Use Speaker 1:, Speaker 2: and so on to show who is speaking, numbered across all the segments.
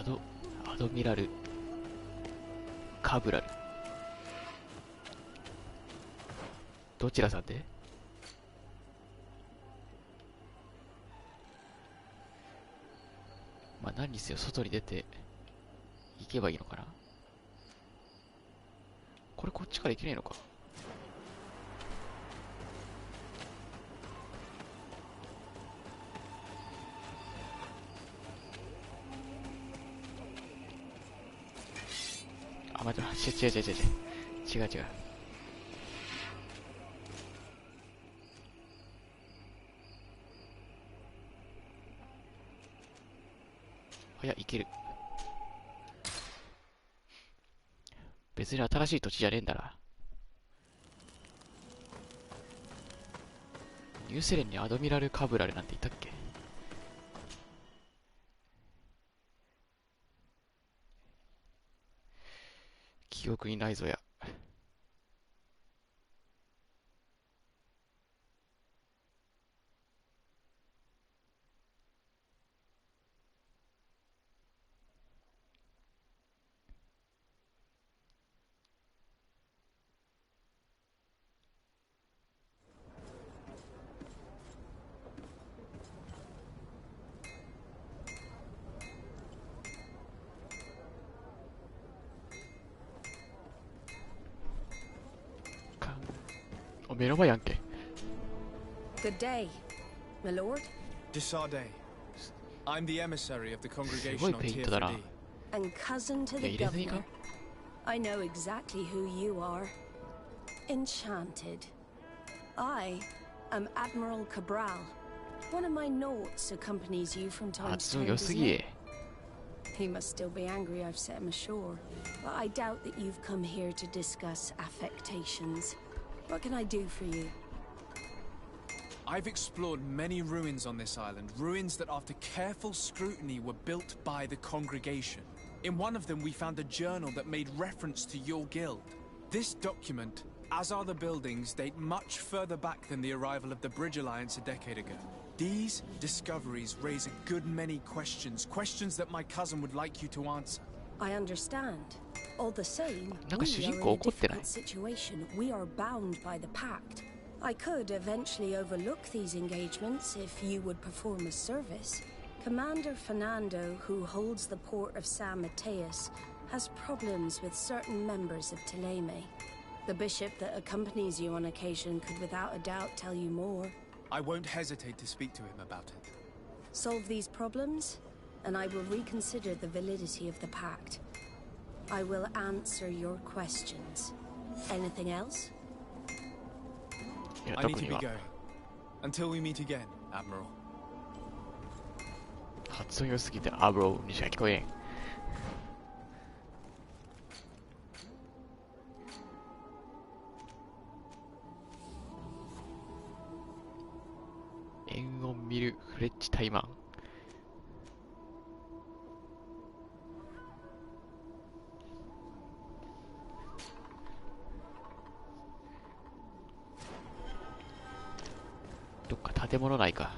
Speaker 1: アドミラルカブラル、どちらさんで？まあ何にせよ外に出て行けばいいのかな。これこっちから行けねえのか。あ、待って、違う。いや、いける。別に新しい土地じゃねえんだな。ニューセレンにアドミラルカブラルなんて言ったっけ？記憶にないぞや。目の前やんけ。
Speaker 2: Good day, my lord.
Speaker 3: Desade. I'm the emissary of the
Speaker 1: すご
Speaker 3: congregation
Speaker 1: い
Speaker 3: on
Speaker 1: ペイン
Speaker 3: Tier
Speaker 1: トだな。
Speaker 3: 3D.
Speaker 2: And cousin to
Speaker 1: いや、
Speaker 2: the
Speaker 1: 入れずにか？
Speaker 2: governor. I know exactly who you are. Enchanted. I am Admiral Cabral. One of my noughts accompanies you from time to
Speaker 1: 発音
Speaker 2: time,
Speaker 1: 良す
Speaker 2: doesn't
Speaker 1: ぎ
Speaker 2: it? He must still be angry I've set him ashore. But I doubt that you've come here to discuss affectations. What can I do for you?
Speaker 3: I've explored many ruins on this island, ruins that after careful scrutiny were built by the congregation. In one of them we found a journal that made reference to your guild. This document, as are the buildings, date much further back than the arrival of the Bridge Alliance a decade ago. These discoveries raise a good many questions, questions that my cousin would like you to answer.
Speaker 2: I understand. All the same,
Speaker 1: なん
Speaker 2: we
Speaker 1: か主
Speaker 2: are
Speaker 1: 人
Speaker 2: in
Speaker 1: 公
Speaker 2: a
Speaker 1: 怒ってない？
Speaker 2: difficult situation. We are bound by the pact. I could eventually overlook these engagements if you would perform a service. Commander Fernando, who holds the port of San Mateus, has problems with certain members of Teleme. The bishop that accompanies you on occasion could without a doubt tell you more.
Speaker 3: I won't hesitate to speak to him about it.
Speaker 2: Solve these problems, and I will reconsider the validity of the pact. I will answer your questions. Anything else?
Speaker 1: いや、
Speaker 3: I
Speaker 1: 特
Speaker 3: need to
Speaker 1: に
Speaker 3: be
Speaker 1: は。
Speaker 3: going. Until we meet again, Admiral.
Speaker 1: 発音良すぎてアブローにしか聞こえん。円を見るフレッチタイマン。どっか建物ないか。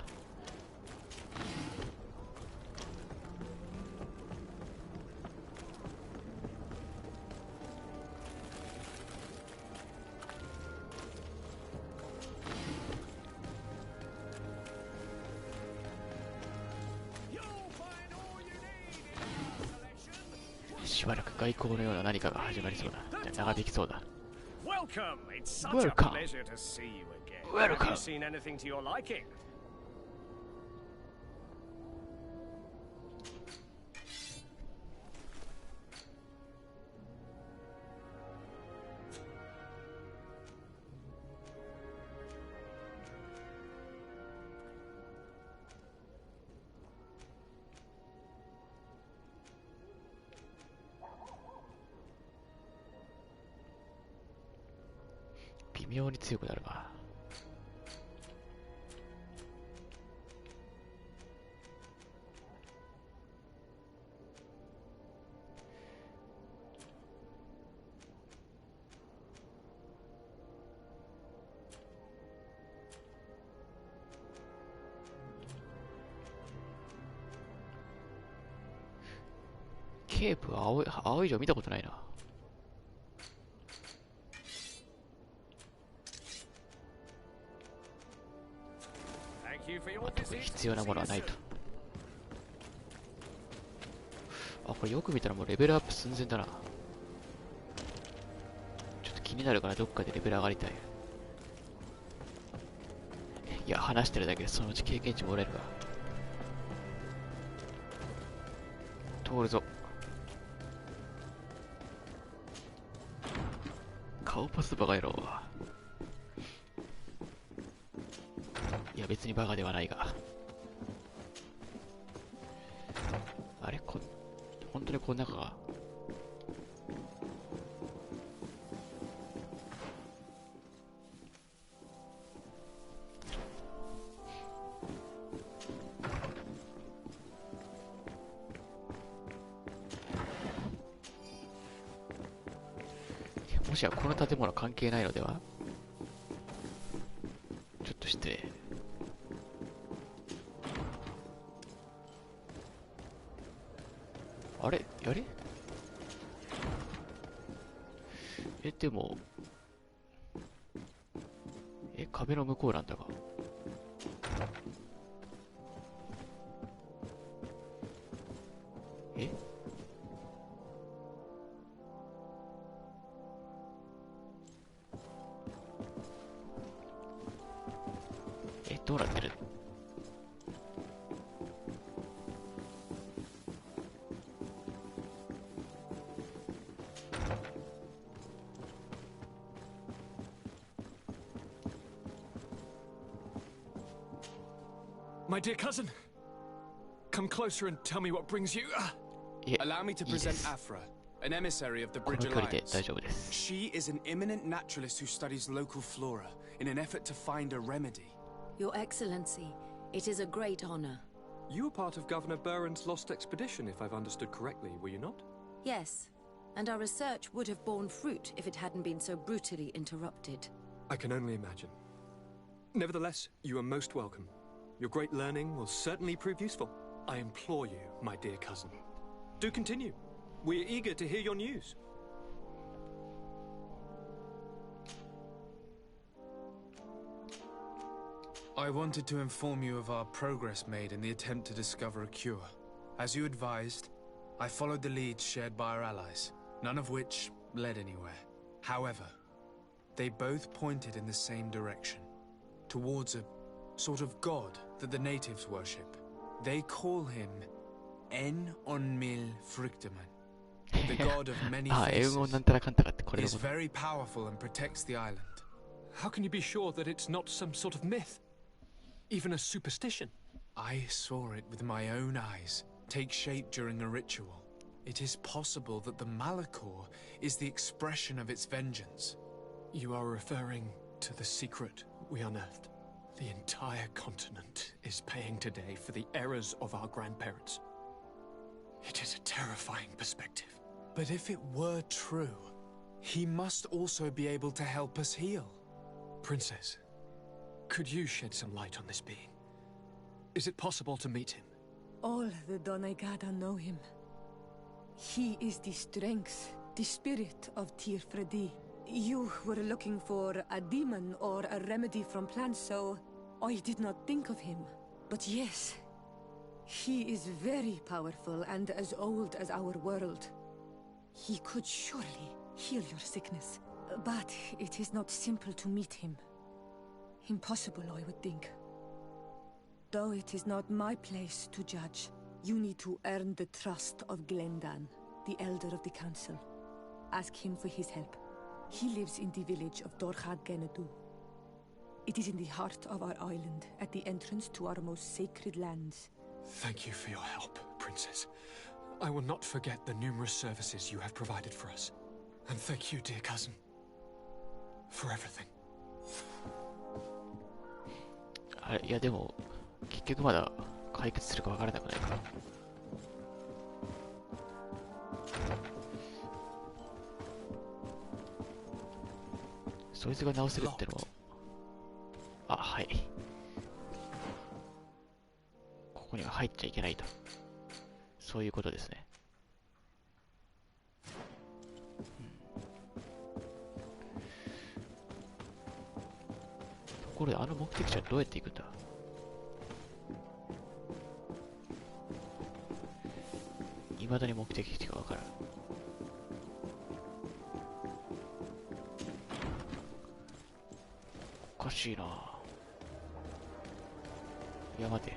Speaker 1: しばらく外交のような何かが始まりそうだ。じゃあ長引きそうだ。
Speaker 4: Welcome. It's such a
Speaker 1: Welcome.
Speaker 4: pleasure to see you again.
Speaker 1: Welcome.
Speaker 4: Have you seen anything to your liking? .
Speaker 1: 微妙に強くなるな。ケープは青い以上見たことないな。特に必要なものはないと。あ、これよく見たらもうレベルアップ寸前だな。ちょっと気になるからどっかでレベル上がりたい。いや、話してるだけでそのうち経験値もらえるわ。通るぞ。顔パスバカ野郎。いや、別にバカではないが。あれ本当にこの中が。もしやこの建物関係ないのでは。ちょっと失礼。あれでも、壁の向こうなんだが。どうなってる？My
Speaker 5: dear cousin, come closer and tell me what brings you.
Speaker 3: Allow me to present Afra, an emissary of the Bridge Alliance. She is an eminent naturalist who studies local flora in an effort to find a remedy.
Speaker 2: Your Excellency, it is a great honor.
Speaker 5: You were part of Governor Burren's lost expedition, if I've understood correctly, were you not?
Speaker 2: Yes, and our research would have borne fruit if it hadn't been so brutally interrupted.
Speaker 5: I can only imagine. Nevertheless, you are most welcome. Your great learning will certainly prove useful. I implore you, my dear cousin. Do continue. We are eager to hear your news.
Speaker 3: I wanted to inform you of our progress made in the attempt to discover a cure. As you advised, I followed the leads shared by our allies, none of which led anywhere. However, they both pointed in the same direction, towards a sort of god that the natives worship. They call him En-on-mil Frictaman, the god of many faces. He is very powerful and protects the island.
Speaker 5: How can you be sure that it's not some sort of myth? Even a superstition?
Speaker 3: I saw it with my own eyes take shape during a ritual. It is possible that the Malachor is the expression of its vengeance.
Speaker 5: You are referring to the secret we unearthed. The entire continent is paying today for the errors of our grandparents. It is a terrifying perspective.
Speaker 3: But if it were true, he must also be able to help us heal.
Speaker 5: Princess, could you shed some light on this being? Is it possible to meet him?
Speaker 6: All the Doneigada know him. He is the strength, the spirit of Tirfredi. You were looking for a demon or a remedy from plants, so I did not think of him. But yes, he is very powerful and as old as our world. He could surely heal your sickness. But it is not simple to meet him. Impossible, I would think. Though it is not my place to judge, you need to earn the trust of Glendan, the elder of the council. Ask him for his help. He lives in the village of Dorchad Genedu. It is in the heart of our island, at the entrance to our most sacred lands.
Speaker 5: Thank you for your help, Princess. I will not forget the numerous services you have provided for us. And thank you, dear cousin, for everything.
Speaker 1: あれ、いやでも結局まだ解決するか分からなくないか。そいつが直せるってのも、あ、はい。ここには入っちゃいけないと。そういうことですね。これあの目的地はどうやって行くんだ？未だに目的地がわからん。おかしいな。いや待て。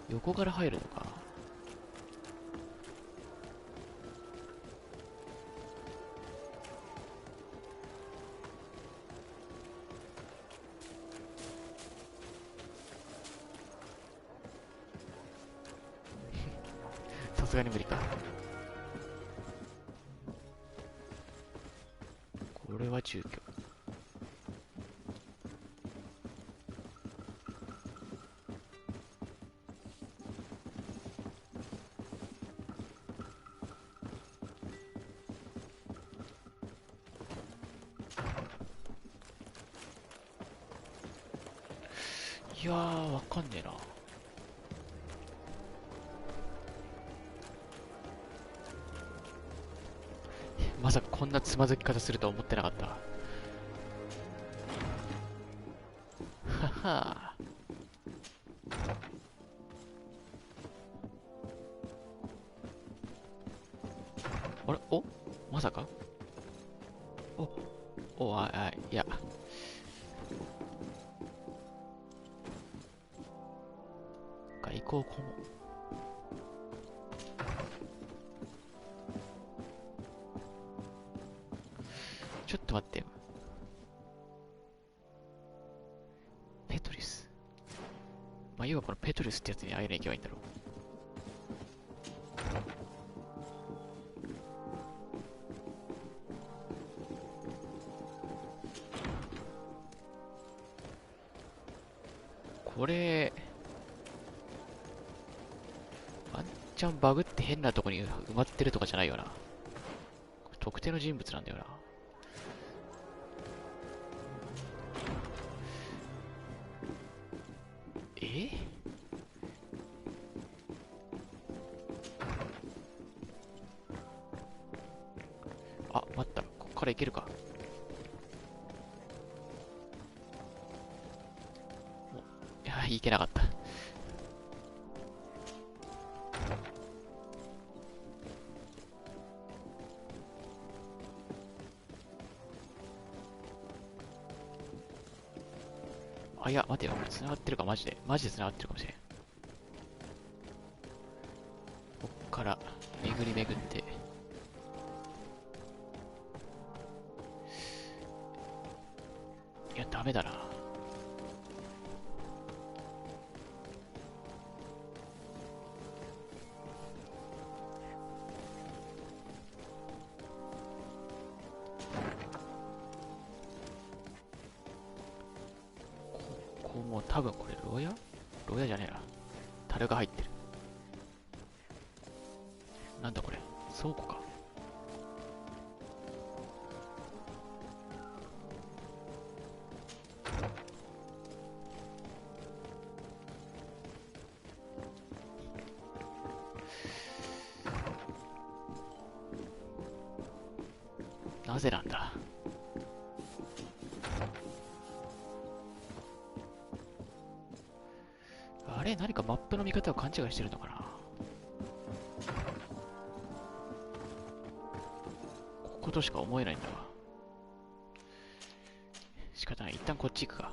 Speaker 1: 横から入るのか。さすがに無理か。これは住居。いやー、わかんねえな。まさかこんなつまずき方するとは思ってなかった。ははあれ、お、まさかいや。外交顧問。ちょっと待って。ペトリス。まあ、要はこのペトリスってやつに会えなきゃいけないんだろう。これ、ワンチャンバグって変なとこに埋まってるとかじゃないよな。特定の人物なんだよな。あ、待った。ここから行けるか。いや、行けなかった。あ、いや、待てよ。繋がってるか、マジで。マジで繋がってるかもしれん。こっから、巡り巡って。いや、ダメだな。もう多分これ牢屋じゃねえな。樽が入ってる。なんだこれ、倉庫か。なぜなんだ。あれ、何かマップの見方を勘違いしてるのかな。こことしか思えないんだわ。仕方ない。一旦こっち行くか。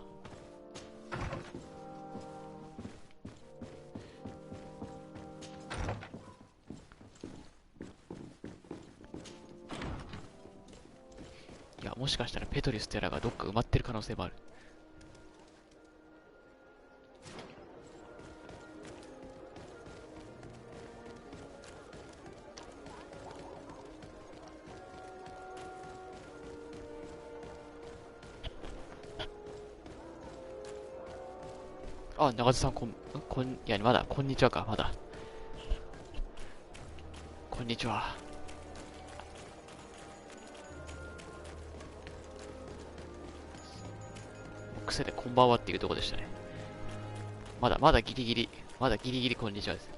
Speaker 1: いや、もしかしたらペトリステラがどっか埋まってる可能性もある。あ、中津さん、いや、まだ、こんにちはか、まだ。こんにちは。癖でこんばんはっていうとこでしたね。まだギリギリ、まだギリギリこんにちはです。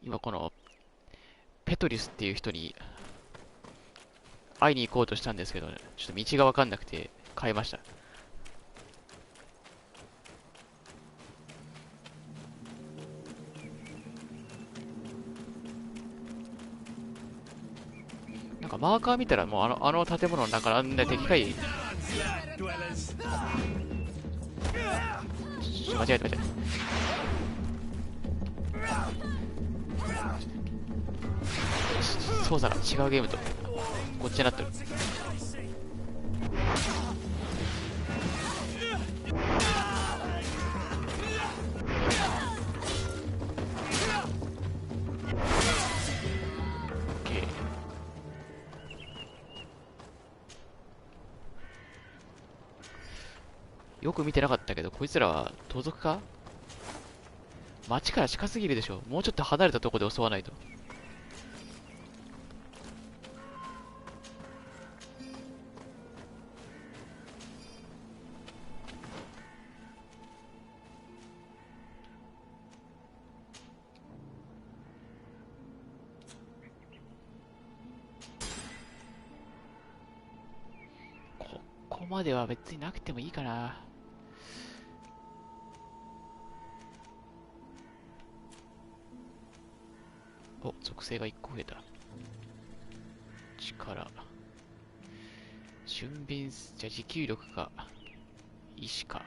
Speaker 1: 今この、ペトリスっていう人に会いに行こうとしたんですけど、ね、ちょっと道がわかんなくて変えました。なんかマーカー見たらもうあの建物の中なんででっかい。間違えた。操作が違うゲームとこっちになってる。よく見てなかったけど、こいつらは盗賊か？街から近すぎるでしょ。もうちょっと離れたところで襲わないと。ここまでは別になくてもいいかな。お、属性が1個増えた。力。俊敏、じゃあ持久力か。意志か。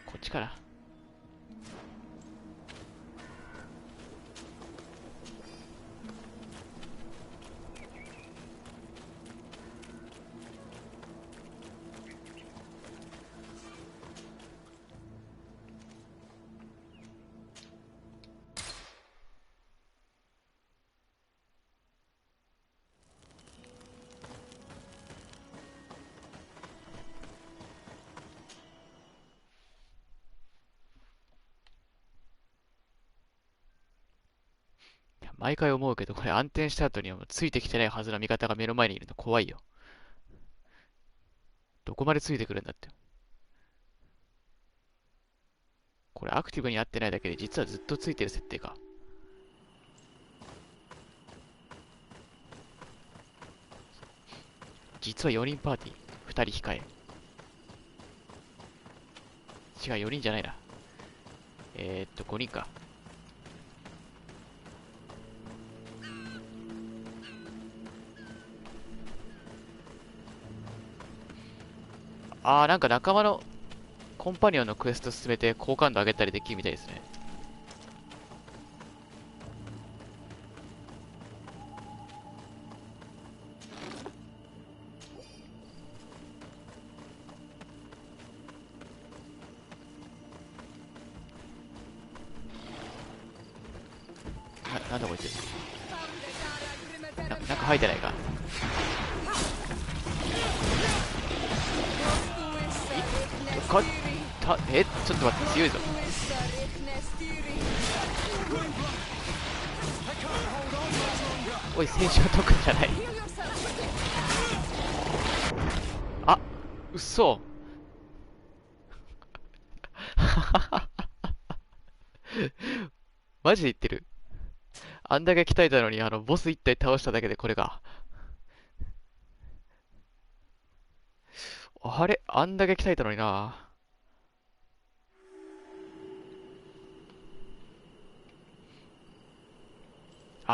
Speaker 1: こっちかな。毎回思うけど、これ暗転した後にはもうついてきてないはずの味方が目の前にいるの怖いよ。どこまでついてくるんだって。これアクティブにやってないだけで実はずっとついてる設定か。実は4人パーティー、2人控え。違う、4人じゃないな。5人か。なんか仲間のコンパニオンのクエスト進めて好感度上げたりできるみたいですね。なんだこいつ。なんか吐いてないか。勝った。ちょっと待って、強いぞ。おい、戦勝特じゃない。あ、うっそ。マジで言ってる。あんだけ鍛えたのに、ボス一体倒しただけでこれが。あれあんだけ鍛えたのにな。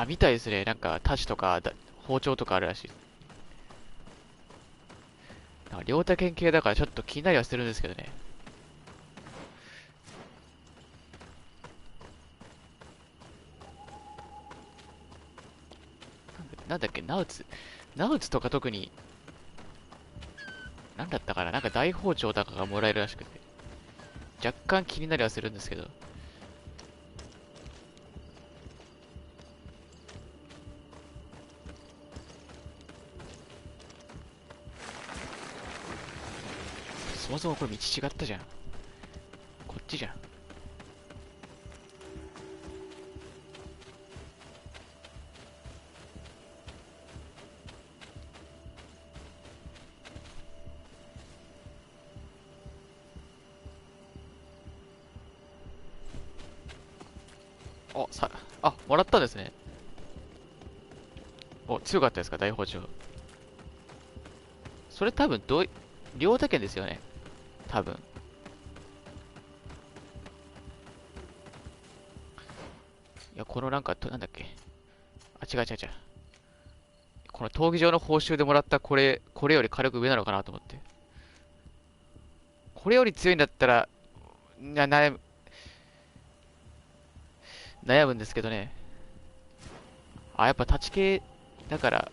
Speaker 1: みたいですね。なんか、太刀とか包丁とかあるらしい。なんか両手剣系だからちょっと気になりはしてるんですけどね。なんだっけ、ナウツとか特に、なんだったかな、なんか大包丁とかがもらえるらしくて、若干気になりはするんですけど。そもそもこれ道違ったじゃん。こっちじゃん。もらったんですね。強かったですか、大包丁。それ多分、両手剣ですよね。多分。いや、このなんだっけ。違う。この闘技場の報酬でもらったこれより火力上なのかなと思って。これより強いんだったら、悩むんですけどね。やっぱ立ち系だから、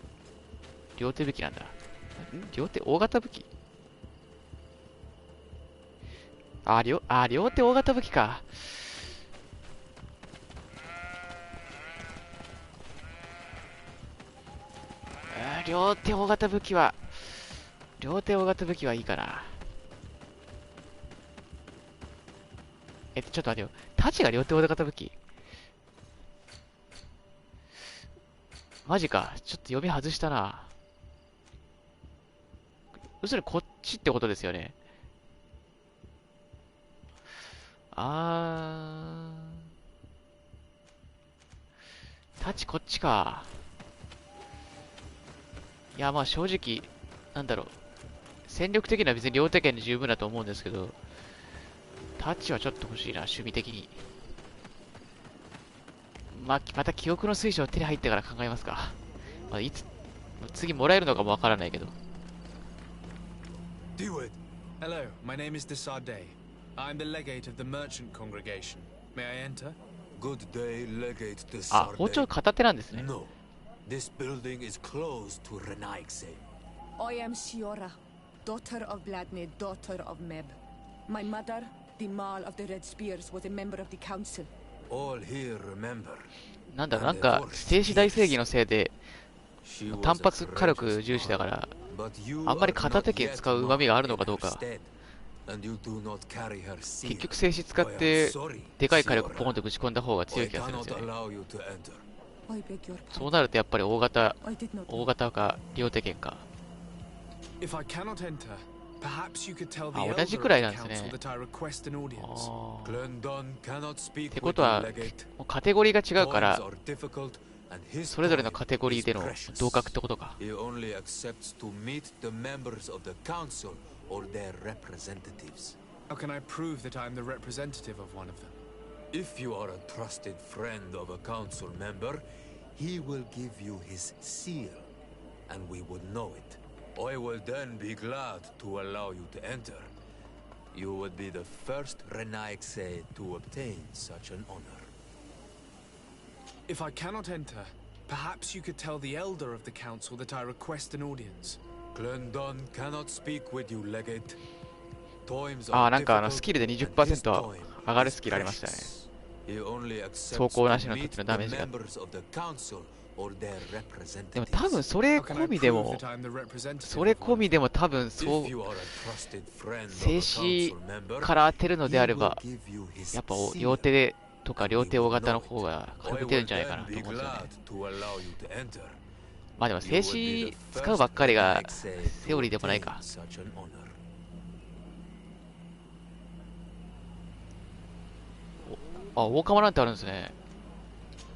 Speaker 1: 両手武器なんだ。大型武器両手大型武器か。両手大型武器はいいかな。ちょっと待ってよ。太刀が両手大型武器マジか。ちょっと読み外したな。要するにこっちってことですよね。タッチこっちか。いや、まあ正直、戦力的には別に両手剣で十分だと思うんですけど、タッチはちょっと欲しいな、守備的に。また記憶の水晶手に入ってから考えますか。いつ、次もらえるのかもわからないけど。
Speaker 3: Do it. Hello, my name is Desardet. I'm the legate of the merchant congregation. May I enter?
Speaker 7: Good day, legate Desardet.
Speaker 1: 包丁片手なんですね。
Speaker 7: No, this building is closed to Renaigse.
Speaker 6: I am Shiora, daughter of Bladne, daughter of Meb. My mother, the Mal of the Red Spears, was a member of the council.
Speaker 7: All here remember.
Speaker 1: 静止大正義のせいで、単発火力重視だから、あんまり片手剣使う旨味があるのかどうか。結局静止使って、でかい火力ポンとぶち込んだ方が強い気がするんですよね。そうなるとやっぱり大型か両手剣か。同じくらいなんですね。ってことは、カテゴリーが違うから、それぞれのカテゴリーでの同格ってことか。
Speaker 7: Or their representatives.
Speaker 3: How can I prove that I'm the representative of one of them?
Speaker 7: If you are a trusted friend of a council member, he will give you his seal, and we would know it. I will then be glad to allow you to enter. You would be the first Renaigse to obtain such an honor.
Speaker 3: If I cannot enter, perhaps you could tell the elder of the council that I request an audience.
Speaker 7: Glendon cannot speak with you, legate.
Speaker 1: スキルで 20% は上がるスキルありましたね。走行なしの時のダメージが。でも多分それ込みでも多分そう静止から当てるのであればやっぱ両手でとか両手大型の方が軽く出るんじゃないかなと思うんですよね。まあでも静止使うばっかりがセオリーでもないか。王様なんてあるんですね。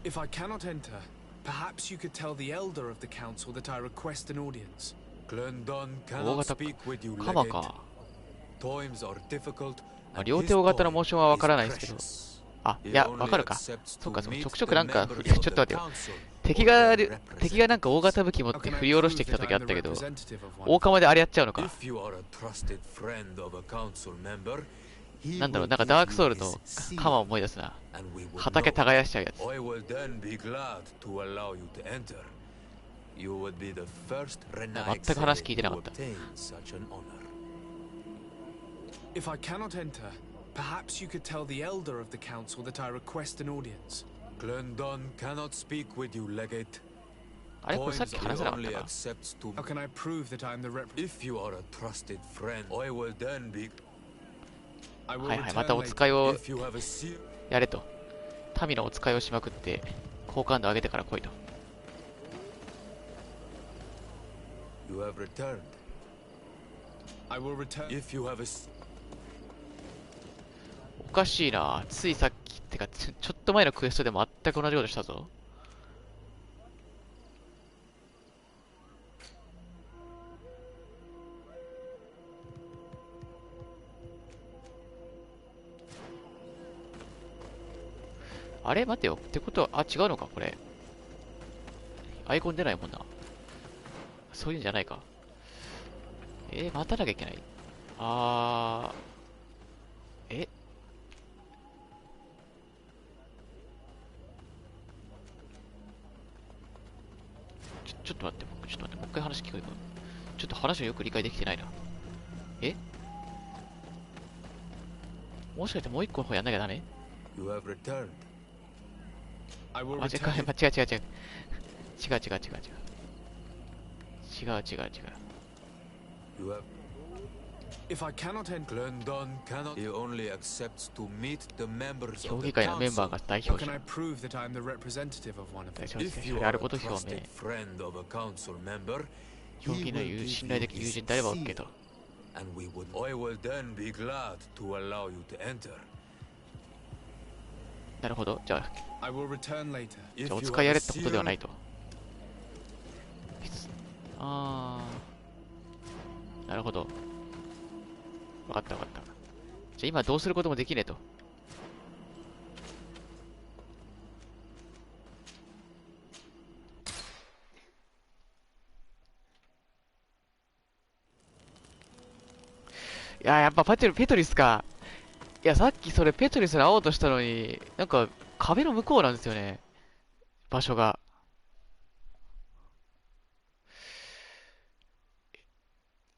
Speaker 3: If I cannot enter, perhaps you could tell the elder of the council that I request an audience.
Speaker 7: Glendon
Speaker 1: 大
Speaker 7: cannot
Speaker 1: 型
Speaker 7: speak with you,
Speaker 1: カマ
Speaker 7: legate.
Speaker 1: か。
Speaker 7: Times are difficult,
Speaker 1: 両
Speaker 7: and
Speaker 1: 手
Speaker 7: his
Speaker 1: 大型の
Speaker 7: time
Speaker 1: モーションはわからない
Speaker 7: is
Speaker 1: ですけど。
Speaker 7: precious.
Speaker 1: いや、わかるか。そうか、ちょくちょくちょっと待ってよ。敵が大型武器持って振り下ろしてきた時あったけど、王様であれやっちゃうのか。ダークソウルのカマを思い出すな。畑耕しちゃうやつ。全く話聞いてなかった。
Speaker 3: If I cannot enter, perhaps you could tell the elder of the council that I request an audience.
Speaker 7: Glendon cannot speak with you, legate.
Speaker 1: あれこれさっき話せなかったか。
Speaker 3: How can I prove that I'm the
Speaker 7: If you are a trusted friend, I will then be.
Speaker 1: はいはい、またお使いを
Speaker 7: If you have a seal.
Speaker 1: やれと。民のお使いをしまくって好感度上げてから来いと。
Speaker 7: You have returned.
Speaker 3: I will return.
Speaker 7: If you have a.
Speaker 1: おかしいな。ついさっきてか、ちょっと前のクエストでも全く同じことしたぞ。あれ待てよ。ってことは、あ、違うのかこれ。アイコン出ないもんな。そういうんじゃないか。待たなきゃいけない。えちょっと待って、ちょっと待って、もう一回話聞こえるか。ちょっと話をよく理解できてないな。もしかしてもう一個の方やんなきゃダメ？
Speaker 7: You have returned.
Speaker 3: I will
Speaker 1: 間違え、
Speaker 3: return.
Speaker 1: 違う違う違う。違う違う違う違う。違う違う違う。
Speaker 7: You have.
Speaker 3: If I cannot enter,
Speaker 7: Glendon cannot. He only accepts to meet the members
Speaker 1: 評
Speaker 7: of
Speaker 1: 議
Speaker 7: the
Speaker 1: 会のメンバー
Speaker 7: council.
Speaker 1: が代
Speaker 3: how
Speaker 1: 表
Speaker 3: can
Speaker 1: 者。
Speaker 3: I prove that I'm the representative of one of them?
Speaker 1: 代表
Speaker 7: If
Speaker 1: 者
Speaker 7: you
Speaker 1: で
Speaker 7: are
Speaker 1: ある
Speaker 7: a
Speaker 1: ことを表
Speaker 7: trusted
Speaker 1: 明。
Speaker 7: friend of a council member,
Speaker 1: 評
Speaker 7: he
Speaker 1: 議の
Speaker 7: will
Speaker 1: 信
Speaker 7: give
Speaker 1: 頼
Speaker 7: you
Speaker 1: できる友
Speaker 7: his
Speaker 1: 人であれば OK
Speaker 7: seal,
Speaker 1: と。
Speaker 7: and I will then be glad to allow you to enter.
Speaker 1: なるほど。じゃ
Speaker 3: I will return later.
Speaker 1: あ、お
Speaker 7: If you
Speaker 1: 使い
Speaker 7: have
Speaker 1: や
Speaker 7: a
Speaker 1: れってことでは
Speaker 7: seal,
Speaker 1: ないと。なるほど。わかったわかった。じゃあ今どうすることもできねえと。いや、やっぱペトリスか。いや、さっきそれペトリスに会おうとしたのに、なんか壁の向こうなんですよね。場所が。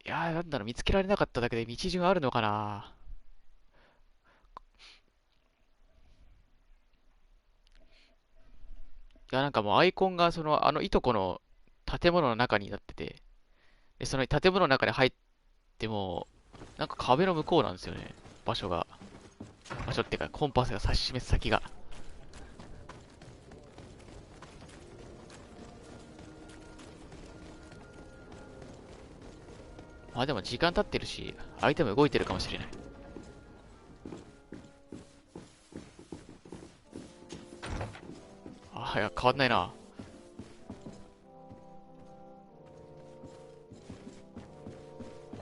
Speaker 1: いやー、なんだろう、見つけられなかっただけで道順あるのかな。いや、なんかもうアイコンがいとこの建物の中になってて、で、その建物の中に入っても、なんか壁の向こうなんですよね。場所が。場所っていうか、コンパスが指し示す先が。まあでも時間経ってるし、相手も動いてるかもしれない。あ、いや、変わんないな。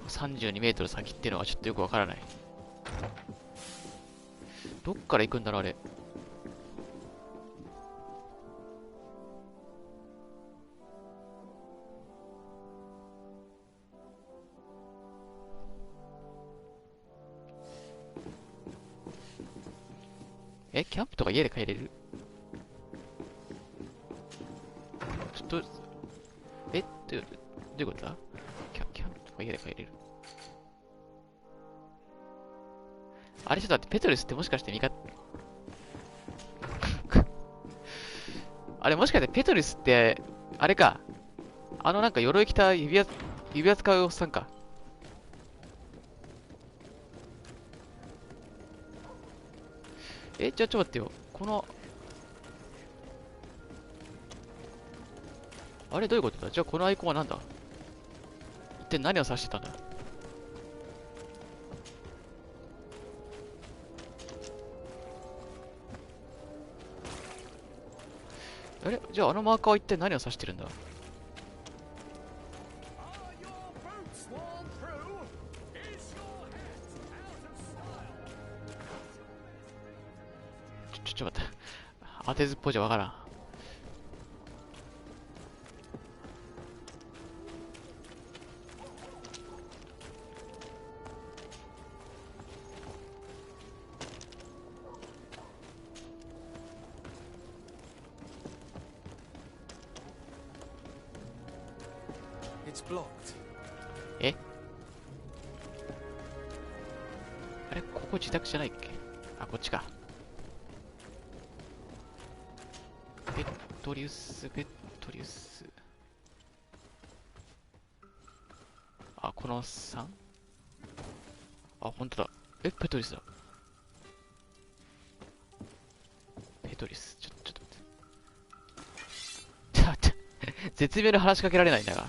Speaker 1: 32メートル先っていうのはちょっとよくわからない。どっから行くんだろう、あれ。キャンプとか家で帰れる？ちょっと、どういうことだ？キャンプとか家で帰れる？あれちょっと待って、ペトリスってもしかして味方あれもしかしてペトリスって、あれか。なんか鎧着た指輪使うおっさんか。じゃあちょっと待ってよ。あれどういうことだ？じゃあこのアイコンはなんだ？一体何を指してたんだ？じゃあマーカーは一体何を指してるんだ？ちょっと待って。当てずっぽいじゃわからん。
Speaker 3: It's blocked.
Speaker 1: あれここ自宅じゃないっけ？あ、こっちか。ペトリウス。あ、この 3？ あ、ほんとだ。ペトリスだ。ペトリス。ちょっと待って。絶妙に話しかけられないんだが。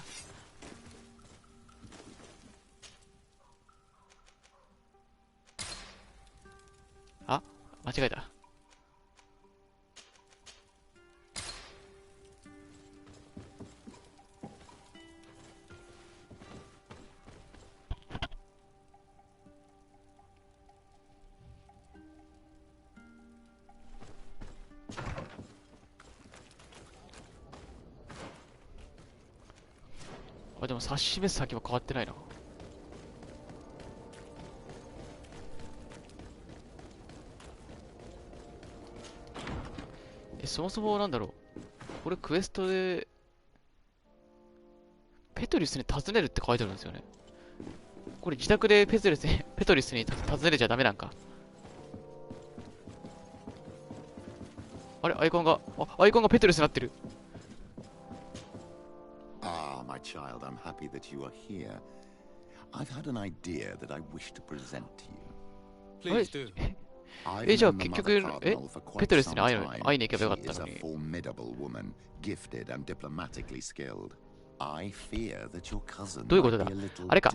Speaker 1: あ、間違えた。あ、でも指し示す先は変わってないな。そもそもなんだろう。これクエストで、ペトリスに尋ねるって書いてあるんですよね。これ自宅でペトリスに尋ねれちゃダメなんか。あれ、アイコンがペトリスになってる。
Speaker 8: Ah, my child, I'm happy that you are here. I've had an idea that I wish to present to you.
Speaker 7: Please do.
Speaker 1: じゃあ結局、ペトリスに会いに行けばよかったのに。どういうことだ。あれか、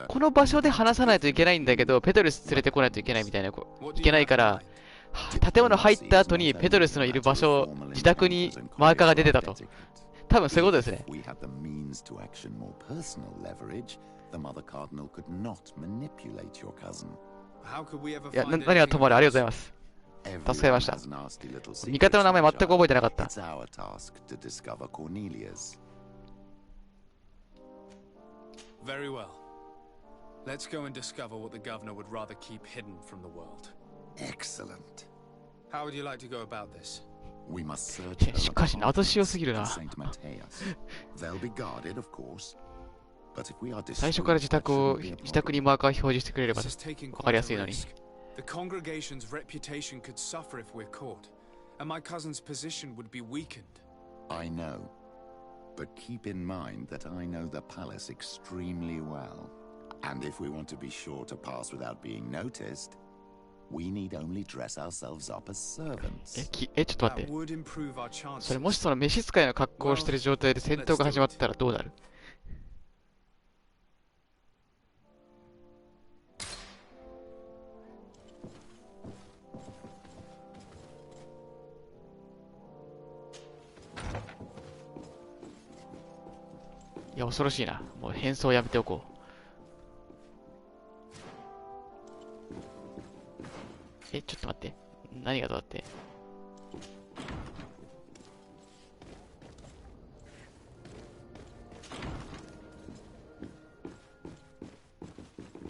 Speaker 1: この場所で話さないといけないんだけど、ペトリス連れてこないといけないみたいな、いけないから、建物入った後にペトリスのいる場所、自宅にマーカーが出てたと。多分そういうことですね。いや、何はともあれありがとうございます。助かりました。味方の名前全く覚えてなかった。
Speaker 3: Very well. Let's go and discover what the governor would rather keep hidden from the world.
Speaker 8: Excellent.
Speaker 3: How would you like to go about this?
Speaker 8: We must search
Speaker 1: しかし謎しよすぎるな。最初から自宅にマーカー表示してくれればわかりやすいのに。
Speaker 3: The congregation's reputation could suffer if we're caught, and my cousin's position would be weakened.
Speaker 8: I know, but keep in mind that I know the palace extremely well. And if we want to be sure to pass without being noticed, we need only dress ourselves up as servants.
Speaker 1: ちょっと待って。それもしその召使いの格好をしてる状態で戦闘が始まったらどうなる？いや、恐ろしいな。もう変装やめておこう。ちょっと待って。何がどうだって。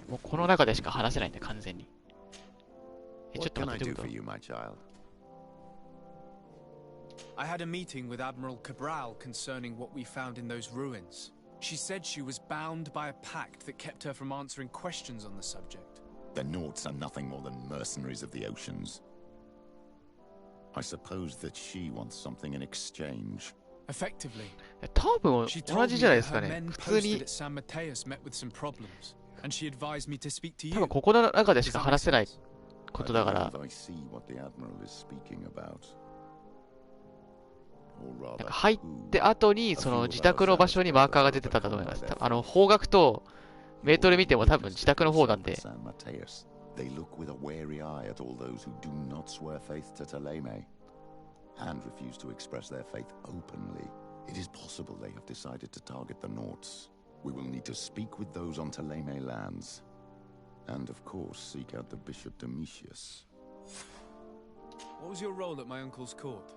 Speaker 1: もうこの中でしか話せないんだ、完全に。ちょっと待って、どういうこと？
Speaker 3: I had a meeting with Admiral Cabral concerning what we found in those ruins. She said she was bound by a pact that kept her from answering questions on the subject.
Speaker 8: The Nauts are nothing more than mercenaries of the oceans. I suppose that she wants something in exchange.
Speaker 3: Effectively,
Speaker 1: 多分
Speaker 3: she
Speaker 1: 同
Speaker 3: told
Speaker 1: じ
Speaker 3: me
Speaker 1: じゃない
Speaker 3: that
Speaker 1: ですか
Speaker 3: her
Speaker 1: ね。
Speaker 3: men
Speaker 1: 普通
Speaker 3: posted
Speaker 1: に
Speaker 3: at San Mateus met with some problems, and she advised me to speak to
Speaker 1: 多分
Speaker 3: you.
Speaker 1: ここの中でしか話せないことだから。
Speaker 8: I see what the Admiral is speaking about.
Speaker 1: 入って後にその自宅の場所にマーカーが出てたんだと思います。方角とメートル見ても多分自宅の方なんで。
Speaker 8: They look with a wary eye at all those who do not swear faith to Taleme and refuse to express their faith openly. It is possible they have decided to target the Nauts. We will need to speak with those on Taleme lands, and of course seek out the Bishop Domitius.
Speaker 3: What was your role at my uncle's court?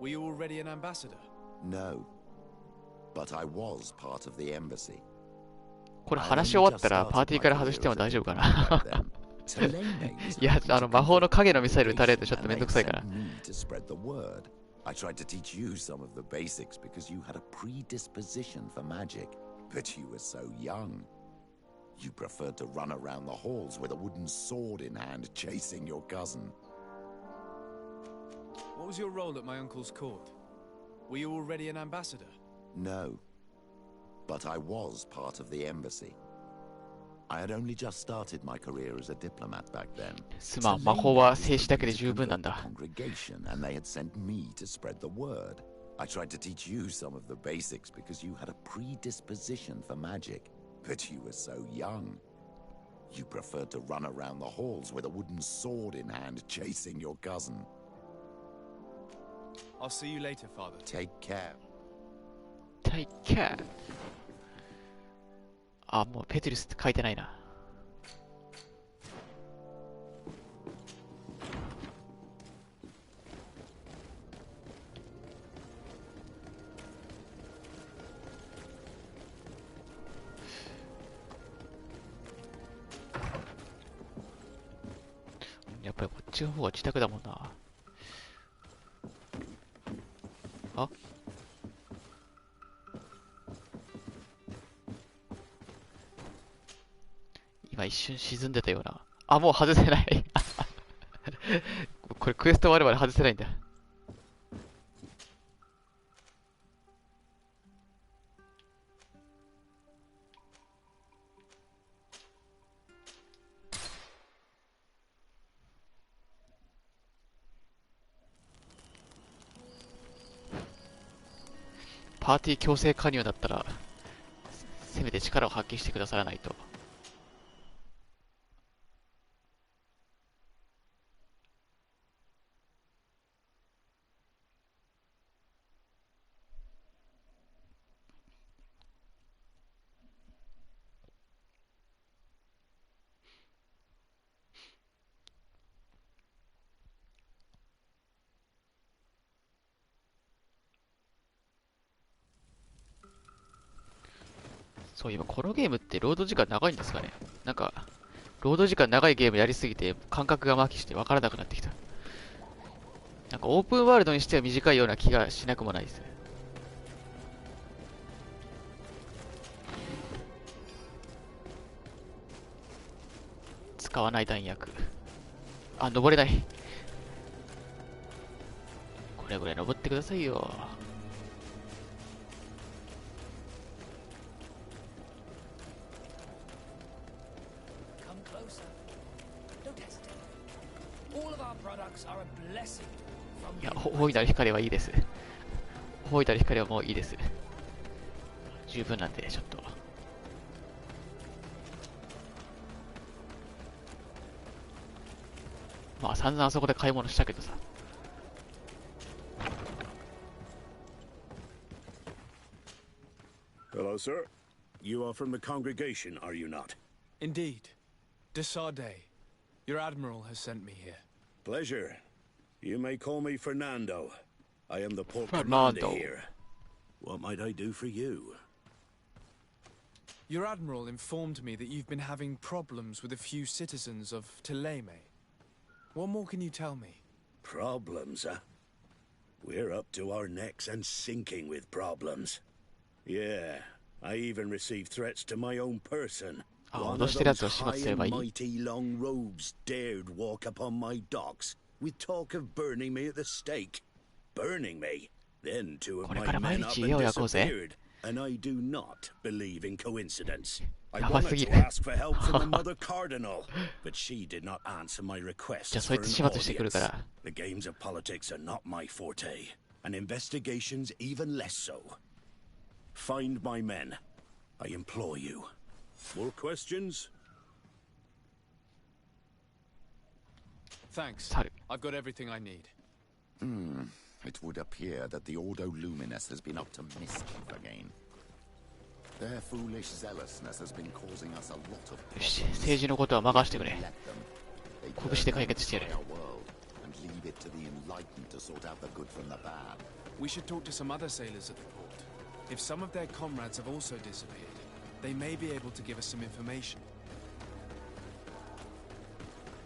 Speaker 3: Were you already an ambassador?
Speaker 8: No, but I was part of the embassy.
Speaker 1: これ話し終わったらパーティーから外しても大丈夫かな。いや、魔法の影のミサイル撃たれるとちょっとめんどくさいから。
Speaker 8: I tried to teach you some of the basics because you had a predisposition for magic, but you were so young. You preferred to run around the halls with a wooden sword in hand, chasing your cousin.
Speaker 3: What was your role at my uncle's court? Were you already an ambassador?
Speaker 8: No, but I was part of the embassy. I had only just started my career as a diplomat back then.
Speaker 1: すまん、魔法は静止だけで十分なんだ。
Speaker 8: Congregation, and they had sent me to spread the word. I tried to teach you some of the basics because you had a predisposition for magic, but you were so young. You preferred to run around the halls with a wooden sword in hand, chasing your cousin.
Speaker 3: I'll see you later, Father.
Speaker 8: Take care.
Speaker 1: Take care. あ、もうペトリスって書いてないな。やっぱりこっちの方が自宅だもんな。あ、今一瞬沈んでたような。あ、もう外せないこれクエスト終わるまで外せないんだ。パーティー強制加入だったら、せめて力を発揮してくださらないと。そういえばこのゲームってロード時間長いんですかね。なんか、ロード時間長いゲームやりすぎて感覚が麻痺して分からなくなってきた。なんかオープンワールドにしては短いような気がしなくもないです。使わない弾薬。あ、登れない。これぐらい登ってくださいよ。いや、大いなる光はいいです。大いなる光はもういいです。十分なんで、ちょっと。まあ、散々あそこで買い物したけどさ。
Speaker 9: Hello, sir. You are from the congregation, are you not?
Speaker 3: Indeed. Desarde. Your admiral has sent me here.
Speaker 9: Pleasure. You may call me Fernando. I am the port
Speaker 1: Fernando.
Speaker 9: commander here. What might I do for you?
Speaker 3: Your admiral informed me that you've been having problems with a few citizens of Teleme. What more can you tell me?
Speaker 9: Problems, huh? We're up to our necks and sinking with problems. Yeah, I even received threats to my own person. One of those high and mighty long robes dared walk upon my docks with talk of burning me at the stake. Burning me? Then two of my men up and disappeared. And I do not believe in coincidence. I wanted to ask for help from the Mother Cardinal, but she did not answer my request for an audience. The games of politics are not my forte, and investigations even less so. Find my men. I implore you. More questions?
Speaker 3: Thanks. I've got everything I need.
Speaker 8: It would appear that the Ordo Luminous has been up to mischief again. Their foolish zealousness has been causing us a lot of problems.
Speaker 1: 政治のことは任せてくれ。拳で解決してやる。
Speaker 3: We should talk to some other sailors at the port. If some of their comrades have also disappeared, they may be able to give us some information.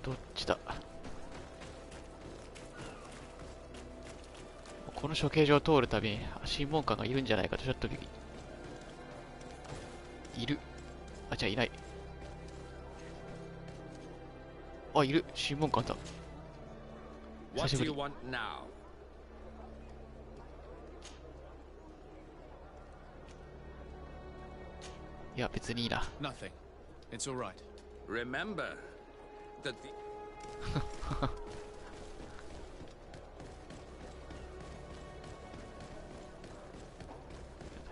Speaker 1: どっちだ。この処刑場を通るたびに審問官がいるんじゃないかとちょっといる。あ、じゃあいない。あ、いる。審問官だ。久しぶり。いや、別にいいな。
Speaker 3: Nothing. It's all right.
Speaker 7: Remember that the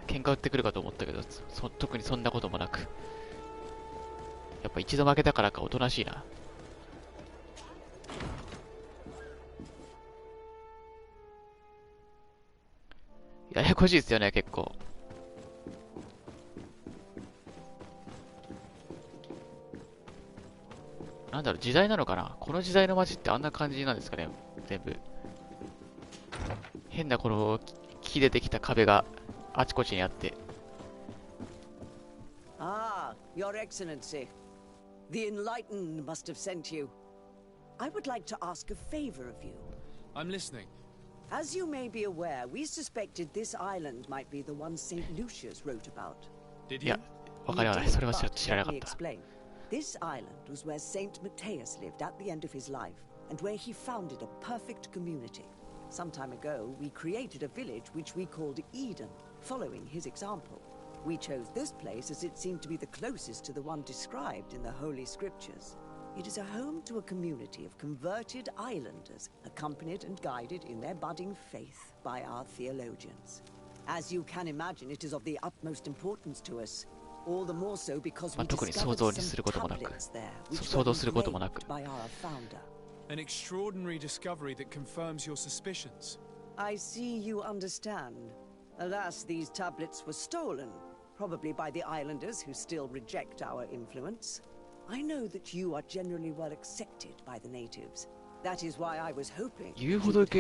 Speaker 1: 喧嘩売ってくるかと思ったけど、特にそんなこともなく。やっぱ一度負けたからかおとなしいな。ややこしいですよね、結構。なんだろう、時代なのかな。この時代の街ってあんな感じなんですかね、全部。変なこの木でできた壁があちこちにあって。
Speaker 10: Ah, Your Excellency. The Enlightened must have sent you. I would like to ask a favor of you.
Speaker 3: I'm listening.
Speaker 10: As you may be aware, we suspected this island might be the one St. Lucius wrote about.
Speaker 3: Did
Speaker 1: い
Speaker 3: you?
Speaker 1: や、わかりません。それはちょっと知らな
Speaker 10: Let
Speaker 1: かっ
Speaker 10: me
Speaker 1: た。
Speaker 10: explain. This island was where St. Matthias lived at the end of his life, and where he founded a perfect community. Some time ago, we created a village which we called Eden, following his example. We chose this place as it seemed to be the closest to the one described in the Holy Scriptures. It is a home to a community of converted islanders, accompanied and guided in their budding faith by our theologians. As you can imagine, it is of the utmost importance to us. All the more so because we discovered some tablets there, which were engraved by our founder.
Speaker 3: An extraordinary discovery that confirms your suspicions.
Speaker 10: I see you understand. Alas, these tablets were stolen, probably by the islanders who still reject our influence. I know that you are generally well accepted by the natives. That is why I was hoping you would help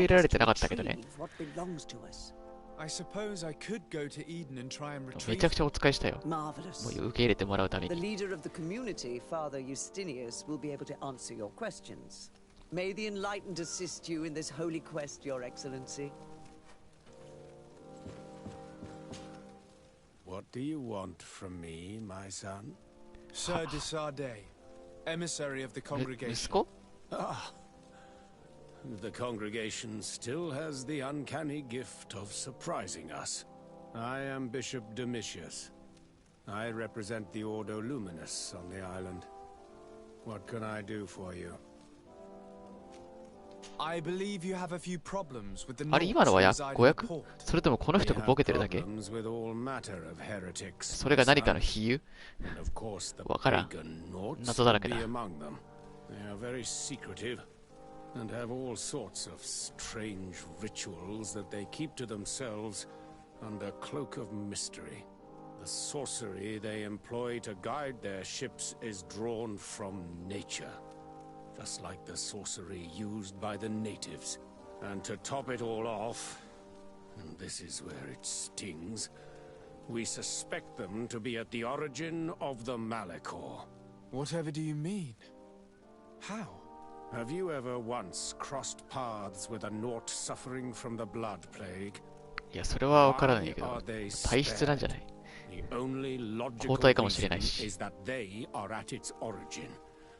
Speaker 10: us to retrieve what belongs to us.
Speaker 3: I suppose I could go to Eden and try and
Speaker 1: め
Speaker 3: retrieve
Speaker 1: ちゃくちゃお使いしたよ。
Speaker 10: Marvelous.
Speaker 1: もう受け入れてもらうため
Speaker 10: The
Speaker 1: に。
Speaker 10: leader of the community, Father Justinius, will be able to answer your questions. May the enlightened assist you in this holy quest, Your Excellency.
Speaker 9: What do you want from me, my son?
Speaker 3: Sir de Sardet, emissary of the
Speaker 1: 息
Speaker 3: congregation.
Speaker 1: 子
Speaker 9: Ah. The congregation still has the uncanny gift of surprising us. I am Bishop Domitius. I represent the Ordo Luminous on the island. What can I do for you?
Speaker 3: I believe you have a few problems with the
Speaker 1: あれ、今のは
Speaker 3: Nords
Speaker 1: 誤
Speaker 3: residing in
Speaker 1: 訳
Speaker 3: the port.
Speaker 1: それともこの人がボケてるだけ
Speaker 9: Problems with all matter of heretics.
Speaker 1: それが何かの比喩
Speaker 9: And of course, the
Speaker 1: わからん。
Speaker 9: pagan Nords
Speaker 1: 謎だら
Speaker 9: will
Speaker 1: け
Speaker 9: be
Speaker 1: だ。
Speaker 9: among them. They are very secretive and have all sorts of strange rituals that they keep to themselves under cloak of mystery. The sorcery they employ to guide their ships is drawn from nature, just like the sorcery used by the natives. And to top it all off, and this is where it stings, we suspect them to be at the origin of the Malachor.
Speaker 3: Whatever do you mean? How?
Speaker 9: Have you ever once crossed paths with a Nort suffering from the blood plague?
Speaker 1: いや、それはわからない
Speaker 9: Why
Speaker 1: けど
Speaker 9: are they
Speaker 1: 体質なんじゃ
Speaker 9: spared?
Speaker 1: ない
Speaker 9: The only logical
Speaker 1: 交代かもしれない
Speaker 9: reason
Speaker 1: し。
Speaker 9: is that they are at its origin,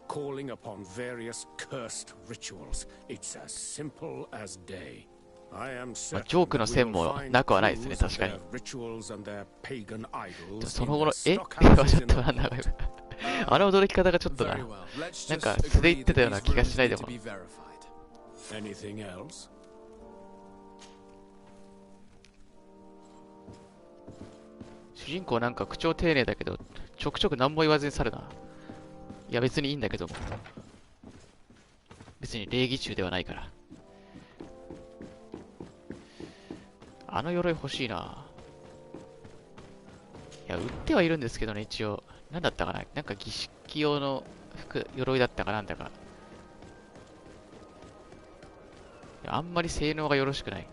Speaker 9: calling upon various cursed rituals. It's as simple as day. I am
Speaker 1: まあ
Speaker 9: certain
Speaker 1: ジョークの
Speaker 9: we
Speaker 1: 線
Speaker 9: will
Speaker 1: も
Speaker 9: find
Speaker 1: なくはないですね、
Speaker 9: clues of
Speaker 1: 確かに。
Speaker 9: their rituals and their pagan
Speaker 1: でも
Speaker 9: idols
Speaker 1: そ
Speaker 9: in
Speaker 1: の後の、
Speaker 9: the
Speaker 1: えはちょ
Speaker 9: stockhouses
Speaker 1: っ
Speaker 9: in
Speaker 1: と
Speaker 9: the
Speaker 1: なんだ
Speaker 9: port.
Speaker 1: あの驚き方がちょっとな。
Speaker 3: Very well. Let's
Speaker 1: なん
Speaker 3: just
Speaker 1: か素で言
Speaker 3: agree
Speaker 1: ってた
Speaker 3: that
Speaker 1: ような
Speaker 3: these
Speaker 1: 気がしない
Speaker 3: rumors
Speaker 1: で
Speaker 3: need
Speaker 1: も
Speaker 3: to。be verified.
Speaker 9: Anything else?
Speaker 1: 主人公なんか口調丁寧だけど、ちょくちょく何も言わずに去るな。いや別にいいんだけども。別に礼儀中ではないから。あの鎧欲しいな。いや、売ってはいるんですけどね、一応。なんだったかな、なんか儀式用の鎧だったかなんだか。いや、あんまり性能がよろしくない。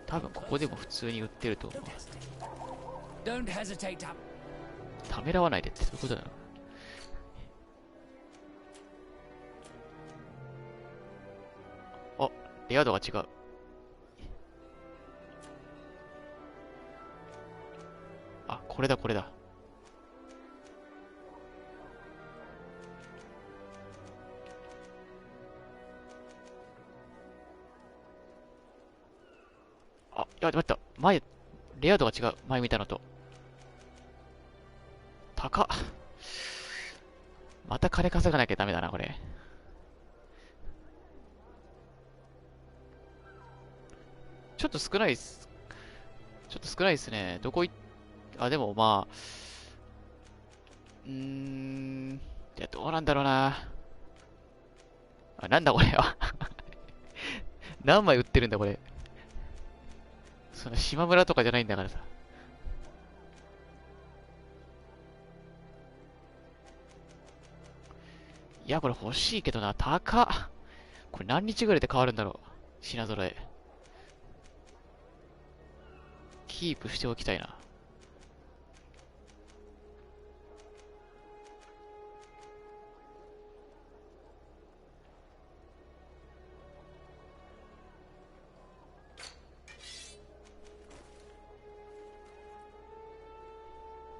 Speaker 1: 多分ここでも普通に売ってると思う。
Speaker 4: Don't hesitate to...
Speaker 1: ためらわないでってそういうことだな。あ、レア度が違う。あ、これだこれだ。あ、いや、待った。前、レア度が違う。前見たのと。高っ。また金稼がなきゃダメだな、これ。ちょっと少ないっす。ちょっと少ないっすね。どこい、あ、でもまあ、いや、どうなんだろうな。あ、なんだこれは。何枚売ってるんだ、これ。その島村とかじゃないんだからさ。いや、これ欲しいけどな、高っ。これ何日ぐらいで変わるんだろう。品揃え。キープしておきたいな。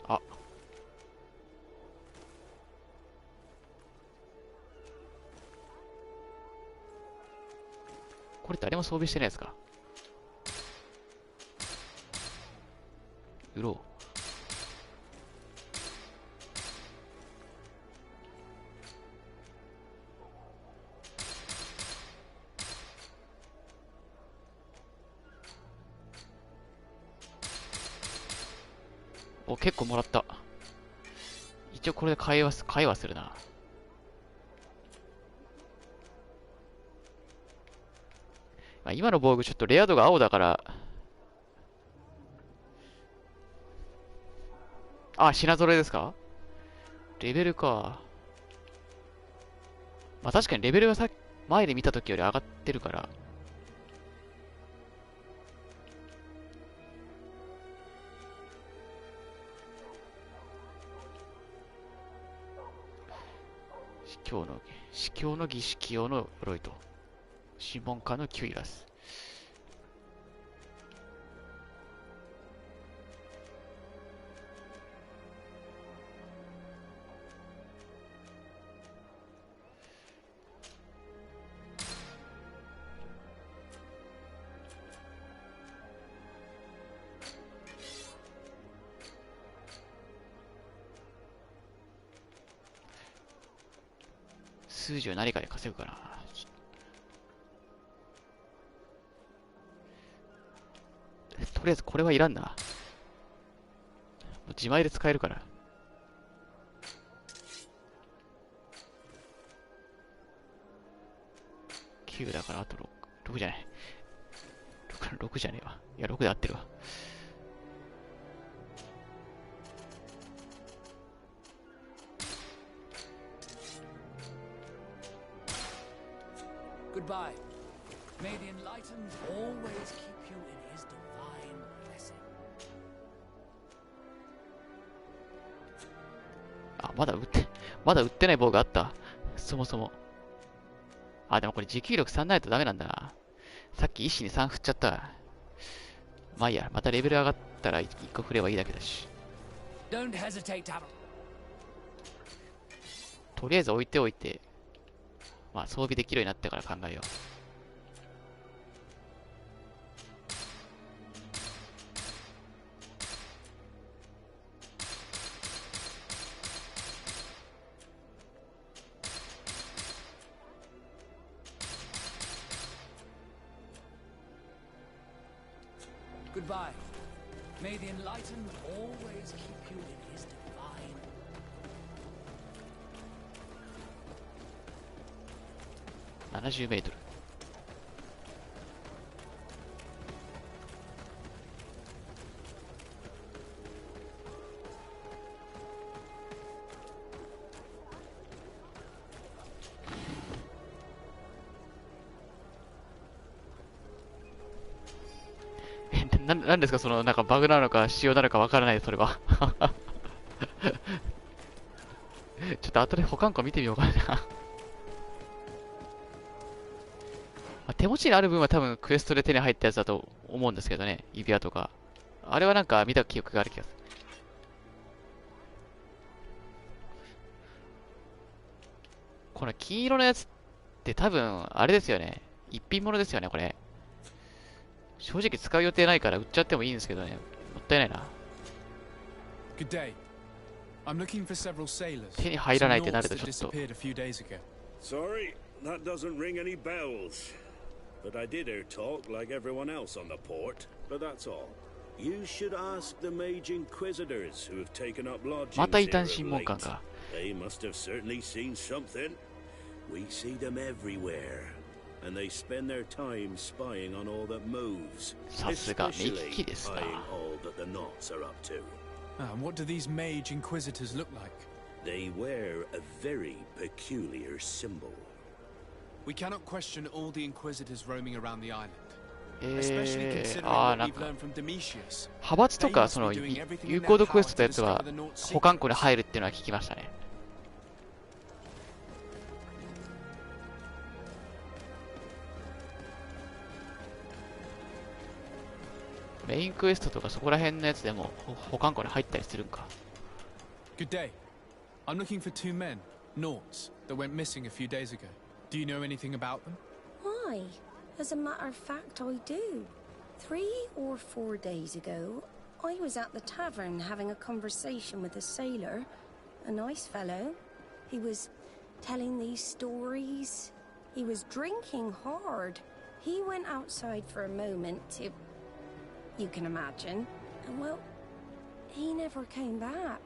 Speaker 1: あ、これ誰も装備してないやつか。売ろう。お、結構もらった。一応これで会話するな。まあ、今の防具ちょっとレア度が青だから、あ、品揃えですか？レベルか。まあ確かにレベルは前で見た時より上がってるから。司教の儀式用の鎧と、諮問家のキュイラス。数字を何かで稼ぐかな。とりあえずこれはいらんな。もう自前で使えるから。9だからあと6じゃない。6じゃねえわ。いや、6で合ってるわ。
Speaker 4: Goodbye. May the enlightened always keep you in his divine blessing.
Speaker 1: あ、まだ売ってない防具あった。そもそも。あ、でもこれ持久力3ないとダメなんだな。さっき意志に3振っちゃった。まあいいや、またレベル上がったら1個振ればいいだけだし。
Speaker 4: Don't hesitate to have...
Speaker 1: とりあえず置いておいて、まあ装備できるようになってから考えよう。
Speaker 4: Goodbye. May the enlightened always keep you in his divine...
Speaker 1: 70メートル。なんですかその、なんかバグなのか仕様なのかわからない、それは。ちょっと後で保管庫見てみようかな。手持ちにある分は多分クエストで手に入ったやつだと思うんですけどね。指輪とか。あれはなんか見た記憶がある気がする。この金色のやつって多分、あれですよね。一品物ですよね、これ。正直使う予定ないから売っちゃってもいいんですけどね。もったいないな。手に入らないってなるとちょっと。
Speaker 9: Sorry, that doesn't ring any bells. But I did hear talk like everyone else on the port, but that's all. You should ask the mage inquisitors who have taken up lodgings here of late. They must have certainly seen something. We see them everywhere, and they spend their time spying on all that moves, especially spying all that the Knots are up to.
Speaker 3: And what do these mage inquisitors look like?
Speaker 9: They wear a very peculiar symbol.
Speaker 3: We cannot question all the Inquisitors roaming around the island.
Speaker 1: なんか派閥とかその有効度クエストのやつは保管庫に入るっていうのは聞きましたね。メインクエストとかそこら辺のやつでも保管庫に入ったりするんか。
Speaker 3: Good day. I'm looking for two men, Nauts, that went missing a few days ago. Do you know anything about them?
Speaker 2: Why? As a matter of fact, I do. 3 or 4 days ago, I was at the tavern having a conversation with a sailor, a nice fellow. He was telling these stories. He was drinking hard. He went outside for a moment to... You can imagine. And well, he never came back.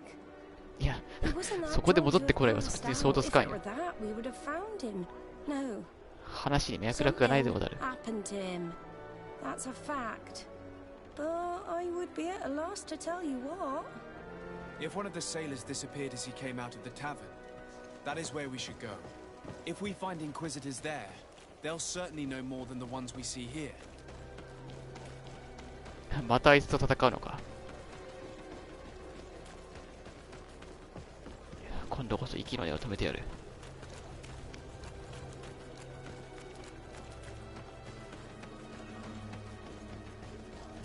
Speaker 1: いや、そこで戻ってこれば普通に想像つかんよ。話に脈絡がないでござる。
Speaker 2: That's a fact. But I would be at a loss to tell you what.
Speaker 3: If one of the sailors disappeared as he came out of the tavern, that is where we should go. If we find Inquisitors there, they'll certainly know more than the ones we see here.
Speaker 1: またあいつと戦うのか。今度こそ息の根を止めてやる。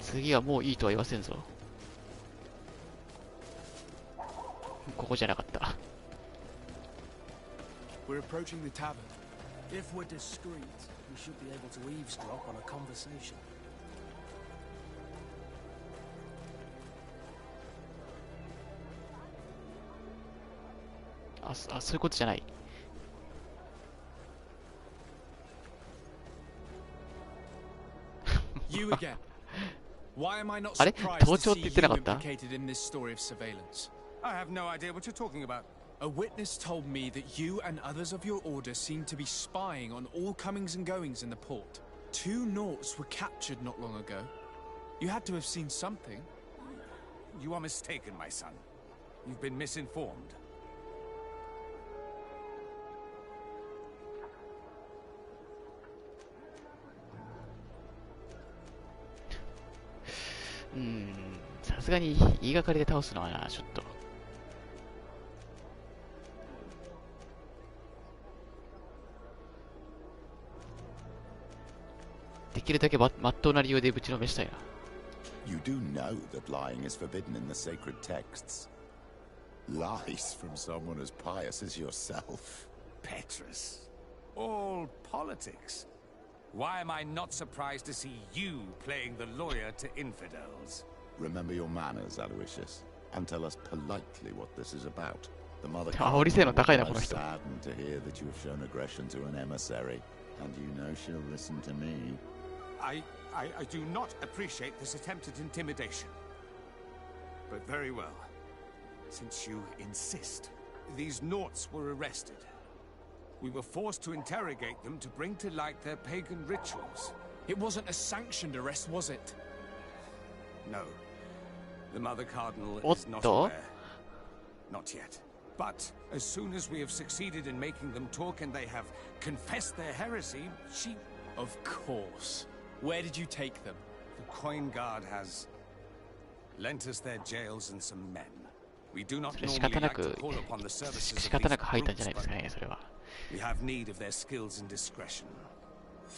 Speaker 1: 次はもういいとは言わせんぞ。ここじゃなかった。
Speaker 3: We're approaching the tavern.
Speaker 4: If we're discreet, we should be able to eavesdrop on a conversation.
Speaker 1: そういうことじゃない。
Speaker 3: You again. Why am I not
Speaker 1: あれ
Speaker 3: surprised
Speaker 1: 盗
Speaker 3: to
Speaker 1: 聴っ
Speaker 3: see
Speaker 1: て言ってなか
Speaker 3: you
Speaker 1: った？
Speaker 3: implicated in this story of surveillance?
Speaker 11: I have no idea what you're talking about.
Speaker 3: A witness told me that you and others of your order seem to be spying on all comings and goings in the port. 2 Nauts were captured not long ago. You had to have seen something.
Speaker 11: You are mistaken, my son. You've been misinformed.
Speaker 1: Hmm. さすがに言いがかりで倒すのはな、ちょっと。できるだけまっとうな理由でぶちのめしたいな。
Speaker 8: You do know that lying is forbidden in the sacred texts. Lies from someone as pious as yourself.
Speaker 11: Petrus. All politics. Why am I not surprised to see you playing the lawyer to infidels?
Speaker 8: Remember your manners, Aloysius, and tell us politely what this is about. The mother
Speaker 1: 煽り性の高いな、この
Speaker 8: is
Speaker 1: 人。
Speaker 8: saddened to hear that you have shown aggression to an emissary, and you know she'll listen to me.
Speaker 11: I do not appreciate this attempted intimidation. But very well. Since you insist, these Nauts were arrested. We were forced to interrogate them to bring to light their pagan rituals.
Speaker 3: It wasn't a sanctioned arrest, was it?
Speaker 11: No. The Mother Cardinal is not
Speaker 1: Otto?
Speaker 11: aware. Not yet. But as soon as we have succeeded in making them talk and they have confessed their heresy, she...
Speaker 3: Of course. Where did you take them?
Speaker 11: The Coin Guard has lent us their jails and some men. We do not
Speaker 1: それ仕
Speaker 11: normally
Speaker 1: 方な
Speaker 11: like
Speaker 1: く
Speaker 11: to call upon the services of
Speaker 1: 仕方な
Speaker 11: these
Speaker 1: く入ったんじゃないで
Speaker 11: brutes,
Speaker 1: すかね、
Speaker 11: but
Speaker 1: それは。
Speaker 11: we have need of their skills and discretion.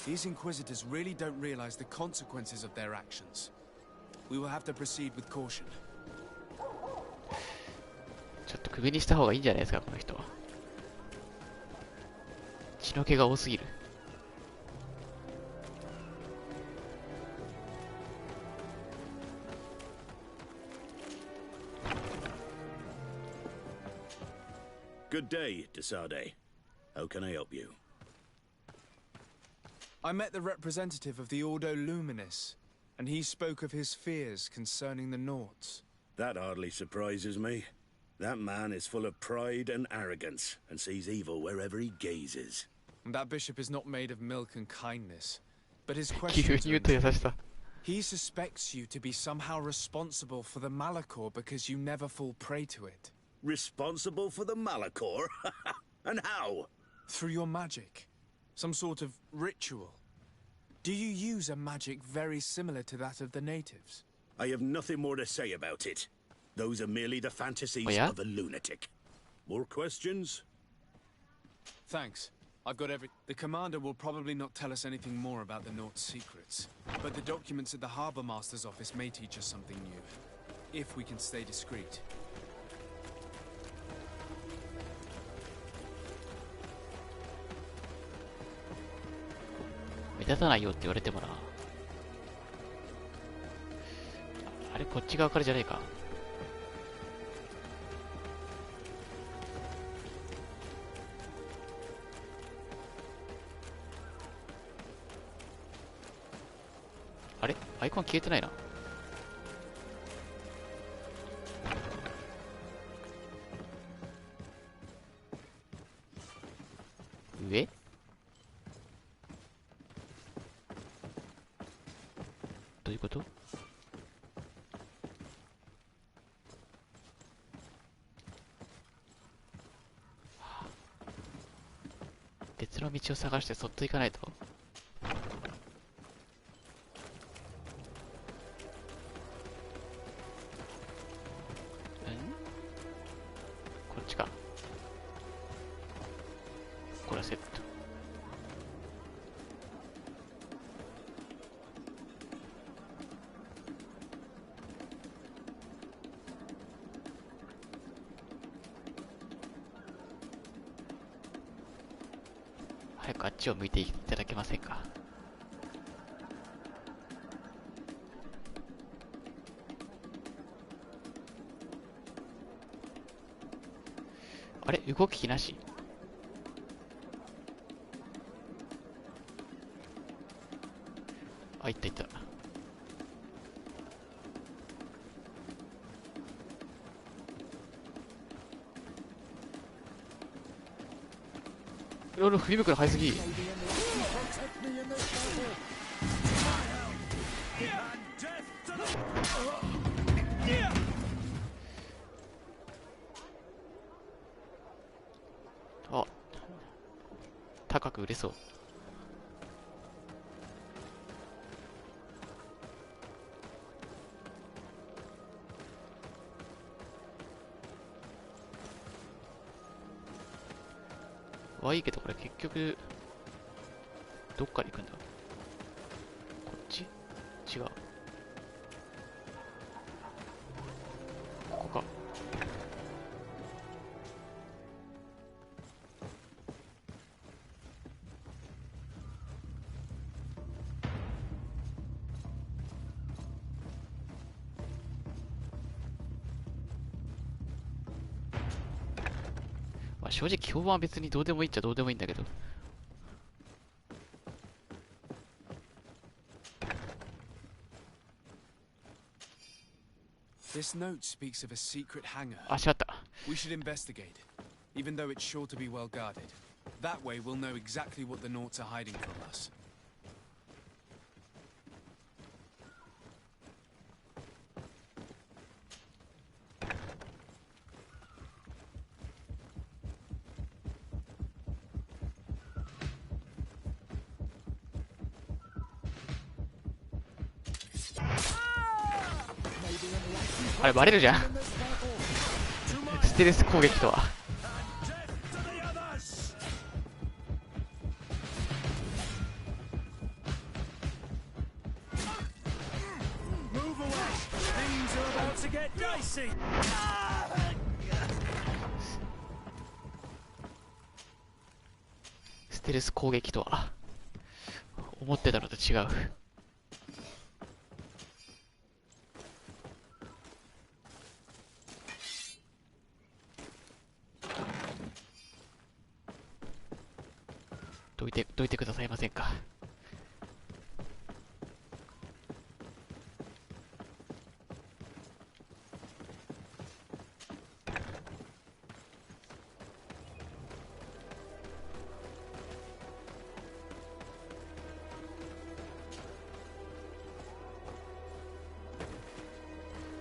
Speaker 3: These Inquisitors really don't realize the consequences of their actions. We will have to proceed with caution.
Speaker 1: ちょっとクビにした方がいいんじゃないですか、この人は。血の気が多すぎる。
Speaker 9: Good day, Desade. How can I help you?
Speaker 3: I met the representative of the Ordo Luminis, and he spoke of his fears concerning the Nauts.
Speaker 9: That hardly surprises me. That man is full of pride and arrogance, and sees evil wherever he gazes.
Speaker 3: And that bishop is not made of milk and kindness, but his
Speaker 1: 急
Speaker 3: questions
Speaker 1: に言うと優しさ。
Speaker 3: He suspects you to be somehow responsible for the Malachor because you never fall prey to it.
Speaker 9: Responsible for the Malachor? And how?
Speaker 3: Through your magic. Some sort of ritual. Do you use a magic very similar to that of the natives?
Speaker 9: I have nothing more to say about it. Those are merely the fantasies of a lunatic. More questions?
Speaker 3: Thanks. I've got every... The commander will probably not tell us anything more about the Naught's secrets. But the documents at the Harbour Master's office may teach us something new. If we can stay discreet.
Speaker 1: 目立たないよって言われてもな。あれ、こっち側からじゃねえか。あれ、アイコン消えてないな。上？どういうこと？別の道を探してそっと行かないと。こっちか。これはセット。早くあっちを向いていただけませんか。あれ、動きなし。あ、いったいった。振り向くの早すぎ。あ、高く売れそう。いいけど、これ結局どっから行くんだ。こっち？違う。ここか。まあ正直評判は別にどうでもいいっちゃどうでもいいんだけど。
Speaker 3: This note speaks of a secret hangar.
Speaker 1: あ、しまった。
Speaker 3: We should investigate, even though it's sure to be well guarded. That way we'll know exactly what the Naughts are hiding from us. あれバレるじゃん。ステルス攻撃とは。ステルス攻撃とは思ってたのと違う。どいてくださいませんか。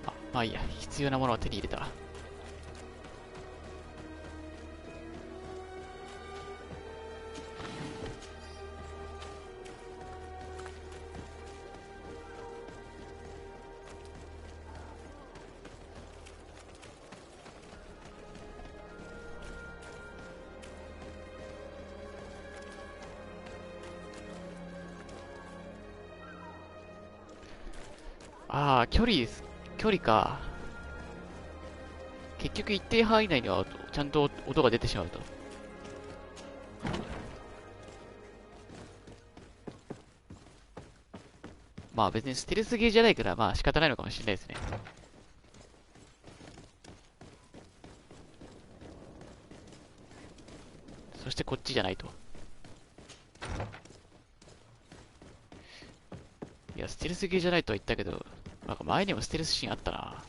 Speaker 3: あ、まあいいや、必要なものは手に入れた。
Speaker 1: ああ、距離か。結局一定範囲内にはちゃんと音が出てしまうと。まあ別にステルスゲーじゃないからまあ仕方ないのかもしれないですね。そしてこっちじゃないと。いや、ステルスゲーじゃないとは言ったけど、なんか前にもステルスシーンあったな。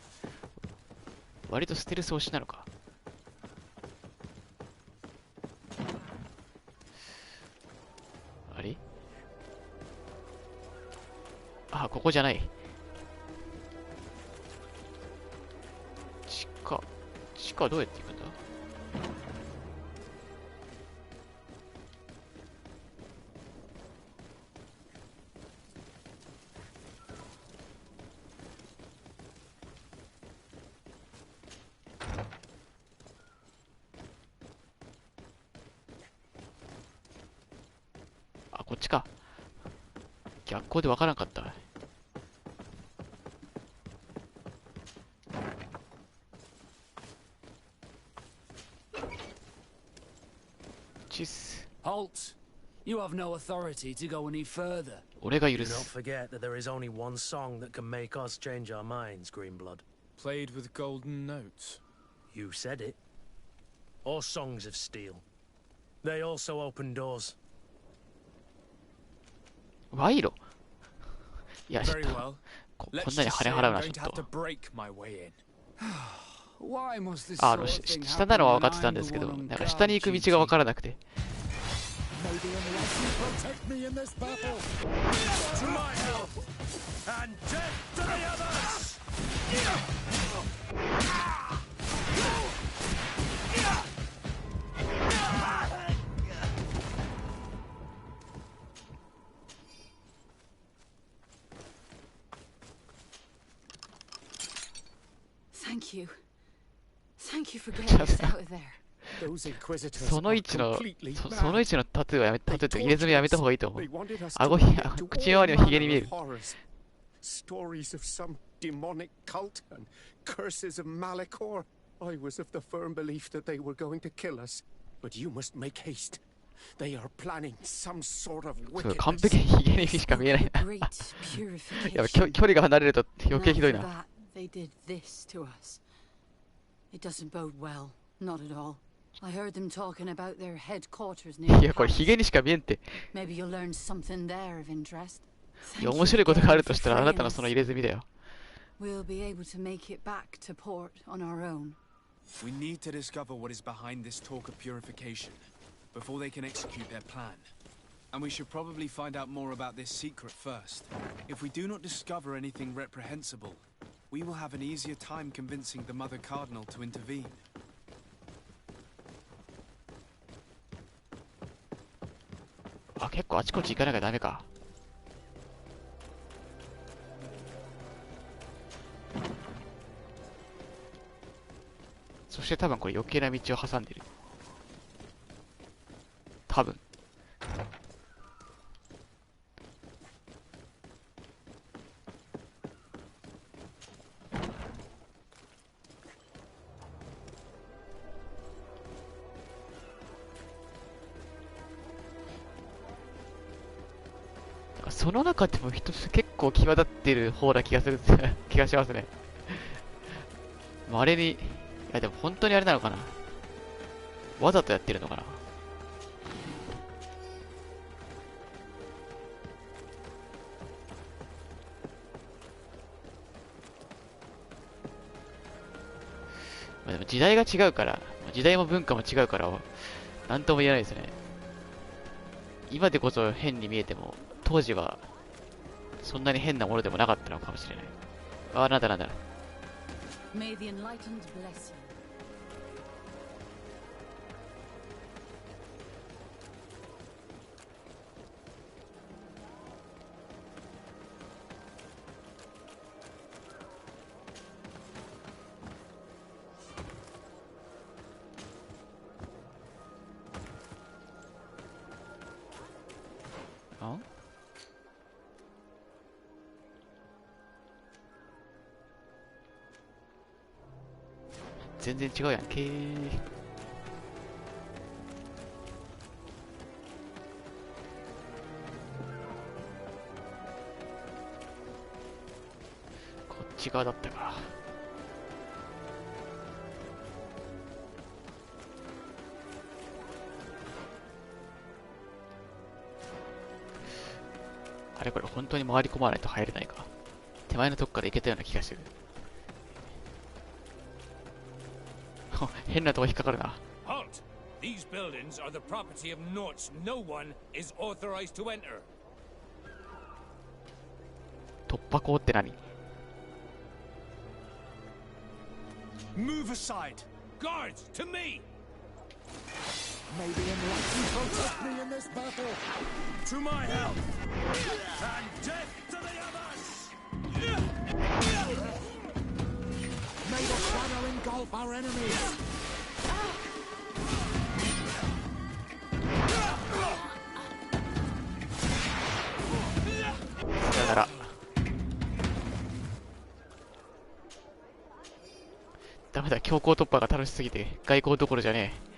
Speaker 1: 割とステルス推しなのか。あれ？あ、ここじゃない。地下どうやって行くんだ？あ、こっちか。逆光でわからんかった。
Speaker 4: Halt! You have no authority to go any further.
Speaker 1: 俺が許
Speaker 12: Do not
Speaker 1: す。
Speaker 12: forget that there is only one song that can make us change our minds, Greenblood.
Speaker 3: Played with golden notes.
Speaker 12: You said it. Or songs of steel. They also open doors.
Speaker 1: 賄賂？いや、ちょっ
Speaker 3: Very
Speaker 1: と
Speaker 3: well.
Speaker 1: こん
Speaker 3: Let's
Speaker 1: なに
Speaker 3: just
Speaker 1: 金
Speaker 3: say
Speaker 1: 払う
Speaker 3: I'm
Speaker 1: な、ち
Speaker 3: going
Speaker 1: ょ
Speaker 3: to have
Speaker 1: っ
Speaker 3: to
Speaker 1: と。
Speaker 3: break my way in.
Speaker 4: Why must this
Speaker 1: あ、
Speaker 4: sort of thing
Speaker 1: 下なのは
Speaker 4: happen
Speaker 1: 分か
Speaker 4: when
Speaker 1: ってたん
Speaker 4: I'm
Speaker 1: です
Speaker 4: the
Speaker 1: けど、
Speaker 4: one on
Speaker 1: なんか下に
Speaker 4: guard
Speaker 1: 行く道が分
Speaker 4: duty?
Speaker 1: からなくて。
Speaker 13: Maybe unless you protect me in this battle.
Speaker 12: To my help! And death to the others!
Speaker 6: Thank you. Thank you for getting us out of there.
Speaker 5: Those Inquisitors
Speaker 1: その
Speaker 5: are
Speaker 1: 位置の、
Speaker 5: completely
Speaker 1: その
Speaker 5: mad.
Speaker 1: 位置のタトゥーはやめ、タトゥーって入れ墨やめた方がいいと思う
Speaker 5: They。wanted us
Speaker 1: 顎
Speaker 5: to
Speaker 1: ひ、
Speaker 5: look into
Speaker 1: 口
Speaker 5: all
Speaker 1: 周りのヒゲに見え
Speaker 5: manner
Speaker 1: る。
Speaker 5: of horrors. Stories of some demonic cult and curses of Malachor. I was of the firm belief that they were going to kill us. But you must make haste. They are planning some sort of
Speaker 1: そう、完璧
Speaker 5: wickedness.
Speaker 1: にヒゲにしか見えないな。
Speaker 6: Great
Speaker 1: やばい、
Speaker 6: purification.
Speaker 1: 距離が離れると余計
Speaker 6: And
Speaker 1: ひどい
Speaker 6: after
Speaker 1: な。
Speaker 6: that, they did this to us. It doesn't bode well. Not at all. I heard them talking about their headquarters
Speaker 1: い
Speaker 6: near
Speaker 1: や、これヒゲにしか見えんって。
Speaker 6: Maybe you'll learn something there of interest.
Speaker 1: いや、
Speaker 6: Thank
Speaker 1: 面
Speaker 6: you
Speaker 1: 白いことがある
Speaker 6: again
Speaker 1: と
Speaker 6: for
Speaker 1: したらあな
Speaker 6: freeing
Speaker 1: たのその
Speaker 6: us.
Speaker 1: 入れ墨だよ。
Speaker 6: We'll be able to make it back to port on our own.
Speaker 3: We need to discover what is behind this talk of purification before they can execute their plan. And we should probably find out more about this secret first. If we do not discover anything reprehensible, we will have an easier time convincing the Mother Cardinal to intervene.
Speaker 1: あ、結構あちこち行かなきゃダメか。そして多分これ余計な道を挟んでる。多分。その中でも一つ結構際立ってる方な気がする気がしますね。あれに、いやでも本当にあれなのかな。わざとやってるのかな。まあでも時代が違うから、時代も文化も違うから、なんとも言えないですね。今でこそ変に見えても、当時はそんなに変なものでもなかったのかもしれない。あ、なんだなんだ。
Speaker 6: May the enlightened bless you.
Speaker 1: 全然違うやんけー。こっち側だったか。あれこれ本当に回り込まないと入れないか。手前のとこから行けたような気がする。変なとこ引っかかるな。
Speaker 14: Halt! These buildings are the property of Norts no one is authorized to enter.
Speaker 1: 突破口って何？
Speaker 3: Move aside!
Speaker 14: Guards, to me!
Speaker 13: May the enlightened protect me in this battle!
Speaker 14: To my help! And death to the others!
Speaker 13: May the shadow engulf our enemies!
Speaker 1: さよなら。ダメだ、強行突破が楽しすぎて外交どころじゃねえ。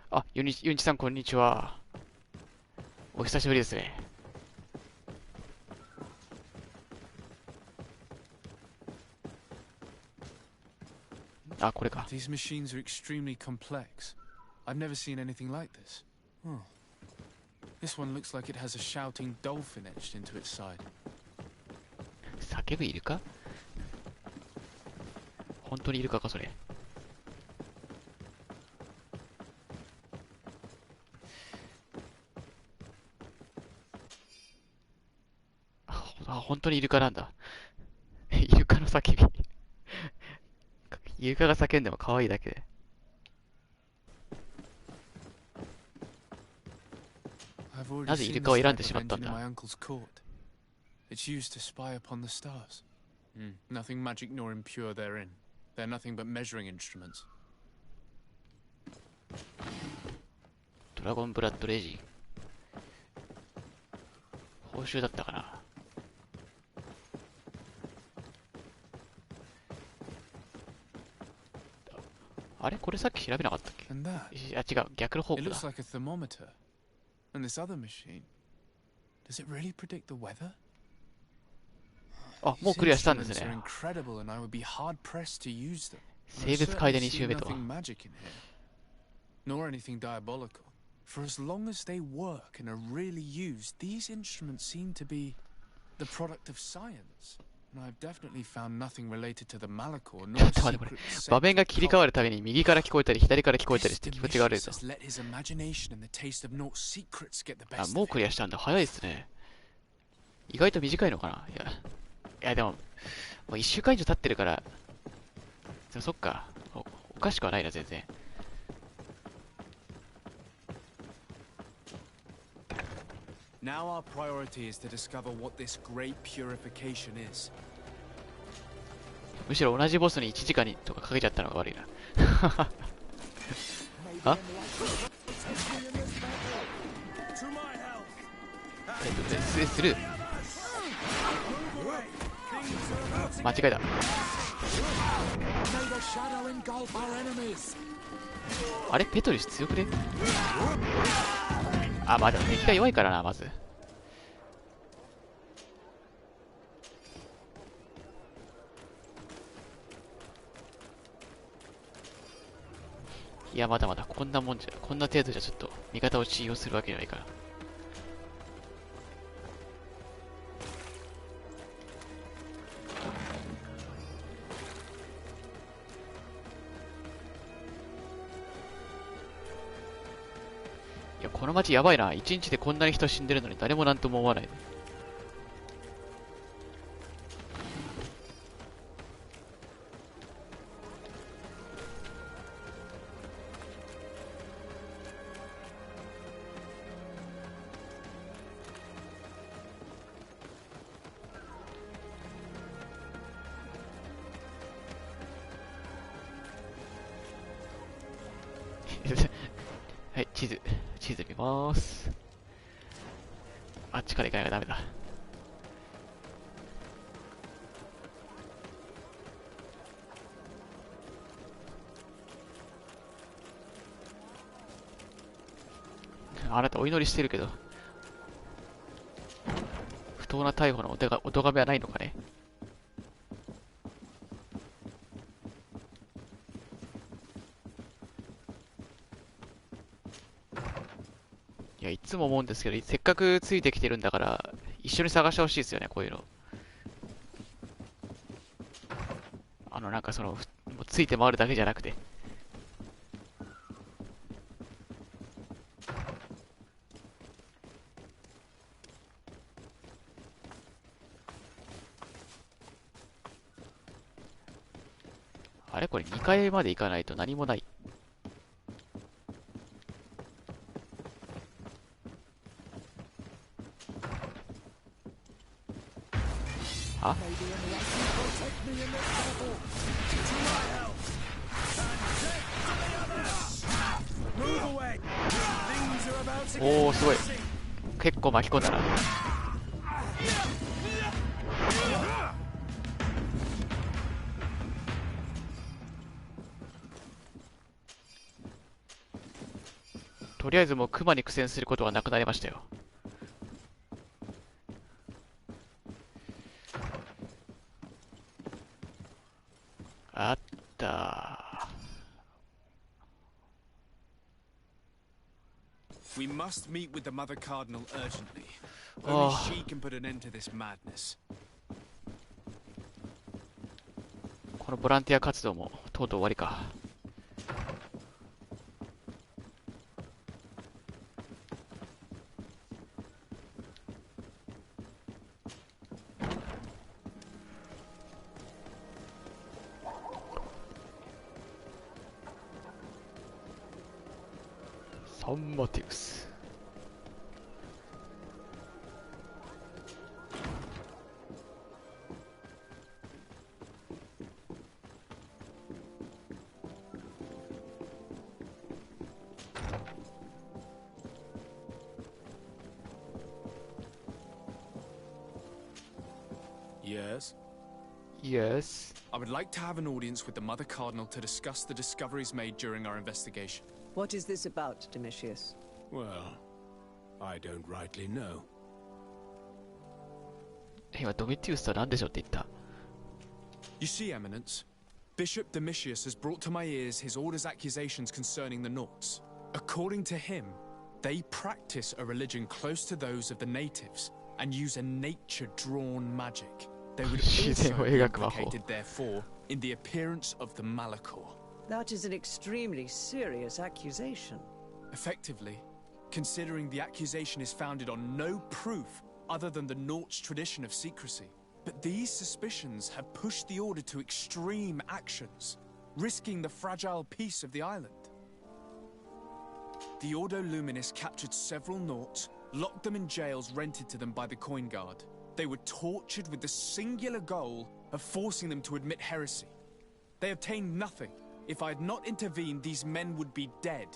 Speaker 1: あ、ユンチさんこんにちは。お久しぶりですね。あ、これか。
Speaker 3: These machines are extremely complex. I've never seen anything like this. Oh. This one looks like it has a shouting dolphin etched into its side.
Speaker 1: 叫ぶイルカ？本当にイルカかそれ。本当にイルカなんだ。イルカの叫び。イルカが叫んでも可愛いだけで。なぜイルカを選んでしまったんだ。
Speaker 3: It's used to spy upon the stars. Nothing magic nor impure therein. They're nothing but measuring instruments.
Speaker 1: ドラゴンブラッドレジン。報酬だったかな。あれこれさっき調べなかったっけ？あ、違う。逆の方向だ。
Speaker 3: It looks like a thermometer. And this other machine. Does it really predict the weather?
Speaker 1: あ、もうクリアしたんですね。生物界で2周目とは。
Speaker 3: Nor anything diabolical. For as long as they work and are really used, these instruments seem to be the product of science. And I've definitely found nothing related to the Malachor nor a secret
Speaker 1: 場面が切り替わるたびに右から聞こえたり左から聞こえたりして気持ちが悪いぞ。あ、もうクリアしたんだ。早いですね。意外と短いのかな。いやでも、もう1週間以上経ってるから、そっか。おかしくはないな、全然。
Speaker 3: Now our priority is to discover what this great purification is.
Speaker 1: むしろ同じボスに1時間にとかかけちゃったのが悪いな。あ？スルー。間違えた。あれペトリス強くね？あ、まあでも敵が弱いからな、まず。いや、まだまだこんなもんじゃ、こんな程度じゃちょっと味方を信用するわけにはいかない。いや、この街やばいな。一日でこんなに人死んでるのに誰もなんとも思わないね。はい、地図見ます。あっちから行かないとダメだ。あなたお祈りしてるけど、不当な逮捕のお咎めはないのかね。いや、いつも思うんですけど、せっかくついてきてるんだから一緒に探してほしいですよね、こういうの。なんかもうついて回るだけじゃなくて。あれこれ2階まで行かないと何もない。あ、おお、すごい。結構巻き込んだな。とりあえずもうクマに苦戦することはなくなりましたよ。あった。
Speaker 3: We must meet with the Mother Cardinal urgently. Only she can put an end to this madness.
Speaker 1: このボランティア活動もとうとう終わりか。サンマティウス。
Speaker 3: Yes?
Speaker 1: Yes?
Speaker 3: I would like to have an audience with the Mother Cardinal to discuss the discoveries made during our investigation.
Speaker 10: What is this about, Domitius?
Speaker 11: Well, I don't rightly know.
Speaker 1: 今ドミティウスとは何でしょうって言った。
Speaker 3: You see, Eminence, Bishop Domitius has brought to my ears his order's accusations concerning the Nauts. According to him, they practice a religion close to those of the natives and use a nature-drawn magic. They would also be implicated, therefore, in the appearance of the Malachor.
Speaker 10: That is an extremely serious accusation.
Speaker 3: Effectively, considering the accusation is founded on no proof other than the Naut's tradition of secrecy. But these suspicions have pushed the Order to extreme actions, risking the fragile peace of the island. The Ordo Luminis captured several Nauts, locked them in jails rented to them by the Coin Guard. They were tortured with the singular goal of forcing them to admit heresy. They obtained nothing. If I had not intervened, these men would be dead.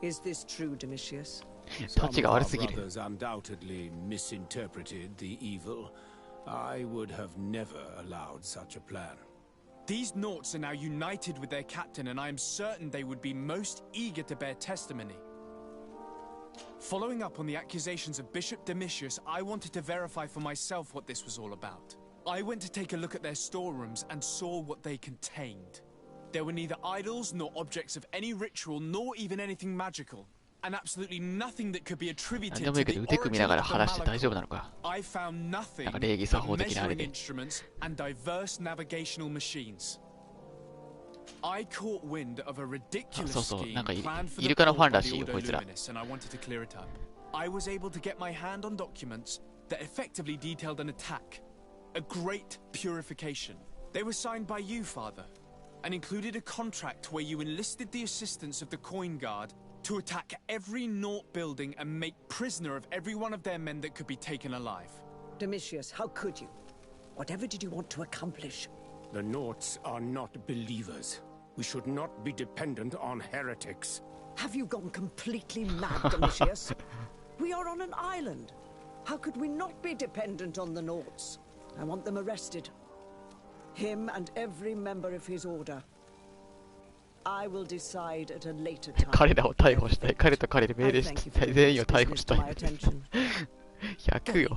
Speaker 10: Is this true, Domitius?
Speaker 11: Some of our brothers undoubtedly misinterpreted the evil. I would have never allowed such a plan.
Speaker 3: These Nauts are now united with their captain, and I am certain they would be most eager to bear testimony. Following up on the accusations of Bishop Domitius, I wanted to verify for myself what this was all about. I went to take a look at their storerooms and saw what they contained. There were neither idols nor objects of any ritual, nor even anything magical, and absolutely nothing that could be attributed to the origin of the Malachor. I found nothing but measuring instruments and diverse navigational machines. I caught wind of a ridiculous scheme planned for the Ordo Luminis, and I wanted to clear it up. I was able to get my hand on documents that effectively detailed an attack, a great purification. They were signed by you, Father, and included a contract where you enlisted the assistance of the Coin Guard to attack every Naut building and make prisoner of every one of their men that could be taken alive.
Speaker 10: Domitius, how could you? Whatever did you want to accomplish?
Speaker 11: The Nauts are not believers. We should not be dependent on heretics.
Speaker 10: Have you gone completely mad, Domitius? We are on an island. How could we not be dependent on the Nauts? I want them arrested. Him and every member of his order. I will decide at a later time.
Speaker 1: 彼らを逮捕したい。彼と彼で命令して全員を逮捕したい。役よ。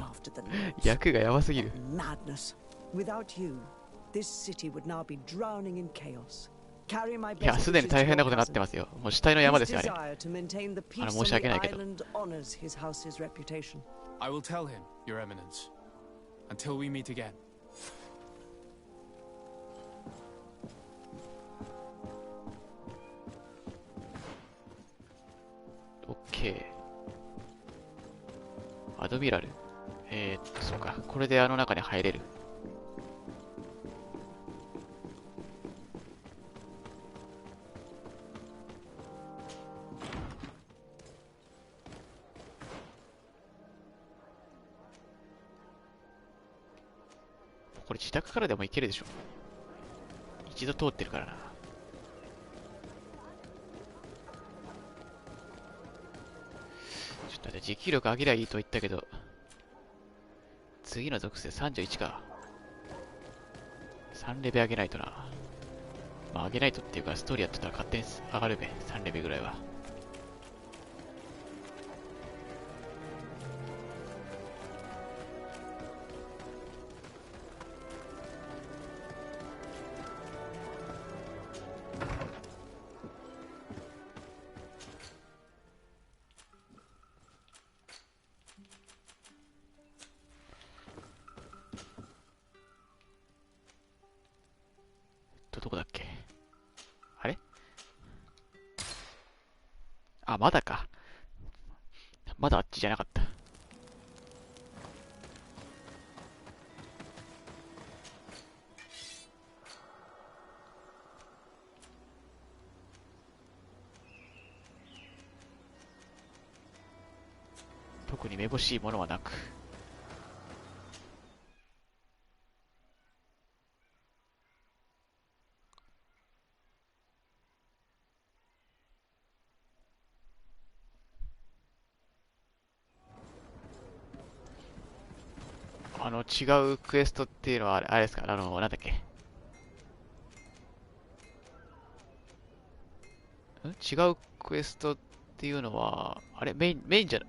Speaker 1: 役がやばすぎる。
Speaker 10: Madness. Without you, this city would now be drowning in chaos.
Speaker 1: いや、すでに大変なことになってますよ。もう死体の山ですよ、あれ。申し訳ないけど。
Speaker 3: I will tell him, Your Eminence. Until we meet again.
Speaker 1: OK。アドミラル。そうか。これであの中に入れる。これ自宅からでも行けるでしょ。一度通ってるからな。ちょっと待って、持久力上げりゃいいと言ったけど、次の属性31か。3レベル上げないとな。まあ上げないとっていうか、ストーリーやってたら勝手に上がるべ。3レベルぐらいは。どこだっけ？あれ？あ、まだか。まだあっちじゃなかった。特にめぼしいものはなく。違うクエストっていうのはあれですか？なんだっけ？違うクエストっていうのは、あれメインじゃ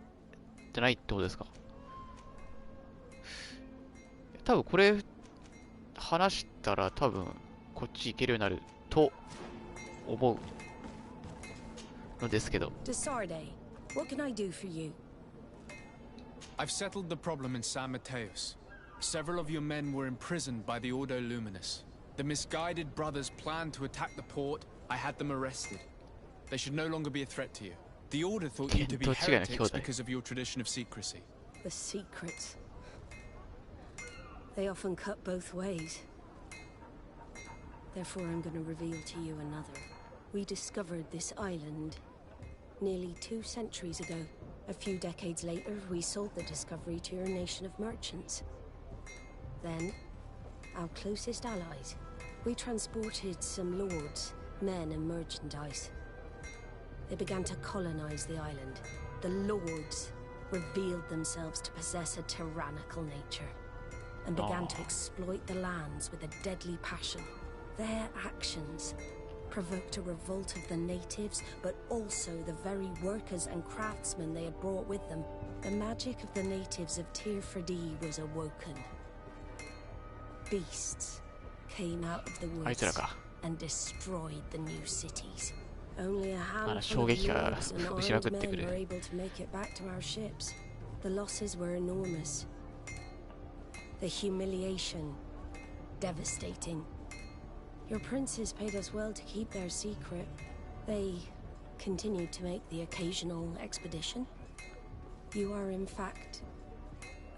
Speaker 1: ないってことですか？多分これ、話したら多分こっち行けるようになると思うのですけど。
Speaker 2: Desarde, what can I do for you?
Speaker 3: I've settled the problem in San Mateus. Several of your men were imprisoned by the Ordo Luminous. The misguided brothers planned to attack the port. I had them arrested. They should no longer be a threat to you. The Order thought you to be heretics because of your tradition of secrecy.
Speaker 2: The secrets. They often cut both ways. Therefore, I'm going to reveal to you another. We discovered this island nearly 2 centuries ago. A few decades later, we sold the discovery to your nation of merchants. Then, our closest allies, we transported some lords, men and merchandise. They began to colonize the island. The lords revealed themselves to possess a tyrannical nature and began to exploit the lands with a deadly passion. Their actions provoked a revolt of the natives, but also the very workers and craftsmen they had brought with them. The magic of the natives of Tir Fredi was awoken. Beasts came out of the woods and destroyed the new cities. Only a handful of lords and armed men were able to make it back to our ships. The losses were enormous. The humiliation, devastating. Your princes paid us well to keep their secret. They continued to make the occasional expedition. You are, in fact,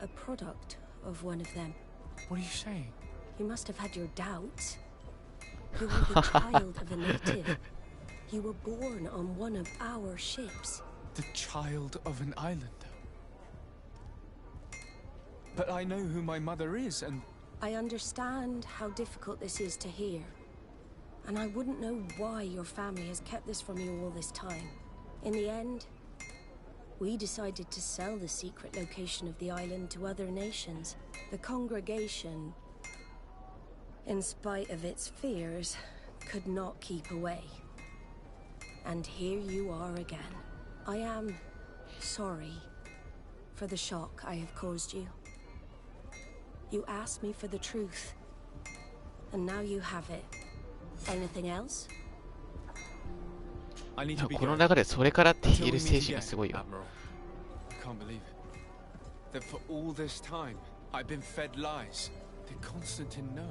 Speaker 2: a product of one of them.
Speaker 3: What are you saying?
Speaker 2: You must have had your doubts. You were the child of a native. You were born on one of our ships.
Speaker 3: The child of an islander? But I know who my mother is, and...
Speaker 2: I understand how difficult this is to hear. And I wouldn't know why your family has kept this from you all this time. In the end, we decided to sell the secret location of the island to other nations. The congregation, in spite of its fears, could not keep away. And here you are again. I am sorry for the shock I have caused you. You asked me for the truth, and now you have it. Anything else?
Speaker 1: この中でそれからって言える精神がすごいよ。
Speaker 3: I can't believe it. That for all this time, I've been fed lies. Did Constantine know?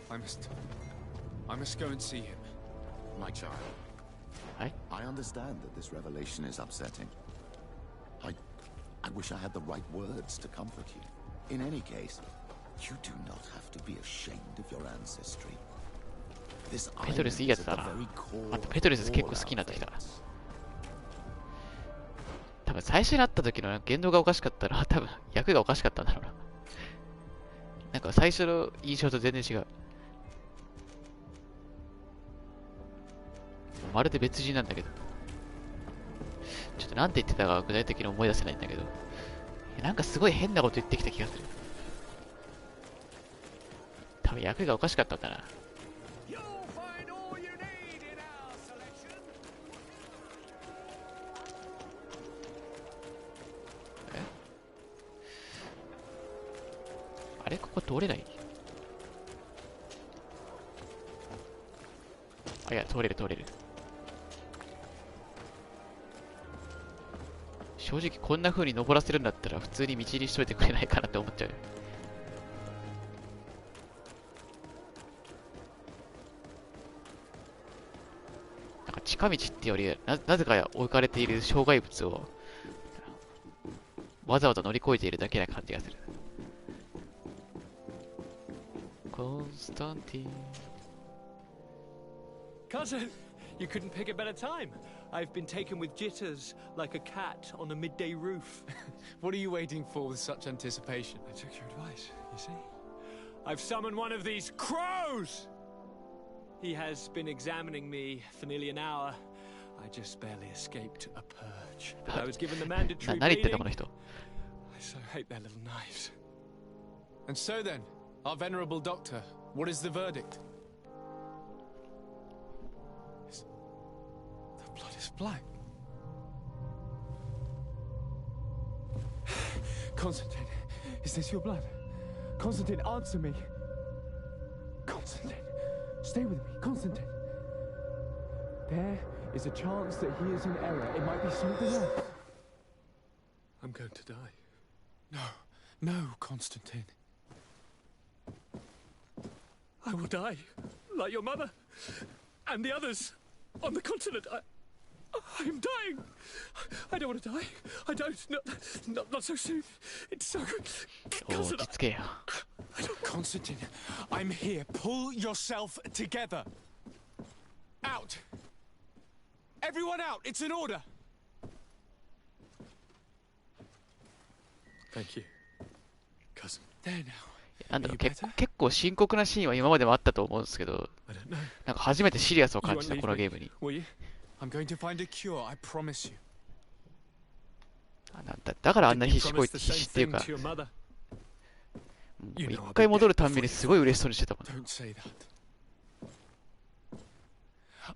Speaker 3: I must go and see him.
Speaker 8: My child. I understand that this revelation is upsetting. I wish I had the right words to comfort you. In any case, you do not have to be ashamed of your ancestry. This
Speaker 1: ペトルスいいやつだな。あとペトルス結構好きになってきた。多分最初に会った時の言動がおかしかったら、多分役がおかしかったんだろうな。なんか最初の印象と全然違う。まるで別人なんだけど。ちょっとなんて言ってたか具体的に思い出せないんだけど。なんかすごい変なこと言ってきた気がする。多分役がおかしかったんだな。あれここ通れない？あ、いや、通れる通れる。正直こんな風に登らせるんだったら普通に道にしといてくれないかなって思っちゃう。なんか近道ってよりなぜか置かれている障害物をわざわざ乗り越えているだけな感じがする。Constantine.
Speaker 5: Cousin, you couldn't pick a better time. I've been taken with jitters like a cat on a midday roof.
Speaker 3: What are you waiting for with such anticipation?
Speaker 5: I took your advice, you see. I've summoned one of these crows! He has been examining me for nearly an hour. I just barely escaped a purge. But I was given the mandatory bleeding. I so hate their little knives.
Speaker 3: And so then, our venerable doctor, what is the verdict? The blood is black.
Speaker 5: Constantine, is this your blood? Constantine, answer me. Constantine, stay with me. Constantine. There is a chance that he is in error. It might be something else. I'm going to die.
Speaker 3: No, Constantine.
Speaker 5: I will die, like your mother, and the others on the continent. I am dying. I don't want to die. I don't. Not so soon. It's so.
Speaker 3: Constantine, I'm here. Pull yourself together. Out. Everyone out. It's an order.
Speaker 5: Thank you, cousin.
Speaker 3: There now.
Speaker 1: なんだろう、結構深刻なシーンは今までもあったと思うんですけど、なんか初めてシリアスを感じたこのゲームに。だからあんなに必死っていうか、一回戻るたんびにすごい嬉しそうにしてたもん。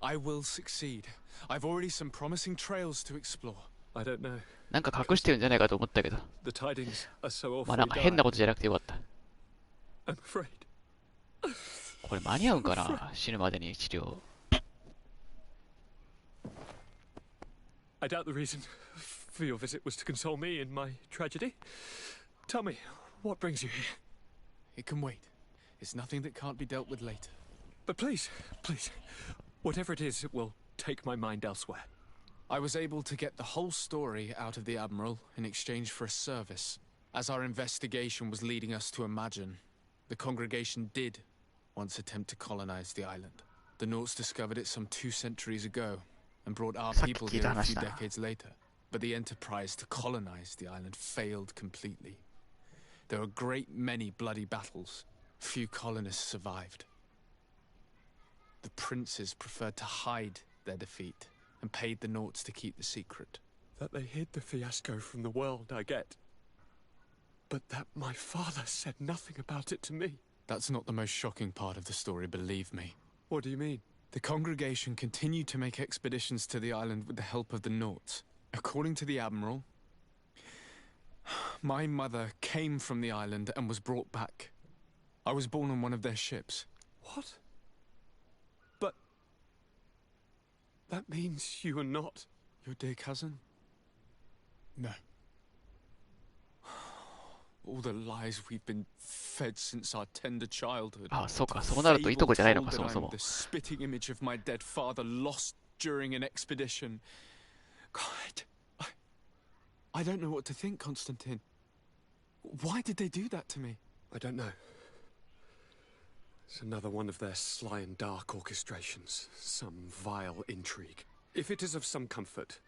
Speaker 3: I will succeed. I've already some promising trails to explore.
Speaker 5: I don't know.
Speaker 1: なんか隠してるんじゃないかと思ったけど、まあなんか変なことじゃなくてよかった。これ間に合うんかな、死ぬまでに治療。
Speaker 5: I doubt the reason for your visit was to console me in my tragedy. Tell me, what brings you here?
Speaker 3: It can wait. It's nothing that can't be dealt with later.
Speaker 5: But please, whatever it is, it will take my mind elsewhere.
Speaker 3: I was able to get the whole story out of the Admiral in exchange for a service. As our investigation was leading us to imagine, the congregation did once attempt to colonize the island. The Nauts discovered it some 2 centuries ago and brought our people here a few decades later. But the enterprise to colonize the island failed completely. There were a great many bloody battles. Few colonists survived. The princes preferred to hide their defeat and paid the Naughts to keep the secret.
Speaker 5: That they hid the fiasco from the world, I get. But that my father said nothing about it to me.
Speaker 3: That's not the most shocking part of the story, believe me.
Speaker 5: What do you mean?
Speaker 3: The congregation continued to make expeditions to the island with the help of the Naughts. According to the Admiral, my mother came from the island and was brought back. I was born on one of their ships.
Speaker 5: What? But... that means you are not...
Speaker 3: your dear cousin? No. All the lies we've been fed since our tender childhood.
Speaker 1: あ、そうか、そうなるといとこじゃないのか、そもそも。
Speaker 3: The spitting image of my dead father lost during an expedition. God, I don't know what to think, Constantine. Why did they do that to me?
Speaker 5: I don't know. It's another one of their sly and dark orchestrations. Some vile intrigue. If it is of some comfort,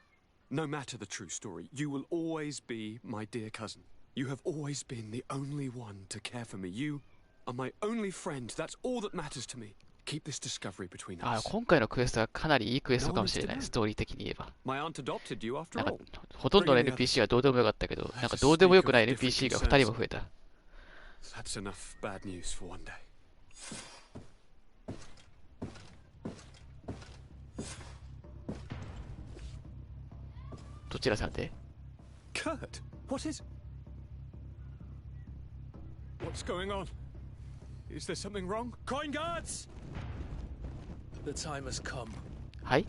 Speaker 5: no matter the true story, you will always be my dear cousin. You have always been the only one to care for me. You are my only friend. That's all that matters to me. Keep this discovery between us.
Speaker 1: あ、今回のクエストはかなりいいクエストかもしれない、ストーリー的に言えば。
Speaker 5: My aunt adopted you after
Speaker 1: なんか
Speaker 5: all.
Speaker 1: ほとんどの NPC はどうでもよかったけど、なんかどうでもよくない NPC が2人も増えた。
Speaker 5: That's enough bad news for one day.
Speaker 1: どちらさんで
Speaker 5: Kurt, what is... What's going on? Is there something wrong?
Speaker 12: Coin guards! The time has come.
Speaker 1: はい。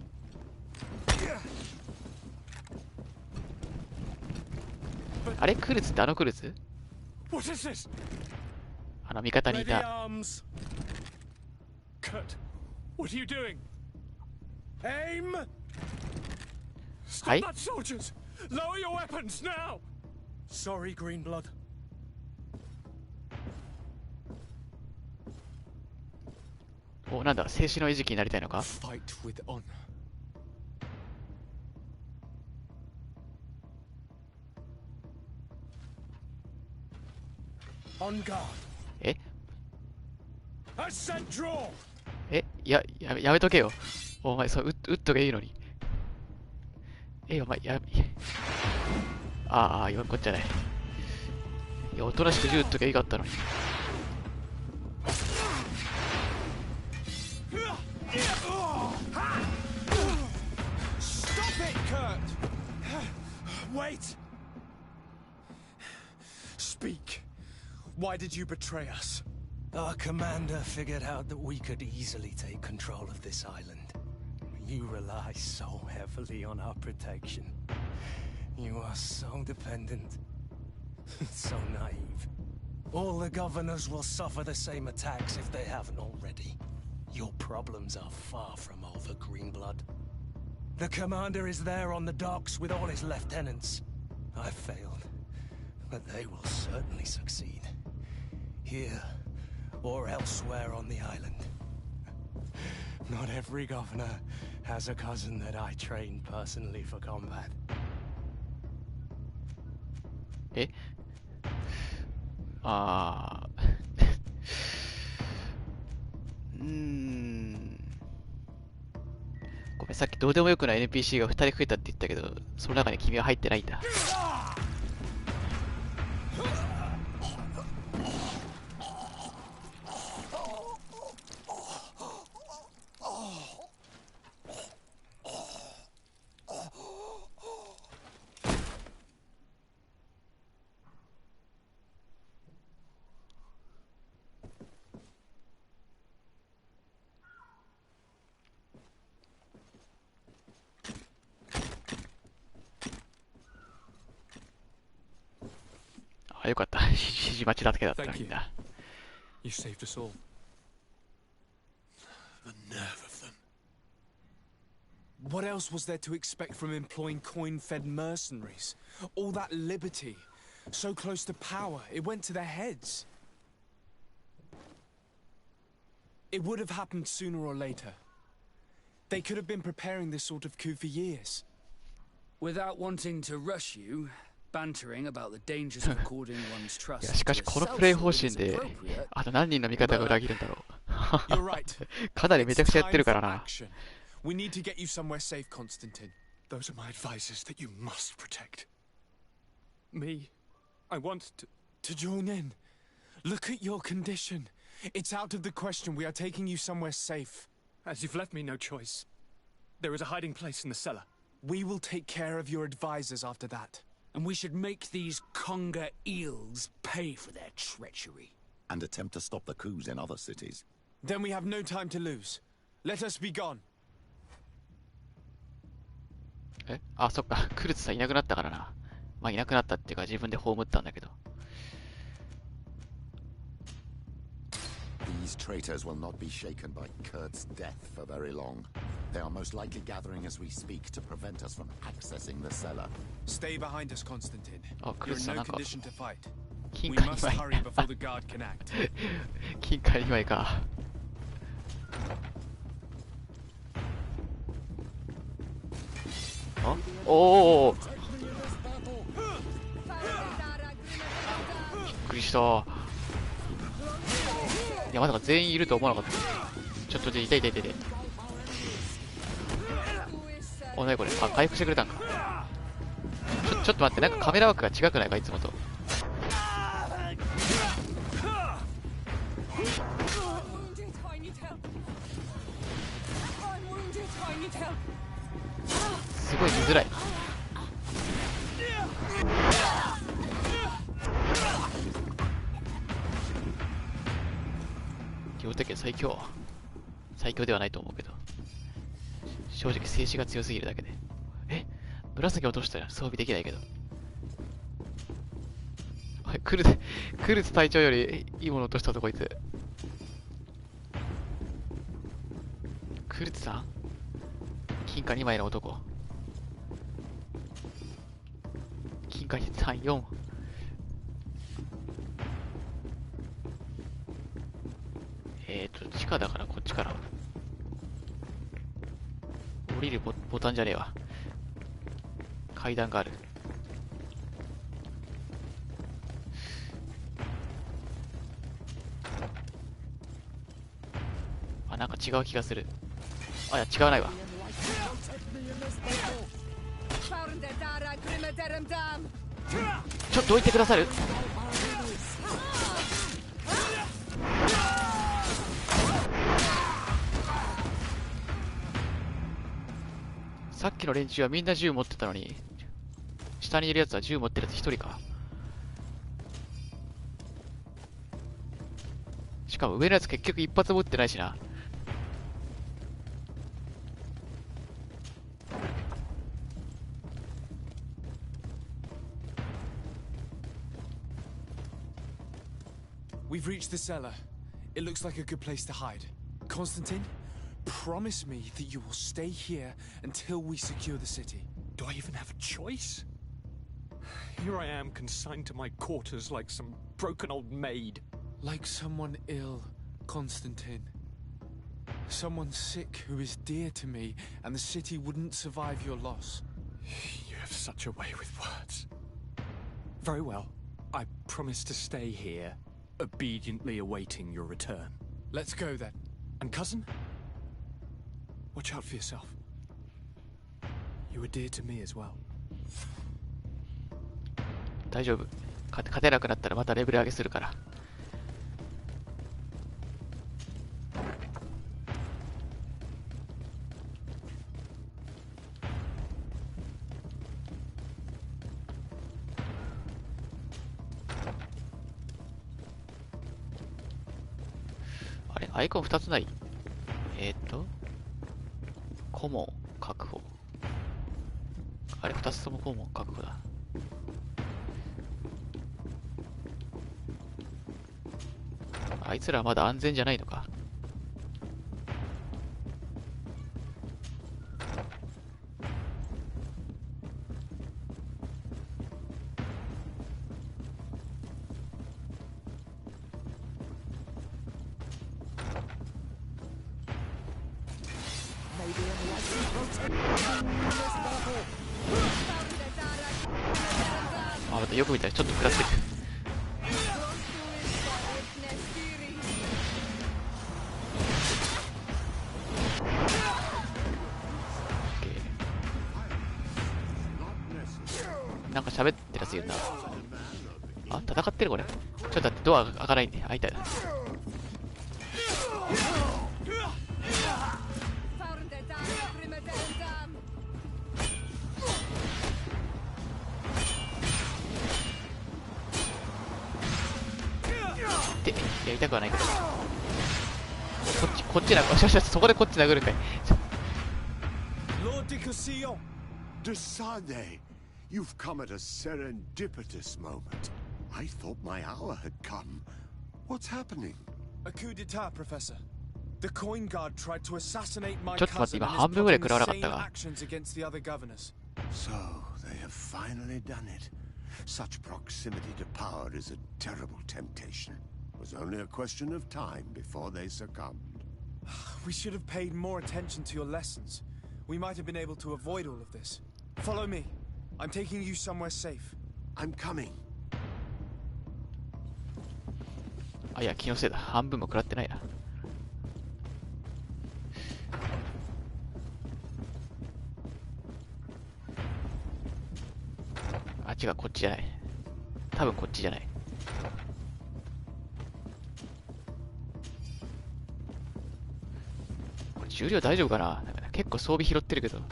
Speaker 1: あれクルツってあのクルツ
Speaker 5: What is this?
Speaker 1: あの味方にいた。
Speaker 5: Kurt, what are you doing?
Speaker 12: Aim!
Speaker 1: はい。
Speaker 5: Stop that, soldiers! Lower your weapons now!
Speaker 12: Sorry, Greenblood.
Speaker 1: お、なんだ、静止の餌食になりたいのか
Speaker 3: Fight with honor.
Speaker 12: On guard.
Speaker 1: え
Speaker 12: Ascent draw!
Speaker 1: え、やめとけよ。お前、そう、撃っとけいいのに。お前、ああ、言わんこっちゃない。いや、おとなしく銃撃っとけいいかったのに。
Speaker 3: Stop it, Kurt! Wait! Speak. Why did you betray us?
Speaker 12: Our commander figured out that we could easily take control of this island. You rely so heavily on our protection. You are so dependent. So naive. All the governors will suffer the same attacks if they haven't already. Your problems are far from over, Greenblood. The commander is there on the docks with all his lieutenants. I failed, but they will certainly succeed. Here, or elsewhere on the island. Not every governor has a cousin that I trained personally for combat.
Speaker 1: えあごめん、さっきどうでもよくない NPC が2人増えたって言ったけど、その中に君は入ってないんだ。あ、よかった。指示待ちだけだったみんな。
Speaker 3: You saved us all.
Speaker 5: The nerve of them.
Speaker 3: What else was there to expect from employing coin-fed mercenaries? All that liberty, so close to power, it went to their heads. It would have happened sooner or later. They could have been preparing this sort of coup for years.
Speaker 4: Without wanting to rush you, bantering about the dangers of according one's
Speaker 1: い
Speaker 4: trust
Speaker 1: や、しかしこのプレイ方針で、あと何人の味方が裏切るんだろう。かなりめちゃくちゃやってるからな。
Speaker 3: We need to get you somewhere safe, Constantine.
Speaker 5: Those are my advisors that you must protect. Me, I want
Speaker 3: to join in. Look at your condition. It's out of the question. We are taking you somewhere safe.
Speaker 5: As you've left me no choice. There is a hiding place in the cellar.
Speaker 3: We will take care of your advisors after that.
Speaker 14: And we should make these conger eels pay for their treachery.
Speaker 8: And attempt to stop the coups in other cities.
Speaker 3: Then we have no time to lose. Let us be gone.
Speaker 1: あ、そっか。クルツさんいなくなったからな。まあ、いなくなったっていうか自分で葬ったんだけど。
Speaker 8: These traitors will not be shaken by Kurt's death for very long. They are most likely gathering as we speak to prevent us from accessing the cellar.
Speaker 3: Stay behind us, Constantine.
Speaker 1: Oh,
Speaker 3: You're in no condition to fight.
Speaker 1: 金
Speaker 3: We
Speaker 1: 貨2
Speaker 3: must
Speaker 1: 枚
Speaker 3: hurry before the guard can act.
Speaker 1: 金貨2枚か。あ、おお。びっくりした。いや、まさか全員いると思わなかった。ちょっとで痛い痛い痛い痛い。お、なにこれ。あ、回復してくれたんか。ちょっと待って、なんかカメラ枠が違くないか、いつもと。すごい見づらい。両手剣最強。最強ではないと思うけど、正直静止が強すぎるだけで。紫落としたら装備できないけど。クルツ隊長よりいいもの落としたぞこいつ。クルツさん、金貨2枚の男。金貨3、4。地下だからこっちから降りるボタンじゃねえわ。階段がある。あ、なんか違う気がする。あ、いや違わないわ。ちょっと置いてくださる？さっきの連中はみんな銃持ってたのに、下にいるやつは銃持ってるやつ一人か。しかも上のやつ結局一発持ってないしな。
Speaker 3: We've reached the cellar. It looks like a good place to hide. Constantine, promise me that you will stay here until we secure the city.
Speaker 5: Do I even have a choice? Here I am, consigned to my quarters like some broken old maid.
Speaker 3: Like someone ill, Constantine. Someone sick who is dear to me, and the city wouldn't survive your loss.
Speaker 5: You have such a way with words. Very well. I promise to stay here, obediently awaiting your return.
Speaker 3: Let's go then.
Speaker 5: And cousin? Watch out for yourself. You were dear to me as well.
Speaker 1: 大丈夫。勝てなくなったらまたレベル上げするから。あれ、アイコン2つない？顧問確保。あれ、2つとも顧問確保だ。あいつらはまだ安全じゃないのか。あ、またよく見たらちょっと食らってる。喋ってるやついるな。あ、戦ってるこれ。ちょっと待って、ドア開かないんで、開いたよ。で、やりたくはないけど。こっち殴る。そこでこっち殴るかい。
Speaker 9: Lord de Cassillon! Desade, you've come at a serendipitous moment. I thought my hour had come. What's happening?
Speaker 3: A coup d'etat, Professor. The Coin Guard tried to assassinate my
Speaker 1: ちょっと待って、
Speaker 3: cousin
Speaker 1: 今
Speaker 3: and is
Speaker 1: 半分ぐらい
Speaker 3: plotting
Speaker 1: 食らわなかっ
Speaker 3: insane
Speaker 1: たが。
Speaker 3: actions against the other governors.
Speaker 9: So, they have finally done it. Such proximity to power is a terrible temptation. It was only a question of time before they succumbed.
Speaker 3: We should have paid more attention to your lessons. We might have been able to avoid all of this. Follow me. I'm taking you somewhere safe.
Speaker 9: I'm coming.
Speaker 1: あ、いや、気のせいだ。半分も食らってないな。あ、違う、こっちじゃない。多分こっちじゃない。これ重量大丈夫かな。結構装備拾ってるけど。お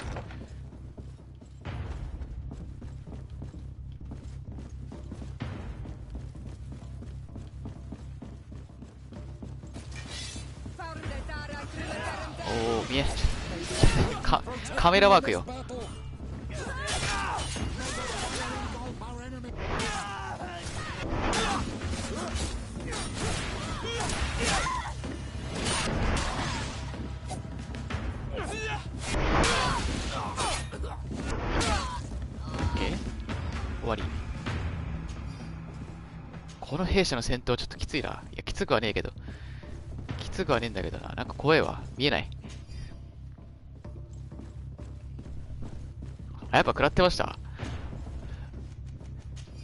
Speaker 1: お、見えカメラワークよ。終わり。この兵士の戦闘ちょっときついな。いや、きつくはねえけど。きつくはねえんだけどな。なんか怖いわ。見えない。あ、やっぱ食らってました。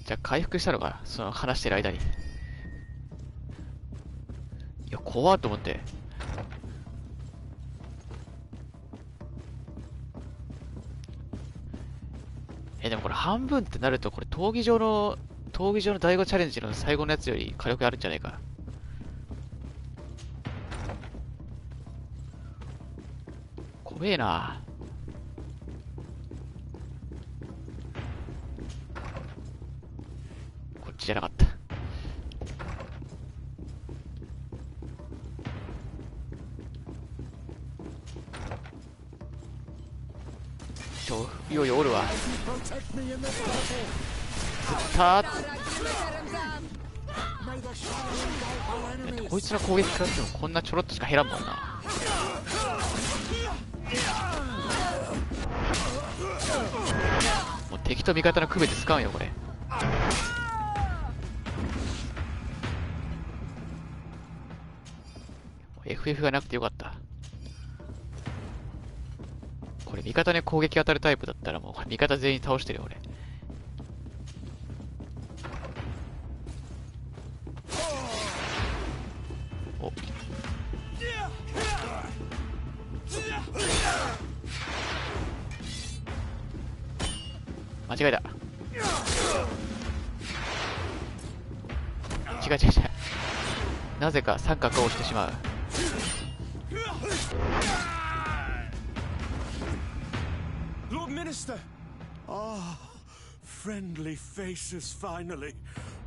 Speaker 1: じゃあ回復したのかな、その話してる間に。いや、怖っと思って。でもこれ半分ってなると、これ闘技場の第5チャレンジの最後のやつより火力あるんじゃないか。怖えな。こっちじゃなかった。いよいよおるわ。こいつの攻撃食らってもこんなちょろっとしか減らんもんな。もう敵と味方の区別つかんよこれ。FF がなくてよかった。これ味方に攻撃当たるタイプだったらもう味方全員倒してるよ俺。お、間違えた。違う。なぜか三角を押してしまう。
Speaker 9: Minister! Ah, friendly faces finally.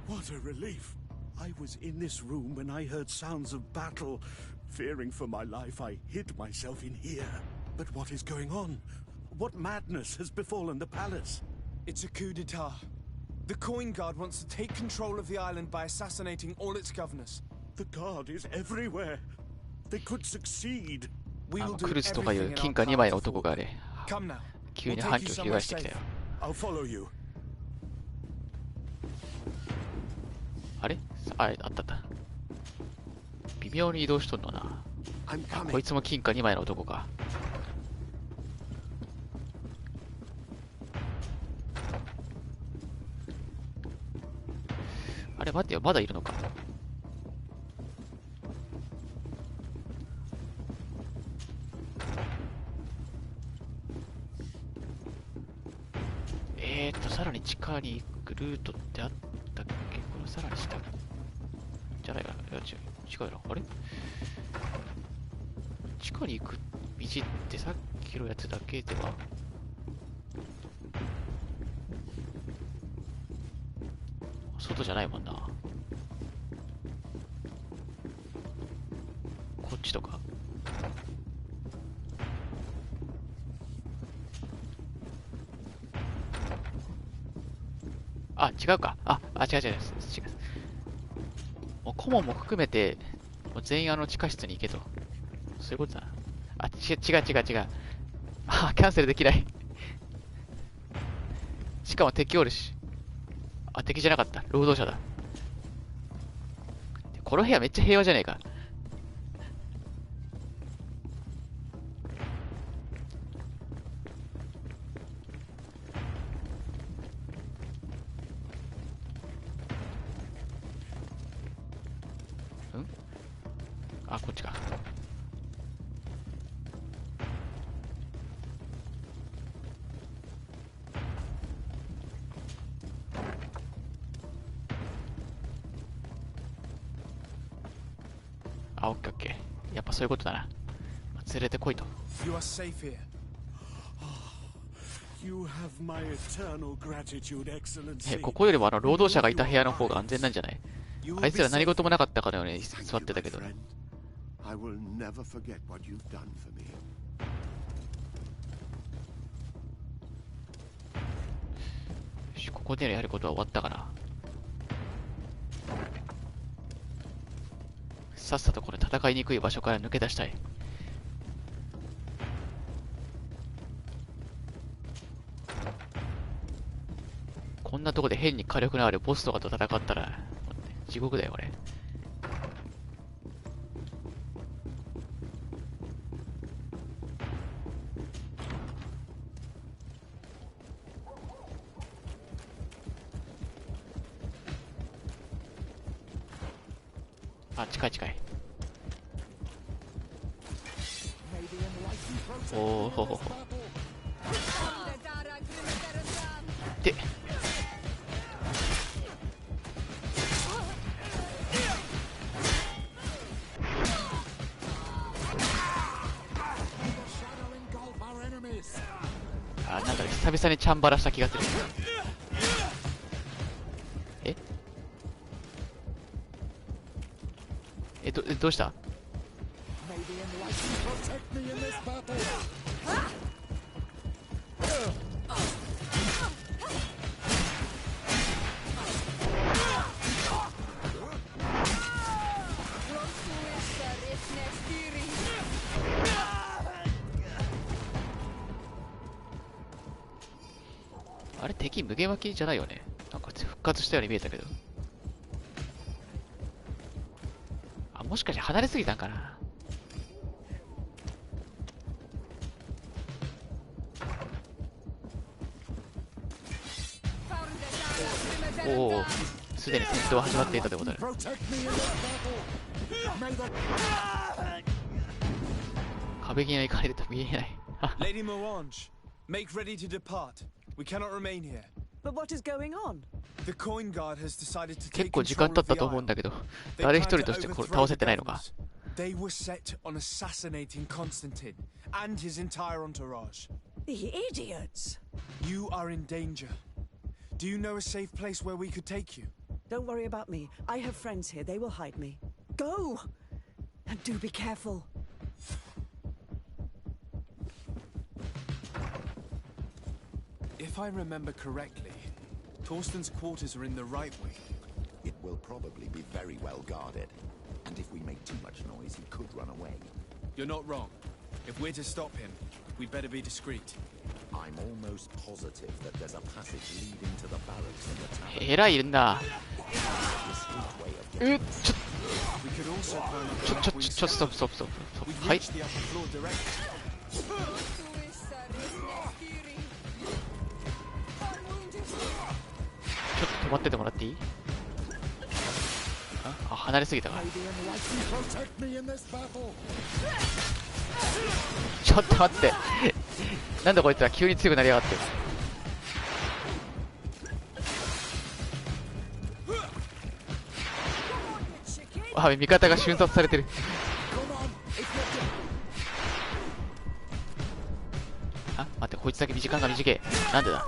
Speaker 9: What a relief. I was in this room when I heard sounds of battle. Fearing for my life, I hid myself in here. But what is going on? What madness has befallen the palace?
Speaker 3: It's a coup d'etat. The Coin Guard wants to take control of the island by assassinating all its governors.
Speaker 9: The guard is everywhere. They could succeed.
Speaker 1: クルスとかいう金貨2枚の男がね、
Speaker 3: Come now.
Speaker 1: 急に反旗を翻してきたよ。あれ、あった。微妙に移動しとんのな。こいつも金貨2枚の男か。あれ待ってよ、まだいるのか。さらに地下に行くルートってあったっけ？これさらに下じゃないかな。いや、違うな。あれ？地下に行く道ってさっきのやつだけでは外じゃないもんな。こっちとか。あ、違うか。違う。もう顧問も含めて、もう全員地下室に行けと。そういうことだな。違う。キャンセルできない。しかも敵おるし。敵じゃなかった。労働者だ。この部屋めっちゃ平和じゃねえか。こっちか。オッケーオッケー。やっぱそういうことだな。連れてこいと。
Speaker 3: You are safe here.
Speaker 9: You have my eternal gratitude, Excellency.
Speaker 1: ここよりも労働者がいた部屋の方が安全なんじゃない？あいつら何事もなかったかのように座ってたけど。
Speaker 9: I will never forget what you've done for me.
Speaker 1: よし、ここでやることは終わったかな。さっさとこれ戦いにくい場所から抜け出したい。こんなとこで変に火力のあるボスとかと戦ったら地獄だよこれ。近い。おお。で。なんか久々にチャンバラした気がする。どうした？あれ敵無限湧きじゃないよね。なんか復活したように見えたけど。もしかして離れすぎたんかな。おお、すでに戦闘は始まっていたということで。壁際に行かれると見えない。
Speaker 3: Lady Morange, make ready to depart. We cannot remain here.
Speaker 10: But what is going on?
Speaker 3: The coin guard has decided to
Speaker 1: 結
Speaker 3: take
Speaker 1: 構時間
Speaker 3: control
Speaker 1: 経
Speaker 3: of
Speaker 1: った
Speaker 3: the
Speaker 1: と思うん
Speaker 3: island.
Speaker 1: だけど、
Speaker 3: They
Speaker 1: 誰
Speaker 3: plan
Speaker 1: 一人
Speaker 3: to
Speaker 1: としてこれ
Speaker 3: overthrow
Speaker 1: 倒せ
Speaker 3: the
Speaker 1: てないのか。
Speaker 3: governors. They were set on assassinating Constantine and his entire entourage.
Speaker 10: The idiots!
Speaker 3: You are in danger. Do you know a safe place where we could take you?
Speaker 10: Don't worry about me. I have friends here. They will hide me. Go! And do be careful.
Speaker 3: If I remember correctly, Torsten's quarters are in the right wing.
Speaker 8: It will probably be very well guarded. And if we make too much noise, he could run away.
Speaker 3: You're not wrong. If we're to stop him, we'd better be discreet.
Speaker 8: I'm almost positive that there's a passage leading to the barracks in the town.
Speaker 1: えらいいるんだ。ストップ。はい。ちょっと止まっててもらっていい？離れすぎたか。ちょっと待って。なんでこいつら急に強くなりやがって。あ、味方が瞬殺されてる。あ、待って、こいつだけ時間が短い。なんでだ。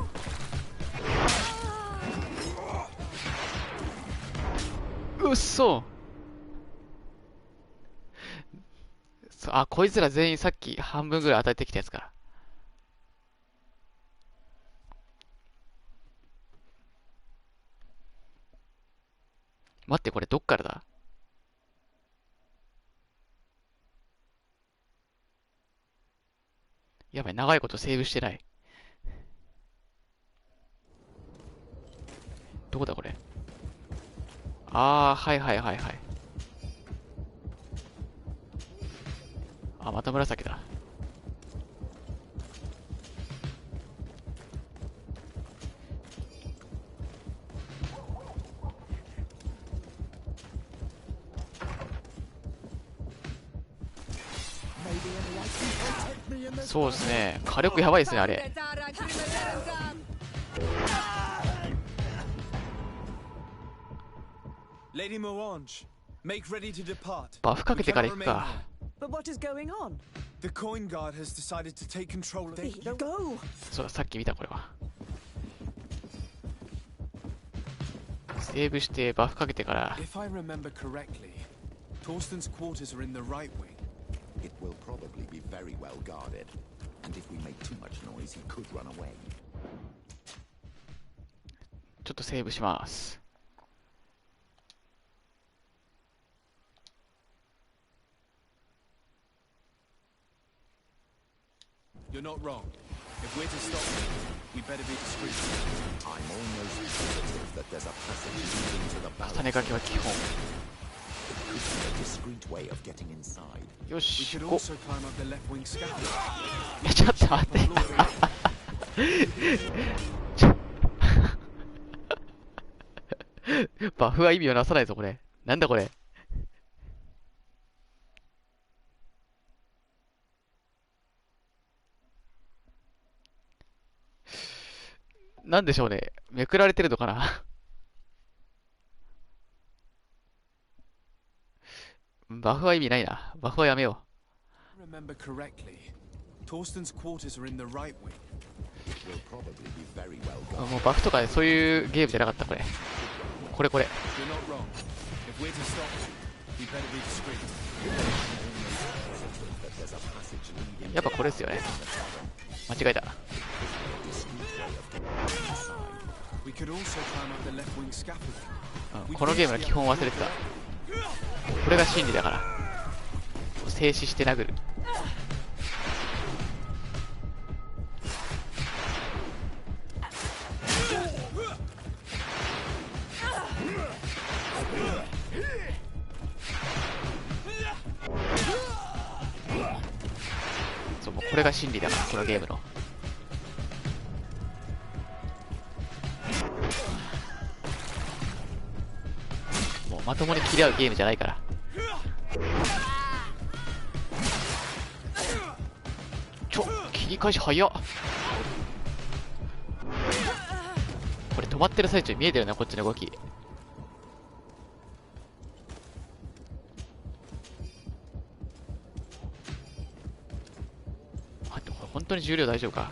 Speaker 1: うっそ。あ、こいつら全員さっき半分ぐらい与えてきたやつから。待って、これどっからだ。やばい、長いことセーブしてない。どこだこれ。あー、はいはいはいはい。あ、また紫だ。そうですね。火力やばいですね、あれ。バフかけてから行くか。そうだ、さっき見たこれは。セーブしてバフかけてから。
Speaker 8: It will probably be very well guarded, and if we make too much noise, he could run away.
Speaker 1: ちょっとセーブします。
Speaker 3: You're not wrong. If we're to stop him, we better be discreet.
Speaker 8: I'm almost positive that there's a passage leading to the balance.
Speaker 1: 重ね掛けは基本。よし、行こう。ちょっと待ってバフは意味をなさないぞこれ。なんだこれ。なんでしょうね。めくられてるのかな。バフは意味ないな。バフはやめよう。もうバフとかね、そういうゲームじゃなかった、これ。これこれ。やっぱこれですよね。間違えた。このゲームの基本忘れてた。これが真理だから。静止して殴る。そう、もうこれが真理だから、このゲームの。もうまともに切り合うゲームじゃないから。切り返し早っ。これ止まってる最中に見えてるな、こっちの動き。待って、これ本当に重量大丈夫か。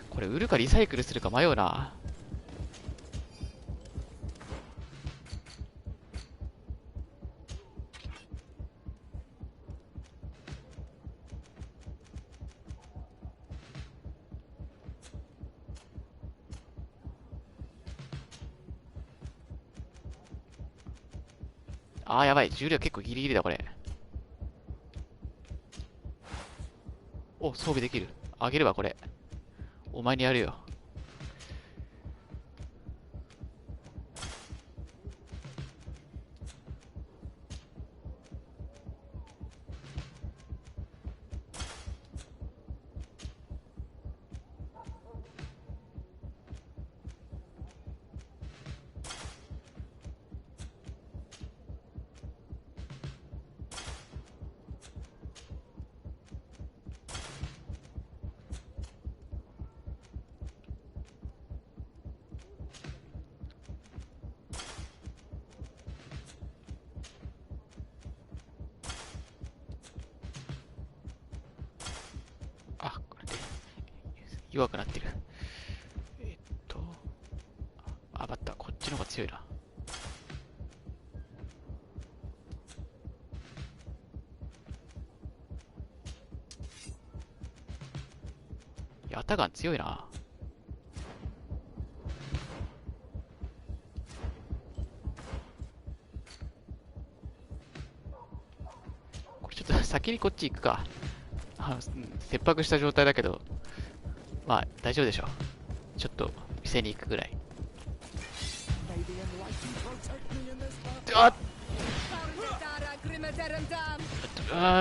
Speaker 1: これ売るかリサイクルするか迷うな。あーやばい、重量結構ギリギリだこれ。お、装備できる。あげるわこれ。お前にやるよ。弱くなってる。あ、バッタ、こっちの方が強いな。ヤタガン強いな。これちょっと先にこっち行くか。切迫した状態だけど、まあ大丈夫でしょう。ちょっと店に行くぐらい。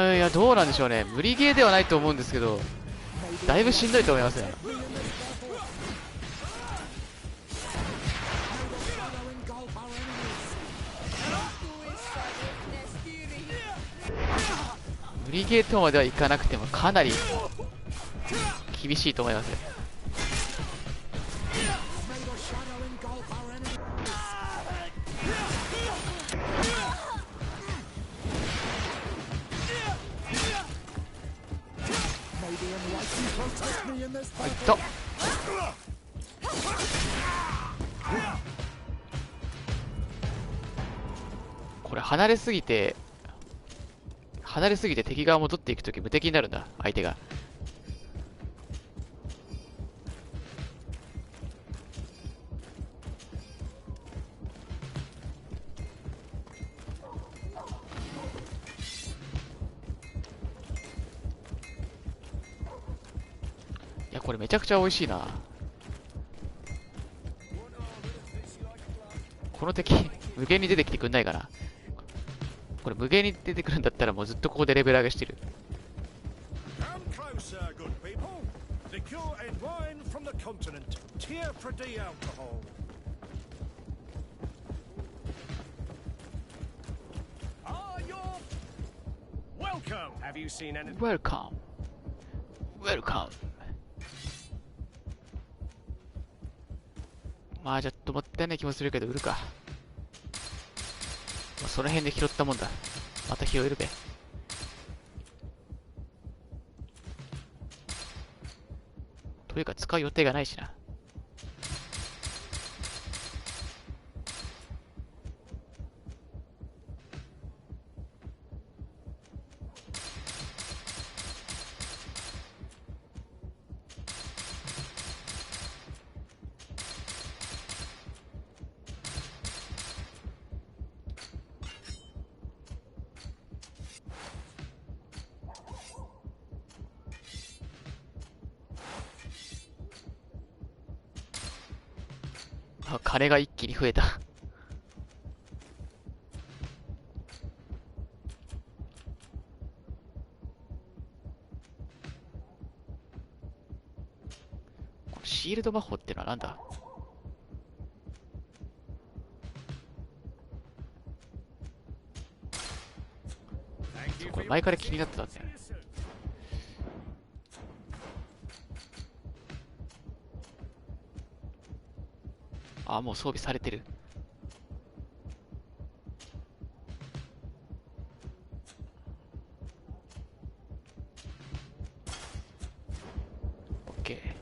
Speaker 1: いや、どうなんでしょうね。無理ゲーではないと思うんですけど、だいぶしんどいと思いますね。無理ゲーとまではいかなくてもかなり厳しいと思いますね。いった。これ離れすぎて敵が戻っていくとき無敵になるんだ、相手が。いや、これめちゃくちゃ美味しいな。この敵無限に出てきてくんないかな。これ無限に出てくるんだったらもうずっとここでレベル上げしてる。Welcome. Welcome. まあちょっともったいない気もするけど売るか。まあ、その辺で拾ったもんだ。また拾えるべ。というか使う予定がないしな。金が一気に増えた。このシールド魔法ってのはなんだ？これ前から気になってたんだよね。あ、もう装備されてる。オッケー。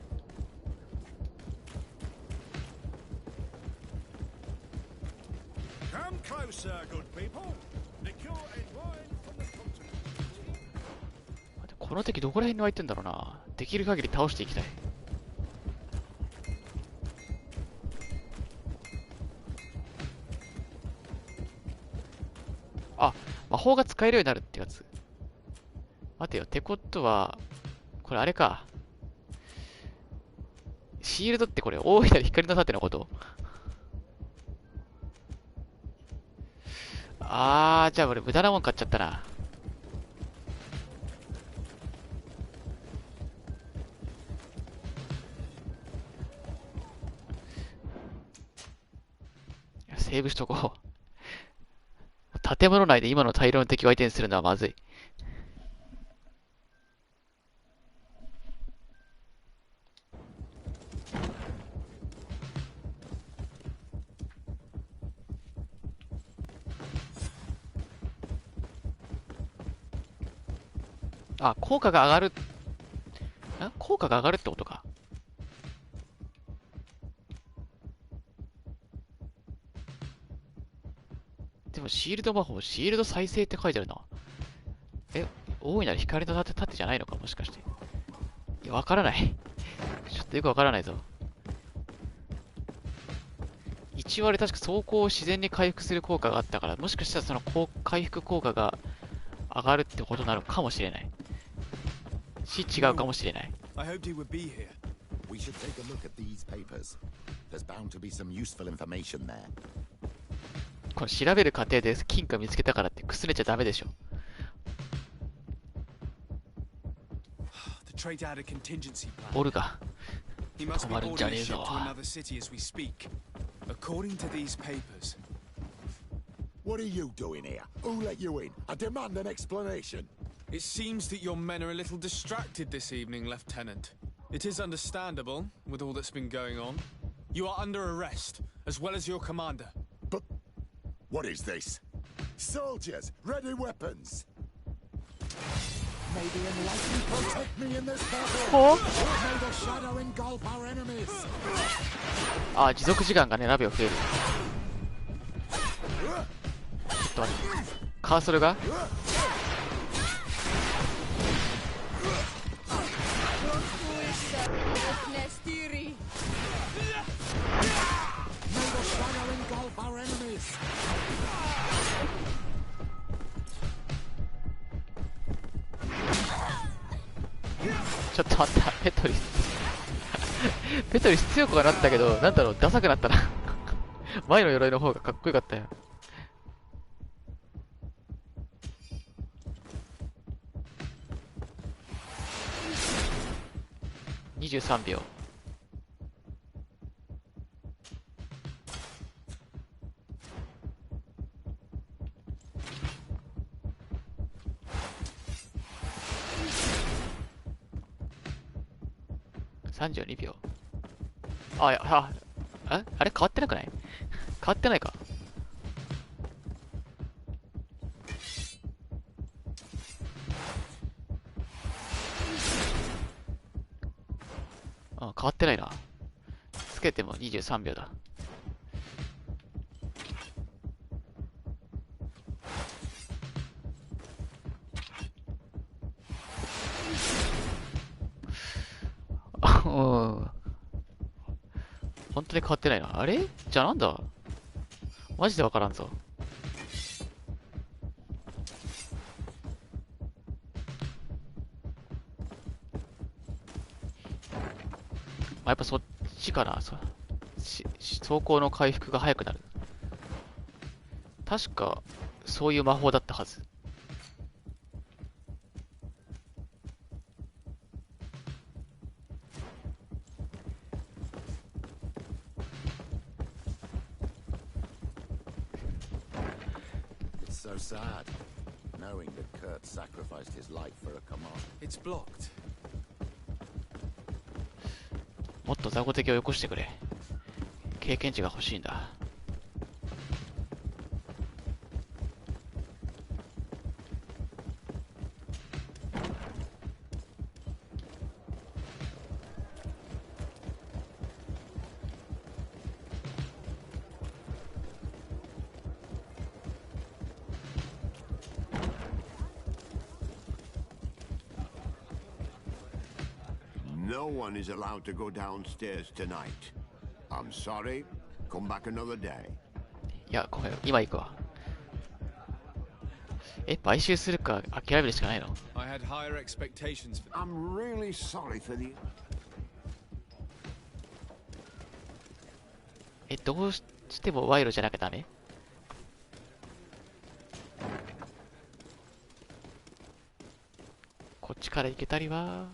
Speaker 1: この敵どこら辺に湧いてんだろうな。できる限り倒していきたい。あ、魔法が使えるようになるってやつ。待てよ、ってことは、これあれか。シールドってこれ、大いなる光の盾のこと？じゃあ俺無駄なもん買っちゃったな。セーブしとこう。建物内で今の大量の敵を相手にするのはまずい。あ、効果が上がる。効果が上がるってことか。シールド魔法、シールド再生って書いてあるな。大いなる光の盾じゃないのか、もしかして。いや、わからない。ちょっとよくわからないぞ。一応あれ確か走行を自然に回復する効果があったから、もしかしたらその回復効果が上がるってことなのかもしれない。違うかもしれない。
Speaker 9: I hoped he would be here. We should take a look at these papers. There's bound to be some useful information there.
Speaker 1: この調べる過程で金貨見つけたからってくすれちゃダメでしょ。オルガ。止まるんじゃねえぞ。
Speaker 9: According to these papers. What are you doing here? Who let you in? I demand an explanation.
Speaker 3: It seems that your men are a little distracted this evening, Lieutenant. It is understandable, with all that's been going on. You are under arrest, as well as your commander.
Speaker 9: But what is this? Soldiers, ready weapons.
Speaker 13: May the enlightened protect me in this battle. May the shadow engulf our enemies.
Speaker 1: あ、持続時間がね、ラビオ増える。ちょっと待って。カーソルがちょっと待った、ペトリスペトリス強くはなったけど、なんだろう、ダサくなったな前の鎧の方がかっこよかったよ。23秒。32秒。あれ変わってなくない？変わってないか。変わってないな。つけても23秒だ。本当に変わってないな。あれじゃあなんだ？マジでわからんぞ。やっぱそっちかな。走行の回復が早くなる。確か、そういう魔法だったはず。
Speaker 8: So sad, knowing that Kurt sacrificed his life for a command.
Speaker 3: It's blocked.
Speaker 1: もっと雑魚敵をよこしてくれ。経験値が欲しいんだ。
Speaker 15: No one is allowed to go downstairs tonight. I'm sorry. Come back another day.
Speaker 1: いや、ごめん、今行くわ。買収するか諦めるしかないの？
Speaker 3: I had higher expectations for
Speaker 15: I'm really sorry for the...
Speaker 1: どうしても賄賂じゃなきゃダメ？こっちから行けたりは。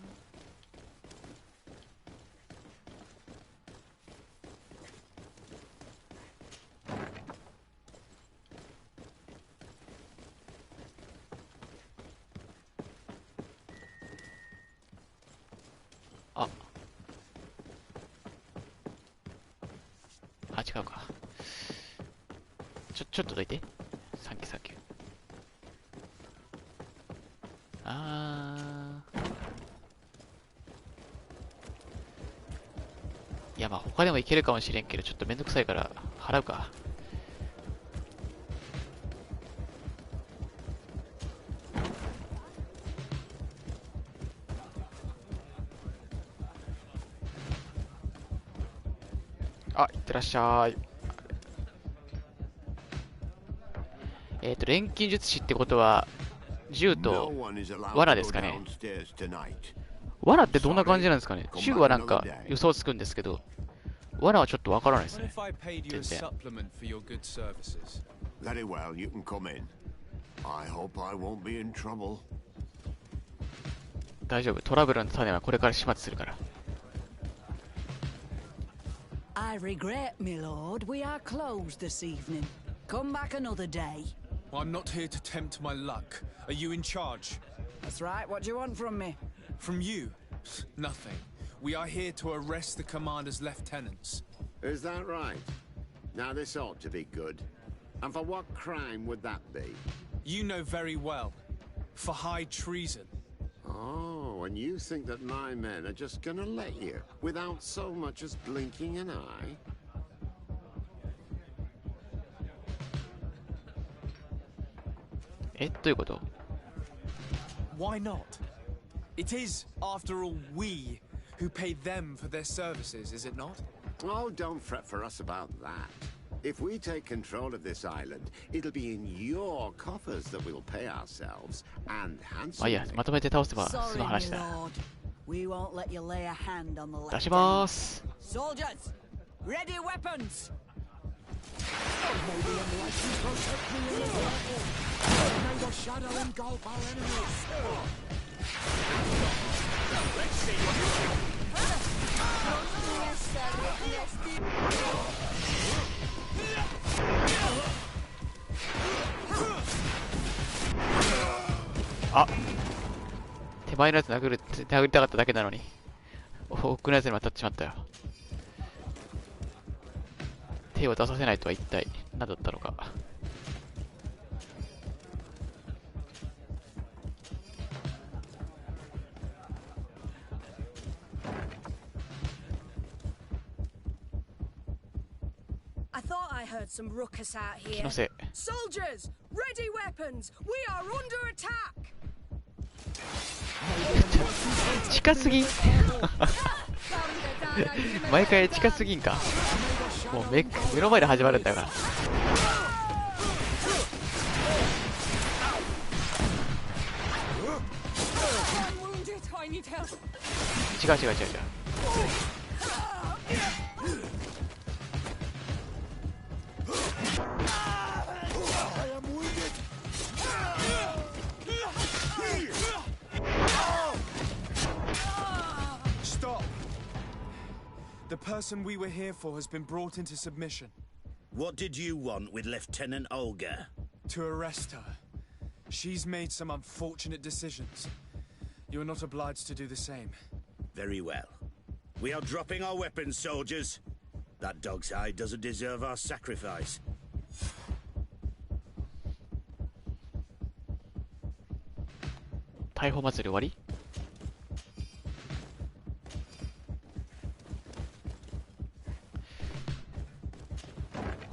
Speaker 1: 違うか。ちょっとどいて。サンキューサンキュー。いや、まあ他でもいけるかもしれんけど、ちょっとめんどくさいから払うか。あ、いってらっしゃい。錬金術師ってことは、銃と罠ですかね。罠ってどんな感じなんですかね。銃はなんか予想つくんですけど、罠はちょっとわからないですね。全然。
Speaker 15: Very well, you can come in. I hope I won't be in trouble.
Speaker 1: 大丈夫。トラブルの種はこれから始末するから。
Speaker 16: I regret, my lord, we are closed this evening. Come back another day.
Speaker 3: I'm not here to tempt my luck. Are you in charge?
Speaker 16: That's right. What do you want from me?
Speaker 3: From you? Nothing. We are here to arrest the commander's lieutenants.
Speaker 15: Is that right? Now this ought to be good. And for what crime would that be?
Speaker 3: You know very well. For high treason.
Speaker 15: Oh, and you think that my men are just gonna let you, without so much as blinking an eye?
Speaker 1: どういうこと？
Speaker 3: Why not? It is, after all, we who pay them for their services, is it not?
Speaker 15: Oh, don't fret for us about that. If we take control of this island, it'll be in your coffers that we'll pay ourselves, and handsomely.
Speaker 1: あ、いや、まとめて倒せば済む話だ。
Speaker 16: We won't let you lay a hand on the
Speaker 1: 出します。
Speaker 16: Soldiers, ready weapons.
Speaker 1: あ、手前のやつ殴りたかっただけなのに奥のやつに当たってしまったよ。手を出させないとは一体何だったのか。
Speaker 2: Some ruckus out
Speaker 1: 気
Speaker 2: here.
Speaker 1: のせい。
Speaker 2: Soldiers, ready weapons. We are under attack.
Speaker 1: 近すぎん毎回近すぎんか。もう目の前で始まるんだから。違う。
Speaker 3: Stop! The person we were here for has been brought into submission.
Speaker 9: What did you want with Lieutenant Olga?
Speaker 3: To arrest her. She's made some unfortunate decisions. You're not obliged to do the same.
Speaker 9: Very well. We are dropping our weapons, soldiers. That dog's hide doesn't deserve our sacrifice.
Speaker 1: 逮捕祭り終わり？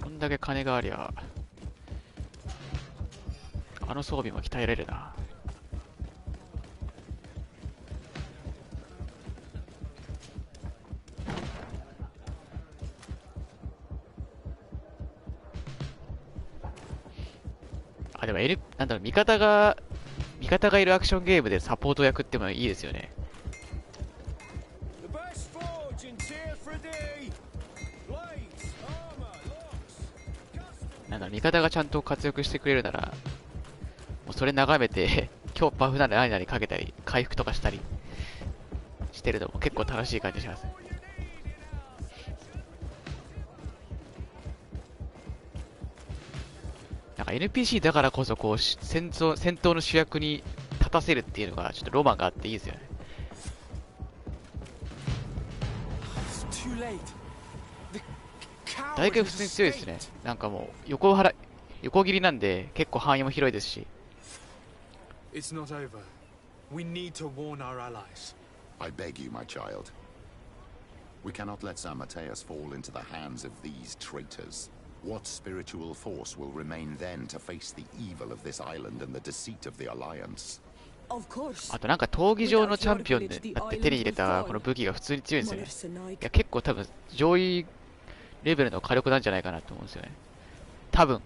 Speaker 1: こんだけ金がありゃあの装備も鍛えられるな。あ、でもなんだろう、味方がいるアクションゲームでサポート役ってもいいですよね。なんだろう、味方がちゃんと活躍してくれるなら、もうそれ眺めて今日バフなら何々かけたり回復とかしたりしてるのも結構楽しい感じします。なんか NPC だからこそこう戦闘の主役に立たせるっていうのがちょっとロマンがあっていいですよね。大体普通に強いですね。なんかもう横切りなんで結構範囲も広いですし。
Speaker 3: It's not over. We need to warn our allies.
Speaker 8: I beg you, my child. We cannot let San Mateus fall into the hands of these traitors. What spiritual force will remain then to face the evil of this island and the deceit of the Alliance?
Speaker 1: あとなんか闘技場のチャンピオンでなって手に入れたこの武器が普通に強いんですよね。いや結構多分上位レベルの火力なんじゃないかなと思うんですよね。多分。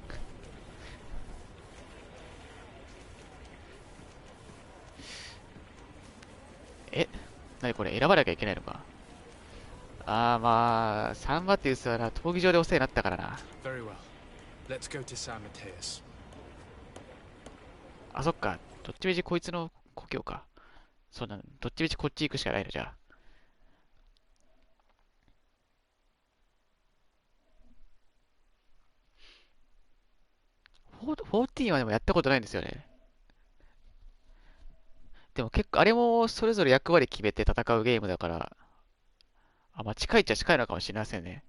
Speaker 1: 何これ選ばなきゃいけないのか。あーまあ、サンマティウスはな、闘技場でお世話になったからな。
Speaker 3: Very well. Let's go to San Mateus.
Speaker 1: あ、そっか。どっちみちこいつの故郷か。そうだ、どっちみちこっち行くしかないのじゃあ。14はでもやったことないんですよね。でも結構、あれもそれぞれ役割決めて戦うゲームだから、まあ近いっちゃ近いのかもしれませんね。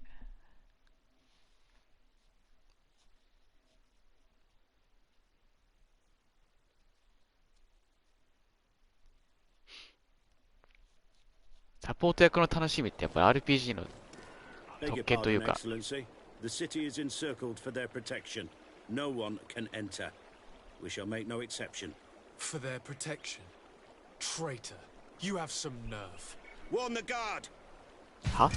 Speaker 1: サポート役の楽しみってやっぱり RPG の特権というか。
Speaker 9: The city is encircled for their protection. No one can enter. We shall make no exception.
Speaker 3: For their protection? Traitor, you have some nerve.
Speaker 9: Warn the guard!
Speaker 1: は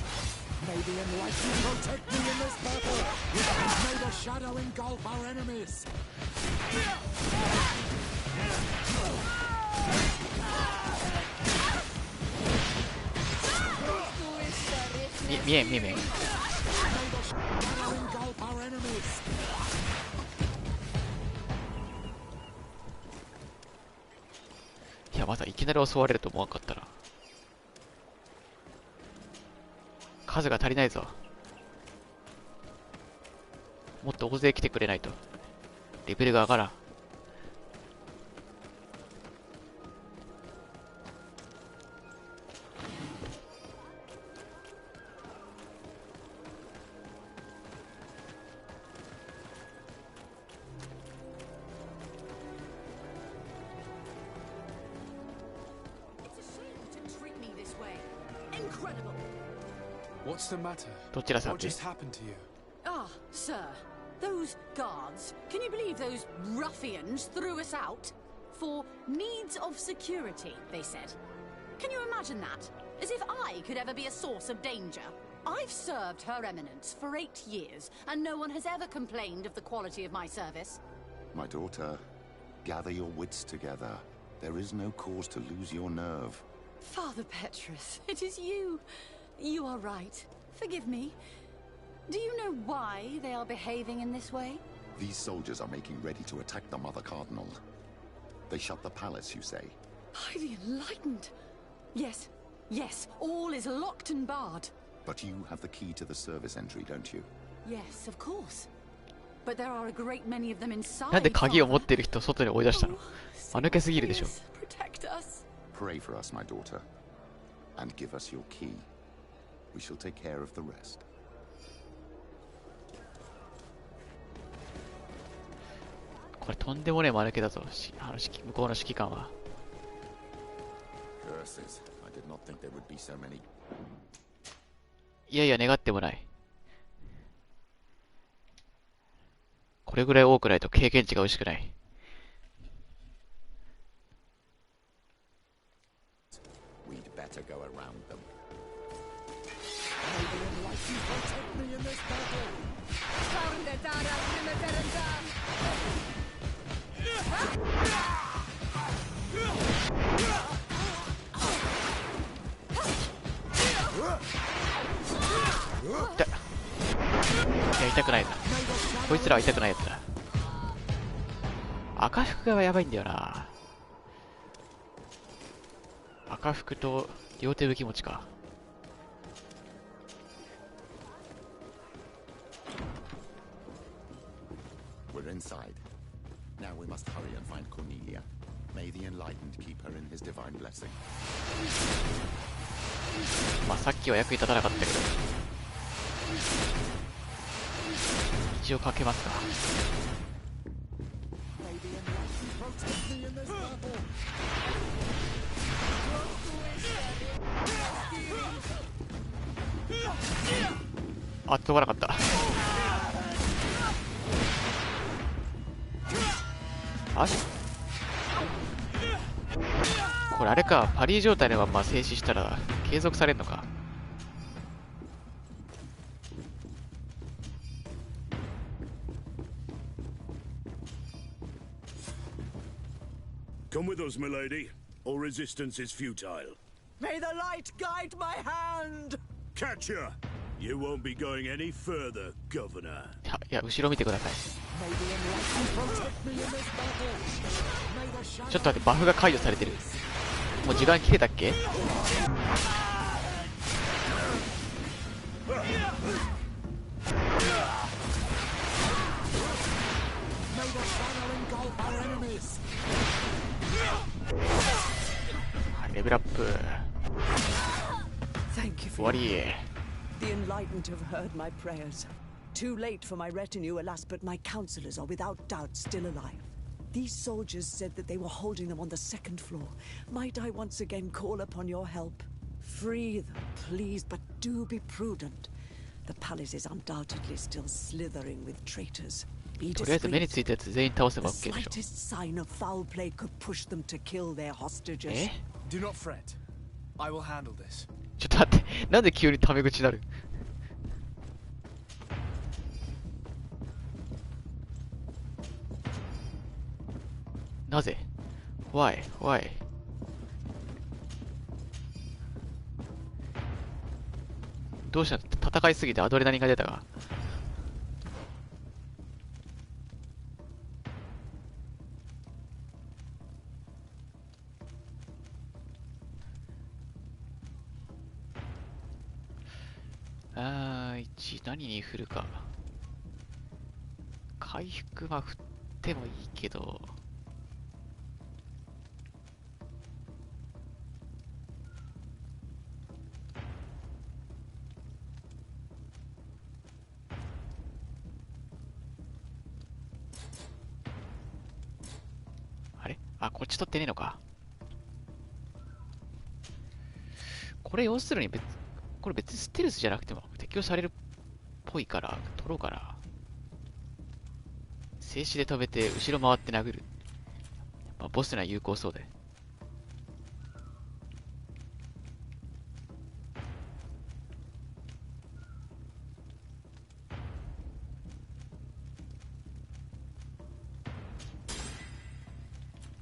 Speaker 13: May the enlightened protect me in this battle. May the shadow engulf our enemies.
Speaker 1: 見えん見えん見えん。いや、まだいきなり襲われると思わなかったな。数が足りないぞ。もっと大勢来てくれないとレベルが上がらん。
Speaker 3: What's the matter?
Speaker 1: どちらさん
Speaker 3: What
Speaker 1: で
Speaker 3: just happened to you?
Speaker 16: Ah, sir. Those guards. Can you believe those ruffians threw us out? For needs of security, they said. Can you imagine that? As if I could ever be a source of danger. I've served Her Eminence for 8 years, and no one has ever complained of the quality of my service.
Speaker 8: My daughter, gather your wits together. There is no cause to lose your nerve.
Speaker 16: Father Petrus, it is you. You are right. Forgive me. Do you know why they are behaving in this way?
Speaker 8: These soldiers are making ready to attack the Mother Cardinal. They shut the palace, you say?
Speaker 16: By the enlightened. Yes, yes, all is locked and barred.
Speaker 8: But you have the key to the service entry, don't you?
Speaker 16: Yes, of course. But there are a great many of them inside.
Speaker 1: なんで鍵を持ってる人外に追い出したの？間抜けすぎるでしょ。
Speaker 16: Protect us.
Speaker 8: Pray for us, my daughter, and give us your key. We shall take care of the rest.
Speaker 1: これとんでもねえ間抜けだぞ。向こうの指揮官は。
Speaker 8: Curses. I did not think there would be so many.
Speaker 1: いやいや願ってもない。これぐらい多くないと経験値が美味しくない。
Speaker 8: We'd better go around them.
Speaker 13: May the enlightened protect me in this battle.
Speaker 1: いや痛くないな。こいつらは痛くないやつだ。赤服がやばいんだよな。赤服と両手武器持ちか。
Speaker 8: We're inside. Now we must hurry and find Cornelia. May the enlightened keep her in his divine blessing.
Speaker 1: まあさっきは役に立たなかったけど、一応かけますか。あ、届かなかった。あ、これあれか、パリー状態のまま静止したら継続されるのか。
Speaker 9: Come with us, milady. All resistance is futile.
Speaker 10: May the light guide my hand!
Speaker 9: Catcher! You won't be going any further, Governor.
Speaker 1: いや、後ろ見てください。ちょっと待って、バフが解除されてる。もう時間切れたっけ？レベルアップ。終わり。
Speaker 10: The enlightened have heard my prayers. Too late for my retinue, alas, but my counselors are without doubt still alive. These soldiers said that they were holding them on the second floor. Might I once again call upon your help? Free them, please, but do be prudent. The palace is undoubtedly still slithering with traitors. Be
Speaker 1: とりあえず目についたやつ全員倒せば OK でしょ。
Speaker 10: The slightest sign of foul play could push them to kill their hostages.
Speaker 3: Do not fret. I will handle this.
Speaker 1: ちょっと待って、なんで急にタメ口になる？なぜ？ Why? どうした？戦いすぎてアドレナリンが出たが。1何に振るか。回復は振ってもいいけど、あれ？あ、こっち取ってねえのか。これ要するにこれ別にステルスじゃなくても適用されるっぽいから取ろうかな。静止で飛べて後ろ回って殴る。まあ、ボスには有効そうで。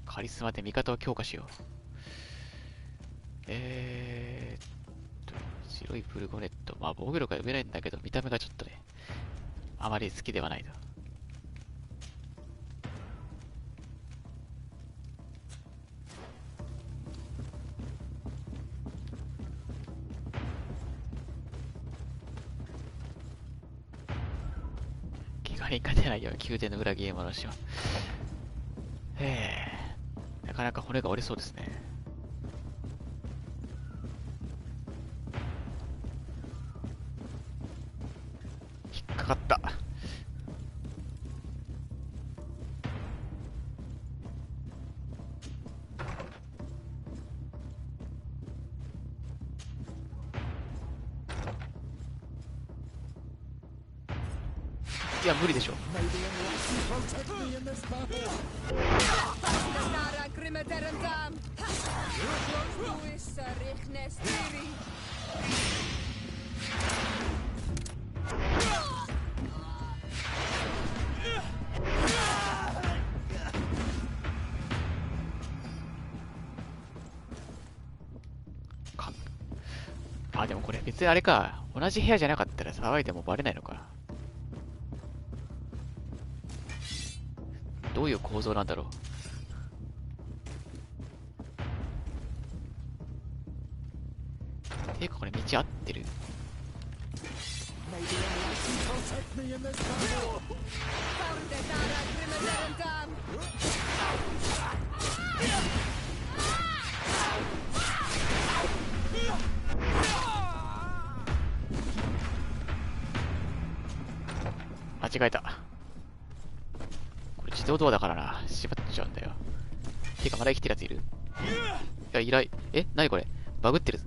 Speaker 1: カリスマで味方を強化しよう。白いプルゴネット。まあ防御力は読めないんだけど、見た目がちょっとね、あまり好きではないと。気軽に勝てないよ、宮殿の裏切り者しは。なかなか骨が折れそうですね。かかった。いや無理でしょ。あ、でもこれ別にあれか、同じ部屋じゃなかったら騒いでもバレないのか。どういう構造なんだろう。ていうかこれ道合ってる？間違えた。これ自動ドアだからな。縛っちゃうんだよ。てかまだ生きてるやついる？いや、いない。なにこれ？バグってる。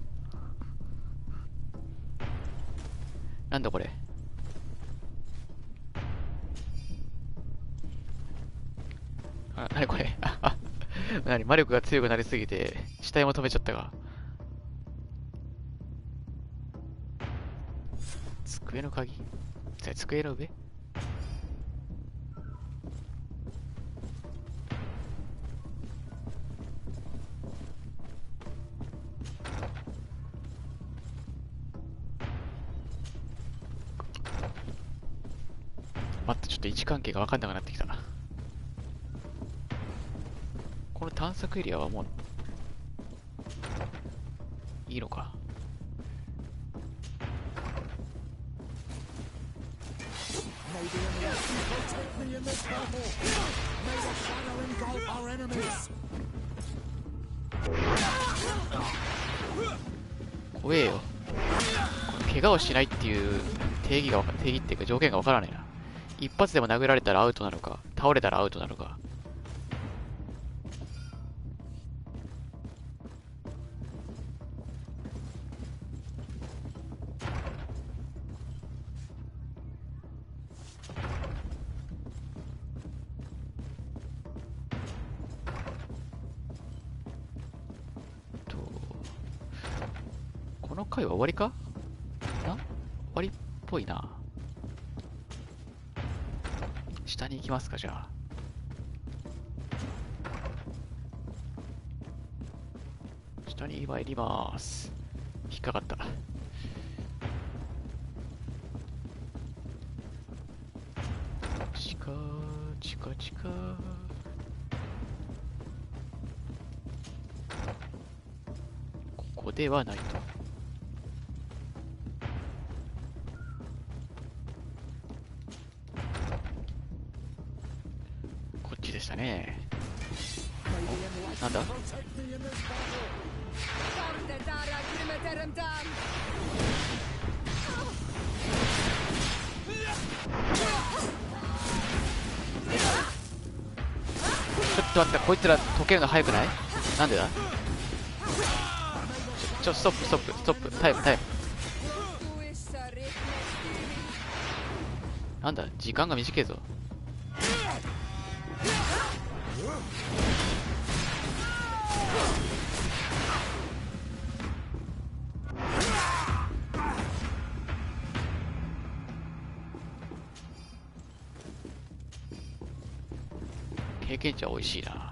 Speaker 1: なんだこれ。なにこれ。なに魔力が強くなりすぎて死体も止めちゃったが。机の鍵？机の上？っと位置関係が分かんなくなってきた。この探索エリアはもういいのか。怖えよ。この怪我をしないっていう定義っていうか条件がわからないな。一発でも殴られたらアウトなのか、倒れたらアウトなのか。この回は終わりかな？終わりっぽいな。下に行きますか、じゃあ。下に参ります。引っかかった。チカチカチカ。ここではないと。こっちでしたね。お、なんだ？ちょっと待って、こいつら溶けるの早くない？なんでだ？ストップ、タイム。なんだ、時間が短いぞ。経験値は美味しいな。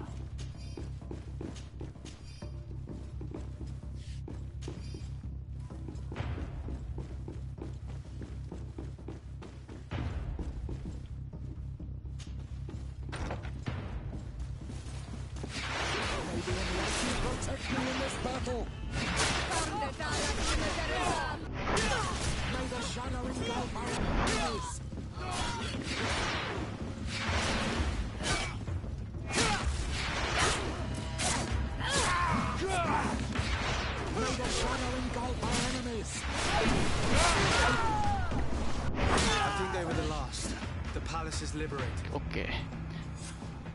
Speaker 1: オッケー。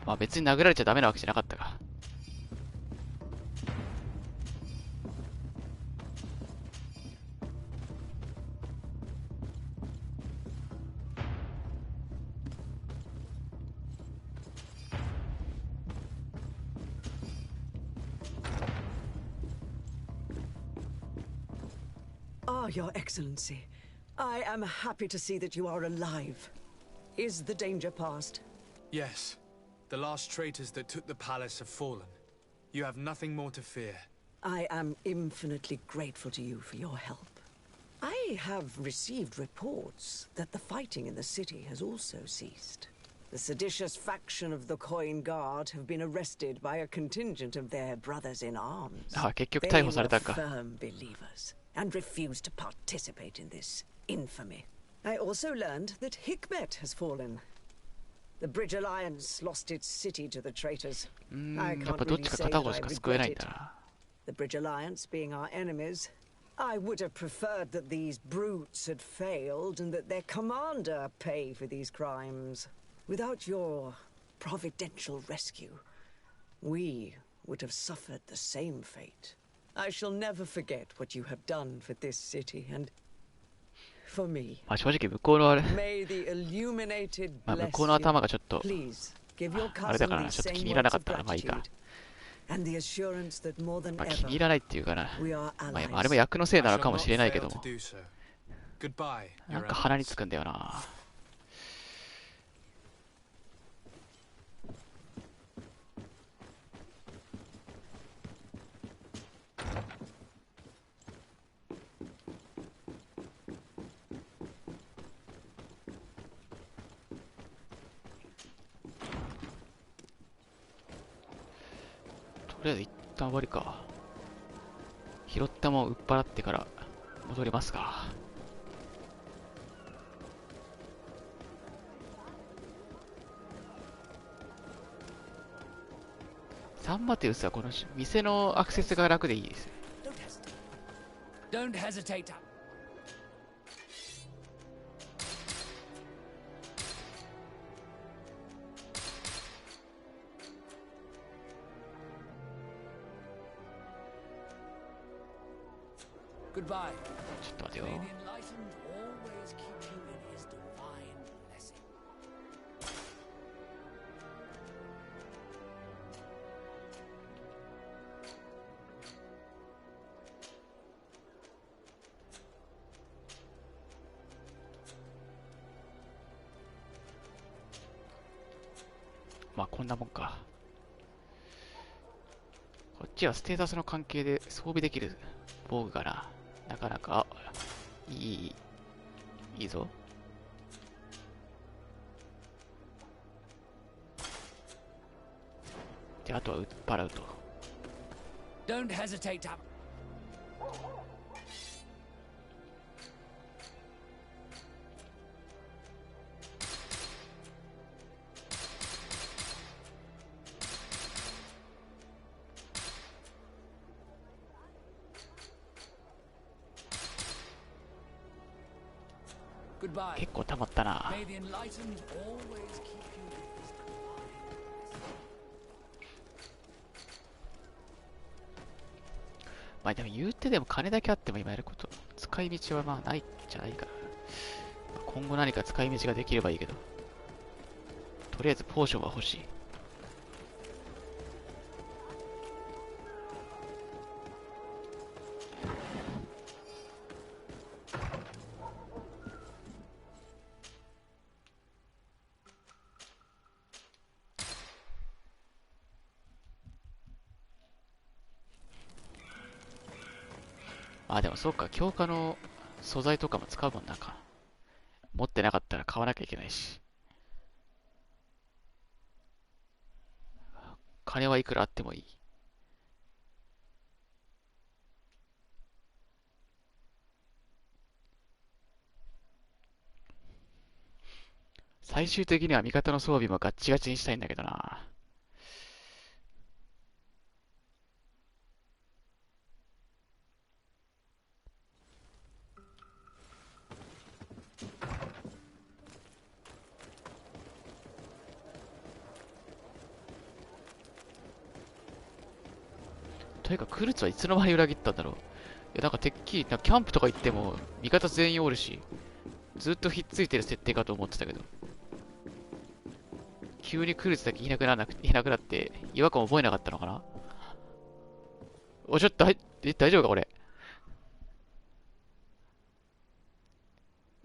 Speaker 1: まあ別に殴られちゃダメなわけじゃなかったか。
Speaker 10: Ah, Your Excellency. I am happy to see that you are alive. Is the danger past?
Speaker 3: Yes. The last traitors that took the palace have fallen. You have nothing more to fear.
Speaker 10: I am infinitely grateful to you for your help. I have received reports that the fighting in the city has also ceased. The seditious faction of the Coin Guard have been arrested by a contingent of their brothers in arms. They were firm believers and refused to participate in this infamy. I also learned that Hikmet has fallen. The Bridge Alliance lost its city to the traitors. I can't really say that I regret it. The Bridge Alliance being our enemies, I would have preferred that these brutes had failed and that their commander pay for these crimes. Without your providential rescue, we would have suffered the same fate. I shall never forget what you have done for this city and for me.
Speaker 1: まあ正直向こうのあれ、
Speaker 10: May the illuminated
Speaker 1: まあ向こうの頭がちょっとあれだからちょっと気に入らなかったな。まあいいか。まあ気に入らないっていうかな。まああれも役のせいなのかもしれないけども。なんか鼻につくんだよな。りあえず一旦終わりか。拾ったもん売っ払ってから戻りますか。サンマテウスはこの店のアクセスが楽でいいです。
Speaker 4: Don't hesitate. Goodbye.
Speaker 1: ちょっと待てよ。
Speaker 4: May the enlightened always keep you in his divine blessing.
Speaker 1: まあこんなもんか。こっちはステータスの関係で装備できる防具がなかなかいいぞ。で、あとは売っ払うと。
Speaker 4: Don't hesitate. Goodbye.
Speaker 1: 結構溜まったな。
Speaker 4: May the enlightened always keep you in his divine blessing.
Speaker 1: まあでも言うてでも金だけあっても今やること、使い道はまあないんじゃないかな。今後何か使い道ができればいいけど、とりあえずポーションは欲しい。あ、でもそうか、強化の素材とかも使うもんなんか。持ってなかったら買わなきゃいけないし。金はいくらあってもいい。最終的には味方の装備もガッチガチにしたいんだけどな。というか、クルツはいつの間に裏切ったんだろう。いや、なんかてっきり、キャンプとか行っても、味方全員おるし、ずっとひっついてる設定かと思ってたけど、急にクルツだけいなくなって、違和感覚えなかったのかな。お、ちょっと、大丈夫かこれ。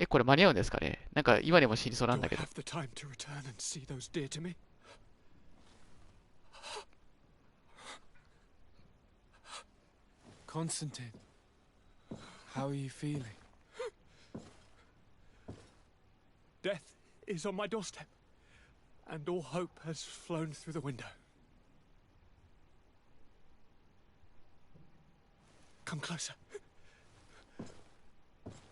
Speaker 1: これ間に合うんですかね。なんか今にも死にそうなんだけど。
Speaker 3: Constantine, how are you feeling?
Speaker 5: Death is on my doorstep, and all hope has flown through the window. Come closer.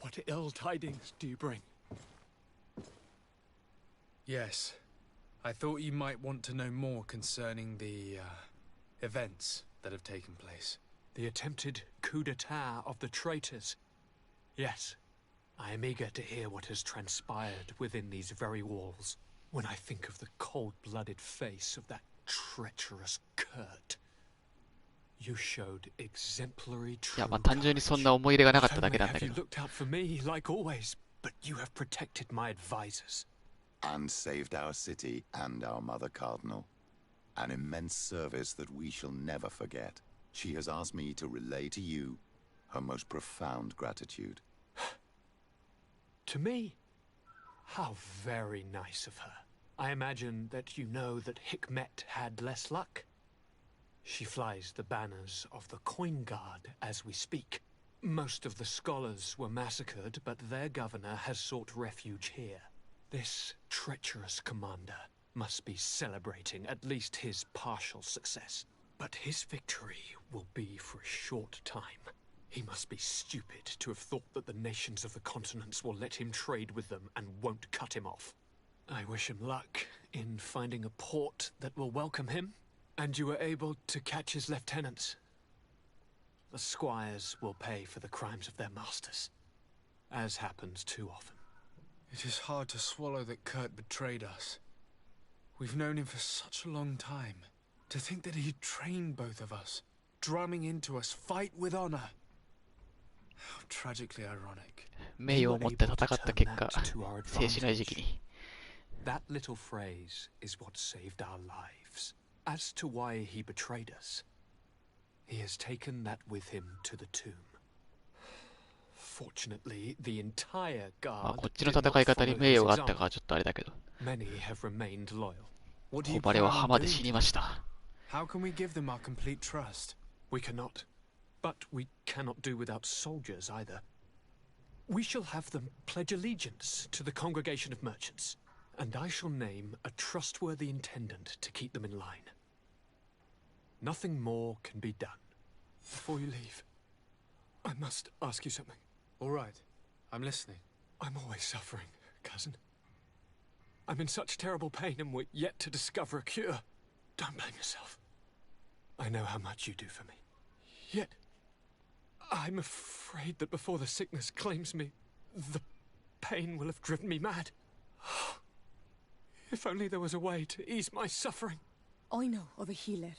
Speaker 5: What ill tidings do you bring?
Speaker 3: Yes, I thought you might want to know more concerning the events that have taken place.
Speaker 5: The attempted coup d'etat of the traitors. Yes, I am eager to hear what has transpired within these very walls. When I think of the cold-blooded face of that treacherous Kurt, you showed exemplary true
Speaker 1: いや、まあ単純にそんな思い入れがなかっただけなんだけ
Speaker 5: Have you
Speaker 1: ど。
Speaker 5: looked out for me like always, but you have protected my advisors.
Speaker 8: And saved our city and our mother cardinal. An immense service that we shall never forget. She has asked me to relay to you her most profound gratitude.
Speaker 5: To me? How very nice of her. I imagine that you know that Hikmet had less luck. She flies the banners of the Coin Guard as we speak. Most of the scholars were massacred, but their governor has sought refuge here. This treacherous commander must be celebrating at least his partial success. But his victory will be for a short time. He must be stupid to have thought that the nations of the continents will let him trade with them and won't cut him off. I wish him luck in finding a port that will welcome him, and you are able to catch his lieutenants. The squires will pay for the crimes of their masters, as happens too often.
Speaker 3: It is hard to swallow that Kurt betrayed us. We've known him for such a long time. To think that he trained both of us, drumming into us, fight with honor. How tragically ironic.
Speaker 1: 名誉を持って戦った結果、静止ない時期に。
Speaker 5: That little phrase is what saved our lives. As to why he betrayed us, he has taken that with him to the tomb. Fortunately, the entire guard
Speaker 1: こっちの戦い方に名誉があったかちょっとあれだけど。
Speaker 5: Many have remained loyal.
Speaker 1: 誉れは浜で死にました。
Speaker 3: How can we give them our complete trust?
Speaker 5: We cannot. But we cannot do without soldiers either. We shall have them pledge allegiance to the congregation of merchants, and I shall name a trustworthy intendant to keep them in line. Nothing more can be done.
Speaker 3: Before you leave,
Speaker 5: I must ask you something.
Speaker 3: All right, I'm listening.
Speaker 5: I'm always suffering, cousin. I'm in such terrible pain and we're yet to discover a cure. Don't blame yourself. I know how much you do for me. Yet, I'm afraid that before the sickness claims me, the pain will have driven me mad. If only there was a way to ease my suffering.
Speaker 6: I know of a healer,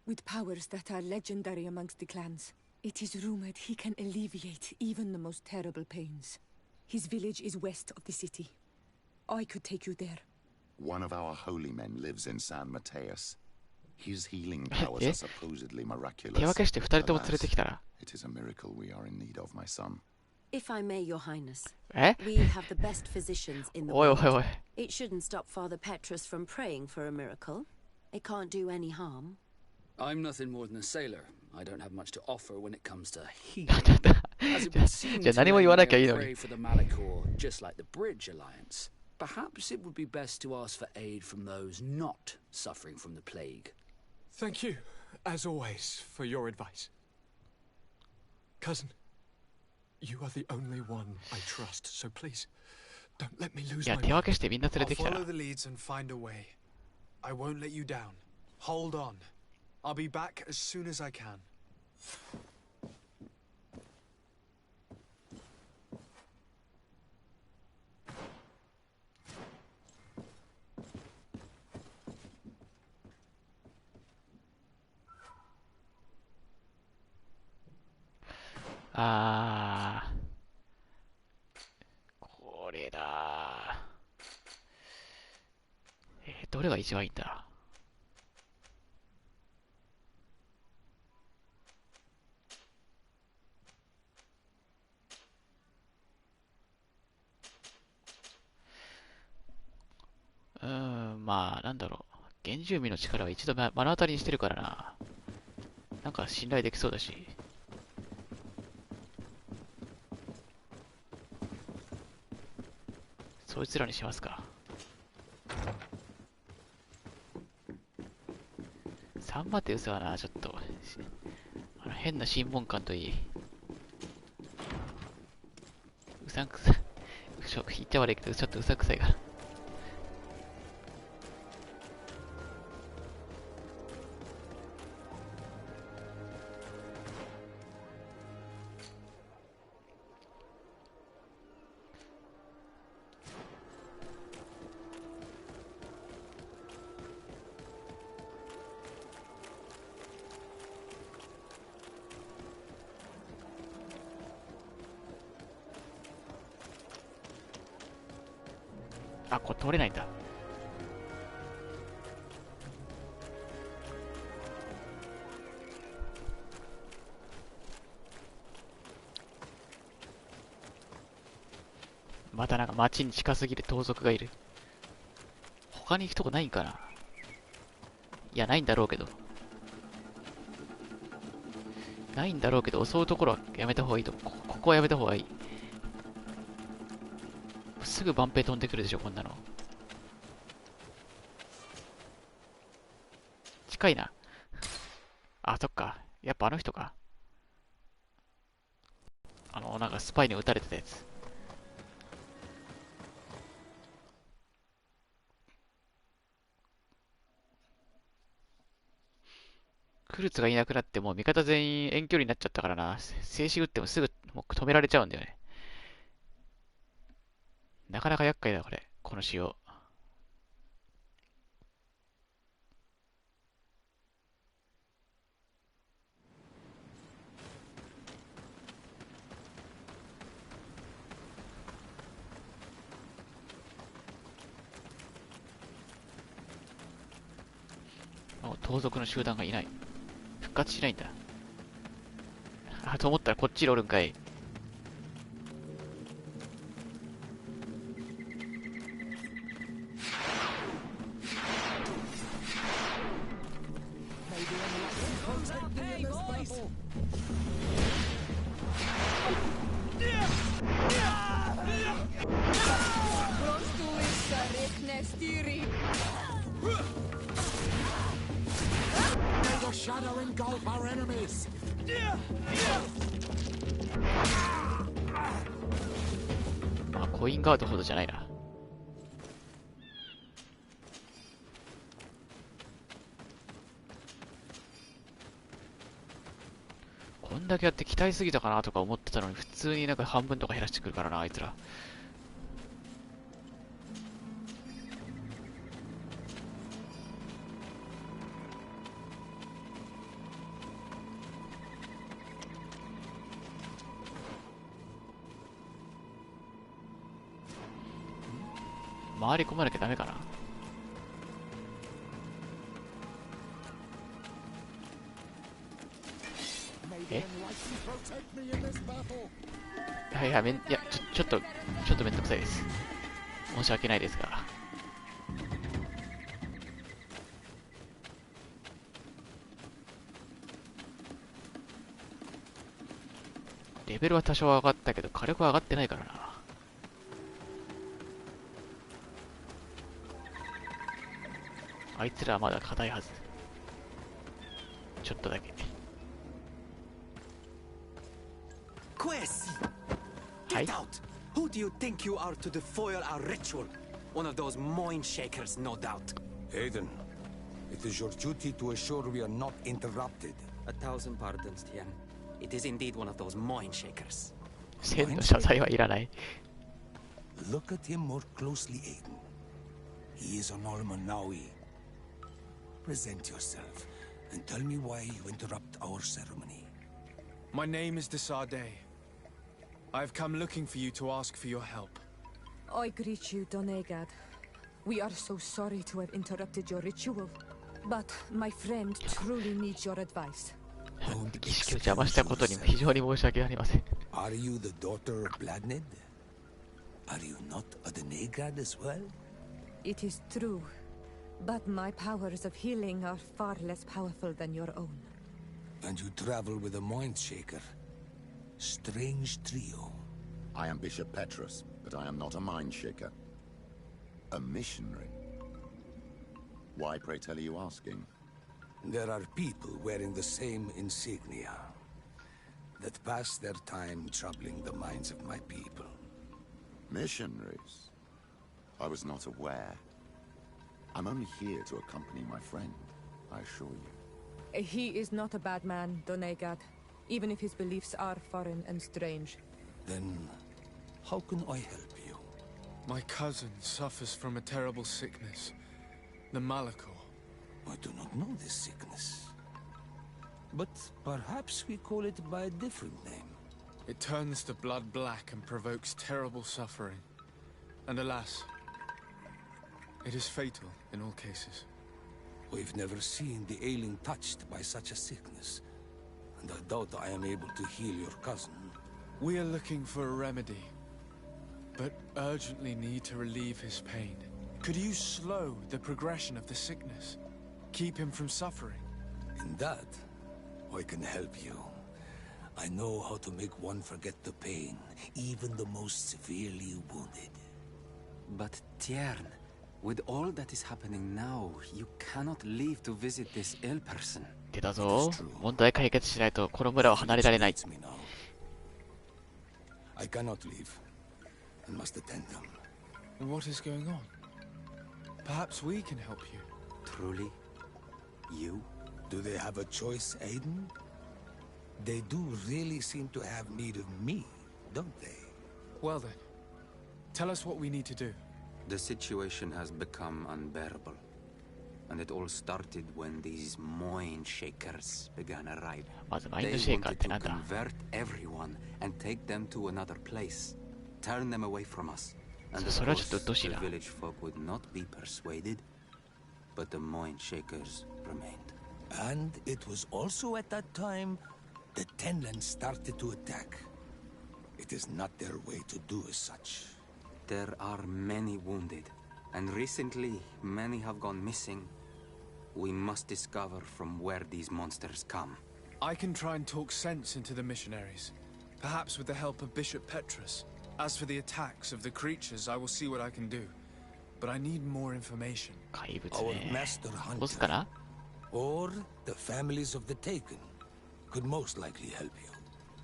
Speaker 6: with powers that are legendary amongst the clans. It is rumored he can alleviate even the most terrible pains. His village is west of the city. I could take you there.
Speaker 8: One of our holy men lives in San Mateus. His healing powers are supposedly miraculous.
Speaker 1: 手分けして二人とも連れてきたら。
Speaker 8: It is a miracle we are in need of, my son.
Speaker 2: If I may, Your Highness,
Speaker 1: え
Speaker 2: we have the best physicians in the
Speaker 1: おいお
Speaker 2: world.
Speaker 1: いおい。
Speaker 2: It shouldn't stop Father Petrus from praying for a miracle. It can't do any harm.
Speaker 4: I'm nothing more than a sailor. I don't have much to offer when it comes to healing. As it would seem
Speaker 1: じゃあ
Speaker 4: to
Speaker 1: 何も言わなきゃいい
Speaker 4: me
Speaker 1: の
Speaker 4: I
Speaker 1: に。
Speaker 4: pray for the Malachor, just like the Bridge Alliance. Perhaps it would be best to ask for aid from those not suffering from the plague.
Speaker 5: Thank you, as always, for your advice. Cousin, you are the only one I trust, so please, don't let me lose
Speaker 1: いや、
Speaker 5: my
Speaker 1: 手分けしてみんな連れ
Speaker 3: I'll
Speaker 1: てきたら
Speaker 3: follow。the leads and find a way. I won't let you down. Hold on. I'll be back as soon as I can.
Speaker 1: Ah, これだ。どれが一番いいんだ。まあ、なんだろう。原住民の力は一度目の当たりにしてるからな。なんか信頼できそうだし。そいつらにしますか。サンマテウスはな、ちょっと、変な審問官といい。うさんくさい。言っちゃ悪いけど、ちょっとうさんくさいから。あ、これ通れないんだ。またなんか街に近すぎる盗賊がいる。他に行くとこないんかな。いや、ないんだろうけど。ないんだろうけど、襲うところはやめた方がいいと。ここはやめた方がいい。すぐ万平飛んでくるでしょ、こんなの。近いな。あ、そっか。やっぱあの人か。なんかスパイに撃たれてたやつ。クルツがいなくなってもう味方全員遠距離になっちゃったからな。静止撃ってもすぐもう止められちゃうんだよね。なかなか厄介だ、これ。この仕様。盗賊の集団がいない。復活しないんだ。あ、と思ったらこっちにおるんかい。まあ、コインガードほどじゃないな。こんだけやって鍛えすぎたかなとか思ってたのに、普通になんか半分とか減らしてくるからな、あいつら。回り込まなきゃダメかな。え？いや、ちょっとめんどくさいです。申し訳ないですが。レベルは多少上がったけど、火力は上がってないからな。あいつらはまだ硬いはず。ちょっとだけ。
Speaker 17: Get out! Who do you think you are to defoil our ritual? One of those mind shakers, no doubt.
Speaker 18: Aiden, it is your duty to assure we are not interrupted.
Speaker 17: 1,000 pardons, Tien. It is indeed one of those mind shakers.
Speaker 1: 千の謝罪はいらない。
Speaker 18: Look at him more closely, Aiden. He is an Almanawi. Present yourself and tell me why you interrupt our ceremony.
Speaker 3: My name is Desade. I've come looking for you to ask for your help.
Speaker 6: I greet you, Donegad. We are so sorry to have interrupted your ritual, but my friend truly needs your advice.
Speaker 1: 儀式を邪魔したことにも非常に申し訳ありません。
Speaker 18: Are you the daughter of Bladned? Are you not a Donegad as well?
Speaker 6: It is true, but my powers of healing are far less powerful than your own.
Speaker 18: And you travel with a mind shaker. Strange trio.
Speaker 8: I am Bishop Petrus, but I am not a mind shaker. A missionary. Why, pray tell, are you asking?
Speaker 18: There are people wearing the same insignia that pass their time troubling the minds of my people.
Speaker 8: Missionaries? I was not aware. I'm only here to accompany my friend, I assure you.
Speaker 6: He is not a bad man, Donegad, even if his beliefs are foreign and strange.
Speaker 18: Then, how can I help you?
Speaker 3: My cousin suffers from a terrible sickness, the Malachor.
Speaker 18: I do not know this sickness. But perhaps we call it by a different name.
Speaker 3: It turns the blood black and provokes terrible suffering. And alas, it is fatal in all cases.
Speaker 18: We've never seen the ailing touched by such a sickness. And I doubt I am able to heal your cousin.
Speaker 3: We are looking for a remedy, but urgently need to relieve his pain. Could you slow the progression of the sickness? Keep him from suffering?
Speaker 18: In that, I can help you. I know how to make one forget the pain, even the most severely wounded.
Speaker 17: But Tiern, with all that is happening now, you cannot leave to visit this ill person.
Speaker 1: 出たぞ。問題解決しないとこの村を離れられない。
Speaker 18: I cannot leave. I must attend them.
Speaker 3: What is going on? Perhaps we can help you.
Speaker 17: Truly? You?
Speaker 18: Do they have a choice, Aiden? They do really seem to have need of me, don't they?
Speaker 3: Well then, tell us what we need to do.
Speaker 17: The situation has become unbearable. And it all started when these mind shakers began arriving. They wanted to convert everyone and take them to another place. Turn them away from us. And of course, the village folk would not be persuaded. But the mind shakers remained.
Speaker 18: And it was also at that time the Tenlands started to attack. It is not their way to do as such.
Speaker 17: There are many wounded. And recently, many have gone missing. We must discover from where these monsters come.
Speaker 3: I can try and talk sense into the missionaries. Perhaps with the help of Bishop Petrus. As for the attacks of the creatures, I will see what I can do. But I need more information.
Speaker 18: Our master hunter, or the families of the taken, could most likely help you.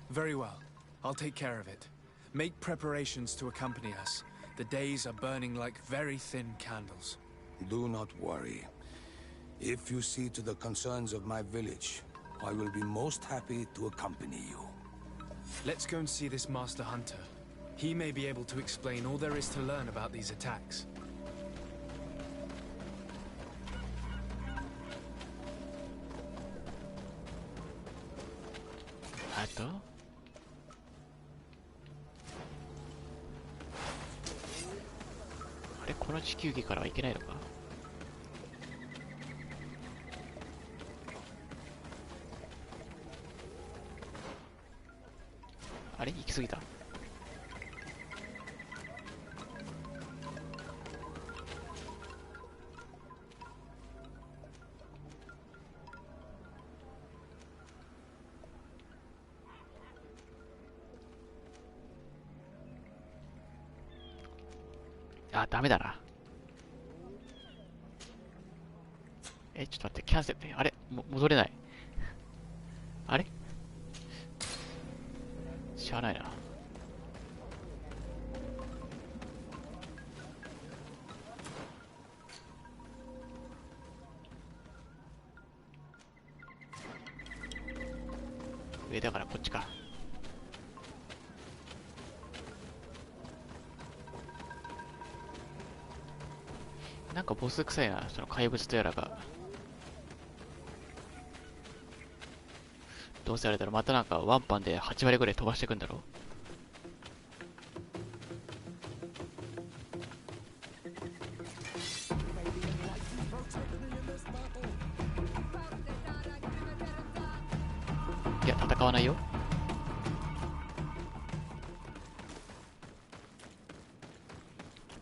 Speaker 3: Very well. I'll take care of it. Make preparations to accompany us. The days are burning like very thin candles.
Speaker 18: Do not worry. If you see to the concerns of my village, I will be most happy to accompany you.
Speaker 3: Let's go and see this Master Hunter. He may be able to explain all there is to learn about these attacks.
Speaker 1: あれ、この地球儀からはいけないのか。あれ、行き過ぎた。あ、ダメだな。ちょっと待って、キャンセルって、あれ戻れない。あれしゃあないな。上だからこっちか。なんかボス臭いな、その怪物とやらが。どうせあれだろ、またなんかワンパンで8割ぐらい飛ばしていくんだろ。いや、戦わないよ。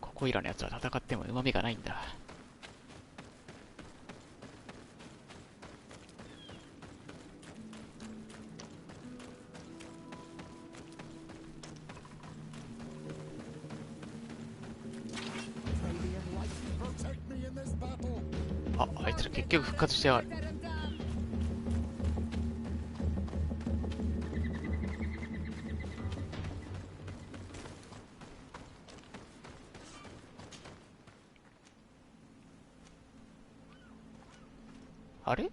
Speaker 1: ここいらのやつは戦っても旨味がないんだ。あ、あいつら結局復活してやがる。あれ？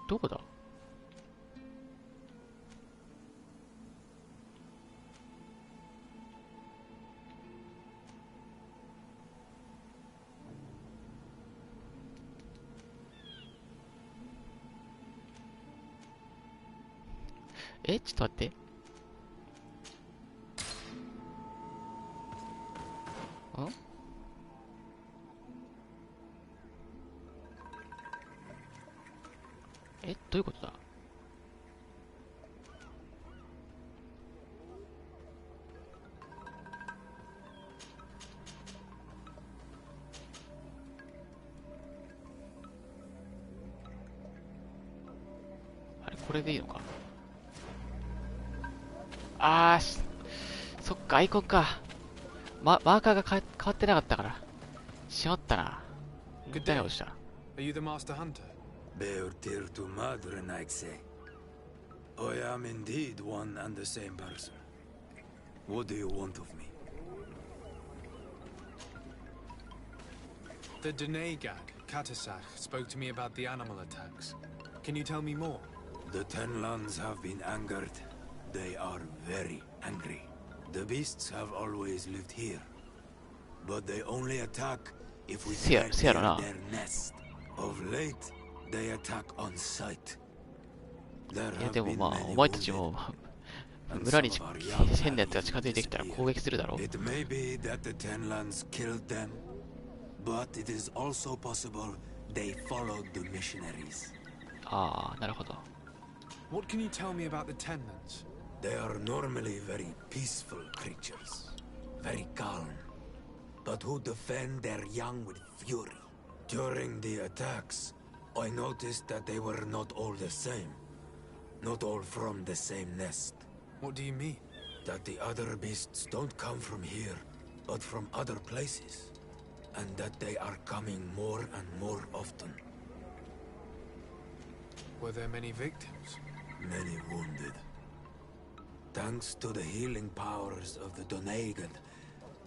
Speaker 1: どこだ？ちょっと待って。ん？どういうことだ？あれ、これでいいのか？そっか、アイコンか。マーカーが変わってなかったから。しまったな。
Speaker 3: Good day. Are you the Master Hunter?
Speaker 7: Beurtir to madre, Naixe. I am indeed one and the same person. What do you want of me?
Speaker 3: The Denegad, Katasach, spoke to me about the animal attacks. Can you tell me more?
Speaker 7: The Tenlands have been angered. They are very angry. The beasts have always lived here. But they only attack if we can't near their nest. Of late, they attack on sight. There have been many wounded.
Speaker 1: 村に変なやつが近づいてきたら攻撃するだろう。
Speaker 7: It may be that the Tenlands killed them, but it is also possible they followed the missionaries.
Speaker 1: ああ、なるほど。
Speaker 3: What can you tell me about the Tenlands?
Speaker 7: They are normally very peaceful creatures, very calm, but who defend their young with fury. During the attacks, I noticed that they were not all the same, not all from the same nest.
Speaker 3: What do you mean?
Speaker 7: That the other beasts don't come from here, but from other places, and that they are coming more and more often.
Speaker 3: Were there many victims?
Speaker 7: Many wounded. Thanks to the healing powers of the Donegan,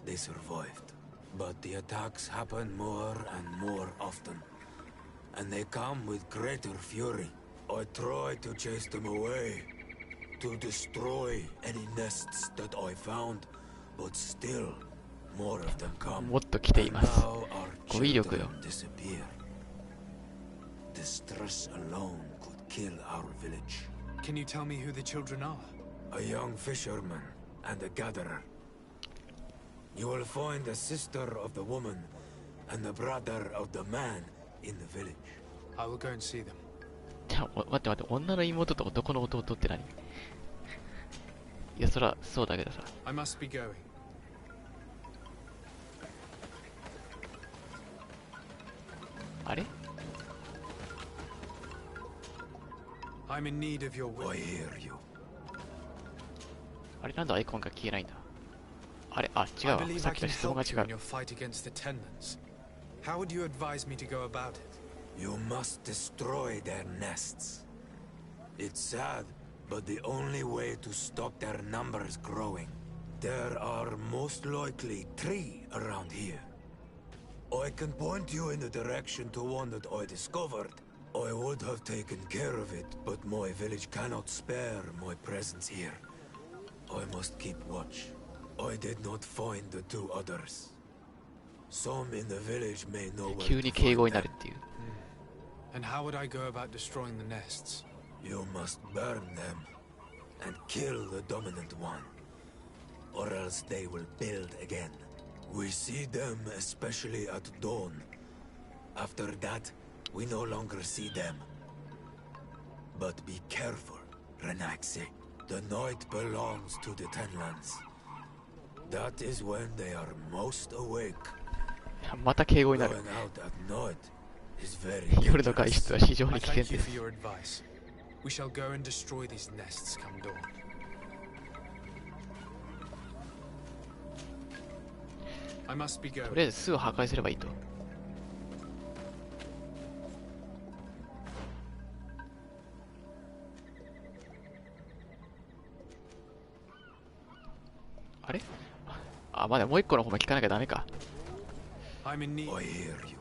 Speaker 7: they survived. But the attacks happen more and more often, and they come with greater fury. I try to chase them away, to destroy any nests that I found, but still, more of them come.
Speaker 1: もっと来ています。語彙力よ。
Speaker 7: Disappear. The stress alone could kill our village.
Speaker 3: Can you tell me who the children are?
Speaker 7: A young fisherman and a gatherer. You will find the sister of the woman and the brother of the man in the village.
Speaker 3: I will go and see them.
Speaker 1: 待って、女の妹と男の弟って何？いや、そらそうだけどさ。
Speaker 3: I must be going.
Speaker 1: あれ？
Speaker 3: I'm in need of your will.
Speaker 7: I hear you.
Speaker 1: あれなんでアイコンが消えないんだ？あれ、あ、違うわ。さっきの質問が違う。
Speaker 3: How would you advise me to go about it?
Speaker 7: You must destroy their nests. It's sad, but the only way to stop their numbers growing. There are most likely 3 around here. I can point you in the direction to one that I discovered. I would have taken care of it, but my village cannot spare my presence here. I must keep watch. I did not find the 2 others. Some in the village may know where
Speaker 1: 急に敬語になるっていう。
Speaker 3: And how would I go about destroying the nests?
Speaker 7: You must burn them and kill the dominant one, or else they will build again. We see them especially at dawn. After that, we no longer see them. But be careful, Renaxe. The night belongs to the Tenlands. That is when they are most awake.
Speaker 1: また敬語になる。夜の外出は非常に危険です。
Speaker 3: We shall go and destroy these nests come dawn.
Speaker 1: とりあえず巣を破壊すればいいと。あれ？あ、まだもう一個の方も聞かなきゃダメか。
Speaker 3: I'm in need. I hear you.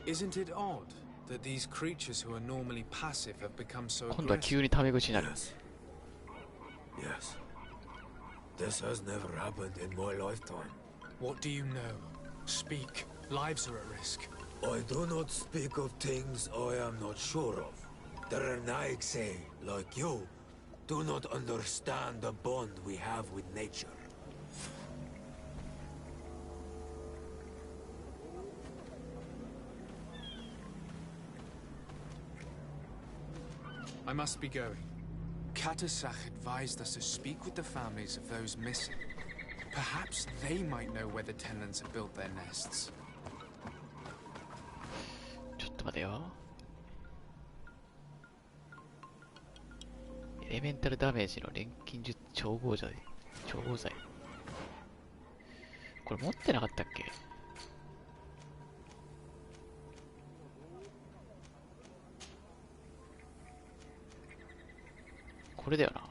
Speaker 3: Isn't it odd that these creatures who are normally passive have become so aggressive?
Speaker 1: 今度は急にタメ口になる。
Speaker 7: Yes. This has never happened in my lifetime.
Speaker 3: What do you know? Speak. Lives are at risk.
Speaker 7: I do not speak of things I am not sure of. The Renaigse, like you, do not understand the bond we have with nature.
Speaker 3: I must be going. Katasach advised us to speak with the families of those missing. Perhaps they might know where the tenants have built their nests.
Speaker 1: ちょっと待てよ。エレメンタルダメージの錬金術調合剤。これ持ってなかったっけ？これだよな。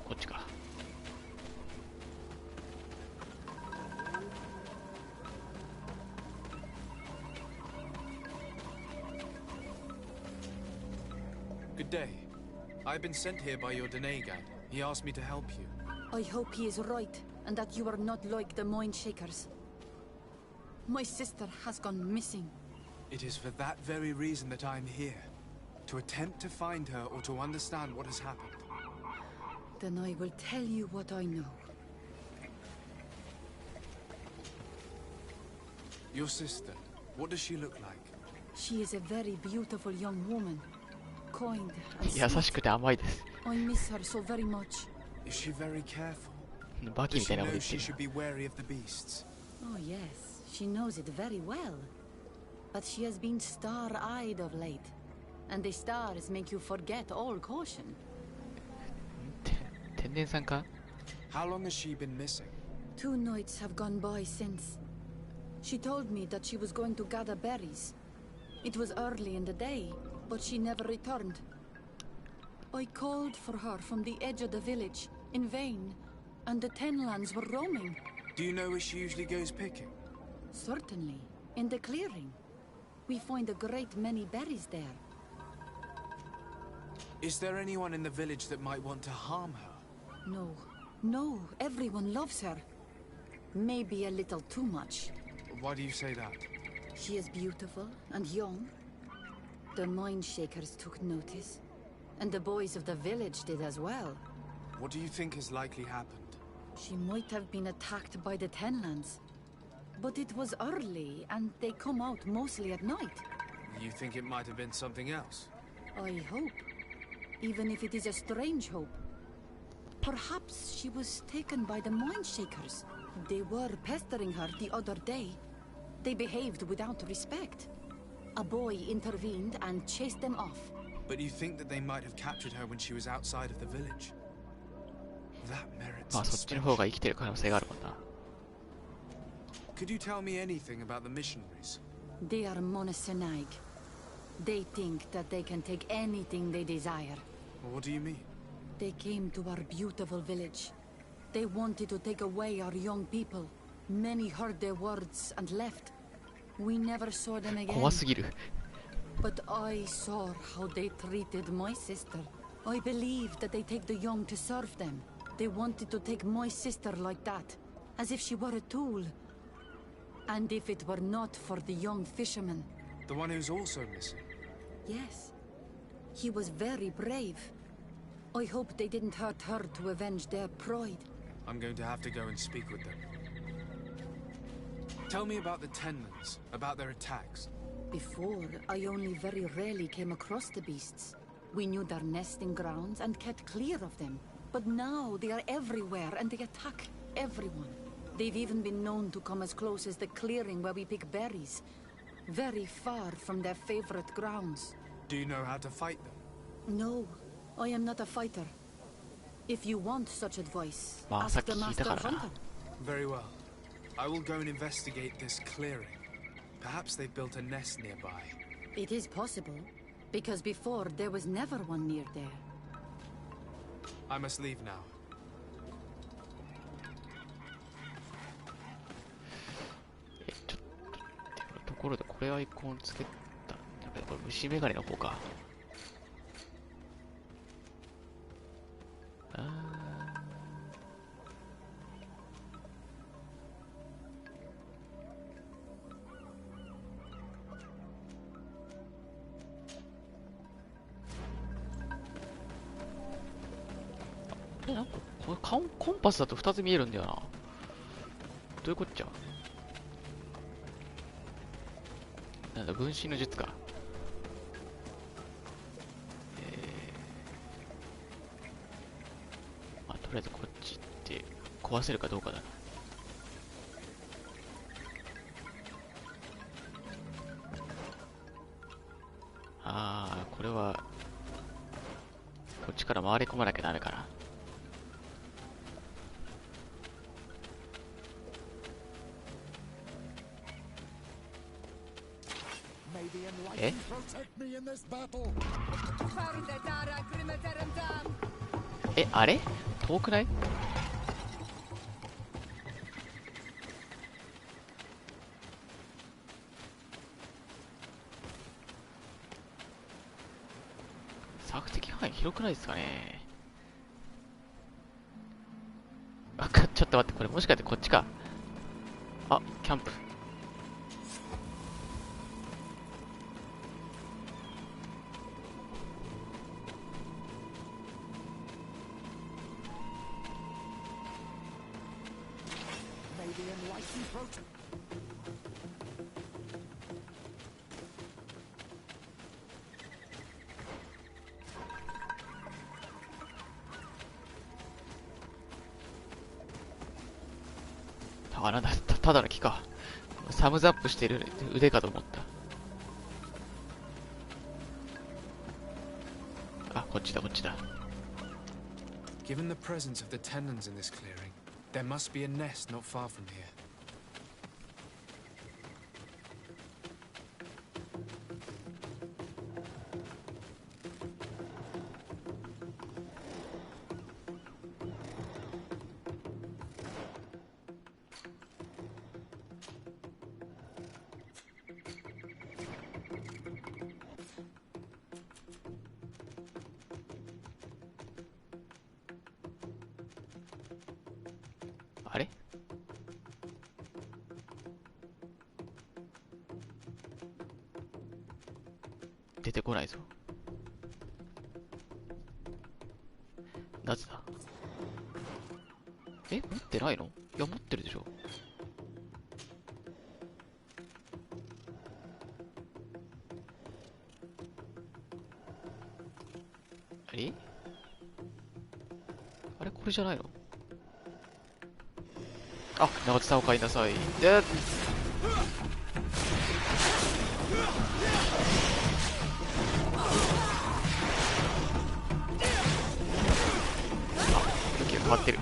Speaker 1: こっちか。
Speaker 3: Good day. I've been sent here by your Denegad. He asked me to help you.
Speaker 16: I hope he is right, and that you are not like the Mind Shakers. My sister has gone missing.
Speaker 3: It is for that very reason that I'm here. To attempt to find her or to understand what has happened.
Speaker 16: Then I will tell you what I know.
Speaker 3: Your sister, what does she look like?
Speaker 16: She is a very beautiful young woman. Kind and
Speaker 1: 優しくて甘いです。
Speaker 16: I miss her so very much.
Speaker 3: Is she very careful?
Speaker 1: バキ
Speaker 3: Does
Speaker 1: みた
Speaker 3: she
Speaker 1: いなこと
Speaker 3: know
Speaker 1: 言って
Speaker 3: she
Speaker 1: る
Speaker 3: should be wary of the beasts?
Speaker 16: Oh yes, she knows it very well. But she has been star-eyed of late. And the stars make you forget all caution.
Speaker 1: 天然さんか？
Speaker 3: How long has she been missing?
Speaker 16: 2 nights have gone by since. She told me that she was going to gather berries. It was early in the day, but she never returned. I called for her from the edge of the village, in vain, and the Tenlands were roaming.
Speaker 3: Do you know where she usually goes picking?
Speaker 16: Certainly, in the clearing. We find a great many berries there.
Speaker 3: Is there anyone in the village that might want to harm her?
Speaker 16: No, no, everyone loves her. Maybe a little too much.
Speaker 3: Why do you say that?
Speaker 16: She is beautiful and young. The Mind Shakers took notice, and the boys of the village did as well.
Speaker 3: What do you think has likely happened?
Speaker 16: She might have been attacked by the Tenlands. But it was early, and they come out mostly at night.
Speaker 3: You think it might have been something else?
Speaker 16: I hope. Even if it is a strange hope. Perhaps she was taken by the Mind Shakers. They were pestering her the other day. They behaved without respect. A boy intervened and chased them off.
Speaker 3: But you think that they might have captured her when she was outside of the village? That merits
Speaker 1: まあそっちの方が生きてる可能性があるもんな。
Speaker 3: Could you tell me anything about the missionaries?
Speaker 16: They are monosynaig. They think that they can take anything they desire.
Speaker 3: What do you mean?
Speaker 16: They came to our beautiful village. They wanted to take away our young people. Many heard their words and left. We never saw them again.
Speaker 1: 怖すぎる。
Speaker 16: But I saw how they treated my sister. I believe that they take the young to serve them. They wanted to take my sister like that, as if she were a tool. And if it were not for the young fisherman.
Speaker 3: The one who's also missing?
Speaker 16: Yes. He was very brave. I hope they didn't hurt her to avenge their pride.
Speaker 3: I'm going to have to go and speak with them. Tell me about the Tenlands, about their attacks.
Speaker 16: Before, I only very rarely came across the beasts. We knew their nesting grounds and kept clear of them. But now they are everywhere and they attack everyone. They've even been known to come as close as the clearing where we pick berries. Very far from their favorite grounds.
Speaker 3: Do you know how to fight them?
Speaker 16: No, I am not a fighter. If you want such advice,
Speaker 1: まあさっ
Speaker 16: ask
Speaker 1: き
Speaker 16: the
Speaker 1: 聞いた
Speaker 16: Master
Speaker 1: からな。
Speaker 16: Hunter.
Speaker 3: Very well. I will go and investigate this clearing. Perhaps they built a nest nearby.
Speaker 16: It is possible, because before there was never one near there.
Speaker 3: I must leave now.
Speaker 1: ちょっところでこれアイコンつけた。やっぱりこれ虫眼鏡の方か。なんかこれコンパスだと2つ見えるんだよな。どういうこっちゃ。なんだ、分身の術か。まあ、とりあえずこっち行って壊せるかどうかだな。ちから回り込まなきゃダメかな。え？え、あれ？遠くない？索敵範囲広くないですかね。あ、ちょっと待って、これもしかしてこっちか。あ、キャンプ。あ、なんだ、ただの木か。サムズアップしている腕かと思った。あ、こっちだ、こっちだ。
Speaker 3: Given the presence of the tenons in this clearing, there must be a nest not far from here.
Speaker 1: あれ？出てこないぞ。なぜだ？え、持ってないの？いや、持ってるでしょ。あれこれじゃないの？あ、長津さんお帰りなさい。で、あ、向きが変わってる。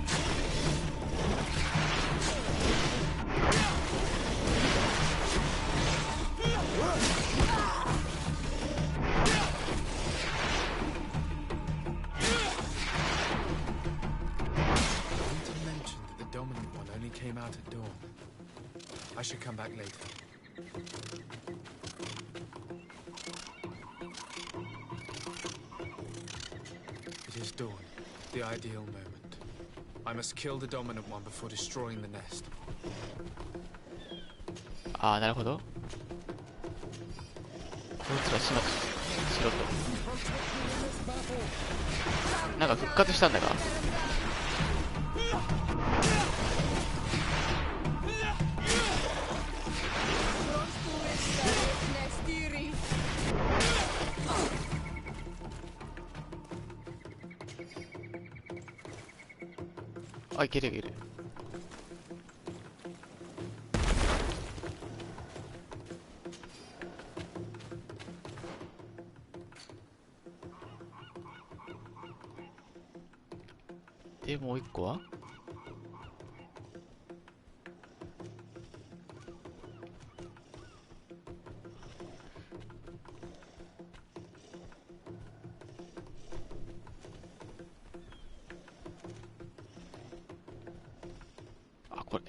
Speaker 3: Out at dawn. I should come back later. It is dawn, the ideal moment. I must kill the dominant one before destroying the nest.
Speaker 1: ああ、なるほど。こいつらしろと。なんか復活したんだが。あ、いけるいける。で、もう一個は？あ、これ、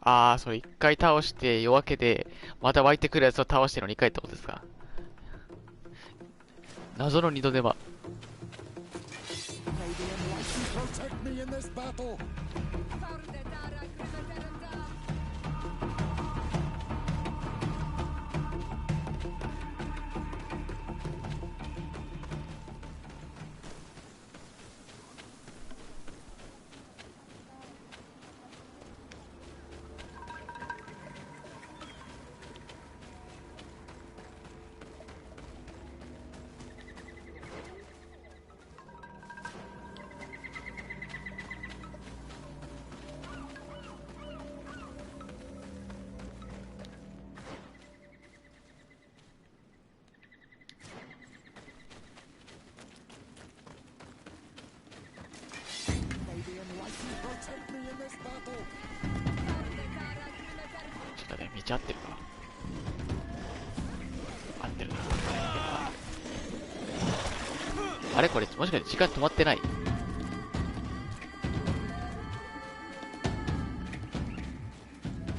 Speaker 1: ああ、それ一回倒して夜明けで、また湧いてくるやつを倒しての2回ってことですか？謎の二度手間。ちょっとね、道合ってるか。合ってるな。あれこれ、もしかして時間止まってない？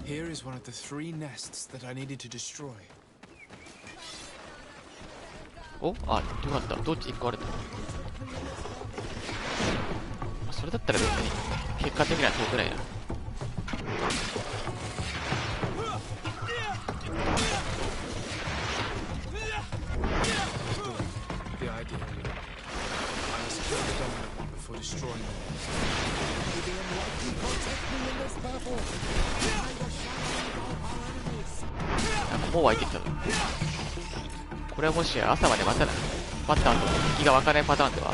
Speaker 3: Here is one of the 3 nests that I needed to destroy.
Speaker 1: お、あ、よかった。どっち1個あると。それだったら別に結果的には遠くないな。もう湧いてきたぞ。これはもし朝まで待った後敵が湧かないパターンでは。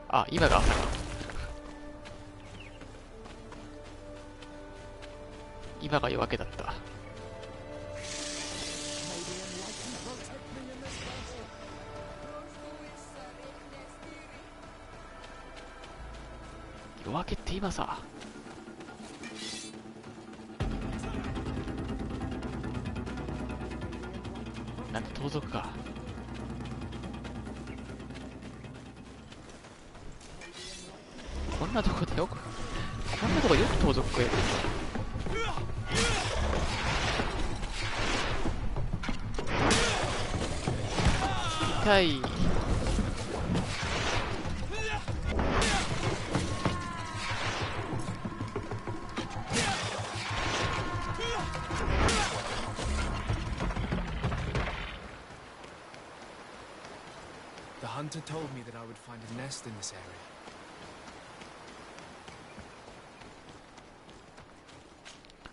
Speaker 1: あ、今が朝か。今が夜明けだった。夜明けって今さ。なんて盗賊か。こんなとこでよく盗賊食える。痛い。
Speaker 3: The hunter told me that I would find a nest in this area.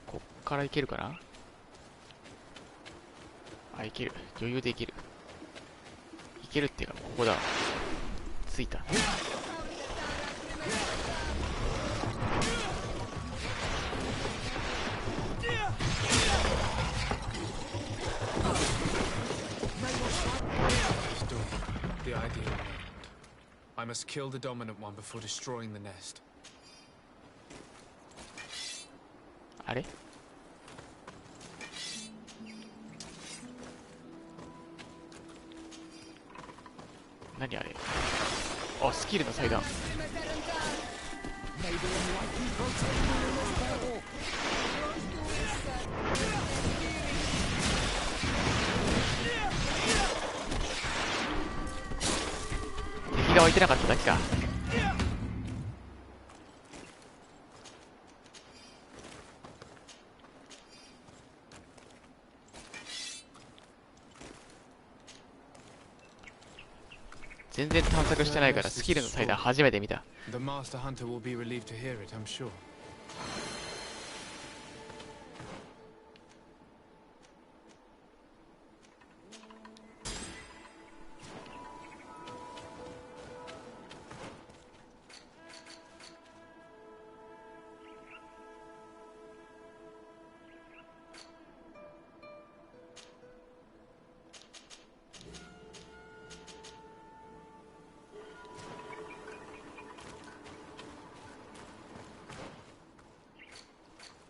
Speaker 1: こっから行けるかな。あ、行ける。余裕で行ける。行けるっていうか、ここだ。着いた。
Speaker 3: The ideal moment. I must kill the dominant one before destroying the nest.
Speaker 1: あれ？何あれ？あ、スキルの祭壇。敵が置いてなかっただけか。全然探索してないからスキルの祭壇初めて見た。
Speaker 3: The master hunter will be relieved to hear it, I'm sure.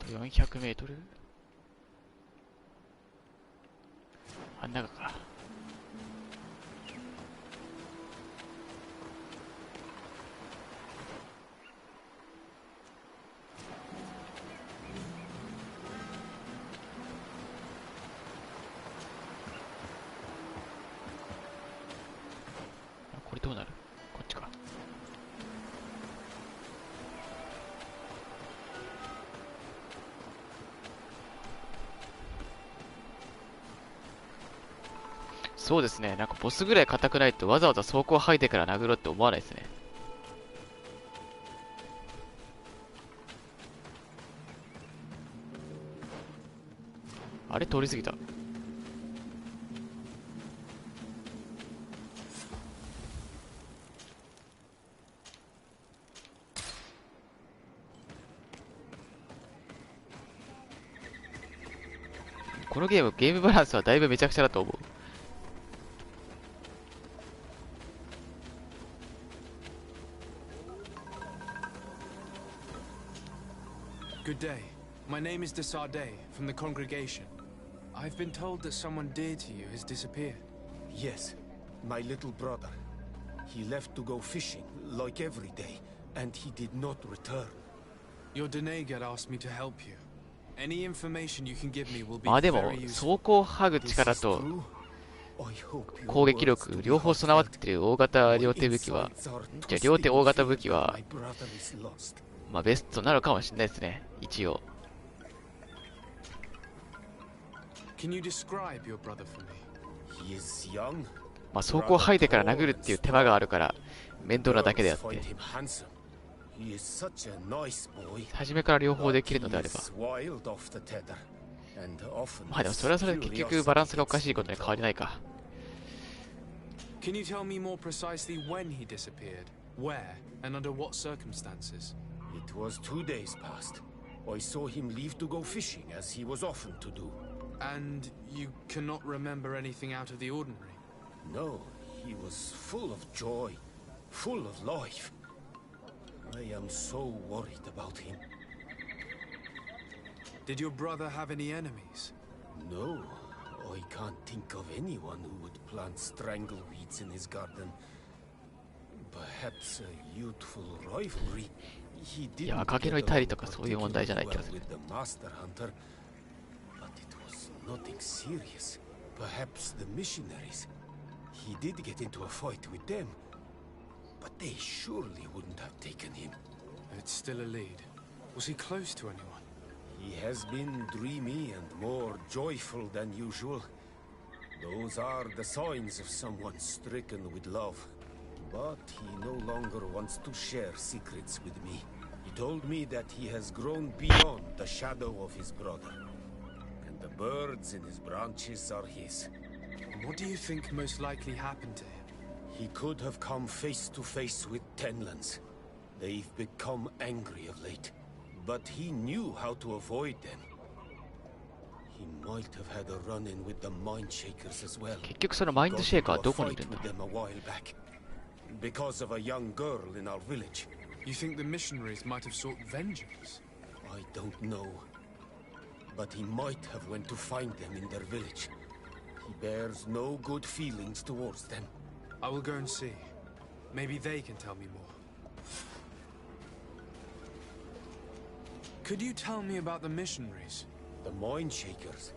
Speaker 1: 400メートル。あん中か。これどうなる？こっちか。そうですね。なんかボスぐらい硬くないとわざわざ装甲吐いてから殴ろうって思わないですね。あれ通り過ぎた。このゲームバランスはだいぶめちゃくちゃだと思う。
Speaker 3: Good day. My name is Desardet from the congregation. I've been told that someone dear to you has disappeared.
Speaker 19: Yes, my little brother. He left to go fishing, like every day, and he did not return.
Speaker 3: Your Denegat asked me to help you. Any information you can give me will be
Speaker 1: まあでも
Speaker 3: very useful.
Speaker 1: 走行を剥ぐ力と攻撃力両方備わってる大型両手武器は、じゃあ両手大型武器はまあベストなのかもしれないですね、一応。
Speaker 3: Can you describe your brother for me?
Speaker 19: He is young.
Speaker 1: まあ走行を剥いでから殴るっていう手間があるから面倒なだけであって、初めから両方できるのであれば、まあでもそれはそれで結局バランスがおかしいことに変わりないか。
Speaker 3: Can you tell me more precisely when he disappeared, where, and under what circumstances?
Speaker 19: It was 2 days past. I saw him leave to go fishing, as he was often to do.
Speaker 3: And you cannot remember anything out of the ordinary?
Speaker 19: No, he was full of joy, full of life. I am so worried about him.
Speaker 3: Did your brother have any enemies?
Speaker 19: No, I can't think of anyone who would plant strangleweeds in his garden. Perhaps a youthful rivalry. He didn't
Speaker 1: いや、赤毛の至りとかそういう問題じゃない気がする。
Speaker 19: with the master hunter, but it was nothing serious. Perhaps the missionaries. He did get into a fight with them, but they surely wouldn't have taken him.
Speaker 3: It's still a lead. Was he close to anyone?
Speaker 19: He has been dreamy and more joyful than usual. Those are the signs of someone stricken with love. But he no longer wants to share secrets with me. He told me that he has grown beyond the shadow of his brother. And the birds in his branches are his.
Speaker 3: What do you think most likely happened to him?
Speaker 19: He could have come face to face with Tenlands. They've become angry of late. But he knew how to avoid them. He might have had a run-in with the mind shakers as well.
Speaker 1: 結局そのマインドシェイカーはどこにいるんだ？
Speaker 19: Because of a young girl in our village.
Speaker 3: You think the missionaries might have sought vengeance?
Speaker 19: I don't know. But he might have went to find them in their village. He bears no good feelings towards them.
Speaker 3: I will go and see. Maybe they can tell me more. Could you tell me about the missionaries?
Speaker 19: The mind shakers.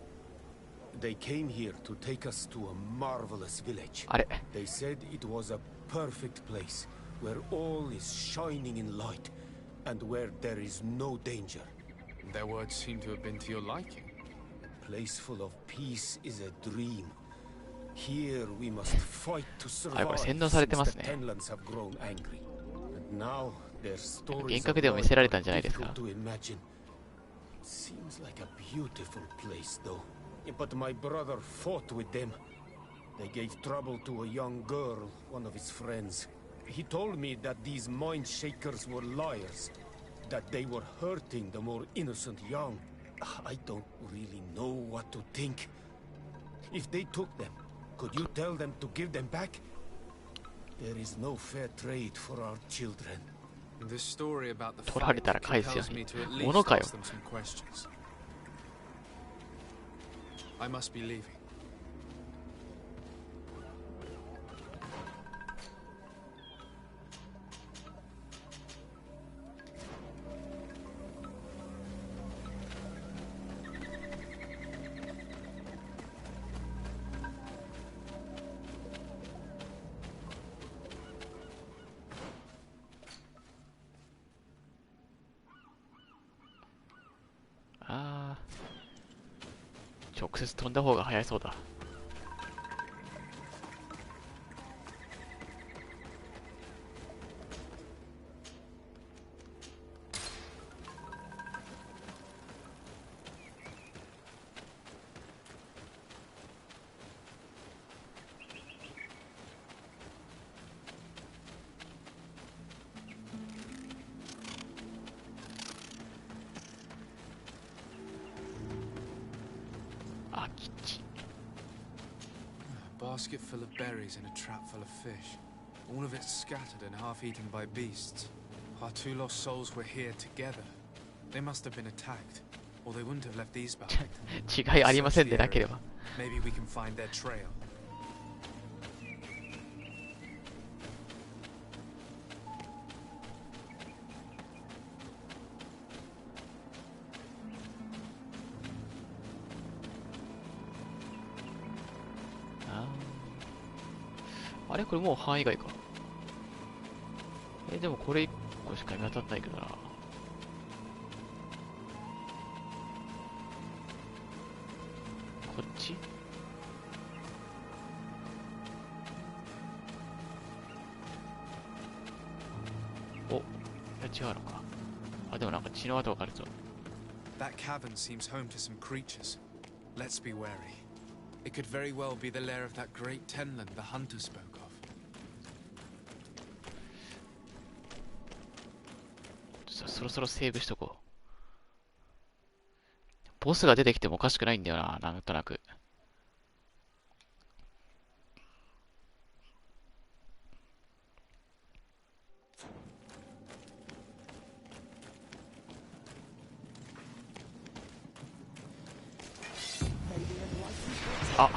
Speaker 19: They came here to take us to a marvelous village. They said it was a perfect place where all is shining in light and where there is no danger.
Speaker 3: Their words seem to have been to your liking.
Speaker 19: A place full of peace is a dream. Here we must fight to survive since the Tenlands have grown angry. And now their stories are difficult to imagine. It seems like a beautiful place though. But my brother fought with them. They gave trouble to a young girl, one of his friends. He told me that these mind shakers were liars, that they were hurting the more innocent young. I don't really know what to think. If they took them, could you tell them to give them back? There is no fair trade for our children.
Speaker 3: The story about the
Speaker 1: 取られたら
Speaker 3: fight
Speaker 1: 返すよ
Speaker 3: compels me
Speaker 1: う
Speaker 3: to at
Speaker 1: に。
Speaker 3: least
Speaker 1: 物かよ。
Speaker 3: ask them some questions. I must be leaving.
Speaker 1: Ah. 直接飛んだ方が早そうだ。
Speaker 3: basket full of berries and a trap full of fish. All of it scattered and half eaten by beasts. Our two lost souls were here together. They must have been attacked, or they wouldn't have left these behind.
Speaker 1: 違いありませんでなければ。
Speaker 3: Maybe we can find their trail.
Speaker 1: あれこれもう範囲外か。でもこれ1個しか見当たってないけどな。こっち？お、いや違うのか。あ、でもなんか血の跡があるぞ。
Speaker 3: That cavern seems home to some creatures. Let's be wary. It could very well be the lair of that great tenland the hunter spoke of.
Speaker 1: そろそろセーブしとこう。ボスが出てきてもおかしくないんだよな、なんとなく。あ、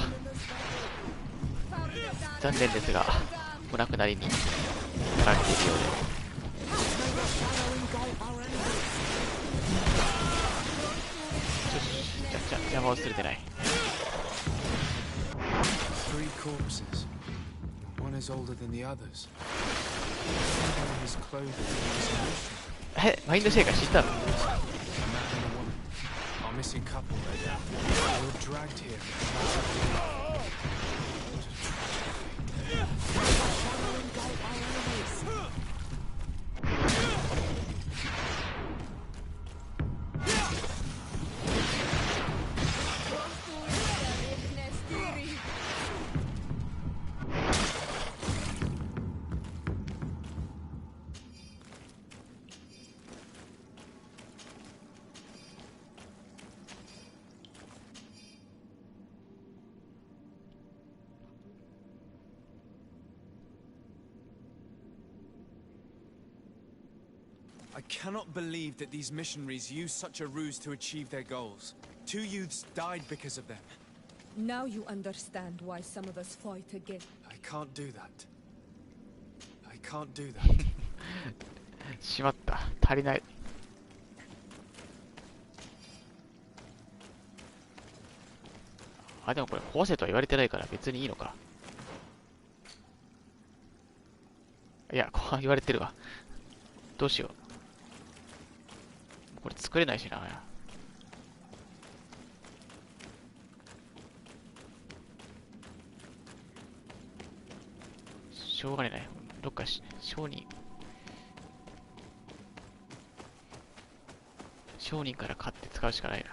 Speaker 1: 残念ですが、お亡くなりになられているようで。邪魔をするでない。
Speaker 3: Three corpses. One is older than the others. His clothing is
Speaker 1: マインドシェイカー知ったの？
Speaker 3: Our missing couple. They were dragged here. I cannot believe that these missionaries used such a ruse to achieve their goals. 2 youths died because of them.
Speaker 6: Now you understand why some of us fight again.
Speaker 3: I can't do that. I can't do that.
Speaker 1: しまった。足りない。あ、でもこれ壊せとは言われてないから別にいいのか。いや、言われてるわ。どうしよう。これ作れないしな。しょうがねえな。どっか商人から買って使うしかないな。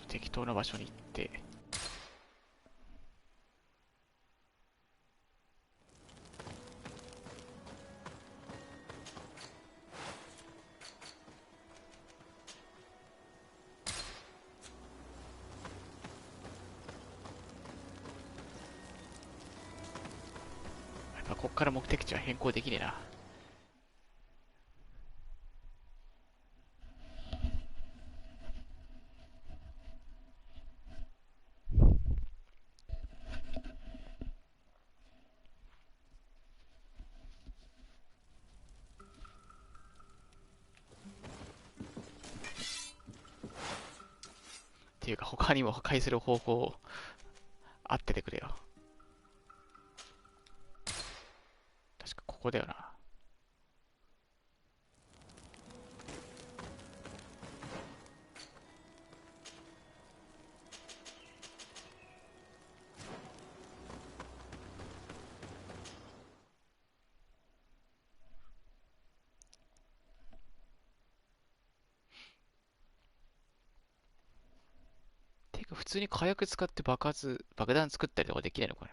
Speaker 1: 適当な場所に行って、やっぱこっから目的地は変更できねえな。っていうか他にも破壊する方法あっててくれよ。確かここだよな。普通に火薬使って爆弾作ったりとかできないのこれ。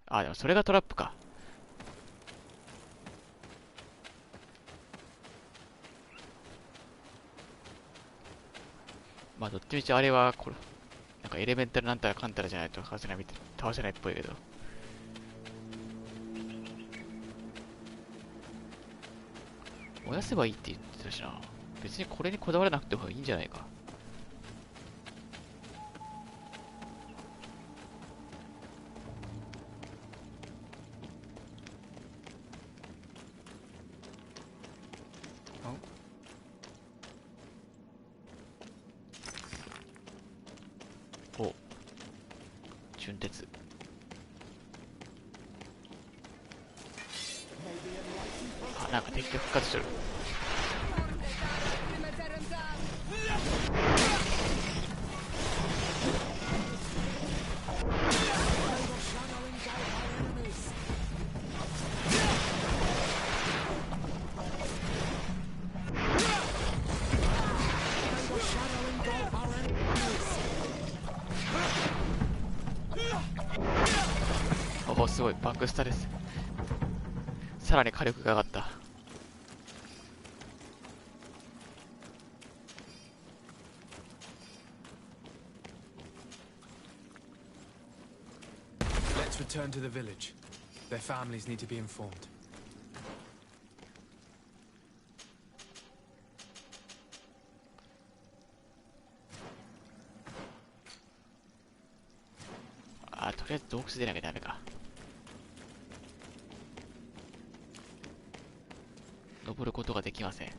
Speaker 1: あ、でもそれがトラップか。まあどっちみちあれはこれなんかエレメンタルなんたらかんたらじゃないと倒せないっぽいけど。燃やせばいいって言ってたしな。別にこれにこだわらなくてもいいんじゃないか。お、純鉄。あ、なんか敵が復活してる。おお、すごいバックスタです。さらに火力が上がった。
Speaker 3: Let's return to the village. Their families need to be informed.
Speaker 1: あ、とりあえず洞窟出なきゃダメか。登ることができません。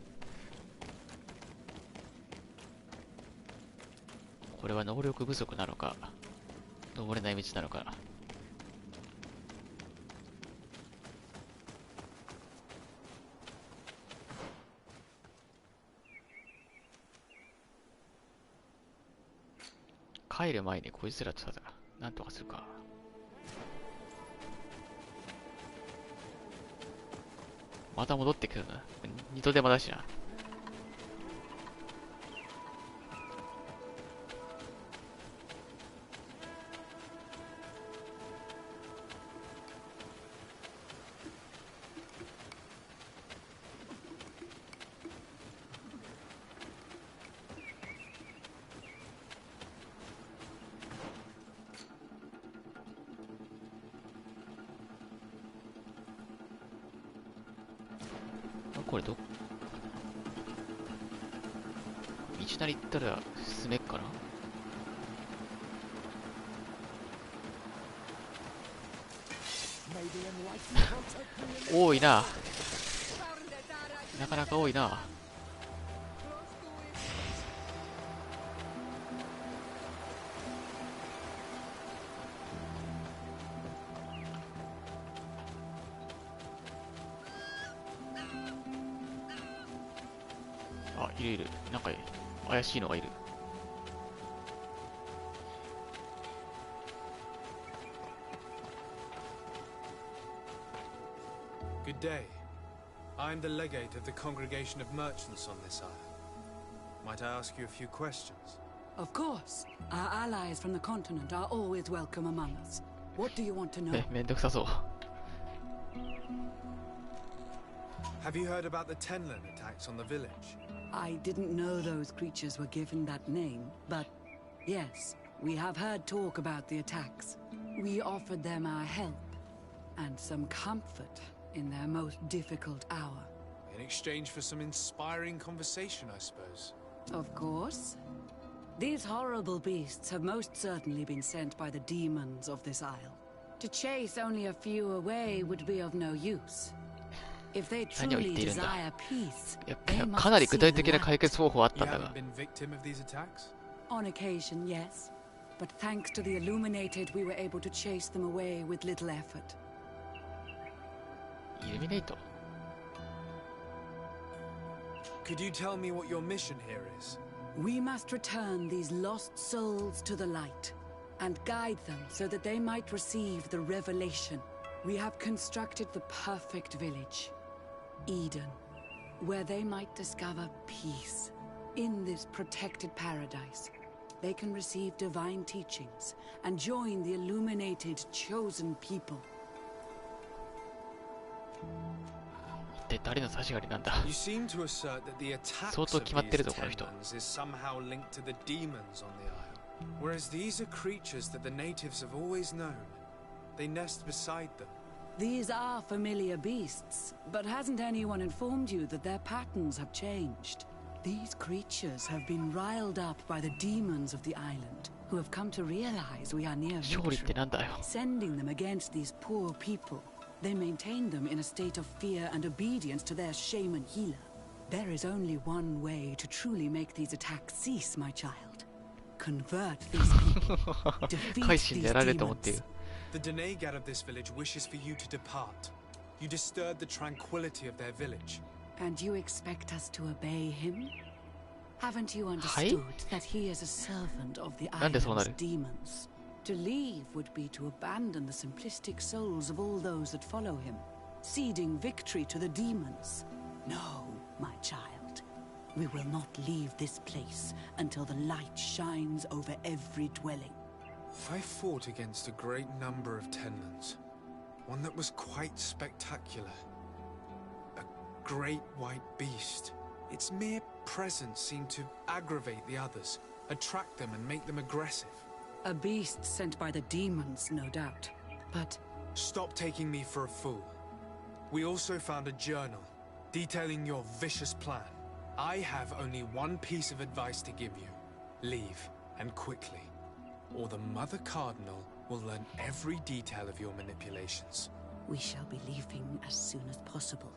Speaker 1: これは能力不足なのか、登れない道なのか。帰る前にこいつらとなんとかするか。また戻ってくるな。二度手間だしな。これ道なり行ったら進めっかな。多いな。なかなか多いな。あ、いるいる。なんか怪しいのがいる。
Speaker 3: Good day. I'm the legate of the congregation of merchants on this island. Might I ask you a few questions?
Speaker 6: Of course. Our allies from the continent are always welcome among us. What do you want to know?
Speaker 1: めんどくさそう。
Speaker 3: Have you heard about the Tenlin attacks on the village?
Speaker 6: I didn't know those creatures were given that name, but yes, we have heard talk about the attacks. We offered them our help and some comfort in their most difficult hour.
Speaker 3: In exchange for some inspiring conversation, I suppose.
Speaker 6: Of course. These horrible beasts have most certainly been sent by the demons of this isle. To chase only a few away would be of no use. If they truly desire peace, they must
Speaker 1: かなり具体的な解決方法あったんだ
Speaker 3: You
Speaker 1: が。
Speaker 3: haven't been victim of these attacks?
Speaker 6: On occasion, yes. But thanks to the Illuminated, we were able to chase them away with little effort.
Speaker 1: イルミネート。
Speaker 3: Could you tell me what your mission here is?
Speaker 6: We must return these lost souls to the light and guide them so that they might receive the revelation. We have constructed the perfect village, Eden, where they might discover peace in this protected paradise.
Speaker 4: they can receive divine teachings and join the illuminated chosen people.
Speaker 1: 一体誰の差し金なんだ。
Speaker 3: You seem to assert that the attacks
Speaker 1: 相当
Speaker 3: of
Speaker 1: 決まってる
Speaker 3: these
Speaker 1: ぞこの人。
Speaker 3: Tenlans is somehow linked to the demons on the isle, whereas these are creatures that the natives have always known. They nest beside them.
Speaker 4: These are familiar beasts, but hasn't anyone informed you that their patterns have changed? These creatures have been riled up by the demons of the island, who have come to realize we are near
Speaker 1: 勝利ってなんだよ。
Speaker 4: sending them against these poor people. They maintain them in a state of fear and obedience to their shaman healer. There is only one way to truly make these attacks cease, my child. Convert these people. Defeat
Speaker 1: 改心で
Speaker 4: these
Speaker 1: やられると思ってい
Speaker 4: demons.
Speaker 1: る。
Speaker 3: The Denegad of this village wishes for you to depart. You disturbed the tranquility of their village.
Speaker 4: And you expect us to obey him? Haven't you understood that he is a servant of the
Speaker 1: なんでそうな
Speaker 4: island's
Speaker 1: る？
Speaker 4: demons? To leave would be to abandon the simplistic souls of all those that follow him, ceding victory to the demons. No, my child. We will not leave this place until the light shines over every dwelling.
Speaker 3: I fought against a great number of Tenlans. One that was quite spectacular. A great white beast. Its mere presence seemed to aggravate the others, attract them and make them aggressive.
Speaker 4: A beast sent by the demons, no doubt. But
Speaker 3: stop taking me for a fool. We also found a journal detailing your vicious plan. I have only one piece of advice to give you. Leave, and quickly. Or the Mother Cardinal will learn every detail of your manipulations.
Speaker 4: We shall be leaving as soon as possible.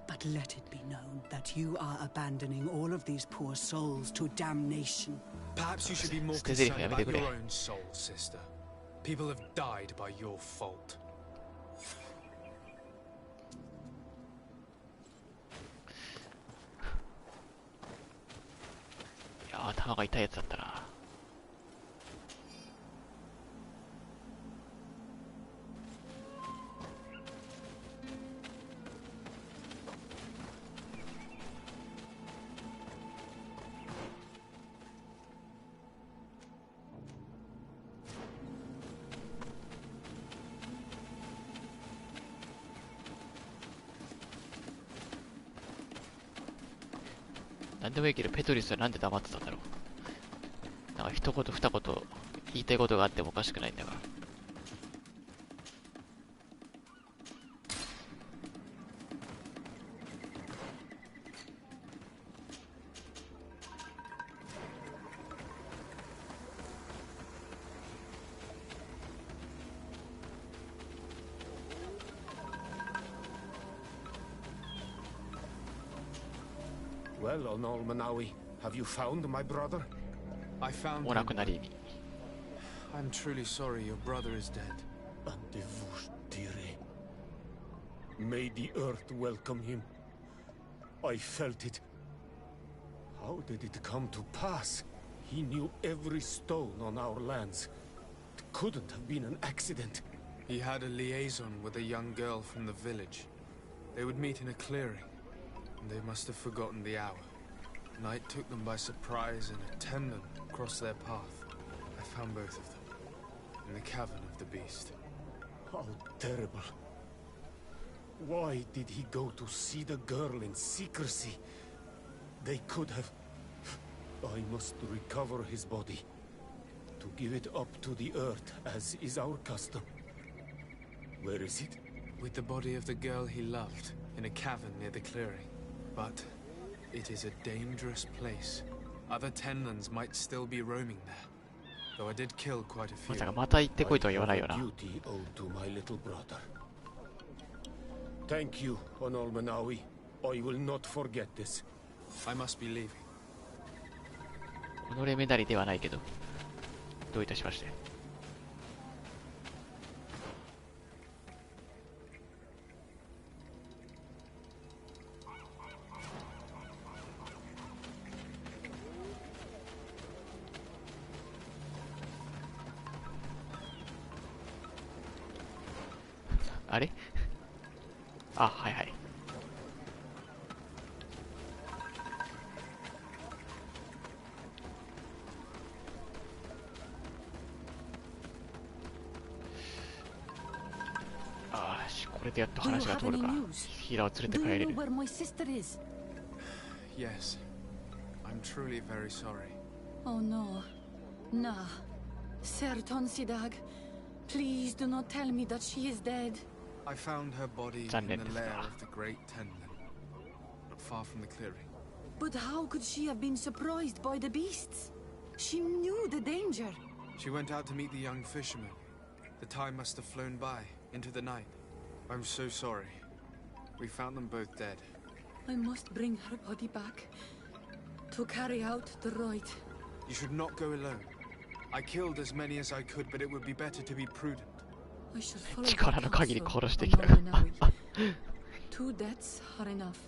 Speaker 4: But let it be known that you are abandoning all of these poor souls to damnation.
Speaker 3: Perhaps you should be more concerned about your own soul, sister. People have died by your fault.
Speaker 1: いやー、頭が痛いやつだったな。なんでもいいけど、ペトリスはなんで黙ってたんだろう。なんか一言二言言いたいことがあってもおかしくないんだから。
Speaker 19: Well, Onol Manawi, have you found my brother?
Speaker 3: I found him. I'm truly sorry your brother is dead.
Speaker 19: May the earth welcome him. I felt it. How did it come to pass? He knew every stone on our lands. It couldn't have been an accident.
Speaker 3: He had a liaison with a young girl from the village. They would meet in a clearing. They must have forgotten the hour. Night took them by surprise and a Tenlan crossed their path. I found both of them in the cavern of the beast.
Speaker 19: How terrible. Why did he go to see the girl in secrecy? They could have... I must recover his body. To give it up to the earth, as is our custom. Where is it?
Speaker 3: With the body of the girl he loved, in a cavern near the clearing. But it is a dangerous place. Other Tenlans might still be roaming there. Though I did kill quite a few.
Speaker 1: まさかまた行ってこいとは言わないよな。
Speaker 19: Duty owed to my little brother. Thank you, Onol Manawi. I will not forget this.
Speaker 3: I must be leaving.
Speaker 1: 己めなりではないけど、どういたしまして。あれ？あ、はいはい。これでやっと話が通るか。ヒーラーを連れて帰れる。
Speaker 3: Yes. I'm truly very sorry.
Speaker 16: Oh no. Nah. Serton Sidag. Please do not tell me that she is dead.
Speaker 3: I found her body in the lair of the Great Tenland, not far from the clearing.
Speaker 16: But how could she have been surprised by the beasts? She knew the danger.
Speaker 3: She went out to meet the young fisherman. The time must have flown by, into the night. I'm so sorry. We found them both dead.
Speaker 6: I must bring her body back to carry out the rite.
Speaker 3: You should not go alone. I killed as many as I could, but it would be better to be prudent.
Speaker 6: I shall follow
Speaker 1: 力の限り殺してきた。
Speaker 6: Two deaths are enough.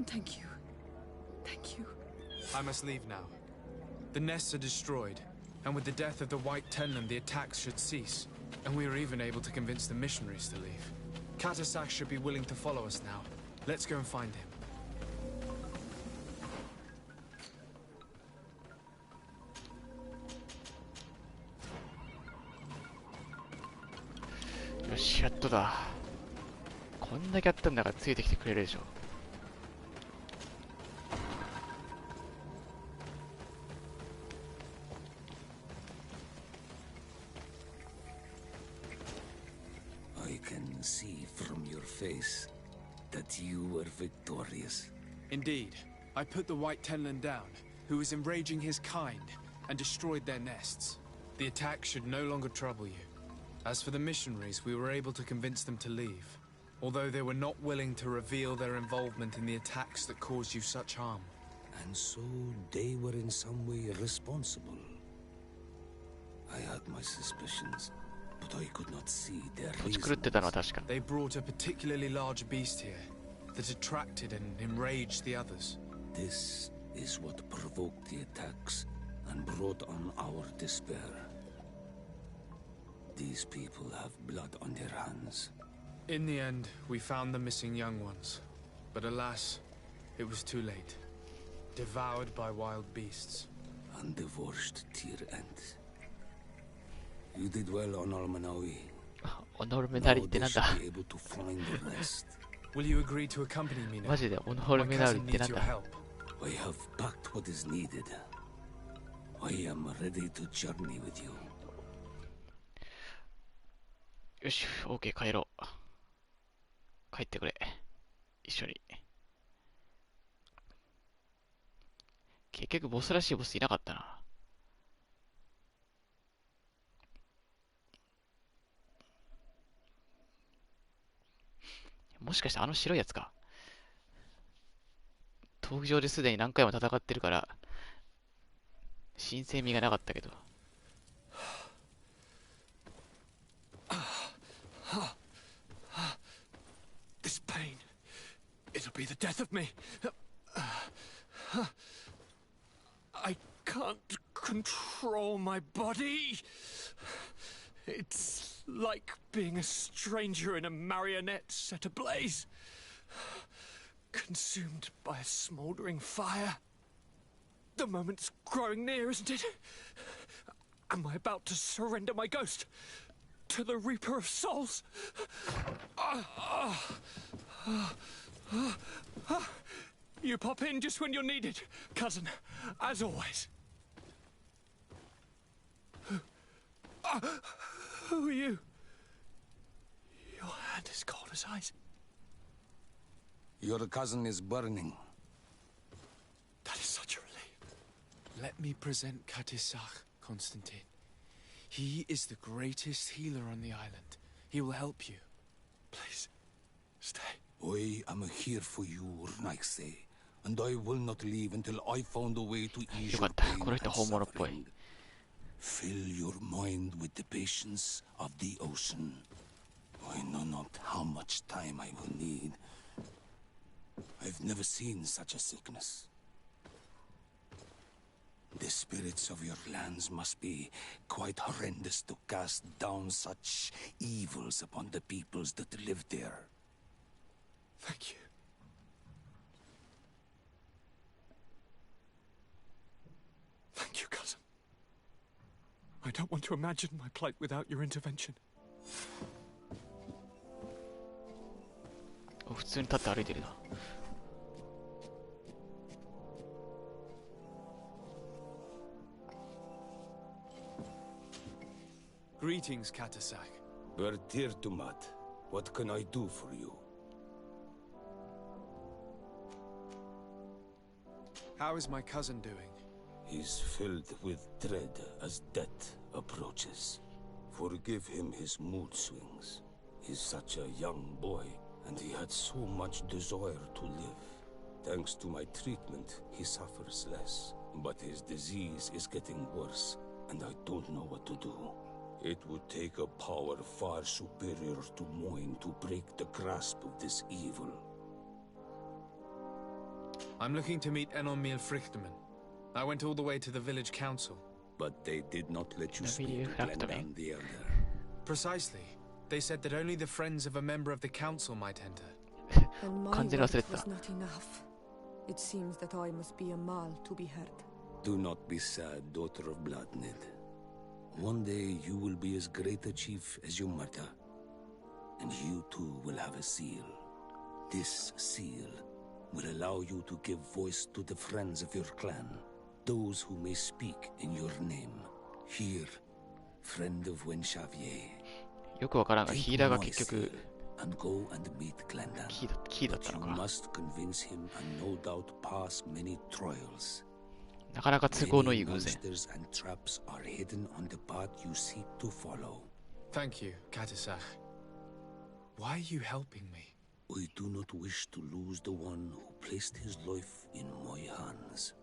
Speaker 6: Thank you. Thank you.
Speaker 3: I must leave now. The nests are destroyed, and with the death of the White Tenland, the attacks should cease. And we are even able to convince the missionaries to leave. Katasak should be willing to follow us now. Let's go and find him.
Speaker 1: よし、やっとだ。こんだけやったんだからついてきてくれるでしょ。
Speaker 18: I can see from your face that you were victorious.
Speaker 3: Indeed. I put the White Tenland down, who was enraging his kind, and destroyed their nests. The attack should no longer trouble you. As for the missionaries, we were able to convince them to leave, although they were not willing to reveal their involvement in the attacks that caused you such harm.
Speaker 18: And so they were in some way responsible. I had my suspicions, but I could not see their reasons.
Speaker 3: They brought a particularly large beast here that attracted and enraged the others.
Speaker 18: This is what provoked the attacks and brought on our despair. These people have blood on their hands.
Speaker 3: In the end, we found the missing young ones. But alas, it was too late. Devoured by wild beasts.
Speaker 18: And divorced Tyr Ent. You did well on Almanawi.
Speaker 1: Onormenariってなんだ。
Speaker 3: Will you agree to accompany me now?
Speaker 1: マジでオノルメナリってなんだ。
Speaker 18: I have packed what is needed. I am ready to journey with you.
Speaker 1: よし、OK、帰ろう。帰ってくれ。一緒に。結局ボスらしいボスいなかったな。もしかしてあの白いやつか。闘技場ですでに何回も戦ってるから、新鮮味がなかったけど。
Speaker 5: This pain, it'll be the death of me. I can't control my body. It's like being a stranger in a marionette set ablaze, consumed by a smouldering fire. The moment's growing near, isn't it? Am I about to surrender my ghost to the Reaper of Souls? You pop in just when you're needed, cousin, as always. Who are you? Your hand is cold as ice.
Speaker 18: Your cousin is burning.
Speaker 3: That is such a relief. Let me present Katisach, Constantine. He is the greatest healer on the island. He will help you. Please, stay.
Speaker 18: I am here for you, Urnaxe, and I will not leave until I found a way to ease your pain and suffering. Fill your mind with the patience of the ocean. I know not how much time I will need. I've never seen such a sickness. The spirits of your lands must be quite horrendous to cast down such evils upon the peoples that live there.
Speaker 5: Thank you. Thank you, cousin. I don't want to imagine my plight without your intervention.
Speaker 1: 普通に立って歩いてるな。
Speaker 3: Greetings, Katasak.
Speaker 18: Bertir Tumat. What can I do for you?
Speaker 3: How is my cousin doing?
Speaker 18: He's filled with dread as death approaches. Forgive him his mood swings. He's such a young boy, and he had so much desire to live. Thanks to my treatment, he suffers less. But his disease is getting worse, and I don't know what to do. It would take a power far superior to mine to break the grasp of this evil.
Speaker 3: I'm looking to meet Enormil Frichterman. I went all the way to the village council.
Speaker 18: But they did not let you speak to Glendan the Elder.
Speaker 3: Precisely. They said that only the friends of a member of the council might enter.
Speaker 6: And my word was not enough. It seems that I must be a mal to be heard.
Speaker 18: Do not be sad, daughter of Bloodnid. One day you will be as great a chief as your mother. And you too will have a seal. This seal will allow you to give voice to the friends of your clan. Those who may speak in your name. Here, friend of Wenxavier.
Speaker 1: よくわからんが、ヒーラーが結局
Speaker 18: and go and meet Glendan.
Speaker 1: キーだったのか。
Speaker 18: You must convince him and no doubt pass many trials.
Speaker 1: なかなか都合のいい偶然。
Speaker 18: Monsters and traps are hidden on the path you seek to follow.
Speaker 3: Thank you, Katasach. Why are you helping me?
Speaker 18: I do not wish to lose the one who placed his life in my hands.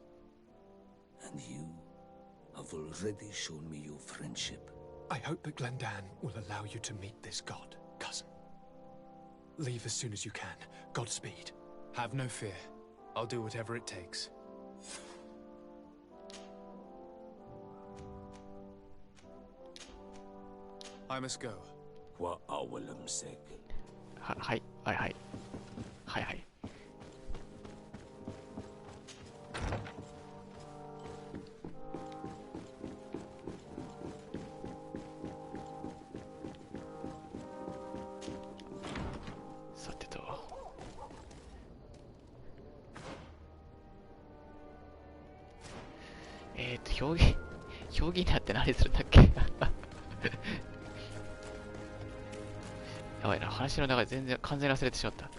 Speaker 18: And you have already shown me your friendship.
Speaker 5: I hope that Glendan will allow you to meet this god, cousin. Leave as soon as you can. Godspeed.
Speaker 3: Have no fear. I'll do whatever it takes. I must go.
Speaker 1: はい。さてと。表現になって何するんだっけやばいな、話の中で完全に忘れてしまった。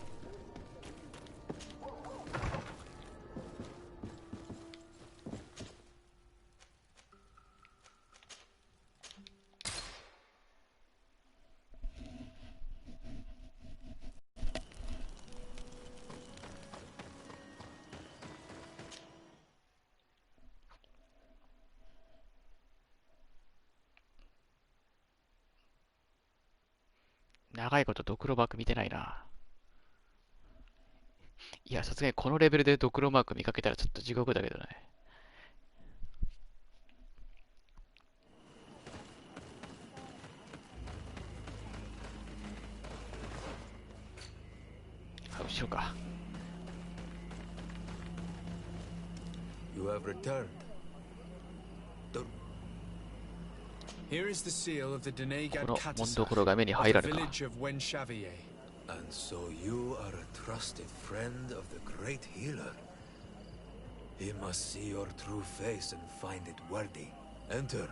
Speaker 1: 長いことドクロマーク見てないな。いや、さすがにこのレベルでドクロマーク見かけたらちょっと地獄だけどね。あ、後ろか。
Speaker 7: You have returned.
Speaker 3: Here is the seal of the Denegad
Speaker 1: この
Speaker 3: Katasach
Speaker 1: 門どころが目に入ら
Speaker 3: of
Speaker 1: ぬ
Speaker 3: the
Speaker 1: か。
Speaker 3: village of Wenxavier.
Speaker 7: And so you are a trusted friend of the great healer. He must see your true face and find it worthy. Enter.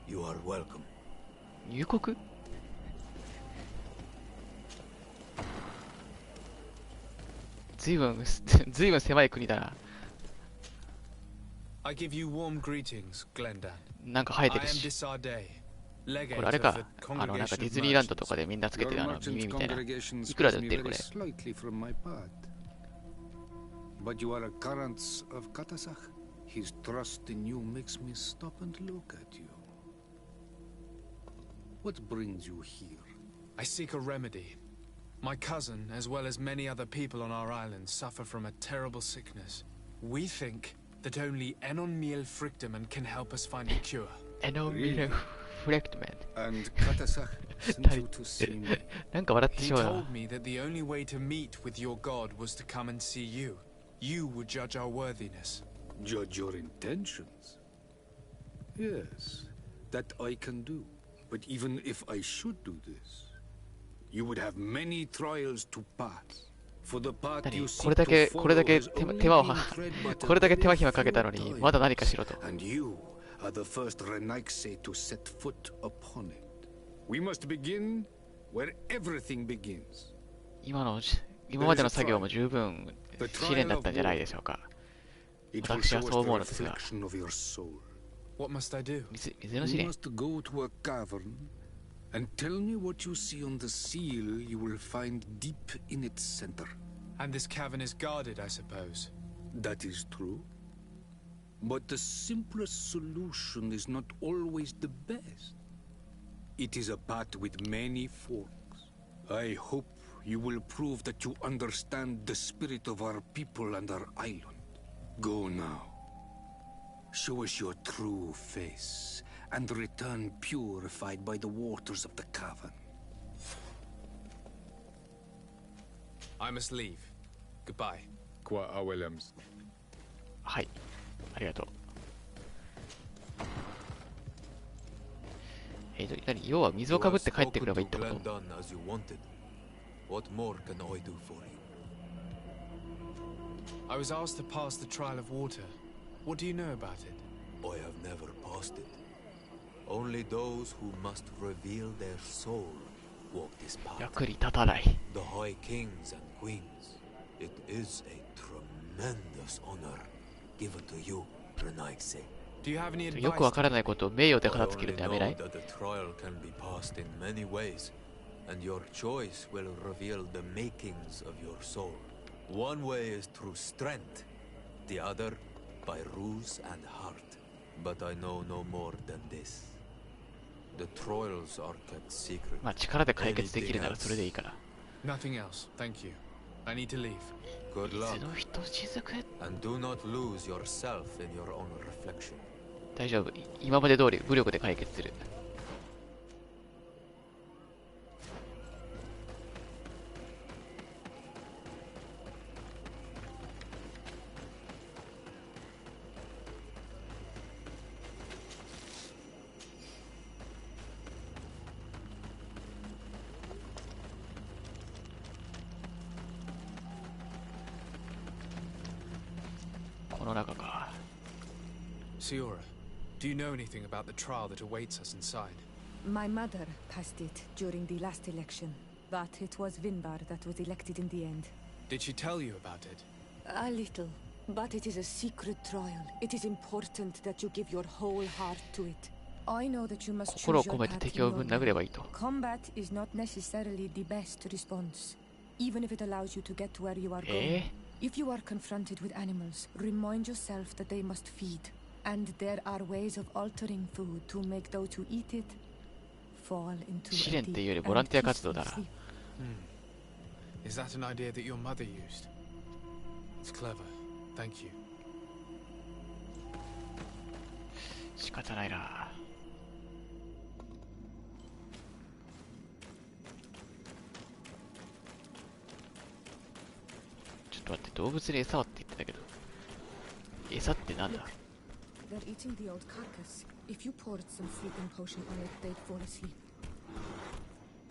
Speaker 7: You are welcome.
Speaker 1: 入国？ずいぶん狭い国だな。
Speaker 3: I give you warm greetings, Glendan.
Speaker 1: なんか生えてる
Speaker 3: I am
Speaker 1: し。
Speaker 3: Disarday,
Speaker 1: こ
Speaker 3: legate
Speaker 1: れあれ
Speaker 3: of
Speaker 1: か
Speaker 3: the。
Speaker 1: なんか
Speaker 3: congregation
Speaker 1: ディ
Speaker 3: of
Speaker 1: ズニーランドと
Speaker 3: merchants.
Speaker 1: かでみんなつけてる耳みたいな。い
Speaker 11: Congregations
Speaker 1: くらで売っ
Speaker 11: pass
Speaker 1: て
Speaker 11: me
Speaker 1: るこ
Speaker 11: very
Speaker 1: れ。
Speaker 11: slightly from my part. But you are a current of Katasach. His trust in you makes me stop and look at you. What brings you here?
Speaker 3: I seek a remedy. My cousin, as well as many other people on our island, suffer from a terrible sickness. We think that only Enormil Frichterman can help us find a cure.
Speaker 1: Enormil Frichterman.
Speaker 11: And Katasach sent you to see me.
Speaker 1: なんか笑って
Speaker 3: He
Speaker 1: しまうな。
Speaker 3: told me that the only way to meet with your god was to come and see you. You would judge our worthiness.
Speaker 11: Judge your intentions. Yes, that I can do. But even if I should do this,
Speaker 18: You would have many trials to pass. For the path
Speaker 1: 何
Speaker 18: you
Speaker 1: これ
Speaker 18: seek
Speaker 1: だ
Speaker 18: to
Speaker 1: け、これだ
Speaker 18: follow
Speaker 1: け
Speaker 18: has
Speaker 1: 手
Speaker 18: only
Speaker 1: 間を
Speaker 18: been tread but
Speaker 1: これだけ手間
Speaker 18: a
Speaker 1: 暇かけたのに、まだ何かしろと。
Speaker 18: And you are the first Renaigse to set foot upon it. We must begin where everything begins.
Speaker 1: 今までの作業も十分試練だったんじゃないでしょうか。私はそう思うのですが。
Speaker 3: What must I do?
Speaker 1: 水の試練。
Speaker 18: You must go to a cavern and tell me what you see on the seal you will find deep in its center.
Speaker 3: And this cavern is guarded, I suppose.
Speaker 18: That is true. But the simplest solution is not always the best. It is a path with many forks. I hope you will prove that you understand the spirit of our people and our island. Go now. Show us your true face, and return purified by the waters of the cavern.
Speaker 3: I must leave. Goodbye.
Speaker 18: Qua Williams.
Speaker 1: はい、ありがとう。何、要は水をかぶって帰ってくればいいってこと？
Speaker 7: What more can I do for you?
Speaker 3: I was asked to pass the trial of water. What do you know about it?
Speaker 7: I have never passed it. Only those who must reveal their soul walk this path.
Speaker 1: 役に立たない。
Speaker 7: The high kings and queens. It is a tremendous honor given to you, Renaigse.
Speaker 3: Do you have any advice?
Speaker 1: よくわからないことを名誉で片付けるのやめない？
Speaker 7: I only know that the trial can be passed in many ways, and your choice will reveal the makings of your soul. One way is through strength, the other by ruse and heart. But I know no more than this. The trials are kept secret.
Speaker 1: まあ力で解決できるならそれでいいから。
Speaker 3: Nothing else, thank you. I need to leave.
Speaker 7: Good luck.
Speaker 1: 水のひとしずく。
Speaker 7: And do not lose yourself in your own reflection.
Speaker 1: 大丈夫。今まで通り武力で解決する。この中か。
Speaker 3: Siora, do you know anything about the trial that awaits us inside?
Speaker 6: My mother passed it during the last election, but it was Vinbar that was elected in the end.
Speaker 3: Did she tell you about it?
Speaker 6: A little, but it is a secret trial. It is important that you give your whole heart to it. I know that you must choose
Speaker 1: 心を
Speaker 6: your
Speaker 1: 込めて
Speaker 6: path
Speaker 1: 敵
Speaker 6: in
Speaker 1: を
Speaker 6: your
Speaker 1: 殴
Speaker 6: way.
Speaker 1: ればいいと。
Speaker 6: Combat is not necessarily the best response, even if it allows you to get to where you are going. If you are confronted with animals, remind yourself that they must feed, and there are ways of altering food to make those who eat it fall into
Speaker 1: 試
Speaker 6: a
Speaker 1: 練っていうより
Speaker 6: deep
Speaker 1: ボラン
Speaker 6: and
Speaker 1: ティア活動
Speaker 6: peaceful
Speaker 1: だな。
Speaker 6: sleep.
Speaker 3: Is that an idea that your mother used? It's clever. Thank you.
Speaker 1: 仕方ないな。ちょっと待って、動物に餌をって言ってたけど、餌ってなんだ？
Speaker 6: They're eating the old carcass. If you poured some sleeping potion on it, they'd fall asleep.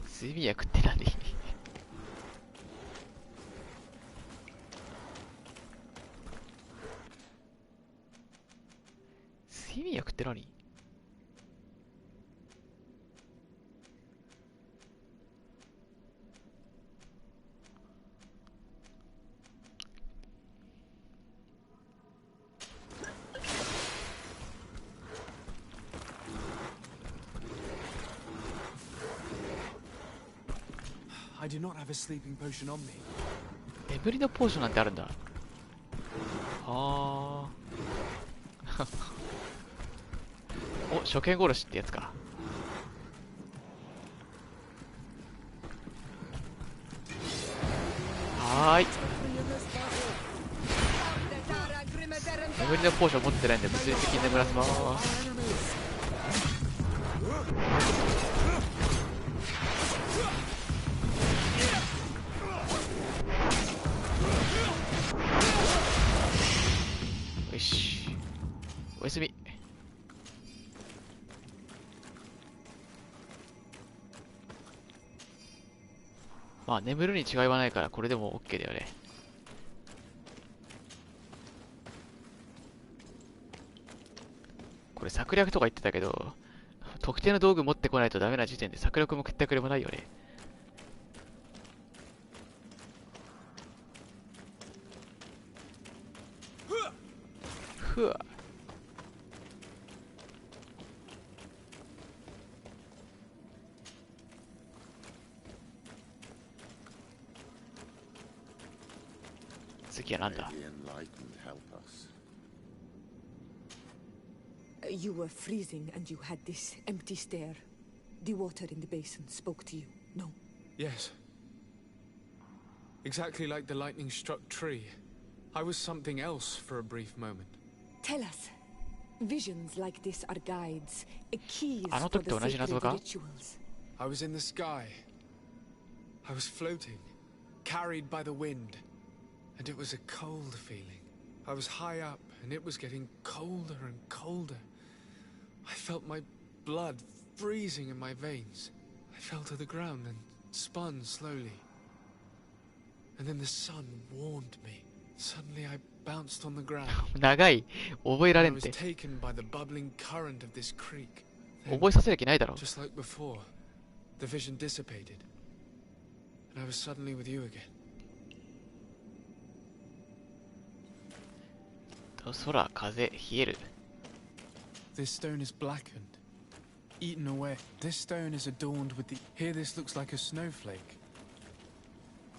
Speaker 1: 睡眠薬って何？睡眠薬って何？
Speaker 3: I do not have a sleeping potion on me.
Speaker 1: 眠りのポーションなんてあるんだ。はあ。お、初見殺しってやつか。はーい。眠りのポーション持ってないんで物理的に眠らせます。よし。おやすみ。まあ眠るに違いはないからこれでも OK だよね。これ策略とか言ってたけど、特定の道具持ってこないとダメな時点で策略も屈託でもないよね。ふわ。次はなんだ。
Speaker 6: You were freezing and you had this empty stare. The water in the basin spoke to you, no?
Speaker 3: Yes. Exactly like the lightning-struck tree. I was something else for a brief moment.
Speaker 6: Tell us. Visions like this are guides, keys
Speaker 1: あの
Speaker 6: for
Speaker 1: 時
Speaker 6: the
Speaker 1: と同じ謎
Speaker 6: sacred
Speaker 1: か？
Speaker 6: rituals.
Speaker 3: I was in the sky. I was floating, carried by the wind. And it was a cold feeling. I was high up, and it was getting colder and colder. I felt my blood freezing in my veins. I fell to the ground and spun slowly. And then the sun warmed me. Suddenly I bounced on the ground.
Speaker 1: 長い。覚えられ
Speaker 3: I
Speaker 1: ん
Speaker 3: was
Speaker 1: て。
Speaker 3: taken by the bubbling current of this creek.
Speaker 1: 覚えさせる気ないだろ。
Speaker 3: Just like before, the vision dissipated. And I was suddenly with you again.
Speaker 1: 空、風、冷える。
Speaker 3: This stone is blackened, eaten away. This stone is adorned with the... Here this looks like a snowflake.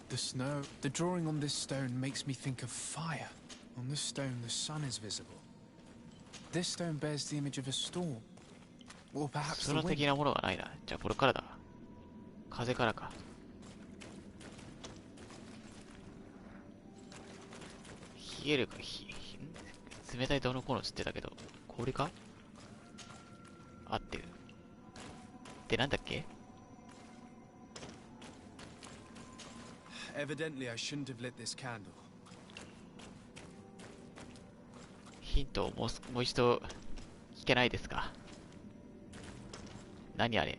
Speaker 3: The snow... The drawing on this stone makes me think of fire. On this stone, the sun is visible. This stone bears the image of a storm. Or perhaps the
Speaker 1: 空
Speaker 3: wind.
Speaker 1: 的なものがないな。じゃあこれからだ。風からか。冷えるか、冷たいどうのこうのつってたけど、氷か？合ってる。で、なんだっけ？
Speaker 3: Evidently, I shouldn't have lit this candle.
Speaker 1: ヒントをもう一度聞けないですか？何あれ？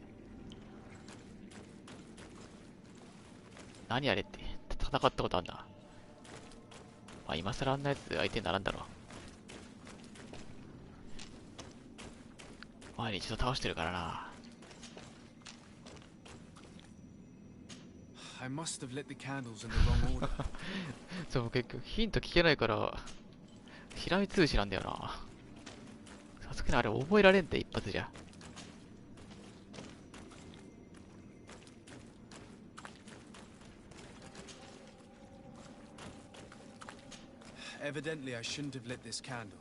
Speaker 1: 何あれって戦ったことあんな。まあ今更あんなやつ相手にならんだろう。前に一度倒してるからな。
Speaker 3: I must have lit the candles in the wrong order.
Speaker 1: そう、結局ヒント聞けないからしらみつぶしなんだよな。さすがにあれ覚えられんって一発じゃ。
Speaker 3: Evidently, I shouldn't have lit this candle.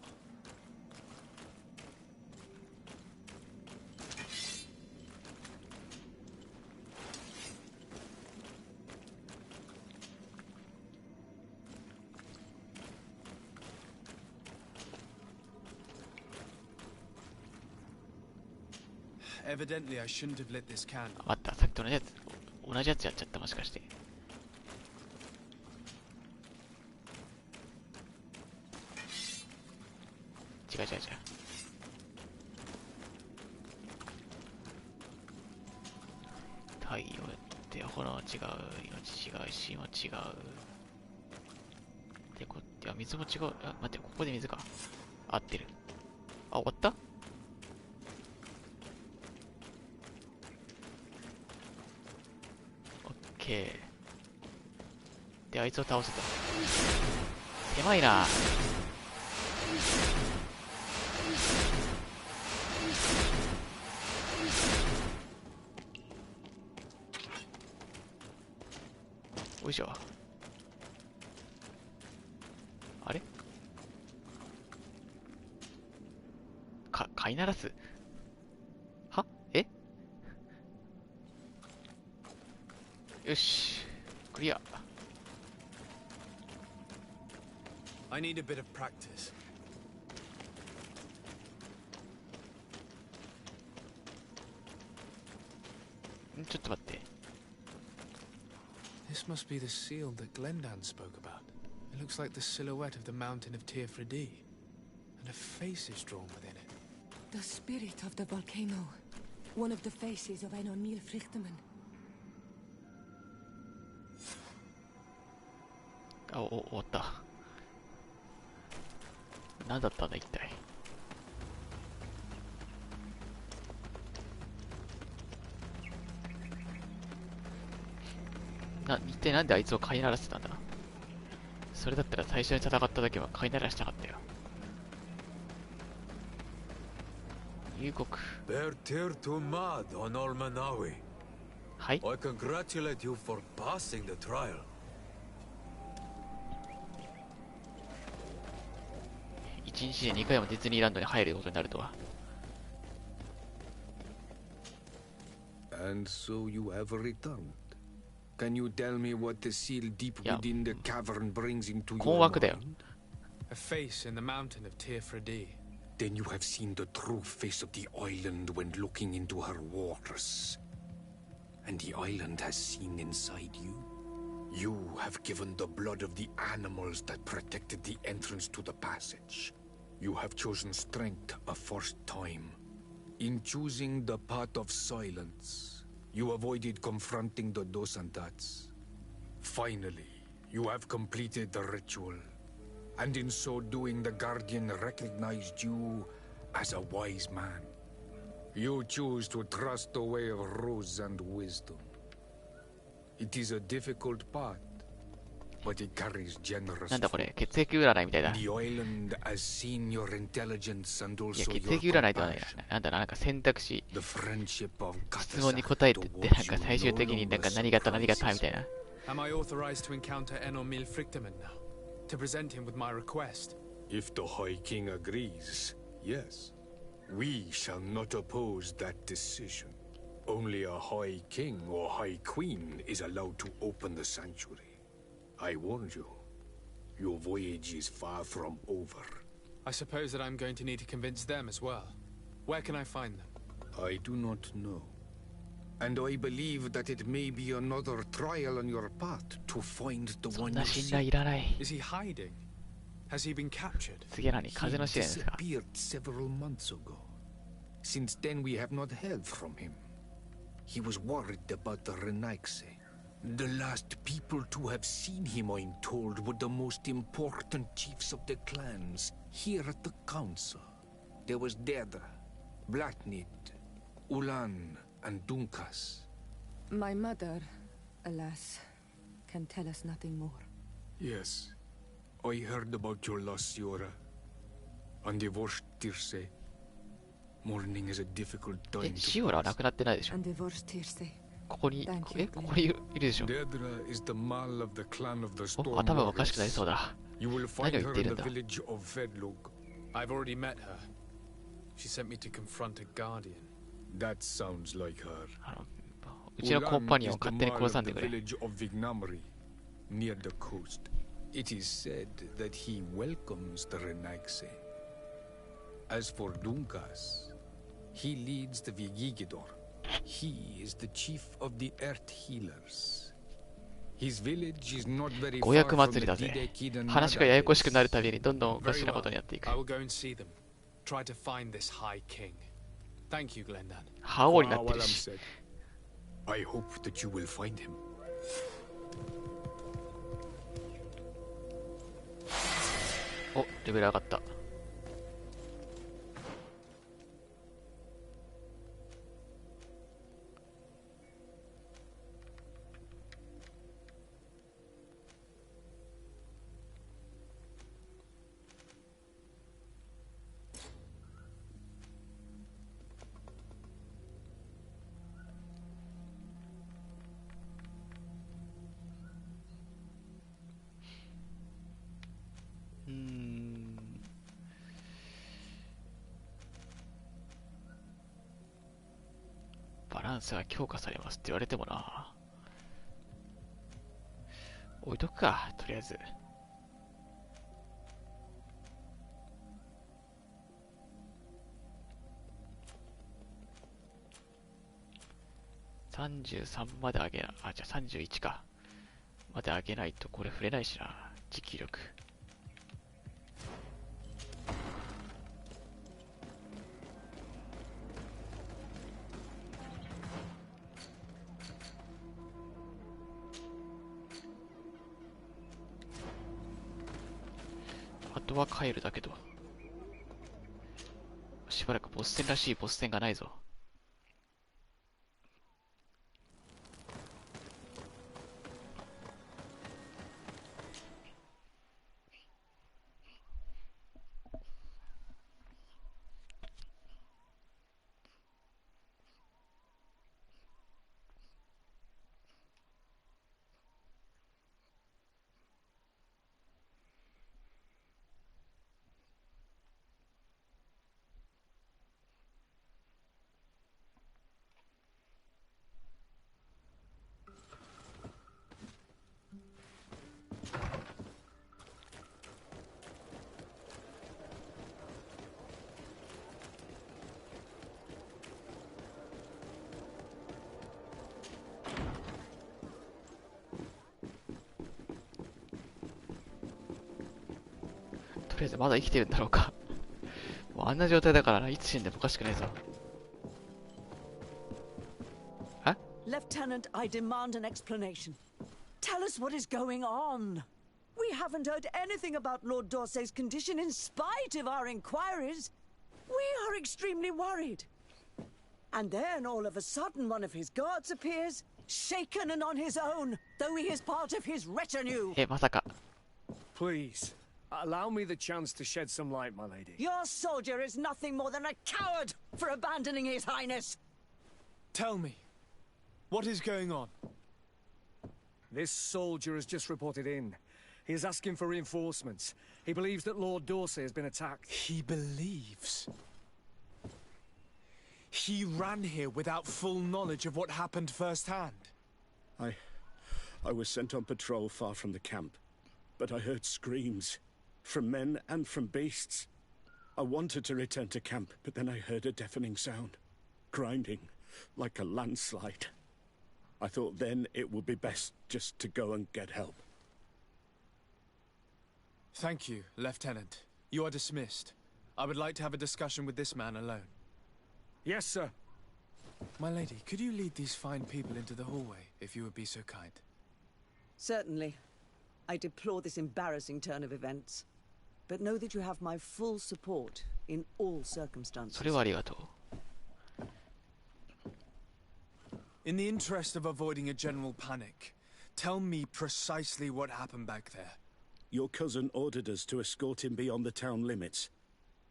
Speaker 3: Evidently, I shouldn't have lit this candle.
Speaker 1: 待った、さっきと同じやつやっちゃった、もしかして。違う。太陽って炎は違う、命違う、死も違う。で、いや、水も違う。あ、待って、ここで水か。合ってる。あ、終わった？オッケー。で、あいつを倒せた。狭いな。よいしょ。あれ？飼いならす？は？え？よし。クリア。
Speaker 3: I need a bit of practice.
Speaker 1: ちょっと待って。
Speaker 3: This must be the seal that Glendan spoke about. It looks like the silhouette of the mountain of Tyr Freddy, and a face is drawn within it.
Speaker 6: The spirit of the volcano. One of the faces of Einar Frichterman.
Speaker 1: 終わった。何だったんだ一体。一体なんであいつを飼いならせたんだ。それだったら最初に戦った時は飼いならしたかったよ。入国。はい。
Speaker 7: I congratulate you for passing the trial.
Speaker 1: 1日で2回もディズニーランドに入ることになるとは。
Speaker 18: And so you have returned. Can you tell me what the seal deep within the cavern brings into your mind?
Speaker 3: A face in the mountain of Tirfredi.
Speaker 18: Then you have seen the true face of the island when looking into her waters. And the island has seen inside you. You have given the blood of the animals that protected the entrance to the passage. You have chosen strength a first time. In choosing the path of silence, you avoided confronting the Dosantats. Finally, you have completed the ritual. And in so doing, the Guardian recognized you as a wise man. You choose to trust the way of ruse and wisdom. It is a difficult path, but it carries generous.
Speaker 1: なんだこれ、血液占いみたいだ。いや、血液占いではないな。なんだな、なんか選択肢、質問に答えてって、なんか最終的になんか何型何型みたいな。
Speaker 3: Am I authorized to encounter Enomil Frichtemann now? To present him with my request?
Speaker 18: If the High King agrees, yes. We shall not oppose that decision. Only a High King or High Queen is allowed to open the sanctuary. I warned you. Your voyage is far from over.
Speaker 3: I suppose that I'm going to need to convince them as well. Where can I find them?
Speaker 18: I do not know. And I believe that it may be another trial on your path to find the one you seek.
Speaker 3: Is he hiding? Has he been captured?
Speaker 18: He disappeared several months ago. Since then we have not heard from him. He was worried about the Renaigse. The last people to have seen him, I'm told, were the most important chiefs of the clans here at the council. There was Deirdre, Blatnit, Ulan, and Dunkas.
Speaker 6: My mother, alas, can tell us nothing more.
Speaker 18: Yes, I heard about your loss, Siora. And divorced Tirce. Mourning is a difficult time to pass.
Speaker 1: シオラは亡くなってないでしょ。
Speaker 6: Undivorced Tirce.
Speaker 1: ここに、ここにいるでしょ。お、頭がおかしくなりそうだ。何を言っているんだ。
Speaker 3: I've already met her. She sent me to confront a guardian.
Speaker 18: That sounds like her.
Speaker 1: うちのコンパニオンを勝手に殺さんでくれ。
Speaker 18: Near the coast. It is said that he welcomes the Renaigse. As for Dunkas, he leads the Vigigidor. He is the chief of the Earth Healers. His village is not very far from the Gidekidan.
Speaker 1: 話がややこしくなるたびにどんどんおかしなことになっていく。
Speaker 3: I will go and see them. Try to find this High King. Thank you, Glendad.
Speaker 1: 覇王になってるし。
Speaker 18: I hope that you will find him.
Speaker 1: お、レベル上がった。バランスが強化されますって言われてもな。置いとくか、とりあえず。33まで上げな、あ、じゃあ31か。まで上げないとこれ触れないしな。持久力。とは帰るだけど。しばらくボス戦らしいボス戦がないぞ。とりあえずまだ生きてるんだろうか。もうあんな状態だからな、いつ死んでもおかしくないぞ。え？
Speaker 10: Lieutenant, I demand an explanation. Tell us what is going on. We haven't heard anything about Lord Dorsey's condition in spite of our inquiries. We are extremely worried. And then all of a sudden one of his guards appears, shaken and on his own, though he is part of his retinue.
Speaker 1: まさか。
Speaker 12: Please, allow me the chance to shed some light, my lady.
Speaker 10: Your soldier is nothing more than a coward for abandoning his highness.
Speaker 3: Tell me, what is going on?
Speaker 12: This soldier has just reported in. He is asking for reinforcements. He believes that Lord Dorsey has been attacked.
Speaker 3: He believes? He ran here without full knowledge of what happened firsthand.
Speaker 9: I was sent on patrol far from the camp, but I heard screams from men and from beasts. I wanted to return to camp, but then I heard a deafening sound, grinding like a landslide. I thought then it would be best just to go and get help.
Speaker 3: Thank you, Lieutenant. You are dismissed. I would like to have a discussion with this man alone.
Speaker 12: Yes, sir.
Speaker 3: My lady, could you lead these fine people into the hallway, if you would be so kind?
Speaker 10: Certainly. I deplore this embarrassing turn of events, but know that you have my full support in all circumstances.
Speaker 1: それはありがとう。
Speaker 3: In the interest of avoiding a general panic, tell me precisely what happened back there.
Speaker 9: Your cousin ordered us to escort him beyond the town limits.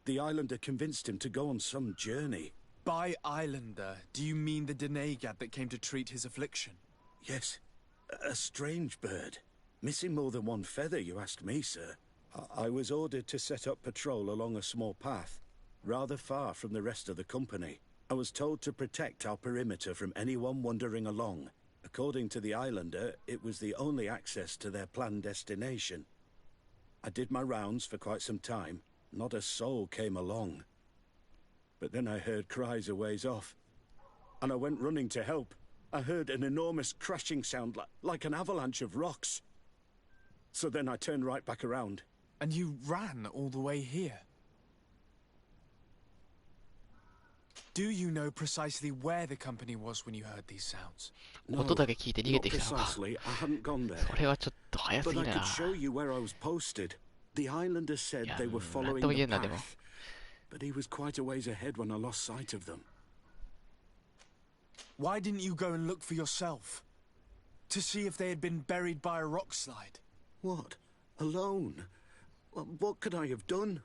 Speaker 9: The islander convinced him to go on some journey.
Speaker 3: By islander, do you mean the Denegad that came to treat his affliction?
Speaker 9: Yes, a strange bird. Missing more than one feather, you ask me, sir. I was ordered to set up patrol along a small path, rather far from the rest of the company. I was told to protect our perimeter from anyone wandering along. According to the islander, it was the only access to their planned destination. I did my rounds for quite some time. Not a soul came along. But then I heard cries a ways off, and I went running to help. I heard an enormous crashing sound like an avalanche of rocks. So then I turned right back around.
Speaker 3: And you ran all the way here? Do you know precisely where the company was when you heard these sounds?
Speaker 9: No, not precisely. I hadn't gone there. But I could show you where I was posted. The islander said they were following the path, but he was quite a ways ahead when I lost sight of them.
Speaker 3: Why didn't you go and look for yourself? To see if they had been buried by a rock slide?
Speaker 9: What? Alone? What could I have done?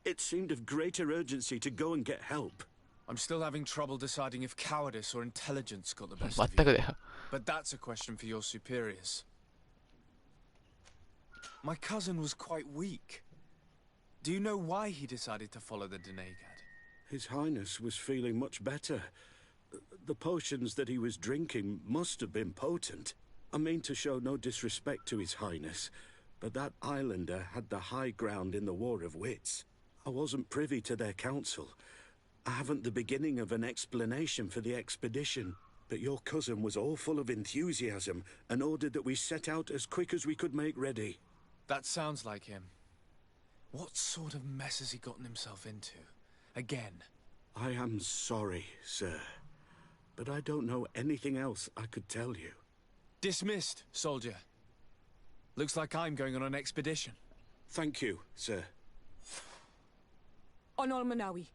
Speaker 9: It seemed of greater urgency to go and get help.
Speaker 3: I'm still having trouble deciding if cowardice or intelligence got the best of you. But that's a question for your superiors. My cousin was quite weak. Do you know why he decided to follow the Denegad?
Speaker 9: His Highness was feeling much better. The potions that he was drinking must have been potent. I mean to show no disrespect to His Highness, but that islander had the high ground in the War of Wits. I wasn't privy to their counsel. I haven't the beginning of an explanation for the expedition, but your cousin was all full of enthusiasm and ordered that we set out as quick as we could make ready.
Speaker 3: That sounds like him. What sort of mess has he gotten himself into? Again?
Speaker 9: I am sorry, sir, but I don't know anything else I could tell you.
Speaker 3: Dismissed, soldier. Looks like I'm going on an expedition.
Speaker 9: Thank you, sir.
Speaker 6: On Almanawi.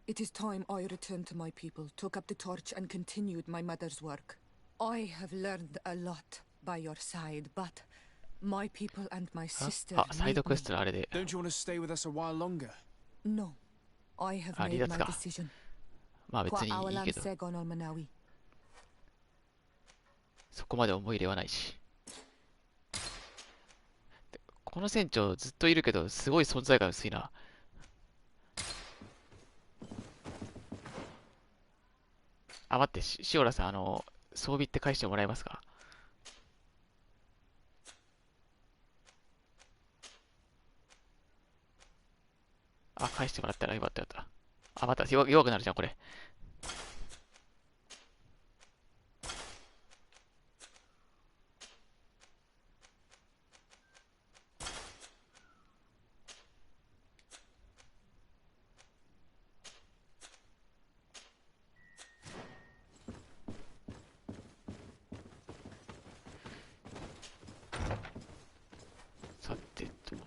Speaker 6: It is time I returned to my people, took up the torch, and continued my mother's work. I have learned a lot by your side, but my people and my sister.
Speaker 3: Don't you want to stay with us a while longer?
Speaker 6: No, I have made my decision.
Speaker 1: まあ別にいいけど。そこまで思い入れはないし。この船長ずっといるけど、すごい存在感薄いな。あ、待って、塩原さん、装備って返してもらえますか？あ、返してもらったらよかったよかった。あ、また弱くなるじゃん、これ。さてと。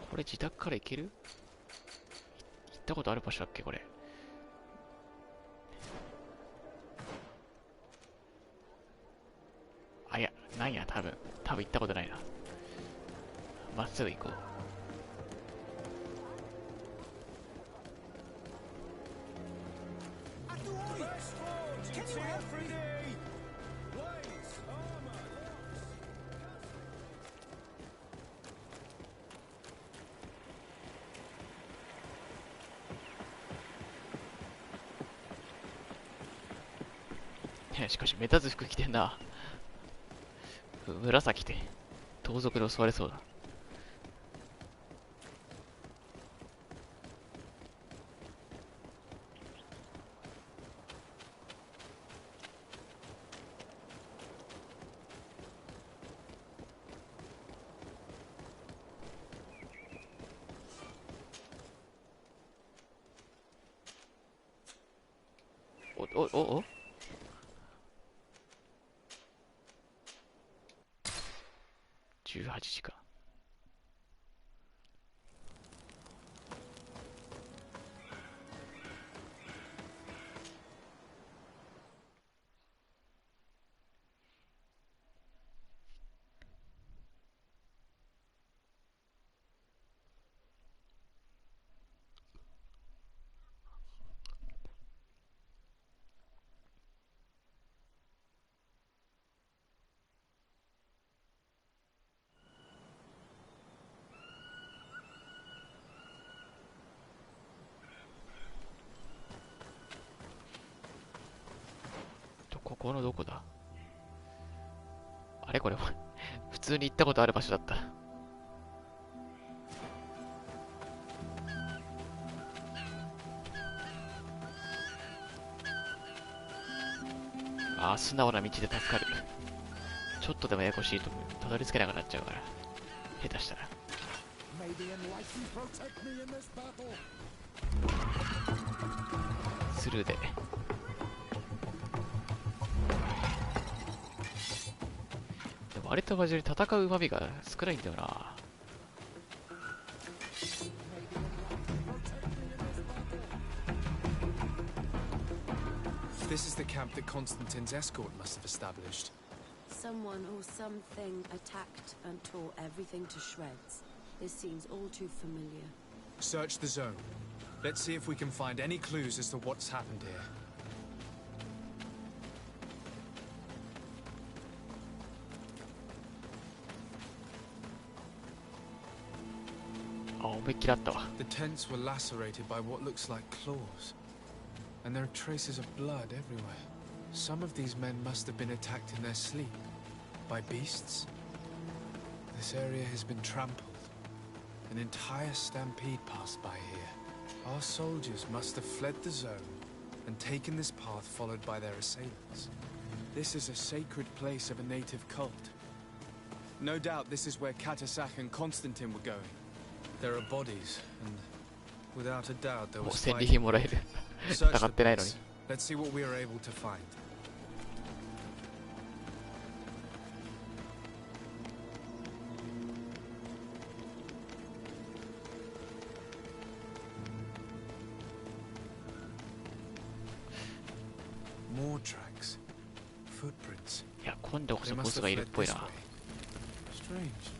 Speaker 1: これ自宅から行ける？行ったことある場所だっけこれ。あ、いや、なんや、多分行ったことないな。まっすぐ行こう。しかし目立つ服着てんな。紫で盗賊で襲われそうだ。お18時間。ここのどこだ？あれこれ普通に行ったことある場所だった。ああ、素直な道で助かる。ちょっとでもややこしいとたどり着けなくなっちゃうから、下手したら。スルーで。割と同じに戦う旨味が少ないんだよな。
Speaker 3: This is the camp that Constantine's escort must have established.
Speaker 2: Someone or something attacked and tore everything to shreds. This seems all too familiar.
Speaker 3: Search the zone. Let's see if we can find any clues as to what's happened here.
Speaker 1: 思いっきりあったわ。
Speaker 3: The tents were lacerated by what looks like claws, and there are traces of blood everywhere. Some of these men must have been attacked in their sleep by beasts. This area has been trampled. An entire stampede passed by here. Our soldiers must have fled the zone and taken this path followed by their assailants. This is a sacred place of a native cult. No doubt this is where Katasak and Constantine were going. There are bodies, and without a doubt there was fighting. Search the place. Let's see what we are able to find. More tracks. Footprints. They must have fled this way. Strange.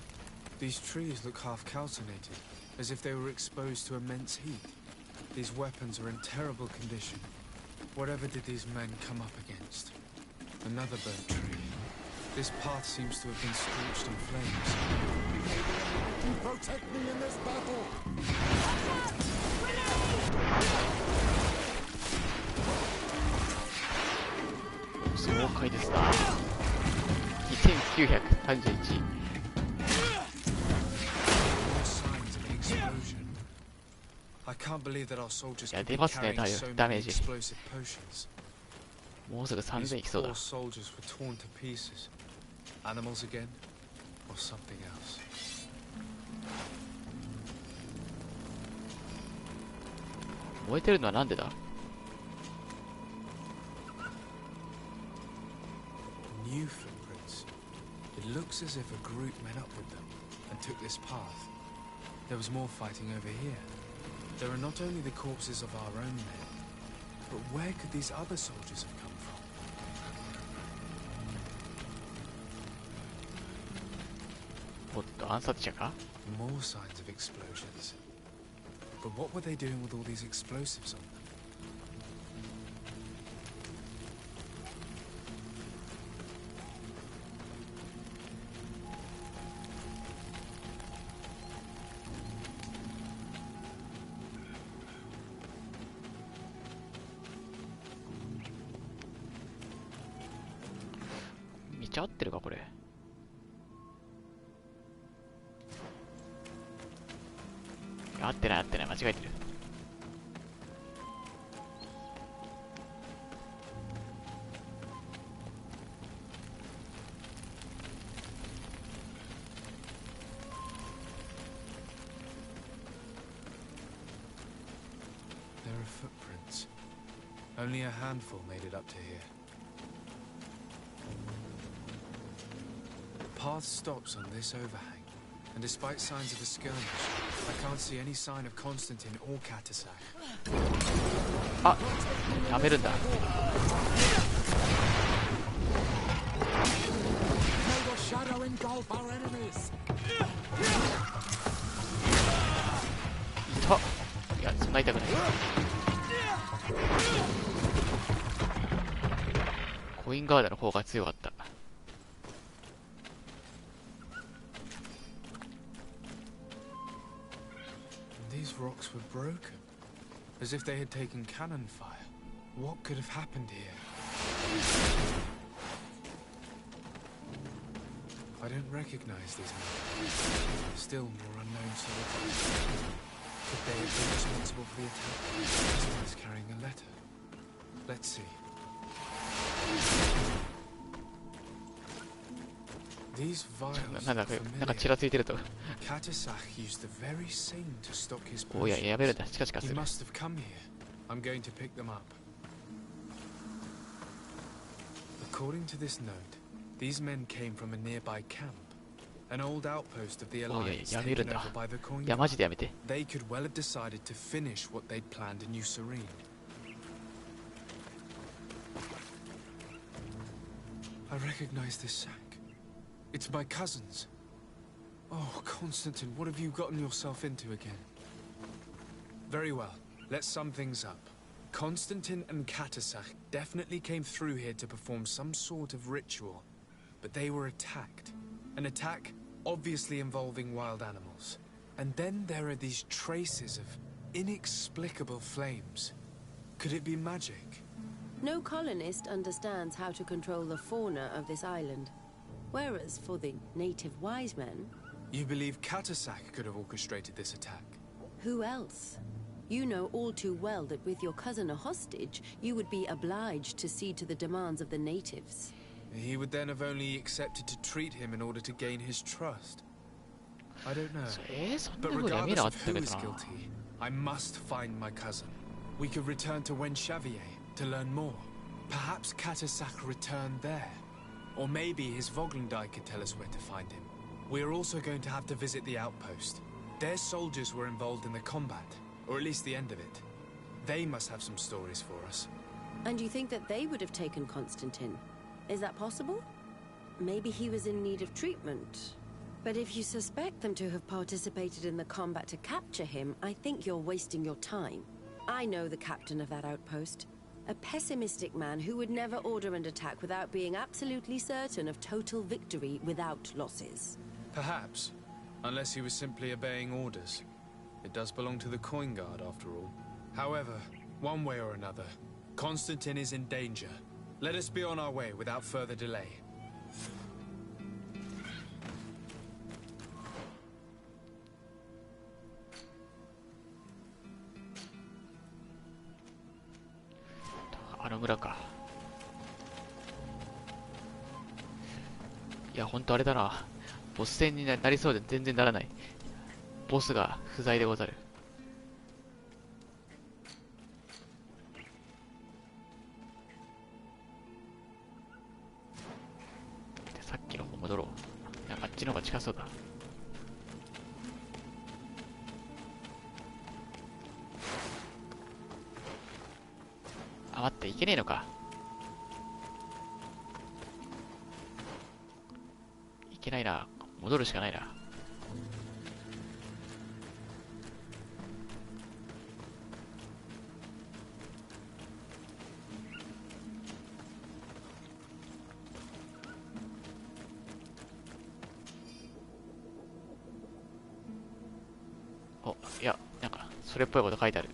Speaker 3: These trees look half calcinated, as if they were exposed to immense heat. These weapons are in terrible condition. Whatever did these men come up against? Another burnt tree. This path seems to have been scorched in flames.
Speaker 13: Protect me in this battle!
Speaker 1: 爽快ですな。2931。いや、出ますね、ダメージ。もうすぐ3000いきそうだ。燃えてるのはなんでだ
Speaker 3: ？New footprints. It looks as if a group met up with them and took this path. There was more fighting over here. There are not only the corpses of our own men, but where could these other soldiers have come from? More signs of explosions. But what were they doing with all these explosives on them?
Speaker 1: 合ってるかこれ。合ってない合ってない、間違えてる。
Speaker 3: There are footprints. Only a handful made it up to here. The path stops on this overhang, and despite signs of a skirmish, I can't see any sign of Constantine or Katasak.
Speaker 1: あ、やめるんだ。痛っ。いや、そんな痛くない。コインガードの方が強かった。
Speaker 3: These rocks were broken, as if they had taken cannon fire. What could have happened here? I don't recognize these men. Still more unknown soldiers. Could they have been responsible for the attack? This one is carrying a letter. Let's see. These vials are familiar. Katasak used the very same to stock his potions. He must have come here. I'm going to pick them up. According to this note, these men came from a nearby camp, an old outpost of the Alliance taken over by the coin guard. They could well have decided to finish what they'd planned in New Serene. I recognize this sack. It's my cousin's. Oh, Constantine, what have you gotten yourself into again? Very well. Let's sum things up. Constantine and Katasak definitely came through here to perform some sort of ritual, but they were attacked. An attack obviously involving wild animals. And then there are these traces of inexplicable flames. Could it be magic?
Speaker 2: No colonist understands how to control the fauna of this island. Whereas for the native wise men...
Speaker 3: You believe Katasak could have orchestrated this attack?
Speaker 2: Who else? You know all too well that with your cousin a hostage, you would be obliged to cede to the demands of the natives.
Speaker 3: He would then have only accepted to treat him in order to gain his trust. I don't know. But regardless of who is guilty, I must find my cousin. We could return to Wen Xavier to learn more. Perhaps Katasak returned there. Or maybe his Voglendai could tell us where to find him. We are also going to have to visit the outpost. Their soldiers were involved in the combat, or at least the end of it. They must have some stories for us.
Speaker 2: And you think that they would have taken Constantine? Is that possible? Maybe he was in need of treatment. But if you suspect them to have participated in the combat to capture him, I think you're wasting your time. I know the captain of that outpost. A pessimistic man who would never order an attack without being absolutely certain of total victory without losses.
Speaker 3: Perhaps. Unless he was simply obeying orders. It does belong to the Coin Guard, after all. However, one way or another, Constantine is in danger. Let us be on our way without further delay.
Speaker 1: Muraか。いや、ほんとあれだな。ボス戦になりそうで全然ならない。ボスが不在でござる。で、さっきの方戻ろう。なんかあっちの方が近そうだ。あ、待って、いけねえのか。いけないな。戻るしかないな。お、いや、なんか、それっぽいこと書いてある。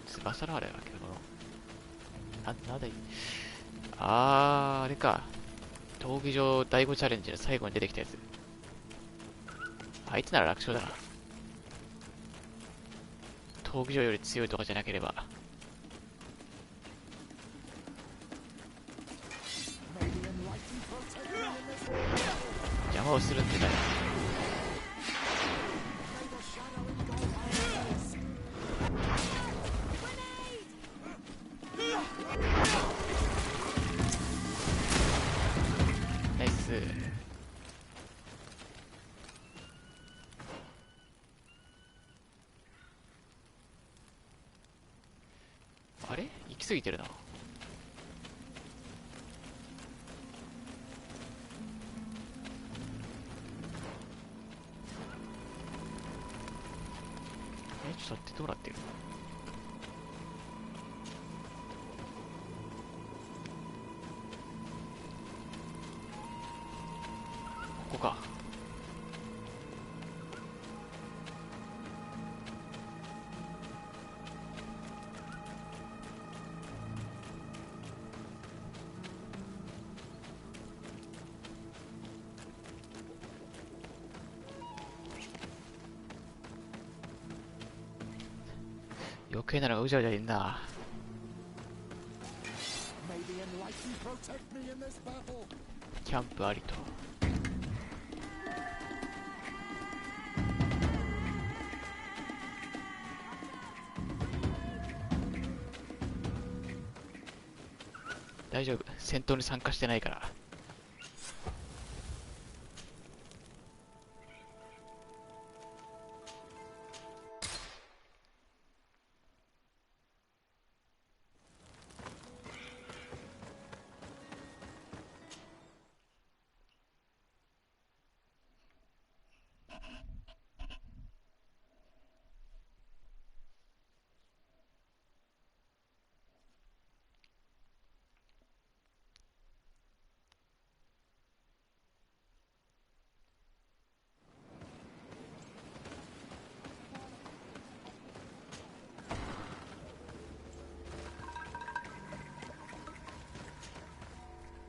Speaker 1: 翼のあれだけどなんだい。あれか。闘技場第5チャレンジの最後に出てきたやつ。あいつなら楽勝だな。闘技場より強いとかじゃなければ。邪魔をするんでだよ。ナイス。あれ？行き過ぎてるな。ちょっと待って、どうなってる？ここか。余計なのがうじゃうじゃいんな。キャンプありと。大丈夫、戦闘に参加してないから。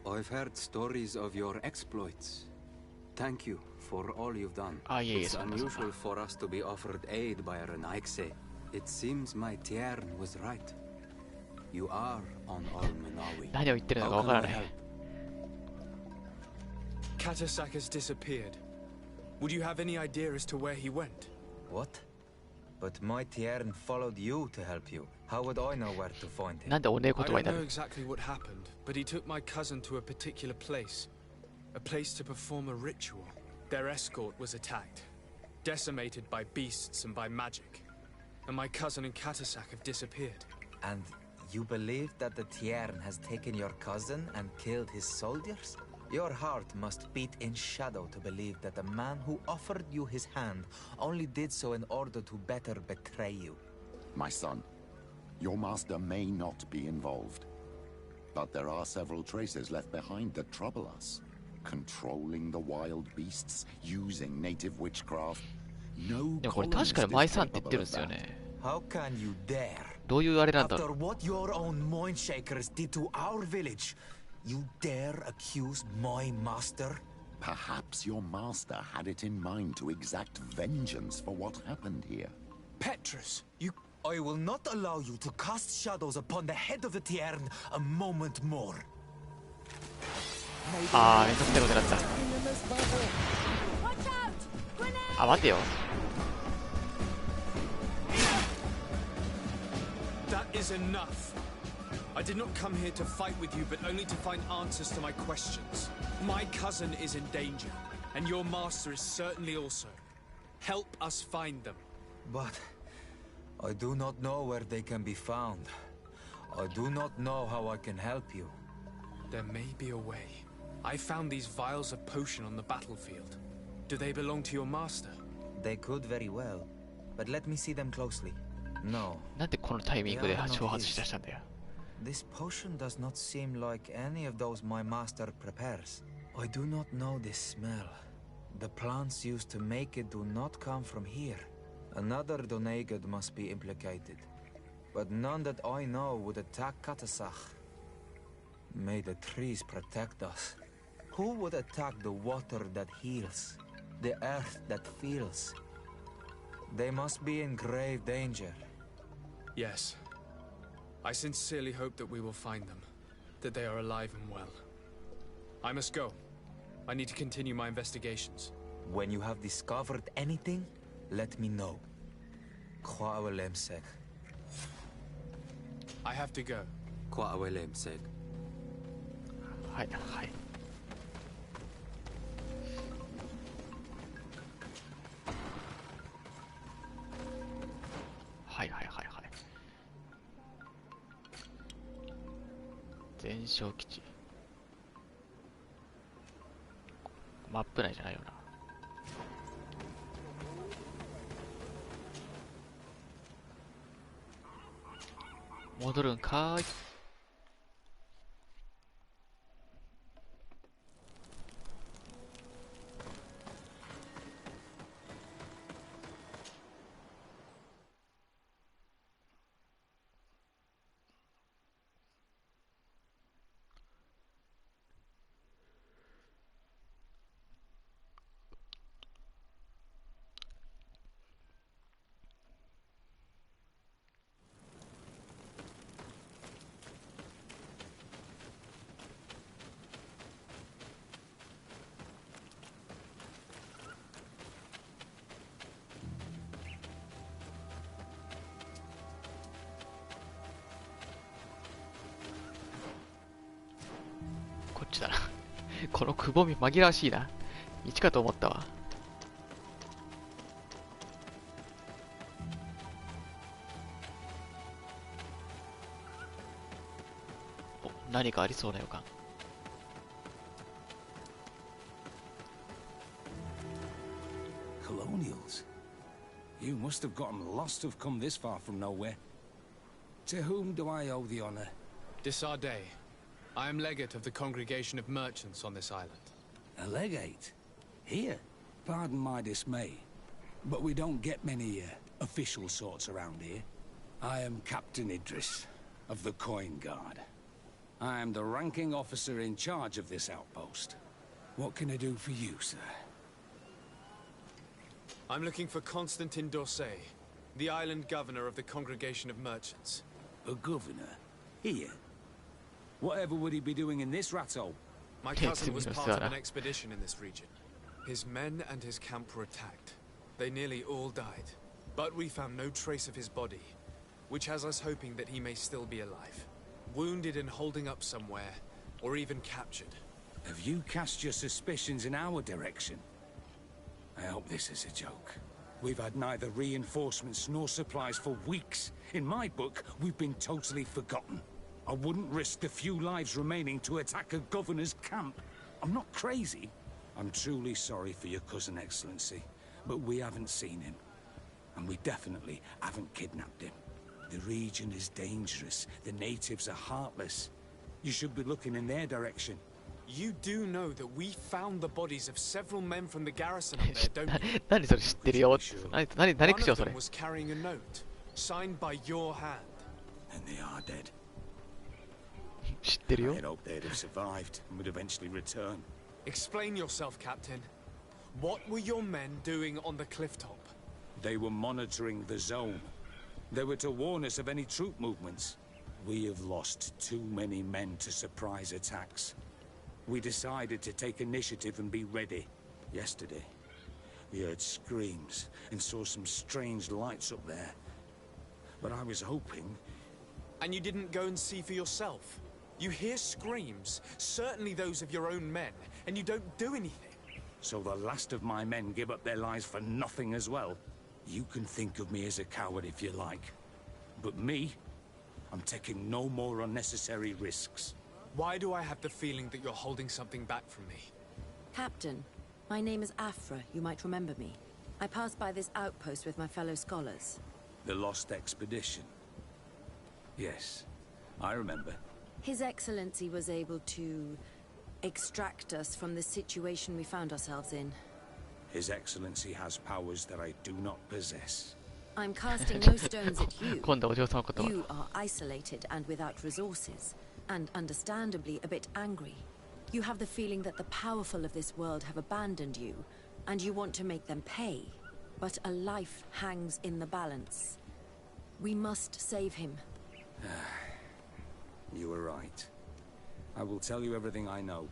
Speaker 17: I've heard stories of your exploits. Thank you for all you've done.
Speaker 1: It's
Speaker 17: unusual for us to be offered aid by a Renaigse. It seems my Tiern was right. You are on Almenawi.
Speaker 1: 何を言ってるのかわからない。
Speaker 3: Katasak has disappeared. Would you have any idea as to where he went?
Speaker 20: What? But my Tiern followed you to help you. How would I know where to find him?
Speaker 1: なんでおねえ言葉
Speaker 3: I
Speaker 1: にな
Speaker 3: don't know
Speaker 1: る
Speaker 3: exactly what happened, but he took my cousin to a particular place. A place to perform a ritual. Their escort was attacked, decimated by beasts and by magic. And my cousin and Katasak have disappeared.
Speaker 20: And you believe that the Tiern has taken your cousin and killed his soldiers? Your heart must beat in shadow to believe that the man who offered you his hand only did so in order to better betray you.
Speaker 8: My son, your master may not be involved. But there are several traces left behind that trouble us. Controlling the wild beasts, using native witchcraft. No
Speaker 1: でもこれ確かに舞さんって言ってるんですよね。
Speaker 20: How can you dare?
Speaker 1: どういうあれなんだろう。
Speaker 20: After what your own mind shakers did to our village, you dare accuse my master?
Speaker 8: Perhaps your master had it in mind to exact vengeance for what happened here.
Speaker 20: Petrus, I will not allow you to cast shadows upon the head of the Tiern a moment more.
Speaker 1: あー、めんどくさいことになった。あ、待てよ。
Speaker 3: That is enough. I did not come here to fight with you, but only to find answers to my questions. My cousin is in danger, and your master is certainly also. Help us find them.
Speaker 20: But I do not know where they can be found. I do not know how I can help you.
Speaker 3: There may be a way. I found these vials of potion on the battlefield. Do they belong to your master?
Speaker 20: They could very well, but let me see them closely. No.
Speaker 1: なんでこのタイミングで挑発しだしたんだよ。
Speaker 20: This potion does not seem like any of those my master prepares. I do not know this smell. The plants used to make it do not come from here. Another Donegad must be implicated, but none that I know would attack Katasach. May the trees protect us. Who would attack the water that heals, the earth that feels? They must be in grave danger.
Speaker 3: Yes. I sincerely hope that we will find them, that they are alive and well. I must go. I need to continue my investigations.
Speaker 20: When you have discovered anything, let me know.
Speaker 3: I have to go.
Speaker 1: はいはい。はいはいはいはい。全焼基地。マップ内じゃないよな。戻るんかーい。こっちだな。このくぼみ紛らわしいな。道かと思ったわ。お、何かありそうな予感。
Speaker 18: Colonials? You must have gotten lost to have come this far from nowhere. To whom do I owe the honor?
Speaker 3: Desardet. I am legate of the congregation of merchants on this island.
Speaker 18: A legate? Here? Pardon my dismay, but we don't get many official sorts around here. I am Captain Idris, of the Coin Guard. I am the ranking officer in charge of this outpost. What can I do for you, sir?
Speaker 3: I'm looking for Constantin Dorsey, the island governor of the Congregation of Merchants.
Speaker 18: A governor? Here? Whatever would he be doing in this rat hole?
Speaker 3: My cousin was part of an expedition in this region. His men and his camp were attacked. They nearly all died. But we found no trace of his body, which has us hoping that he may still be alive. Wounded and holding up somewhere, or even captured.
Speaker 18: Have you cast your suspicions in our direction? I hope this is a joke. We've had neither reinforcements nor supplies for weeks. In my book, we've been totally forgotten. I wouldn't risk the few lives remaining to attack a governor's camp. I'm not crazy. I'm truly sorry for your cousin, Excellency, but we haven't seen him. And we definitely haven't kidnapped him. The region is dangerous. The natives are heartless. You should be looking in their direction.
Speaker 3: You do know that we found the bodies of several men from the garrison up there, don't you?
Speaker 1: 何それ知ってるよ。何口調それ。
Speaker 3: One of them was carrying a note, signed by your hand.
Speaker 18: And they are dead.
Speaker 1: 知ってるよ。
Speaker 18: I had hoped they'd have survived and would eventually return.
Speaker 3: Explain yourself, Captain. What were your men doing on the cliff top?
Speaker 18: They were monitoring the zone. They were to warn us of any troop movements. We have lost too many men to surprise attacks. We decided to take initiative and be ready. Yesterday, we heard screams and saw some strange lights up there. But I was hoping...
Speaker 3: And you didn't go and see for yourself? You hear screams, certainly those of your own men, and you don't do anything.
Speaker 18: So the last of my men give up their lives for nothing as well? You can think of me as a coward if you like. But me, I'm taking no more unnecessary risks.
Speaker 3: Why do I have the feeling that you're holding something back from me?
Speaker 21: Captain, my name is Afra. You might remember me. I passed by this outpost with my fellow scholars.
Speaker 18: The Lost Expedition? Yes, I remember.
Speaker 21: His Excellency was able to extract us from the situation we found ourselves in.
Speaker 18: His Excellency has powers that I do not possess.
Speaker 21: I'm casting no stones at you.
Speaker 1: 今度お嬢様言葉。
Speaker 21: You are isolated and without resources, and understandably a bit angry. You have the feeling that the powerful of this world have abandoned you, and you want to make them pay. But a life hangs in the balance. We must save him.
Speaker 18: You were right. I will tell you everything I know.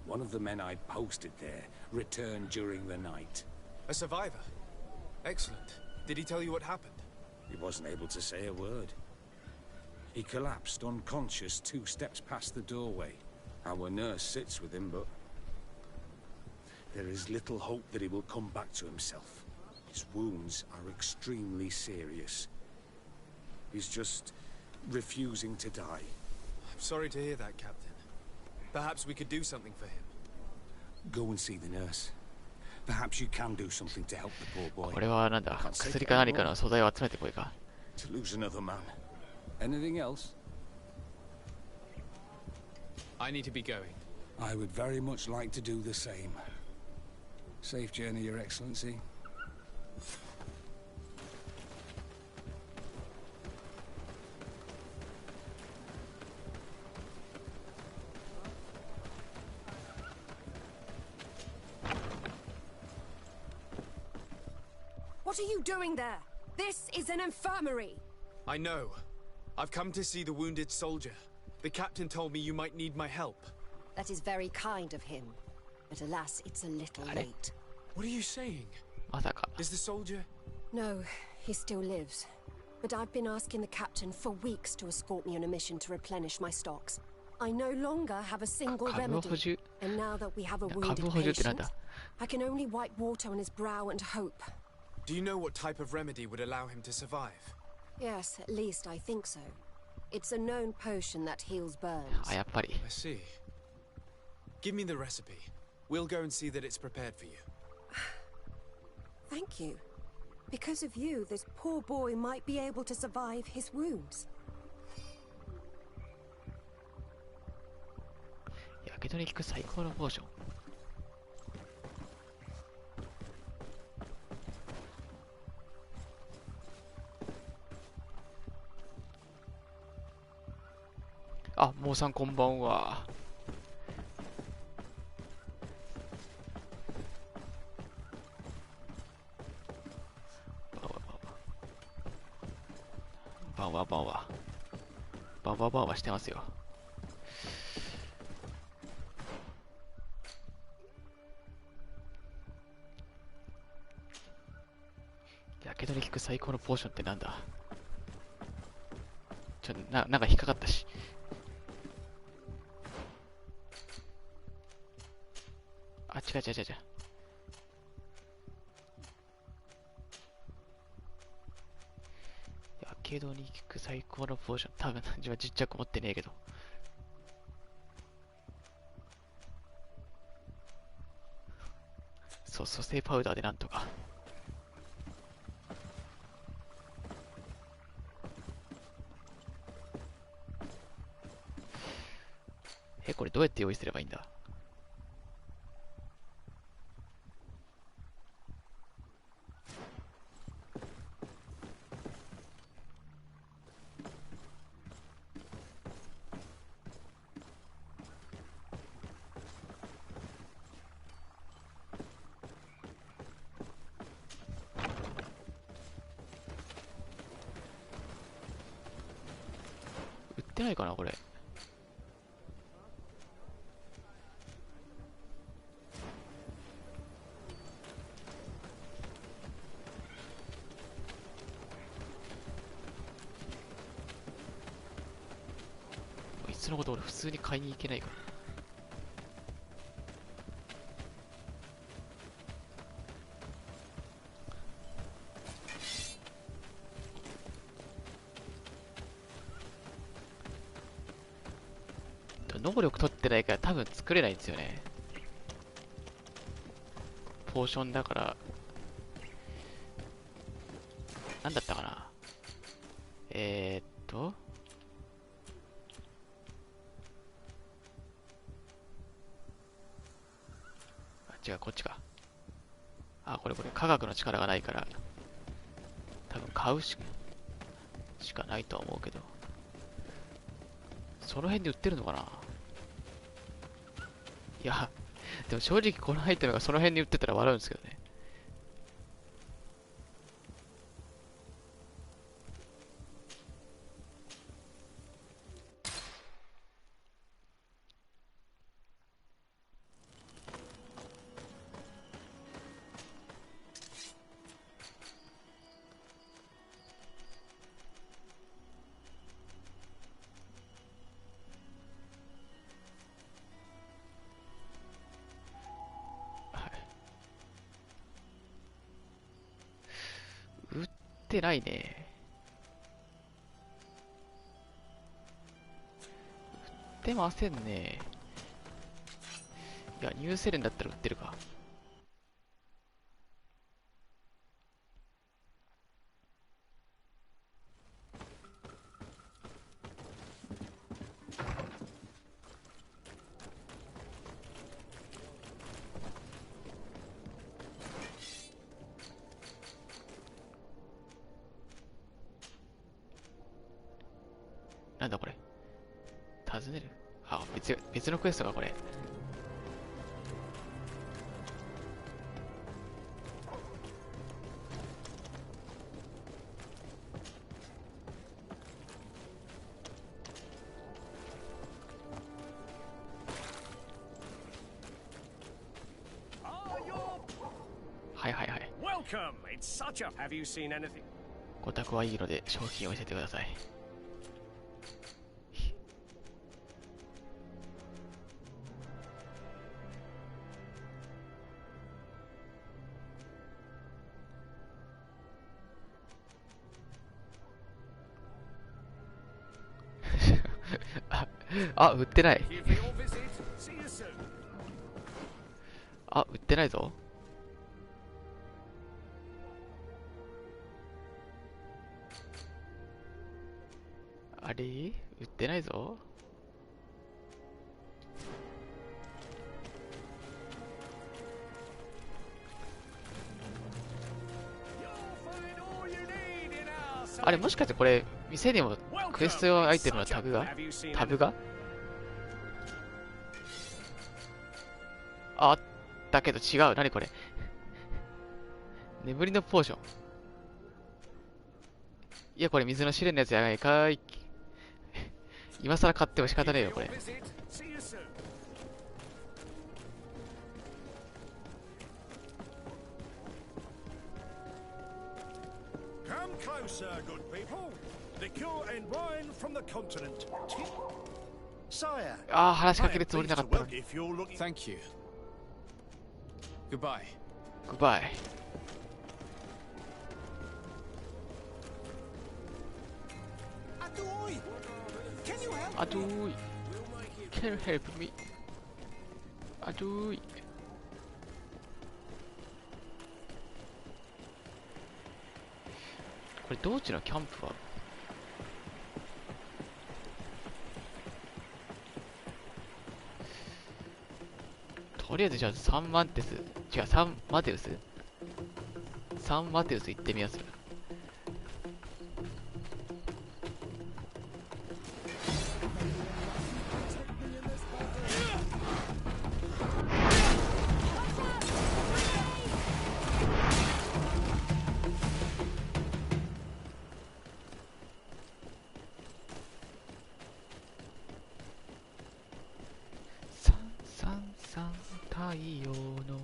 Speaker 18: One of the men I posted there returned during the night.
Speaker 3: A survivor? Excellent. Did he tell you what happened?
Speaker 18: He wasn't able to say a word. He collapsed unconscious 2 steps past the doorway. Our nurse sits with him, but there is little hope that he will come back to himself. His wounds are extremely serious. He's just refusing to die.
Speaker 3: I'm sorry to hear that, Captain. Perhaps we could do something for him.
Speaker 18: Go and see the nurse. Perhaps you can do something to help the poor boy.
Speaker 1: これはなんだ、薬か何かの素材を集めてこいか。
Speaker 18: To lose another man. Anything else?
Speaker 3: I need to be going.
Speaker 18: I would very much like to do the same. Safe journey, Your Excellency.
Speaker 2: What are you doing there? This is an infirmary.
Speaker 3: I know. I've come to see the wounded soldier. The captain told me you might need my help.
Speaker 2: That is very kind of him. But alas, it's a little late.
Speaker 3: What are you saying?
Speaker 1: まさか。
Speaker 3: Is the soldier?
Speaker 2: No, he still lives. But I've been asking the captain for weeks to escort me on a mission to replenish my stocks. I no longer have a single remedy. And now that we have a wounded patient, I can only wipe water on his brow and hope.
Speaker 3: Do you know what type of remedy would allow him to survive?
Speaker 2: Yes, at least I think so. It's a known potion that heals burns.
Speaker 1: あ、やっぱり。
Speaker 3: I see. Give me the recipe. We'll go and see that it's prepared for you.
Speaker 2: Thank you. Because of you, this poor boy might be able to survive his wounds.
Speaker 1: やけどに効く最高のポーション。あ、もうさんこんばんは。バンワバンワバンワバンワしてますよ。やけどに効く最高のポーションってなんだ。なんか引っかかったし。あ、違う。やけどに効く最高のポーション。多分、自分10着持ってねえけど。そう、蘇生パウダーでなんとか。これどうやって用意すればいいんだ。売ってないかなこれ。いつのこと俺普通に買いに行けないから。能力取ってないから多分作れないんですよね。ポーションだから。なんだったかな。違う、こっちか。あ、これ科学の力がないから多分買うしかないとは思うけど、その辺で売ってるのかな。いやでも正直このアイテムがその辺に売ってたら笑うんですけどね。売ってないね。売ってませんね。いや、ニューセレンだったら売ってるか。なんだこれ。尋ねる。あ、別のクエストかこれ。はいはいはい。ご託はいいので商品を見せてください。あ、売ってない。あ、売ってないぞ。あれ売ってないぞ。あれもしかしてこれ店にもクエスト用アイテムのタブがあったけど違う。何これ。眠りのポーション。いや、これ水の試練のやつじゃないかい。今更買っても仕方ねえよ、これ。ああ、話しかけるつもりなかったのに。
Speaker 3: Thank you. Goodbye.
Speaker 1: Goodbye. Adoy. Can you help me? Adoy. これ道中のキャンプはとりあえずじゃあ3マテウス違う3マテウス3マテウス行ってみます。太陽の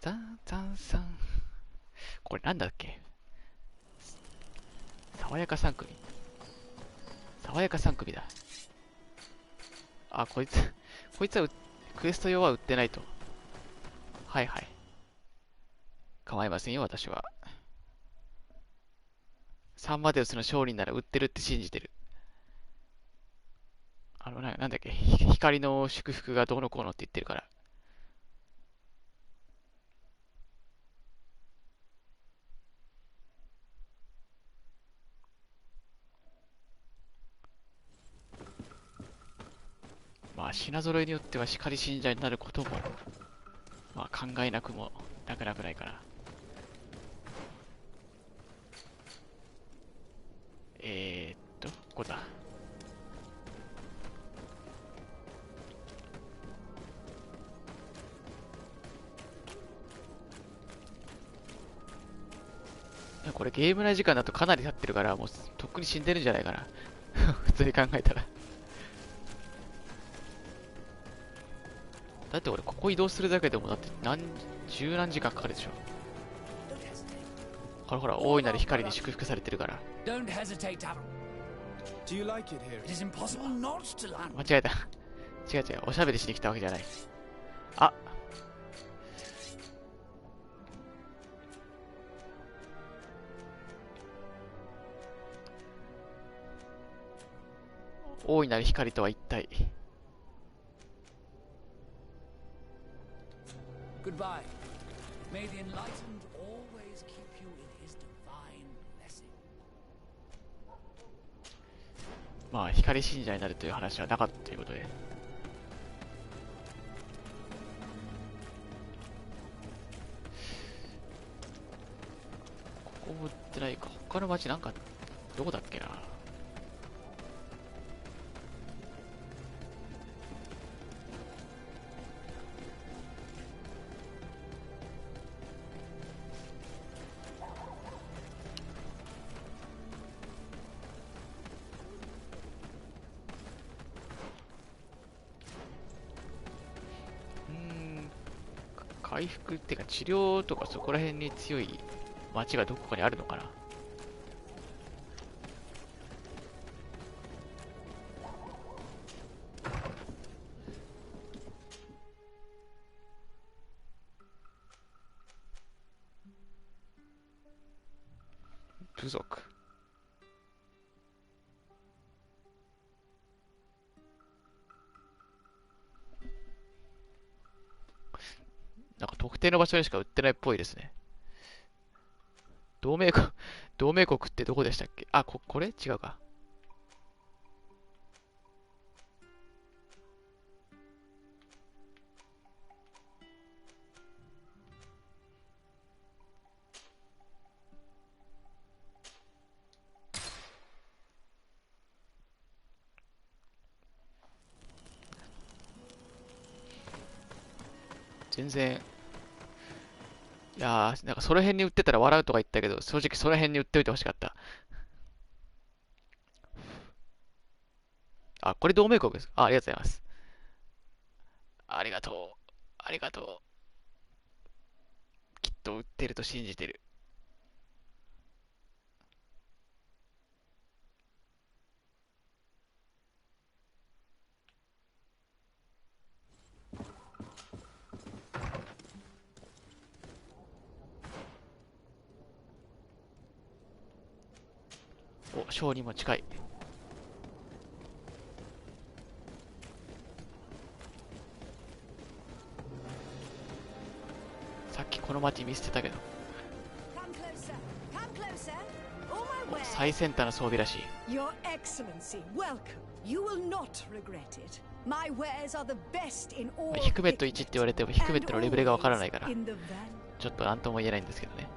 Speaker 1: ザンザンザン。これなんだっけ。爽やか3組。爽やか3組だ。あ、こいつはクエスト用は売ってないと。はいはい。構いませんよ、私は。サンマデウスの勝利なら売ってるって信じてる。なんだっけ、光の祝福がどうのこうのって言ってるから。まあ、品揃えによっては光信者になることも、まあ、考えなくもなくないかな。ここだ。これゲーム内時間だとかなり経ってるから、もうとっくに死んでるんじゃないかな。普通に考えたら。だって俺ここ移動するだけでもだって十何時間かかるでしょ。ほら大いなる光に祝福されてるから。間違えた。違う、おしゃべりしに来たわけじゃない。あ、大いなる光とは一体。
Speaker 14: Goodbye. May the enlightened always keep you in his divine blessing.
Speaker 1: まあ光信者になるという話はなかったということで。ここも売ってないか。他の町なんかどこだっけな。回復っていうか治療とかそこら辺に強い町がどこかにあるのかな。部族。なんか特定の場所にしか売ってないっぽいですね。同盟国ってどこでしたっけ。あ、これ違うか。全然いやー、なんかその辺に売ってたら笑うとか言ったけど、正直その辺に売っておいてほしかった。あ、これ同盟国です。あ、ありがとうございます。ありがとう。ありがとう。きっと売ってると信じてる。お、勝利も近い。さっきこの街見捨てたけど。お、最先端の装備らしい。
Speaker 2: Your Excellency, welcome. You will not regret it. My wares are the best in all.
Speaker 1: ヒクメット1って言われてもヒクメットのレベルがわからないから、ちょっとなんとも言えないんですけどね。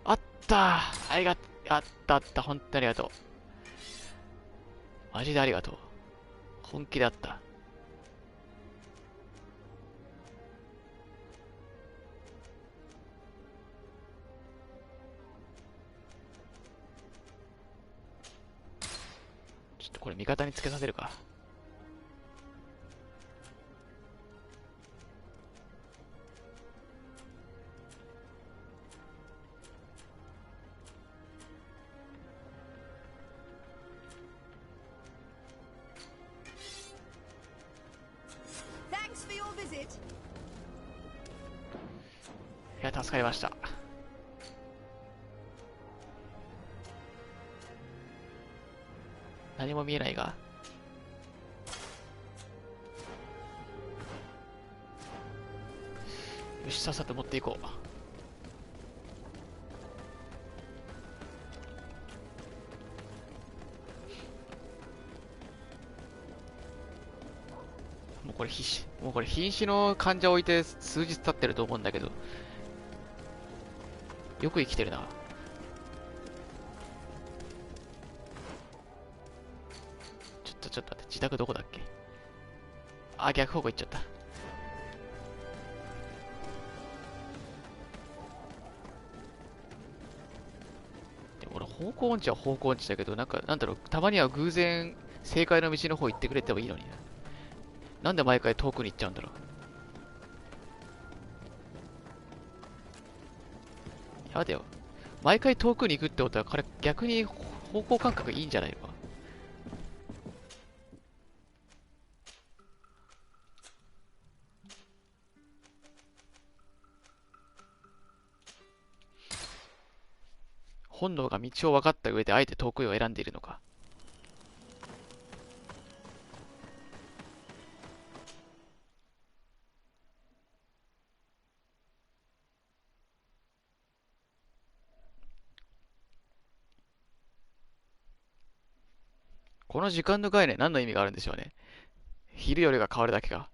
Speaker 1: あったー、あったあった、本当にありがとう。マジでありがとう。本気であった。ちょっとこれ味方につけさせるか。いや、助かりました。何も見えないが。よし、さっさと持っていこう。もうこれ瀕死の患者を置いて数日経ってると思うんだけど、よく生きてるな。ちょっと待って、自宅どこだっけ。あ、逆方向行っちゃった。でも俺方向音痴は方向音痴だけど、なんだろう、たまには偶然正解の道の方行ってくれてもいいのにな。なんで毎回遠くに行っちゃうんだろう。やだよ。毎回遠くに行くってことは、これ逆に方向感覚いいんじゃないのか。本能が道を分かった上であえて遠くを選んでいるのか。この時間の概念何の意味があるんでしょうね。昼夜が変わるだけか。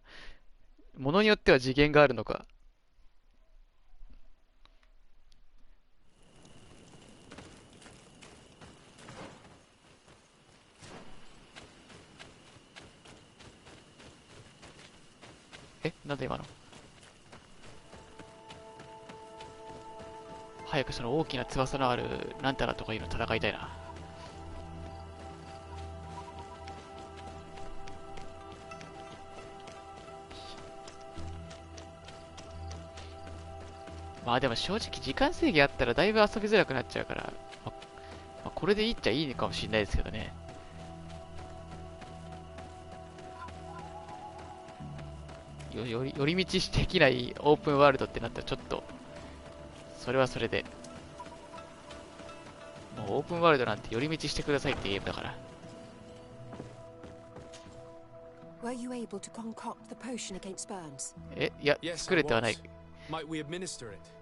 Speaker 1: ものによっては次元があるのか。なんだ今の。早くその大きな翼のあるなんたらとかいうの戦いたいな。まあでも正直時間制限あったらだいぶ遊びづらくなっちゃうから、これでいいっちゃいいのかもしれないですけどね。寄り道できないオープンワールドってなったらちょっと、それはそれで。もうオープンワールドなんて寄り道してくださいってゲームだから。いや、作れてはない。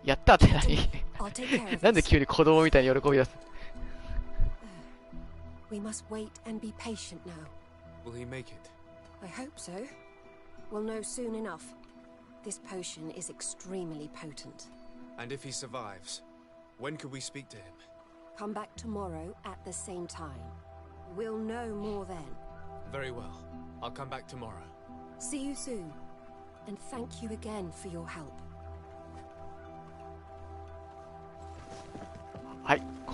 Speaker 1: やったって何なんで急に子供みたいに喜び出す。
Speaker 2: We must wait and be patient now.
Speaker 3: Will he make it?
Speaker 2: I hope so. We'll know soon enough. This potion is extremely potent.
Speaker 3: And if he survives, when could we speak to him?
Speaker 2: Come back tomorrow at the same time. We'll know more then.
Speaker 3: Very well. I'll come back tomorrow.
Speaker 2: See you soon. And thank you again for your help.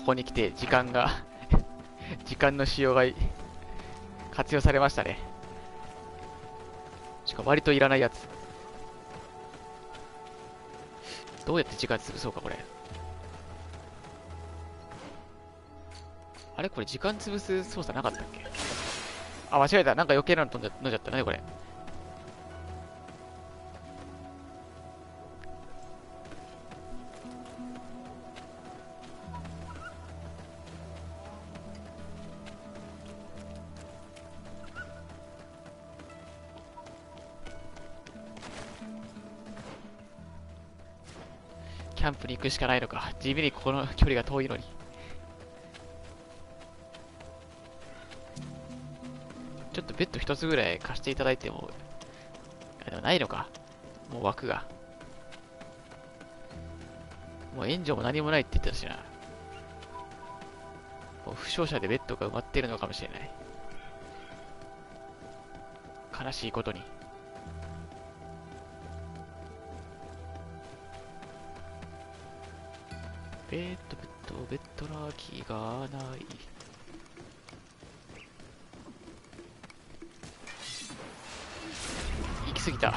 Speaker 1: こに来て時間が時間の使用が活用されましたね。しかも割といらないやつ。どうやって時間潰そうかこれ。あれこれ時間潰す操作なかったっけ。あ、間違えた。なんか余計なの飛んじゃったねこれ。キャンプに行くしかないのか。地味にここの距離が遠いのに。ちょっとベッド一つぐらい貸していただいても、でもないのか。もう枠が。もう援助も何もないって言ってたしな。もう負傷者でベッドが埋まっているのかもしれない。悲しいことに。ベッドラーキーがない。行き過ぎた。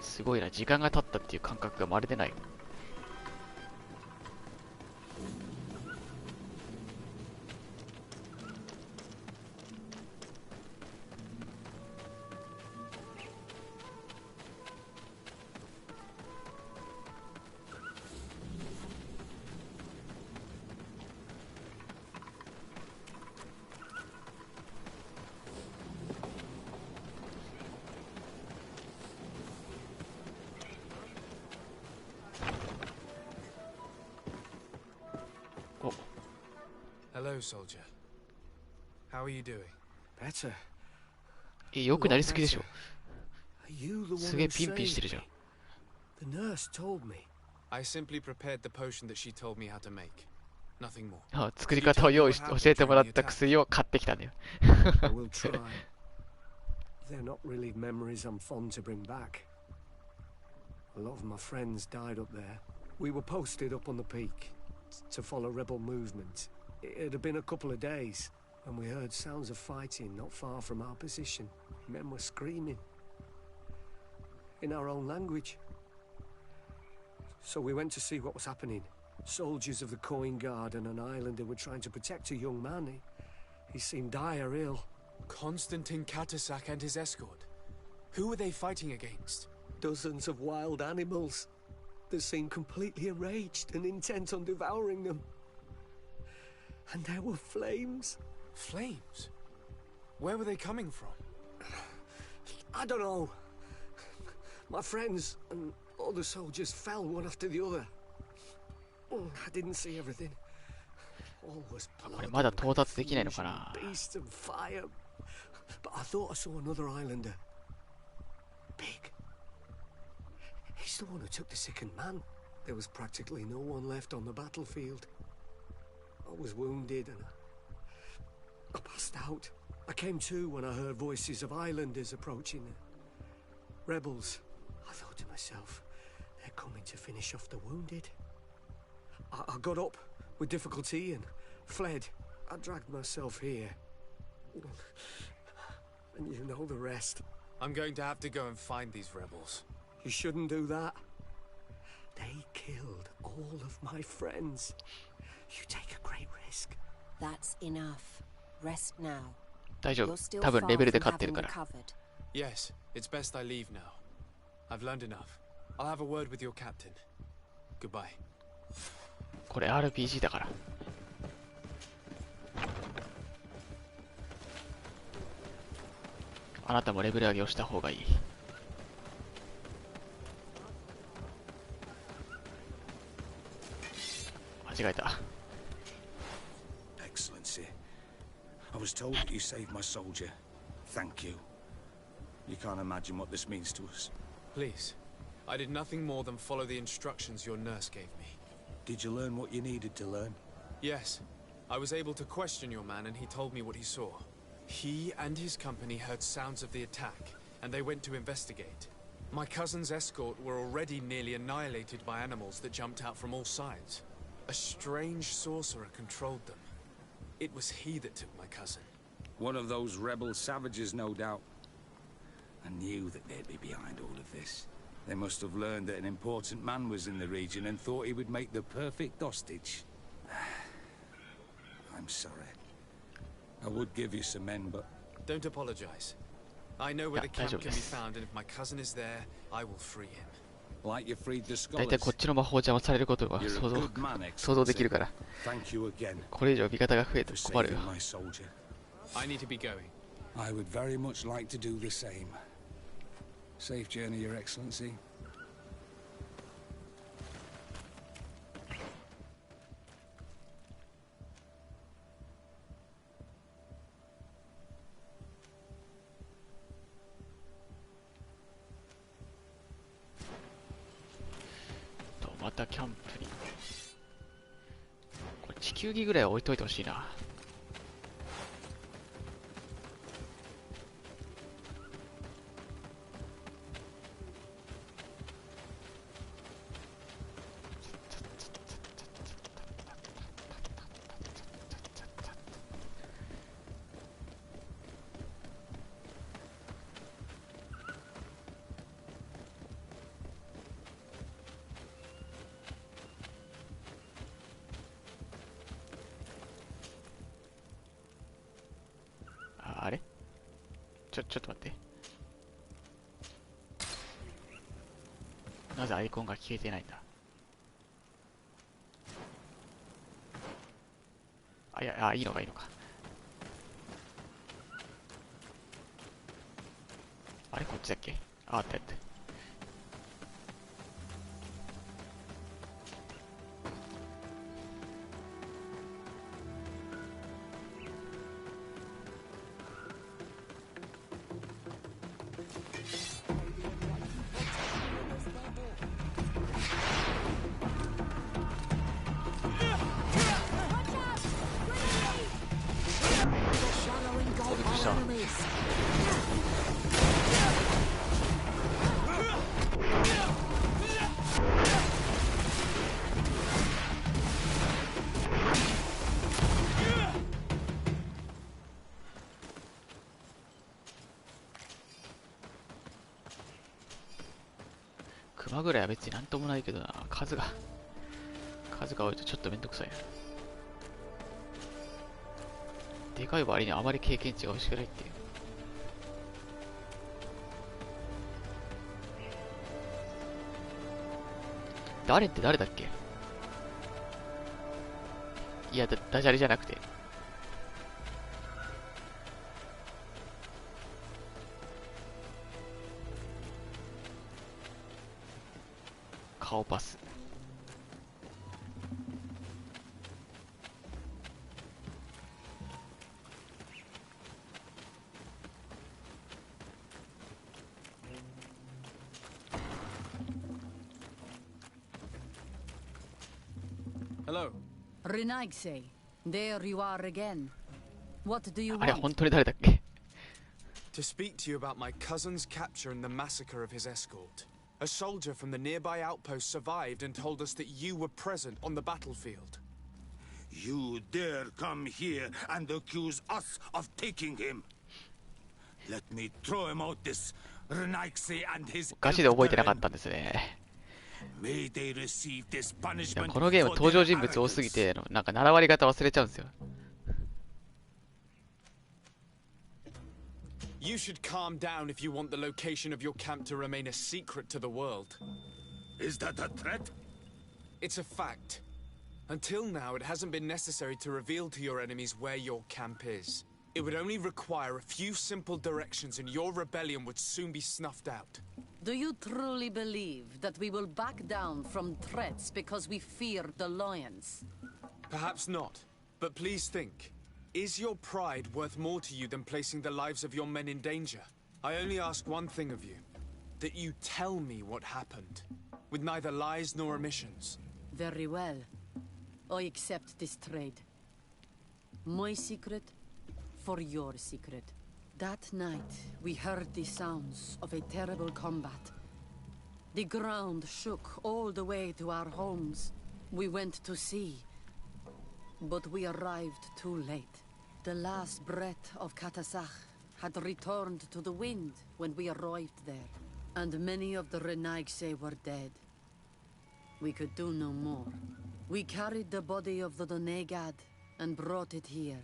Speaker 1: すごいな、時間が経ったっていう感覚がまるでない。
Speaker 3: Hello, soldier. How are you doing?
Speaker 19: Better.
Speaker 1: 良くなりすぎでしょ。すげえピンピンしてるじゃん。
Speaker 19: The nurse told me.
Speaker 3: I simply prepared the potion that she told me how to make. Nothing more.
Speaker 1: あ、作り方を教えてもらった薬を買ってきたんだよ。
Speaker 19: I will try. They're not really memories I'm fond to bring back. A lot of my friends died up there. We were posted up on the peak to follow rebel movement. It had been a couple of days when we heard sounds of fighting not far from our position. Men were screaming in our own language. So we went to see what was happening. Soldiers of the Coin Guard and an islander were trying to protect a young man. He seemed dire ill.
Speaker 3: Constantine Katasak and his escort. Who were they fighting against?
Speaker 19: Dozens of wild animals. They seemed completely enraged and intent on devouring them. And there were flames.
Speaker 3: Flames? Where were they coming from?
Speaker 19: I don't know. My friends and other soldiers fell one after the other. I didn't see everything. All was blood.
Speaker 1: これまだ到達できないのかな。
Speaker 19: Beasts and fire. But I thought I saw another islander. Big. He's the one who took the sickened man. There was practically no one left on the battlefield. I was wounded and I passed out. I came to when I heard voices of islanders approaching. Rebels. I thought to myself, they're coming to finish off the wounded. I got up with difficulty and fled. I dragged myself here. And you know the rest.
Speaker 3: I'm going to have to go and find these rebels.
Speaker 19: You shouldn't do that. They killed all of my friends. You take a great risk.
Speaker 2: That's enough. Rest now.
Speaker 1: 大丈夫。多分レベルで勝ってるから。
Speaker 3: Yes, it's best I leave now. I've learned enough. I'll have a word with your captain. Goodbye.
Speaker 1: これ RPG だから。あなたもレベル上げをした方がいい。間違えた。
Speaker 9: Excellency,
Speaker 18: I was told that you saved my soldier. Thank you. You can't imagine what this means to us.
Speaker 3: Please. I did nothing more than follow the instructions your nurse gave me.
Speaker 18: Did you learn what you needed to learn?
Speaker 3: Yes. I was able to question your man and he told me what he saw. He and his company heard sounds of the attack, and they went to investigate. My cousin's escort were already nearly annihilated by animals that jumped out from all sides. A strange sorcerer controlled them. It was he that took my cousin.
Speaker 18: One of those rebel savages, no doubt. I knew that they'd be behind all of this. They must have learned that an important man was in the region and thought he would make the perfect hostage. I'm sorry. I would give you some men, but...
Speaker 3: Don't apologize. I know where the camp can be found, and if my cousin is there, I will free him.
Speaker 18: Like you freed the
Speaker 1: だいたいこっちの魔法邪魔されることが想像できるから。これ以上味方が増えて困るよ。
Speaker 3: I need to be going.
Speaker 18: I would very much like to do the same. Safe journey, Your Excellency.
Speaker 1: またキャンプに。これ地球儀ぐらいは置いといてほしいな。あれちょっと待って。なぜアイコンが消えてないんだ。いや、いいのか。あれこっちだっけ。あった。熊ぐらいは別になんともないけどな。数が多いとちょっとめんどくさいな。でかい割にあまり経験値が欲しくないっていう。誰って誰だっけ。いや、ダジャレじゃなくて。顔パス。
Speaker 3: Hello.
Speaker 16: Renaigse, there you are again. What do you want?
Speaker 1: あれ本当に誰だっけ。
Speaker 3: To speak to you about my cousin's capture and the massacre of his escort. A soldier from the nearby outpost survived and told us that you were present on the battlefield.
Speaker 18: You dare come here and accuse us of taking him? Let me throw him out this Renaigse and his...
Speaker 1: ガチで覚えてなかったんですね。
Speaker 18: May they receive this punishment.
Speaker 1: このゲーム登場人物多すぎて、なんか7割方忘れちゃうんですよ。
Speaker 3: You should calm down if you want the location of your camp to remain a secret to the world.
Speaker 18: Is that a threat?
Speaker 3: It's a fact. Until now, it hasn't been necessary to reveal to your enemies where your camp is. It would only require a few simple directions and your rebellion would soon be snuffed out.
Speaker 16: Do you truly believe that we will back down from threats because we fear the lions?
Speaker 3: Perhaps not, but please think. Is your pride worth more to you than placing the lives of your men in danger? I only ask one thing of you. That you tell me what happened. With neither lies nor omissions.
Speaker 15: Very well. I accept this trade. My secret for your secret. That night, we heard the sounds of a terrible combat. The ground shook all the way to our homes. We went to see, but we arrived too late. The last breath of Katasach had returned to the wind when we arrived there, and many of the Renaigse were dead. We could do no more. We carried the body of the Donegad and brought it here.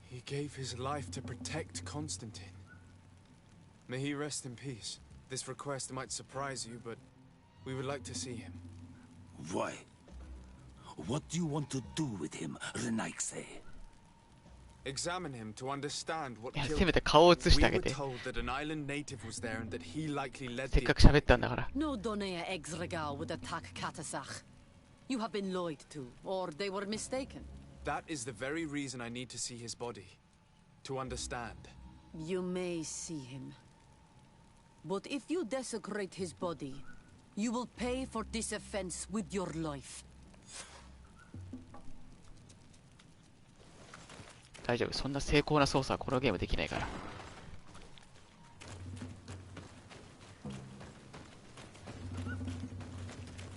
Speaker 3: He gave his life to protect Constantine. May he rest in peace. This request might surprise you, but we would like to see him.
Speaker 18: Why? What do you want to do with him, Renaigse?
Speaker 3: Examine him to understand what
Speaker 1: いや、
Speaker 3: killed
Speaker 1: せめて顔を映してあ
Speaker 3: We
Speaker 1: げ
Speaker 3: were
Speaker 1: て。
Speaker 3: told that an island native was there and that he likely led
Speaker 1: せっ
Speaker 3: the
Speaker 1: かく喋ったんだから。
Speaker 15: No Donea Exregal would attack Katasach. You have been lied to, or they were mistaken.
Speaker 3: That is the very reason I need to see his body. To understand.
Speaker 15: You may see him. But if you desecrate his body, you will pay for this offense with your life.
Speaker 1: 大丈夫、そんな精巧な操作はこのゲームできないから。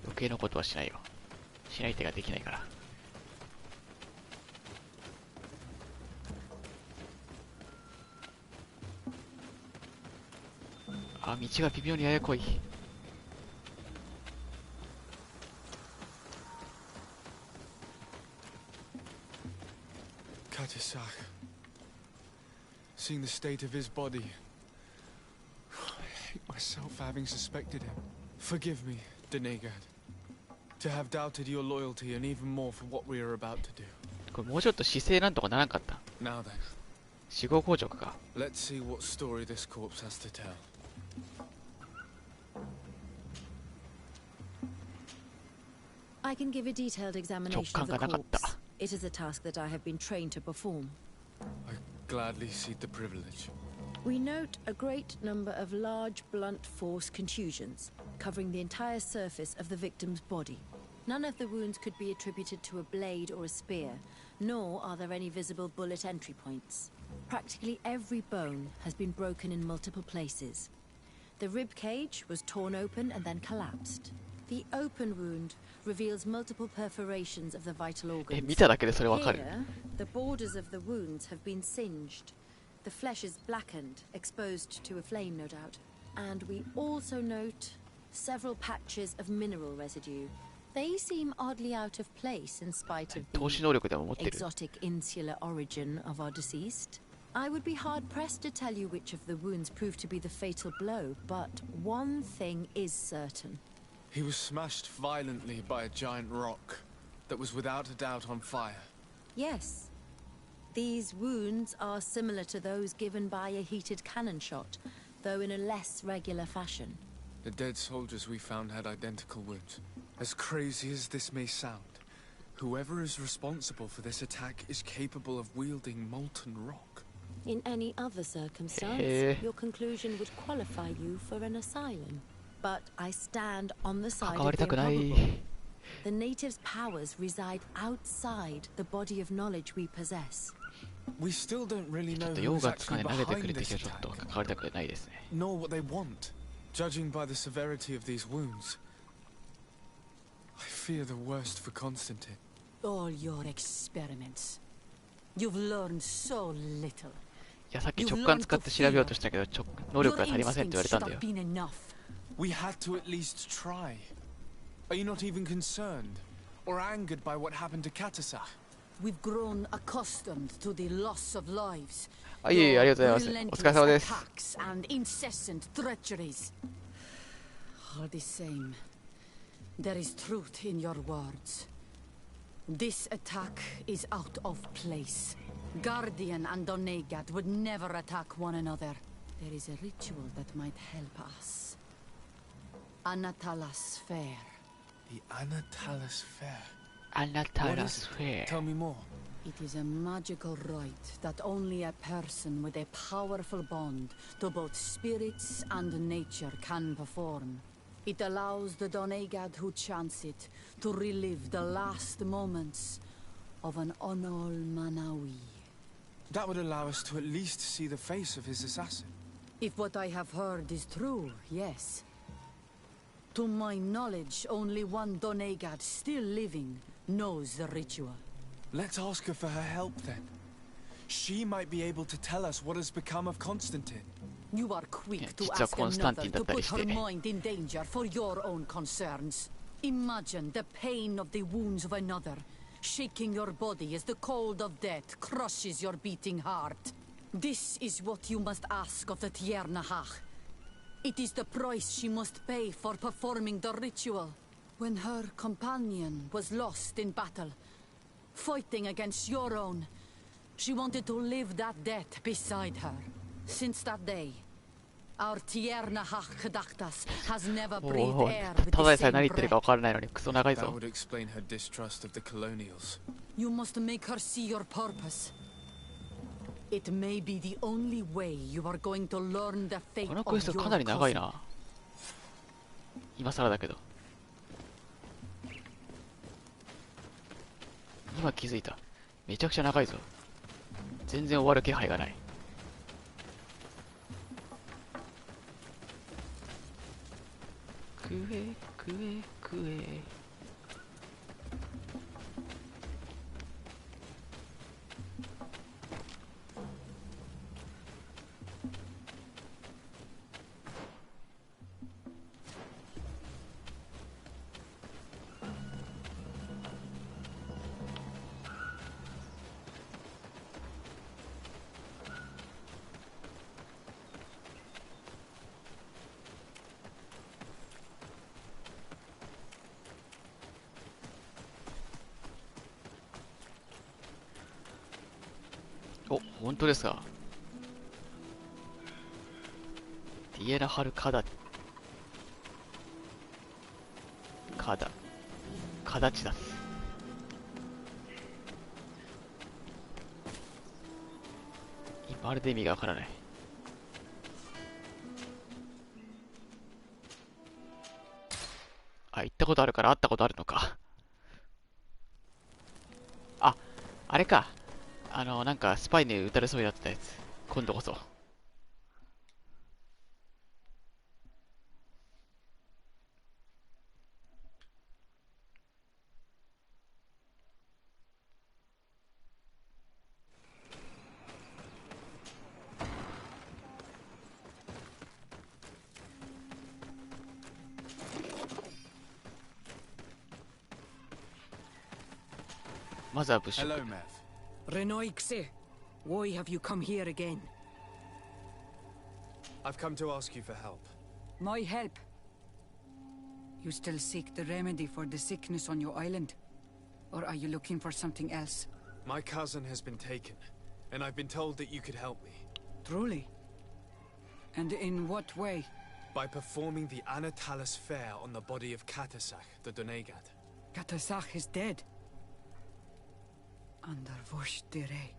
Speaker 1: 余計なことはしないよ。しない手ができないから。あ、道が微妙にややこい。
Speaker 3: Katasach. Seeing the state of his body. I hate myself for having suspected him. Forgive me, Donegad. To have doubted your loyalty and even more for what we are about to do.
Speaker 1: これもうちょっと姿勢なんとかならんかった。
Speaker 3: Now then.
Speaker 1: 死後硬直か。
Speaker 3: Let's see what story this corpse has to tell.
Speaker 21: I can give a detailed examination of the corpse. It is a task that I have been trained to perform.
Speaker 3: I gladly cede the privilege.
Speaker 21: We note a great number of large, blunt force contusions, covering the entire surface of the victim's body. None of the wounds could be attributed to a blade or a spear, nor are there any visible bullet entry points. Practically every bone has been broken in multiple places. The rib cage was torn open and then collapsed. The open wound reveals multiple perforations of the vital organs.
Speaker 1: 見ただけでそれわかる。
Speaker 21: Here, the borders of the wounds have been singed. The flesh is blackened, exposed to a flame, no doubt. And we also note several patches of mineral residue. They seem oddly out of place in spite of the exotic insular origin of our deceased. I would be hard-pressed to tell you which of the wounds proved to be the fatal blow, but one thing is certain.
Speaker 3: He was smashed violently by a giant rock that was without a doubt on fire.
Speaker 21: Yes. These wounds are similar to those given by a heated cannon shot, though in a less regular fashion.
Speaker 3: The dead soldiers we found had identical wounds. As crazy as this may sound, whoever is responsible for this attack is capable of wielding molten rock.
Speaker 21: In any other circumstance, your conclusion would qualify you for an asylum. But I stand on the side of the improbable. The natives' powers reside outside the body of knowledge we possess.
Speaker 3: We still don't really know who is actually behind this attack, nor what they want. Judging by the severity of these wounds, I fear the worst for Constantine.
Speaker 15: All your experiments. You've learned so little.
Speaker 1: いや、さっき直感使って調べようとしたけど、能力が足りませんって言われたんだよ。
Speaker 3: We had to at least try. Are you not even concerned or angered by what happened to Katasach?
Speaker 15: We've grown accustomed to the loss of lives.
Speaker 1: あ、いえいえ、ありがとうございます。お疲れ様です。
Speaker 15: And incessant treacheries. All the same, there is truth in your words. This attack is out of place. Guardian and Donegad would never attack one another. There is a ritual that might help us. Anatalas Fair.
Speaker 3: The Anatalas Fair.
Speaker 1: Anatalas Fair.
Speaker 3: Tell me more.
Speaker 15: It is a magical rite that only a person with a powerful bond to both spirits and nature can perform. It allows the Doneigad who chants it to relive the last moments of an Onol Manawi.
Speaker 3: That would allow us to at least see the face of his assassin.
Speaker 15: If what I have heard is true, yes. To my knowledge, only one Doneigad still living knows the ritual.
Speaker 3: Let's ask her for her help then. She might be able to tell us what has become of Constantine.
Speaker 15: You are quick to ask another to put her mind in danger for your own concerns. Imagine the pain of the wounds of another, shaking your body as the cold of death crushes your beating heart. This is what you must ask of the Tiernahach. It is the price she must pay for performing the ritual. When her companion was lost in battle, fighting against your own, she wanted to live that death beside her. Since that day, our Tiernahach Kedaktas has never breathed air with the same breath.
Speaker 3: That would explain her distrust of the colonials.
Speaker 15: You must make her see your purpose. It may be the only way you are going to learn the fate of your cousin.
Speaker 1: かなり長いな。今更だけど。今気づいた。めちゃくちゃ長いぞ。全然終わる気配がない。食え食え食え。お、本当ですか。ティエラハルカダチダス。まるで意味がわからない。あ、行ったことあるから会ったことあるのか。あ、あれか。なんかスパイに撃たれそうになってたやつ。今度こそ。まずは物色。
Speaker 3: Hello, Mev.
Speaker 6: Renoixe, why have you come here again?
Speaker 3: I've come to ask you for help.
Speaker 6: My help? You still seek the remedy for the sickness on your island? Or are you looking for something else?
Speaker 3: My cousin has been taken, and I've been told that you could help me.
Speaker 6: Truly? And in what way?
Speaker 3: By performing the Anatalis fair on the body of Katasach, the Doneigad.
Speaker 6: Katasach is dead. Under Voshtire.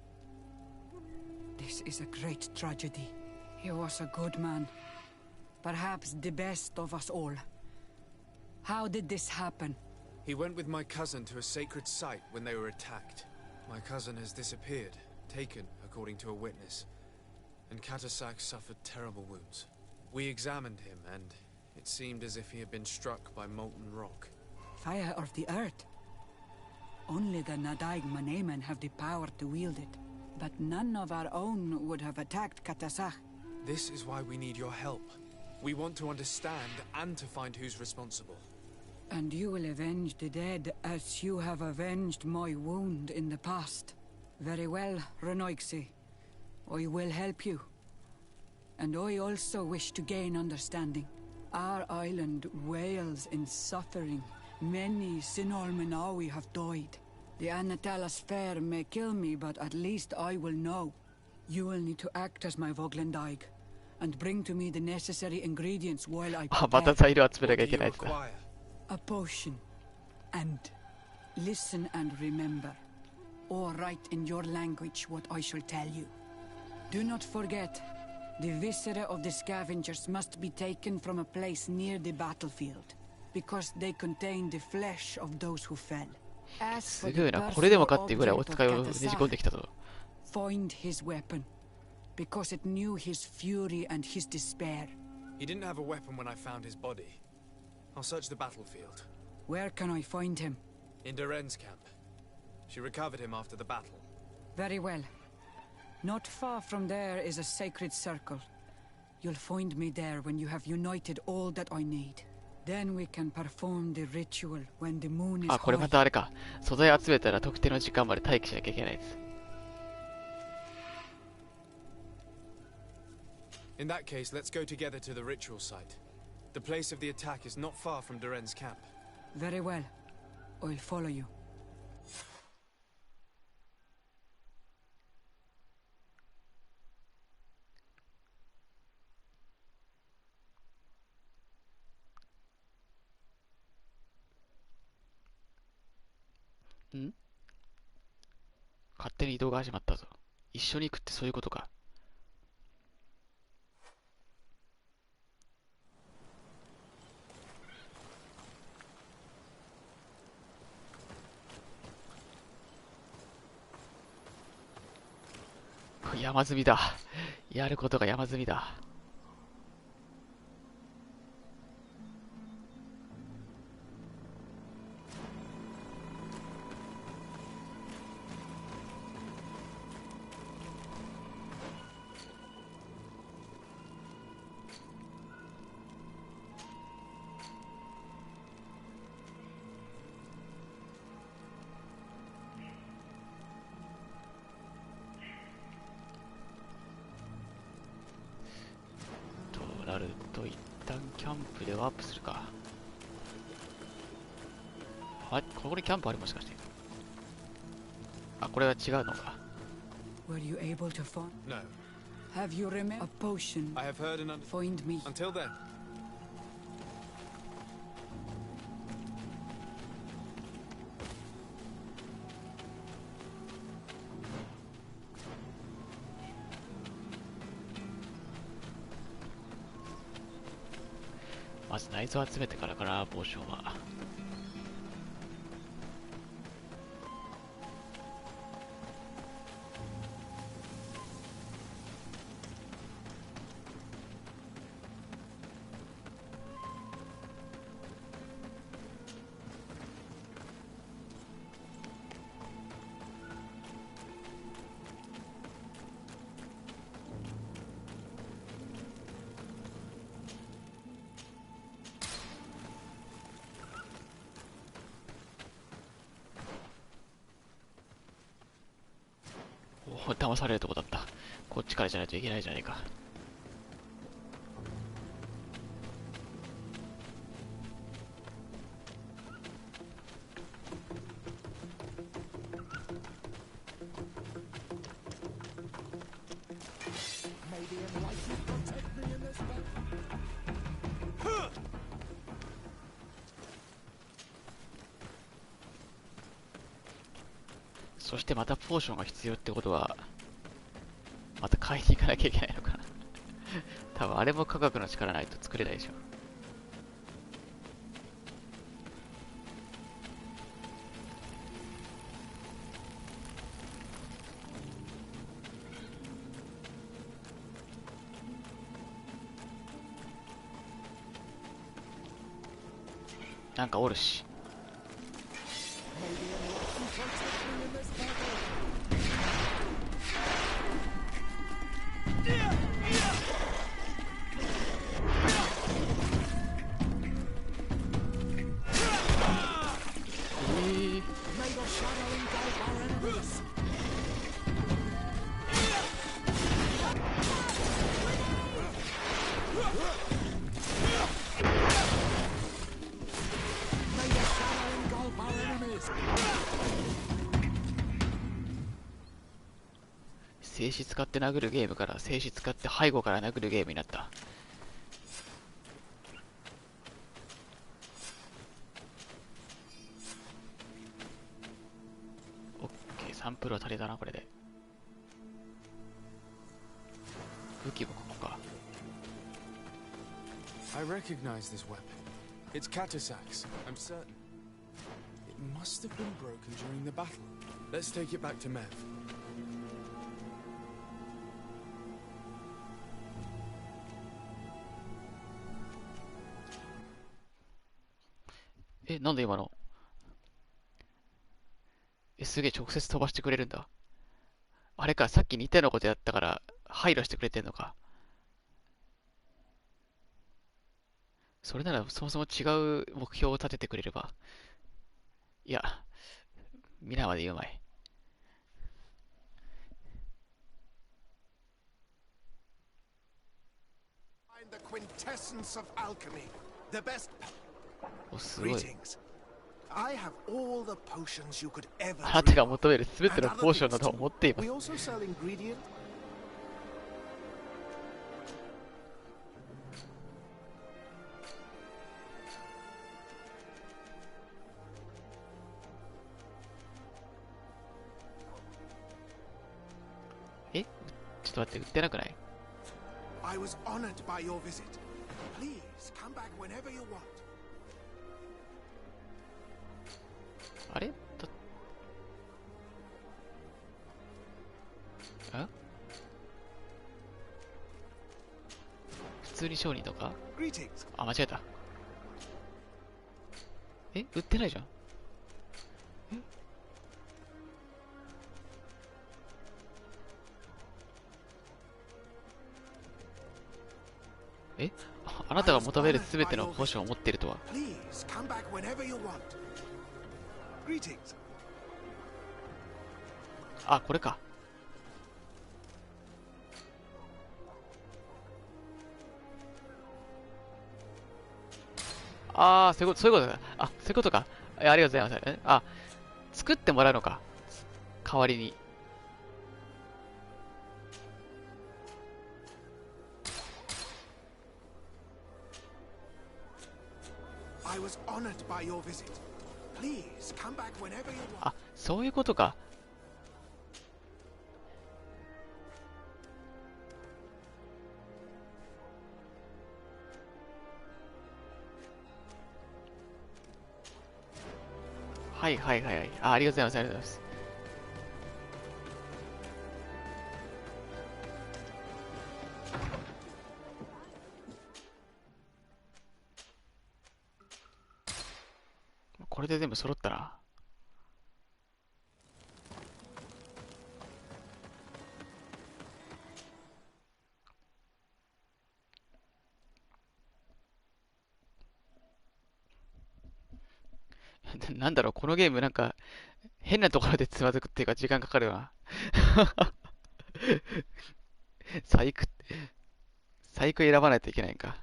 Speaker 6: This is a great tragedy. He was a good man. Perhaps the best of us all. How did this happen?
Speaker 3: He went with my cousin to a sacred site when they were attacked. My cousin has disappeared, taken, according to a witness. And Katasach suffered terrible wounds. We examined him, and it seemed as if he had been struck by molten rock.
Speaker 6: Fire of the earth? Only the Nadaig Manemen have the power to wield it. But none of our own would have attacked Katasach.
Speaker 3: This is why we need your help. We want to understand and to find who's responsible.
Speaker 6: And you will avenge the dead as you have avenged my wound in the past. Very well, Renoixe. I will help you. And I also wish to gain understanding. Our island wails in suffering. Many Sinol Menawi have died. The Anatalas fair may kill me, but at least I will know. You will need to act as my Voglendaig, and bring to me the necessary ingredients while I prepare. A potion. And listen and remember.
Speaker 14: or write in your language what I shall tell you. Do not forget, the viscera of the scavengers must be taken from a place near the battlefield, because they contain the flesh of those who fell. As
Speaker 1: す
Speaker 14: for
Speaker 1: ご
Speaker 14: the
Speaker 1: いな、これでもかっていうぐらい
Speaker 14: perfect
Speaker 1: お使いをね
Speaker 14: object
Speaker 1: じ
Speaker 14: of
Speaker 1: 込んできたぞ。
Speaker 14: Find his weapon, because it knew his fury and his despair.
Speaker 3: He didn't have a weapon when I found his body. I'll search the battlefield.
Speaker 14: Where can I find him?
Speaker 3: In Duren's camp. She recovered him after the battle.
Speaker 14: Very well. Not far from there is a sacred circle. You'll find me there when you have united all that I need. Then we can perform the ritual when the moon is
Speaker 1: あ、これ
Speaker 14: high.
Speaker 1: またあれか。素材集めたら特定の時間まで待機しなきゃいけないです。
Speaker 3: In that case, let's go together to the ritual site. The place of the attack is not far from Duren's camp.
Speaker 14: Very well. I'll follow you. ん？勝手に移動が始まったぞ。一緒に行くってそういうことか。山積みだ。やることが山積みだ。なると一旦キャンプでワープするか。あ、ここにキャンプあるもしかして。あ、これは違うのか。Were you able to find?
Speaker 3: No.
Speaker 14: Have you remembered a potion?
Speaker 3: I have heard and
Speaker 14: Find me.
Speaker 3: Until then. まず内臓集めてからかな、ポーションは。騙されるとこだった。こっちからじゃないといけないじゃないか。そしてまたポーションが必要ってことは、また買いに行かなきゃいけないのかな。多分あれも科学の力ないと作れないでしょ。なんかおるし。静止使って殴るゲームから静止使って背後から殴るゲームになった。オッケー、
Speaker 1: ャンプルは足りたな、これで。武器もここか。
Speaker 3: I recognize this weapon. It's Katasax, I'm certain. It must have been broken during the battle. Let's take it back to Mev.
Speaker 1: なんで今のすげえ直接飛ばしてくれるんだ。あれか、さっき似たようなことやったから配慮してくれてんのか。それならそもそも違う目標を立ててくれれば。いや、皆まで言うまい。お、すごい。あなたが求めるすべてのポーションなどを持っています。ちょっと待って、売ってなくない？あれ普通に商人とか？あ、間違えた。売ってないじゃん。あなたが求めるすべてのポーションを持っているとは。あ、これか。ああ、そういうことだ。あ、そういうことか。ありがとうございます。あ、作ってもらうのか。代わりに。あ、そういうことか。はいはいはいはい。ありがとうございます。ありがとうございます。これで全部揃ったな。なんだろう、このゲームなんか変なところでつまずくっていうか時間かかるな。細工選ばないといけないんか。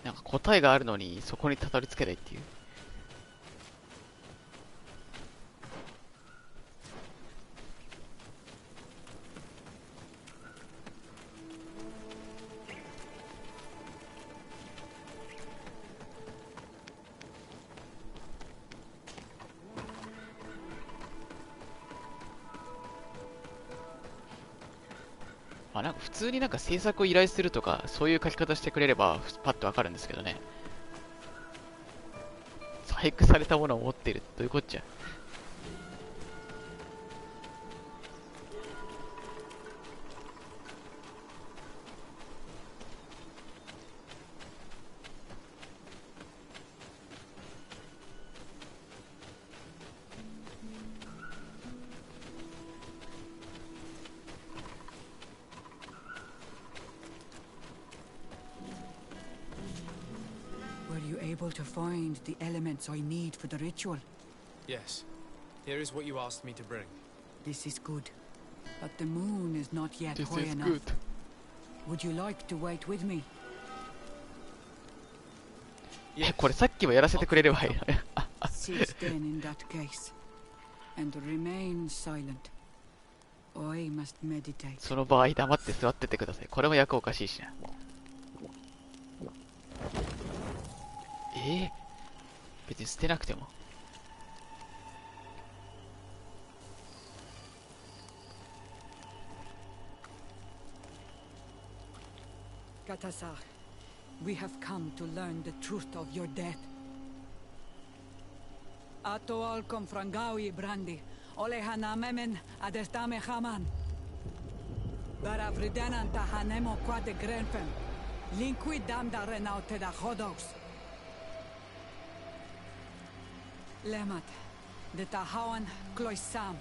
Speaker 1: なんか答えがあるのにそこにたどり着けないっていう。なんか普通になんか制作を依頼するとかそういう書き方してくれればパッとわかるんですけどね。細工されたものを持っている、どういうこっちゃ。
Speaker 14: To find the elements I need for the ritual?
Speaker 3: Yes. Here is what you asked me to bring.
Speaker 14: This is good. But the moon is not yet high enough. Good. Would you like to wait with me?
Speaker 1: これさっきもやらせてくれればいい。
Speaker 14: Sit then in that case and remain silent. I must meditate.
Speaker 1: その場合黙って座っててください。これも役おかしいしな。別に捨てなくても。
Speaker 14: Katasar, we have come to learn the truth of your death. Ato al confrangawi brandi, olehana memen adestame haman. Baravridenan tahanemo quade grenfen, linqui damda renaute da hodos. Lemat, de tahawan kloisam,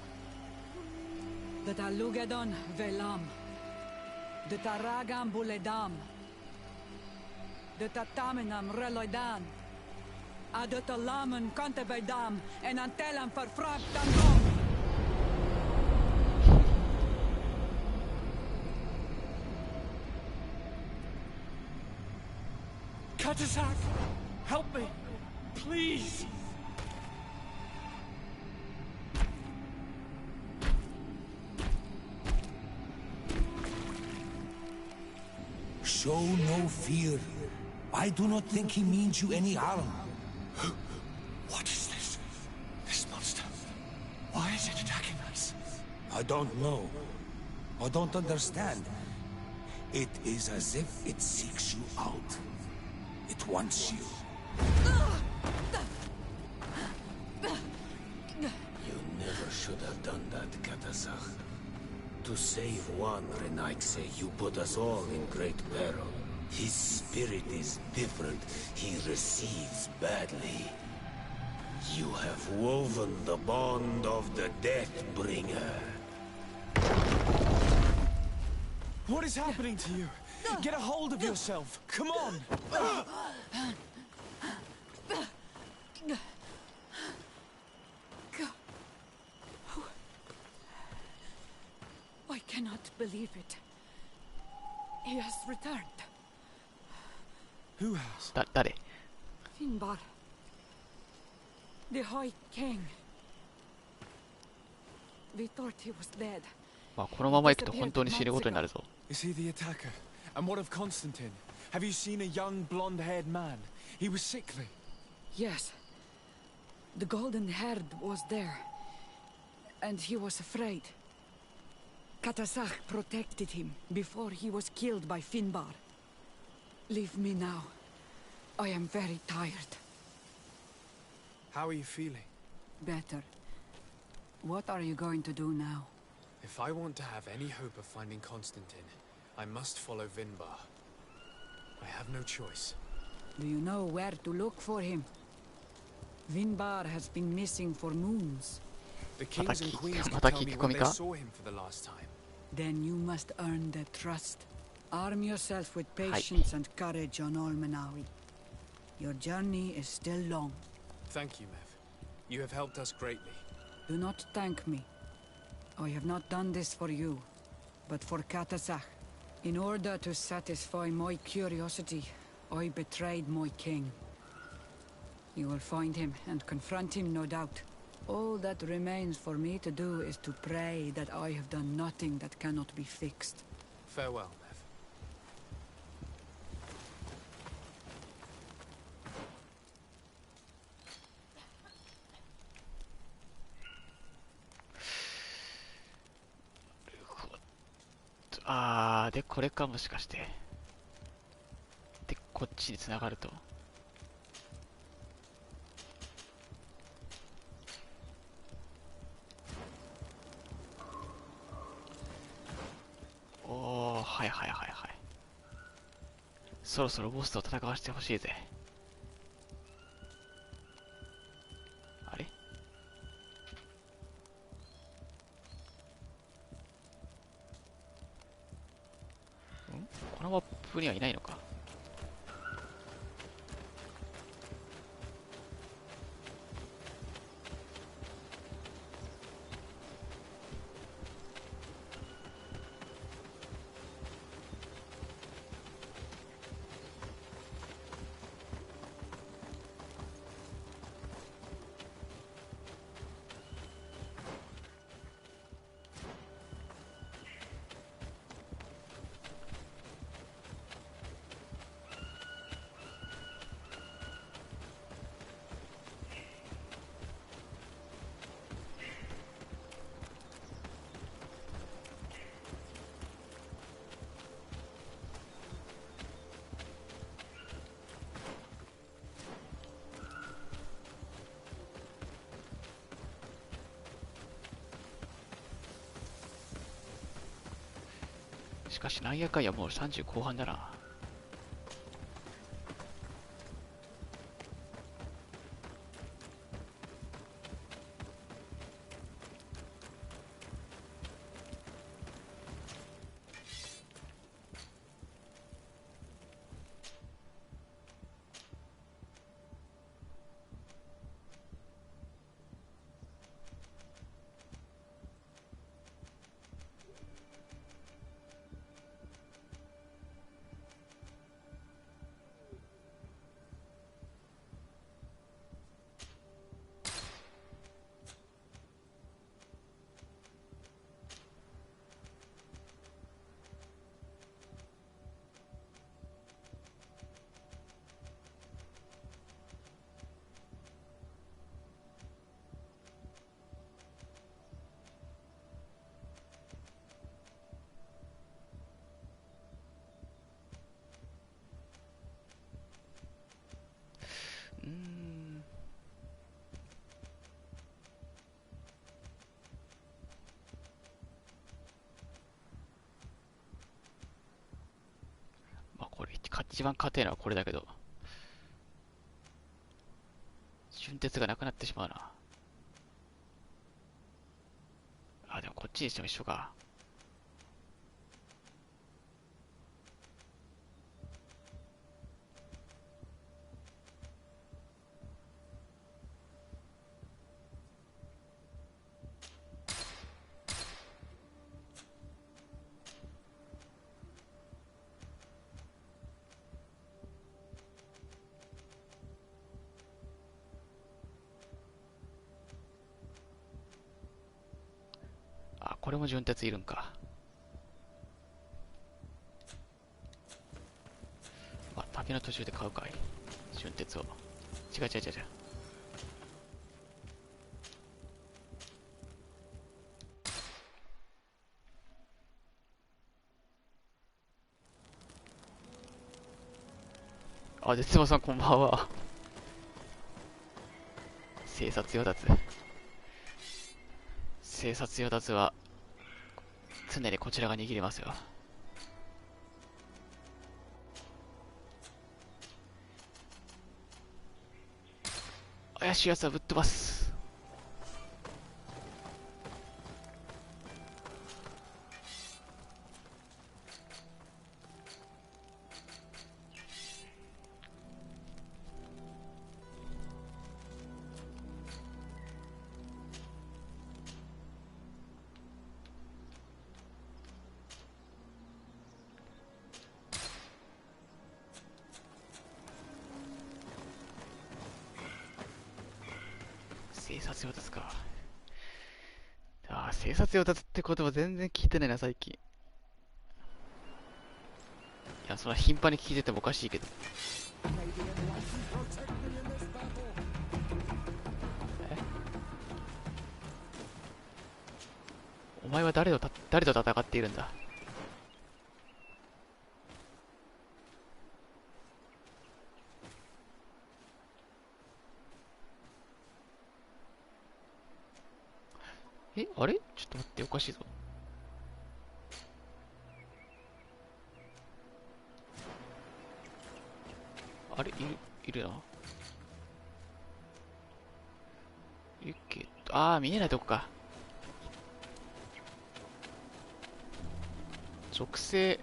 Speaker 14: de talugedon velam, de taragam buledam. De tatamenam reloidan. Adotalamen kantebeidam en antelam verfragtandom.
Speaker 5: Katasak, help me, please.
Speaker 18: Show no fear. I do not think he means you any harm.
Speaker 5: What is this? This monster. Why is it attacking us?
Speaker 18: I don't know. I don't understand. It is as if it seeks you out. It wants you.
Speaker 9: You never should have done that, Katasach. To save one, Renaikse, you put us all in great peril. His spirit is different. He receives badly. You have woven the bond of the Deathbringer.
Speaker 3: What is happening to you? Get a hold of yourself. Come on.
Speaker 14: I cannot believe it. He has returned.
Speaker 3: Who has?
Speaker 1: 誰?
Speaker 14: Finbar. The High King. We thought he was dead.
Speaker 1: まあこのまま行くと本当に死ぬことになるぞ。
Speaker 3: Is he the attacker? And what of Constantine? Have you seen a young blonde-haired man? He was sickly.
Speaker 14: Yes. The golden-haired was there. And he was afraid. Katasach protected him before he was killed by Finbar. Leave me now. I am very tired.
Speaker 3: How are you feeling?
Speaker 14: Better. What are you going to do now?
Speaker 3: If I want to have any hope of finding Constantine, I must follow Vinbar. I have no choice.
Speaker 14: Do you know where to look for him? Vinbar has been missing for moons.
Speaker 3: The kings and queens can tell me when they saw him for the last time.
Speaker 14: Then you must earn their trust. Arm yourself with patience and courage on Olmenawi. Your journey is still long.
Speaker 3: Thank you, Mev. You have helped us greatly.
Speaker 14: Do not thank me. I have not done this for you, but for Katasach. In order to satisfy my curiosity, I betrayed my king. You will find him and confront him, no doubt. All that remains for me to do is to pray that I have done nothing that cannot be fixed.
Speaker 3: Farewell, Mev.
Speaker 1: Ah, でこれかもしかして。でこっちに繋がると。おー、はいはいはいはい。そろそろボスと戦わせてほしいぜ。あれ？ん？このマップにはいないのか。しかしなんやかんやもう30後半だな。まあこれ一番勝てるのはこれだけど、順鉄がなくなってしまうな。あ、でもこっちにしても一緒か。これも順鉄いるんか。あ、旅の途中で買うかい、順鉄を。違う違う違う違う。あ、絶馬さんこんばんは。生殺与奪。生殺与奪は常にこちらが握りますよ。怪しいやつはぶっ飛ばす。生殺与奪か。ああ、生殺与奪って言葉全然聞いてないな、最近。いや、そんな頻繁に聞いててもおかしいけど。お前は誰と戦っているんだ。あれちょっと待って、おかしいぞ。あれいるな。いるけど、ああ、見えないとこか。属性。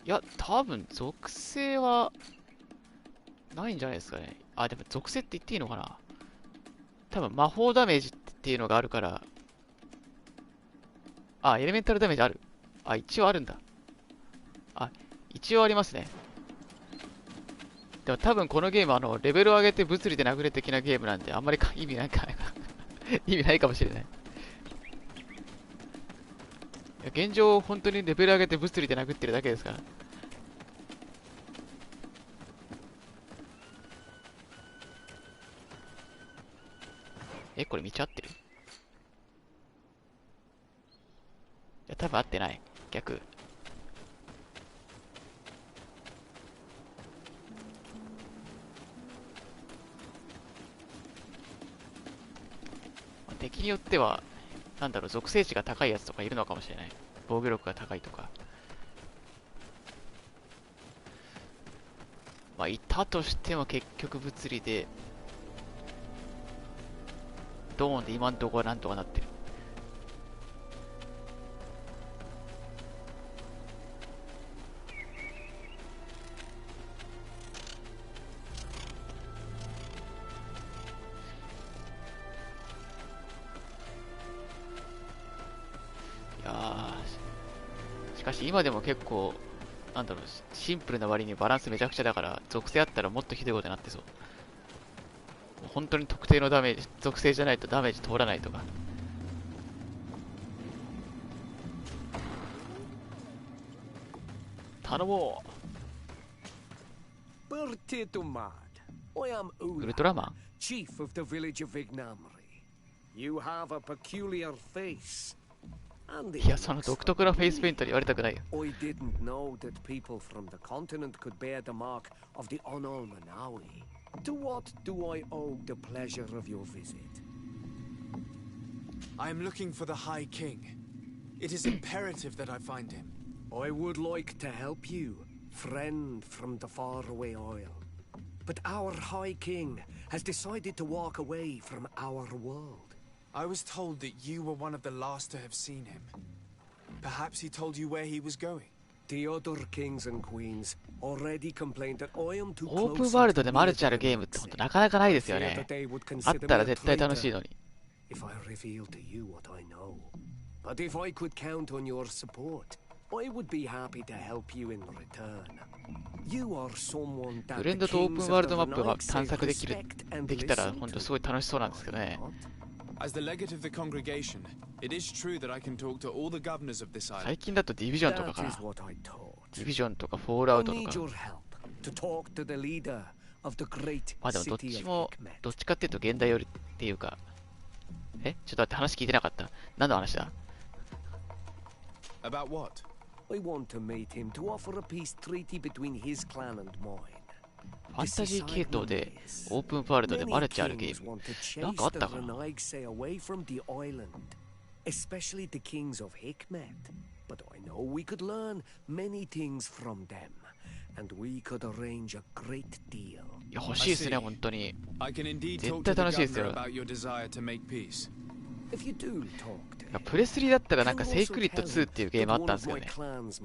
Speaker 1: いや、多分、属性は、ないんじゃないですかね。あ、でも、属性って言っていいのかな。多分魔法ダメージっていうのがあるから。あ、エレメンタルダメージある。あ、一応あるんだ。あ、一応ありますね。でも多分このゲームレベルを上げて物理で殴れ的なゲームなんで、あんまり意味ないか意味ないかもしれない。いや、現状本当にレベル上げて物理で殴ってるだけですから。これ道合ってる？いや、多分合ってない。逆。敵によってはなんだろう、属性値が高いやつとかいるのかもしれない。防御力が高いとか。まあいたとしても結局物理でドーンで今んとこはなんとかなってる。いやー、しかし今でも結構なんだろう、シンプルな割にバランスめちゃくちゃだから、属性あったらもっとひどいことになってそう。本当に特定のダメージ、属性じゃないとダメージ通らないとか。頼もう。ウルトラマン
Speaker 4: Chief of the village of Vignamri. You have a peculiar face.
Speaker 1: いや、その独特なフェイスペイントに言われたくないよ。
Speaker 4: I didn't know that people from the continent could bear the mark of the Onolmanawi. To what do I owe the pleasure of your visit?
Speaker 3: I am looking for the High King. It is imperative that I find him.
Speaker 4: I would like to help you, friend from the faraway isle. But our High King has decided to walk away from our world.
Speaker 3: I was told that you were one of the last to have seen him. Perhaps he told you where he was going.
Speaker 4: The other kings and queens already complained that I am too close.
Speaker 1: オープンワールドでマルチあるゲームって本当なかなかないですよね。あったら絶対楽しいのに。
Speaker 4: If I reveal to you what I know, but if I could count on your support, I would be happy to help you in return. You are someone that
Speaker 1: ブレンドとオープンワールドマップが探索できたら本当すごい楽しそうなんですけどね。
Speaker 3: As the legate of the congregation, it is true that I can talk to all the governors of this island.
Speaker 1: 最近だとディビジョンとかかな。ディビジョンとかフォールアウトとか。まあでもどっちも、どっちかっていうと現代よりっていうか。ちょっと待って話聞いてなかった。何の話だ？
Speaker 3: About what?
Speaker 4: I want to meet him to offer a peace treaty between his clan and mine.
Speaker 1: ファンタジー系統でオープンワールドでマルチあるゲームなんかあったかな。
Speaker 4: Especially the kings of Hikmet. But I know we could learn many things from them, and we could arrange a great deal.
Speaker 1: いや欲しいですね本当に。絶対楽しいですよ。プレスリーだったらなんかセイクリッド2っていうゲームあったんですけどね。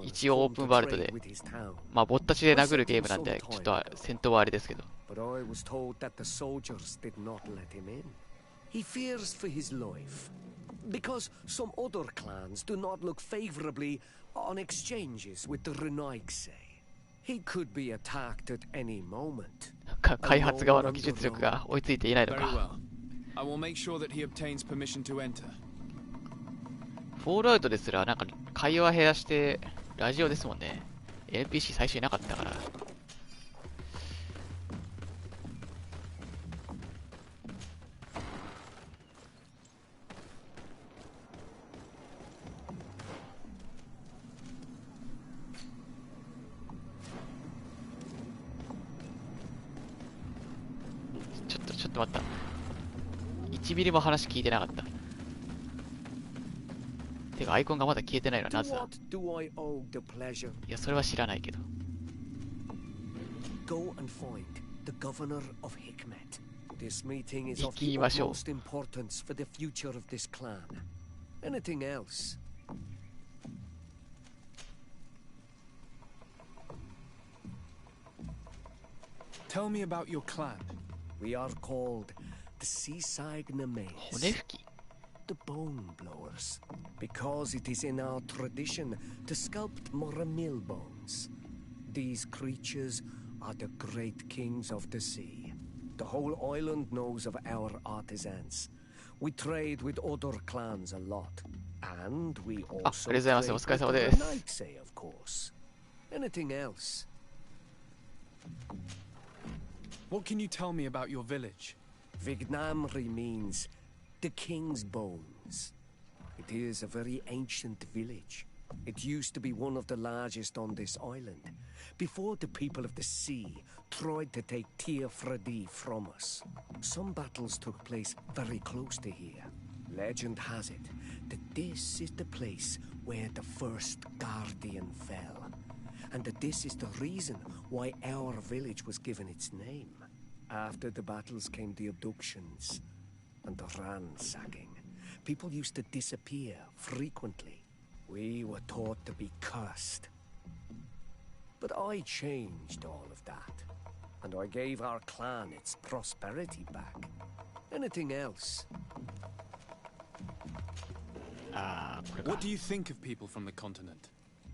Speaker 1: 一応オープンワールドで、まあぼったちで殴るゲームなんでちょっと戦闘はあれですけど。
Speaker 4: He fears for his life because some other clans do not look favorably on exchanges with the Renaigse. He could be attacked at any moment.
Speaker 1: 開発側の技術力が追いついていないのか。
Speaker 3: I will make sure that he obtains permission to enter.
Speaker 1: フォールアウトですらなんか会話減らしてラジオですもんね。NPC 最初いなかったから。ちょっと待った。1ミリも話聞いてなかった。てかアイコンがまだ消えてないのはなぜだ？いやそれは知らないけど。行きましょう。
Speaker 3: Tell me about your clan.
Speaker 4: We are called the Seaside Nemays.
Speaker 1: 骨吹き
Speaker 4: The Bone Blowers, because it is in our tradition to sculpt Moramil bones. These creatures are the great kings of the sea. The whole island knows of our artisans. We trade with other clans a lot, and we also trade with the Renaigse, of course. Anything else?
Speaker 3: What can you tell me about your village?
Speaker 4: Vignamri means the king's bones. It is a very ancient village. It used to be one of the largest on this island, before the people of the sea tried to take Tir Fredi from us. Some battles took place very close to here. Legend has it that this is the place where the first Guardian fell, and that this is the reason why our village was given its name. After the battles came the abductions and the ransacking. People used to disappear frequently. We were taught to be cursed. But I changed all of that, and I gave our clan its prosperity back. Anything else?
Speaker 3: What do you think of people from the continent?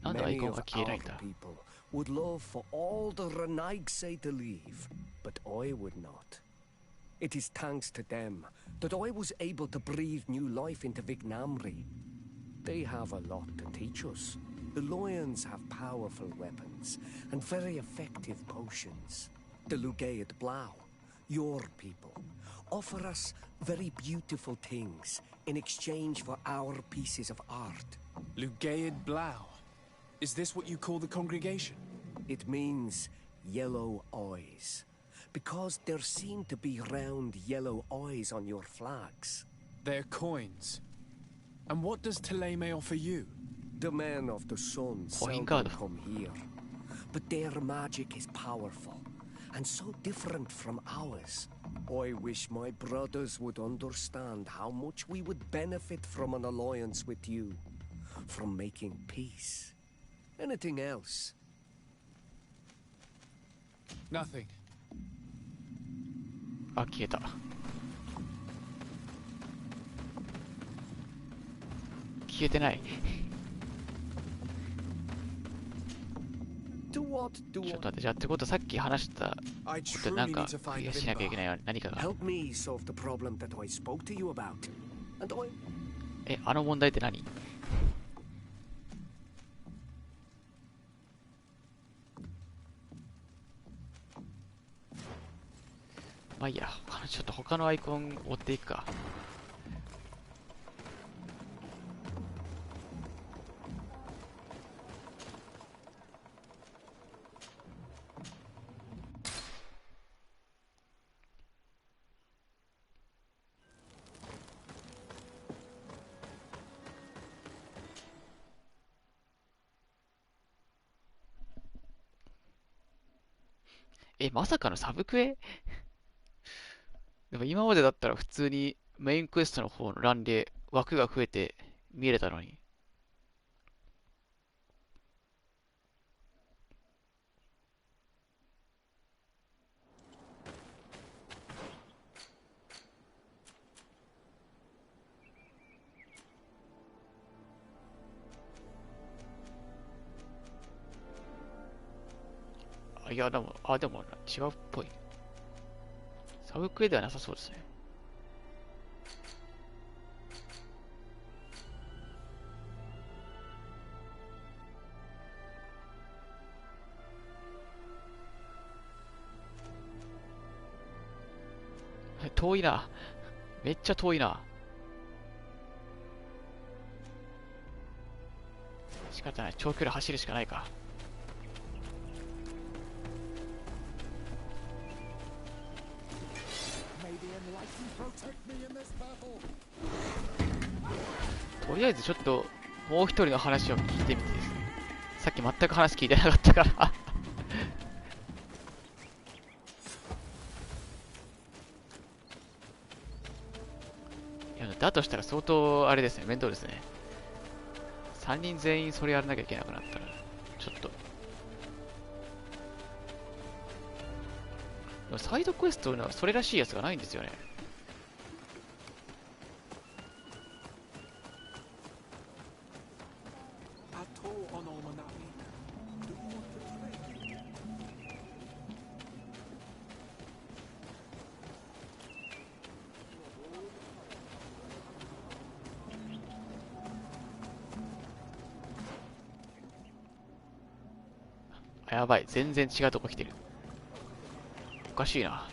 Speaker 4: Many of our people would love for all the Renaigse to leave, but I would not. It is thanks to them that I was able to breathe new life into Vignamri. They have a lot to teach us. The lions have powerful weapons and very effective potions. The Lugaid Blau, your people, offer us very beautiful things in exchange for our pieces of art.
Speaker 3: Lugaid Blau? Is this what you call the congregation?
Speaker 4: It means yellow eyes, because there seem to be round yellow eyes on your flags.
Speaker 3: They're coins. And what does Thélème offer you?
Speaker 4: The men of the sun seldom come here, but their magic is powerful and so different from ours. I wish my brothers would understand how much we would benefit from an alliance with you, from making peace. Anything else?
Speaker 3: Nothing.
Speaker 1: あ、消えた。消えてない。ちょっと待って、じゃあってことはさっき話したことなんかクリアしなきゃいけない何かが。え、あの問題って何？まあいいや、ちょっと他のアイコン追っていくか。え、まさかのサブクエ？でも今までだったら普通にメインクエストの方の欄で枠が増えて見れたのに。いや、でも違うっぽい。サブクエではなさそうですね。遠いな。めっちゃ遠いな。仕方ない。長距離走るしかないか。とりあえずちょっともう一人の話を聞いてみてですね。さっき全く話聞いてなかったからいや、だとしたら相当あれですね、面倒ですね。3人全員それやらなきゃいけなくなったらちょっと。でもサイドクエストのそれらしいやつがないんですよね。やばい、全然違うとこ来てる。おかしいな。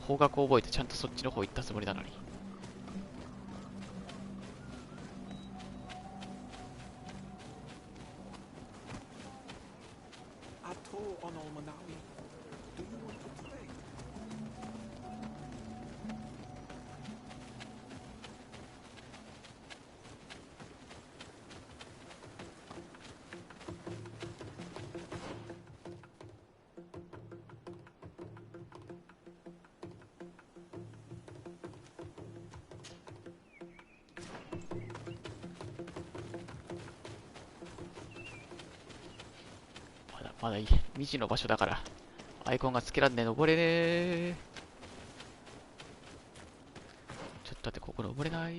Speaker 1: 方角を覚えてちゃんとそっちの方行ったつもりなのに。まだ未知の場所だからアイコンがつけらんねえ。登れねえ。ちょっと待って、ここ登れない。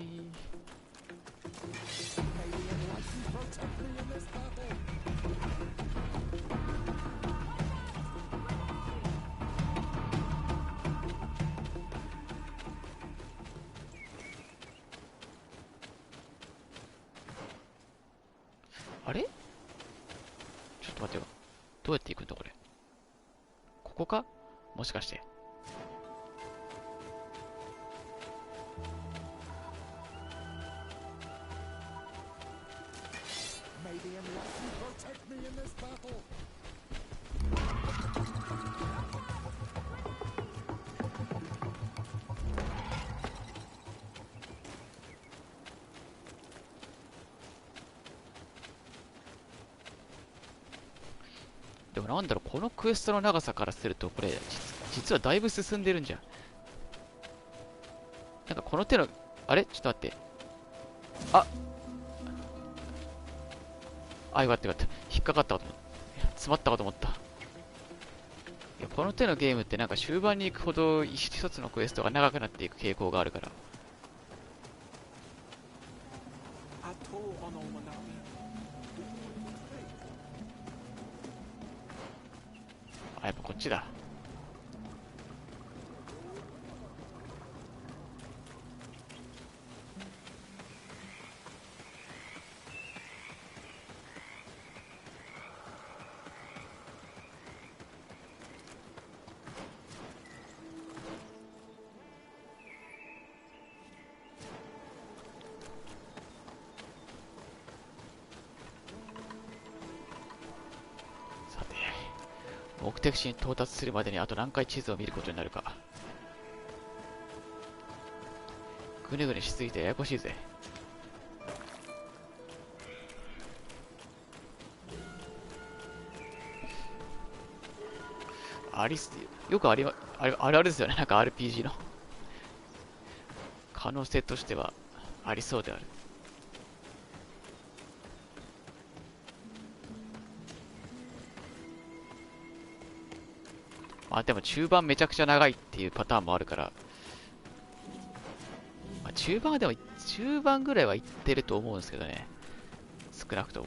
Speaker 1: あれ、ちょっと待ってよ。どうやって行くんだこれ。ここか、もしかして。でもなんだろう、このクエストの長さからするとこれ実はだいぶ進んでるんじゃん。なんかこの手の、あれちょっと待って、よかったよかった。引っかかったかと思った。詰まったかと思った。いや、この手のゲームってなんか終盤に行くほど一つのクエストが長くなっていく傾向があるから。やっぱこっちだ。目的地に到達するまでにあと何回地図を見ることになるか。ぐねぐねしすぎてややこしいぜ。よくあるあるですよね。なんか RPG の可能性としてはありそうである。まあでも中盤めちゃくちゃ長いっていうパターンもあるから、まあ、中盤ぐらいはいってると思うんですけどね、少なくとも。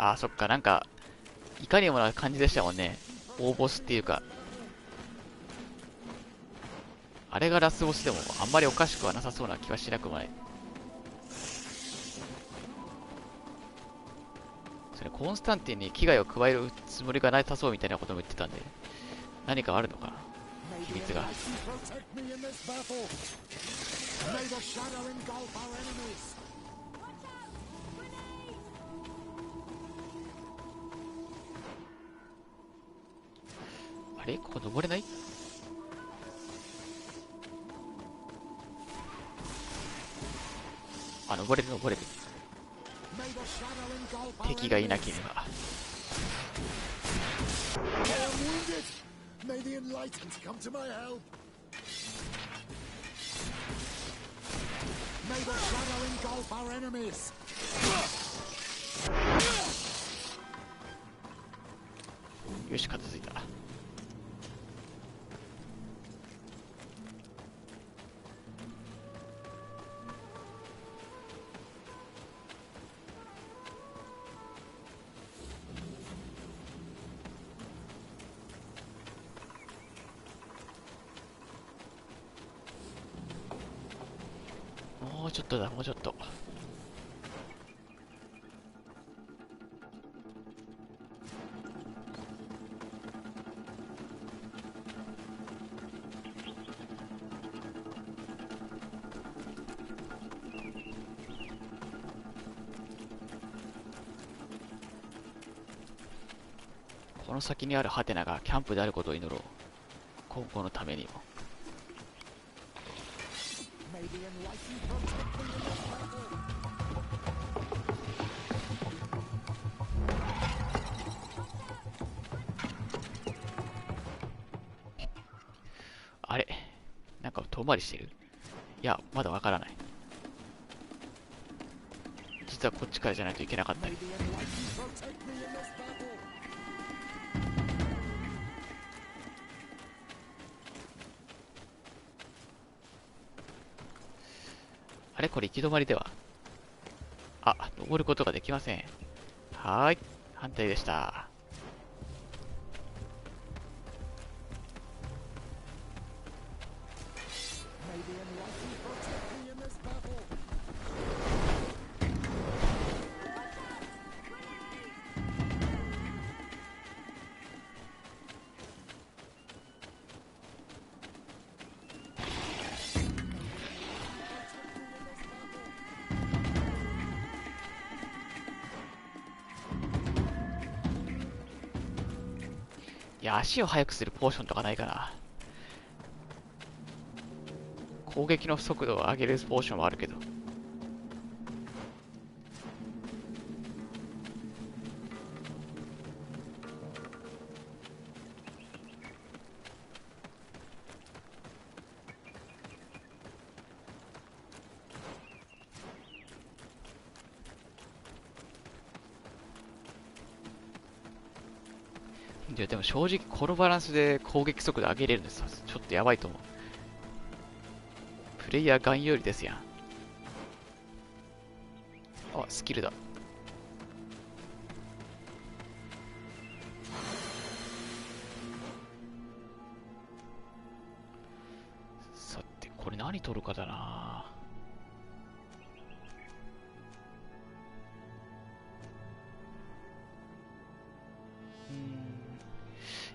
Speaker 1: ああ、そっか、なんか、いかにもな感じでしたもんね。大ボスっていうか。あれがラスボスでもあんまりおかしくはなさそうな気はしなくもない。それコンスタンティンに危害を加えるつもりがなさそうみたいなことも言ってたんで、何かあるのかな、秘密が。あれ、ここ登れない？あ、登れる登れる。敵がいなければ。よし、片付いた。もうちょっとだ、もうちょっと。この先にあるハテナがキャンプであることを祈ろう。今後のためにも。あれなんか遠回りしてる？いや、まだわからない。実はこっちからじゃないといけなかったり。あれこれ行き止まりでは？あ、登ることができません。はーい、反対でした。いや、足を速くするポーションとかないかな。攻撃の速度を上げるポーションはあるけど。いやでも正直このバランスで攻撃速度上げれるんです。ちょっとやばいと思う。プレイヤーガン有利ですやん。あ、スキルだ。さてこれ何取るかだな。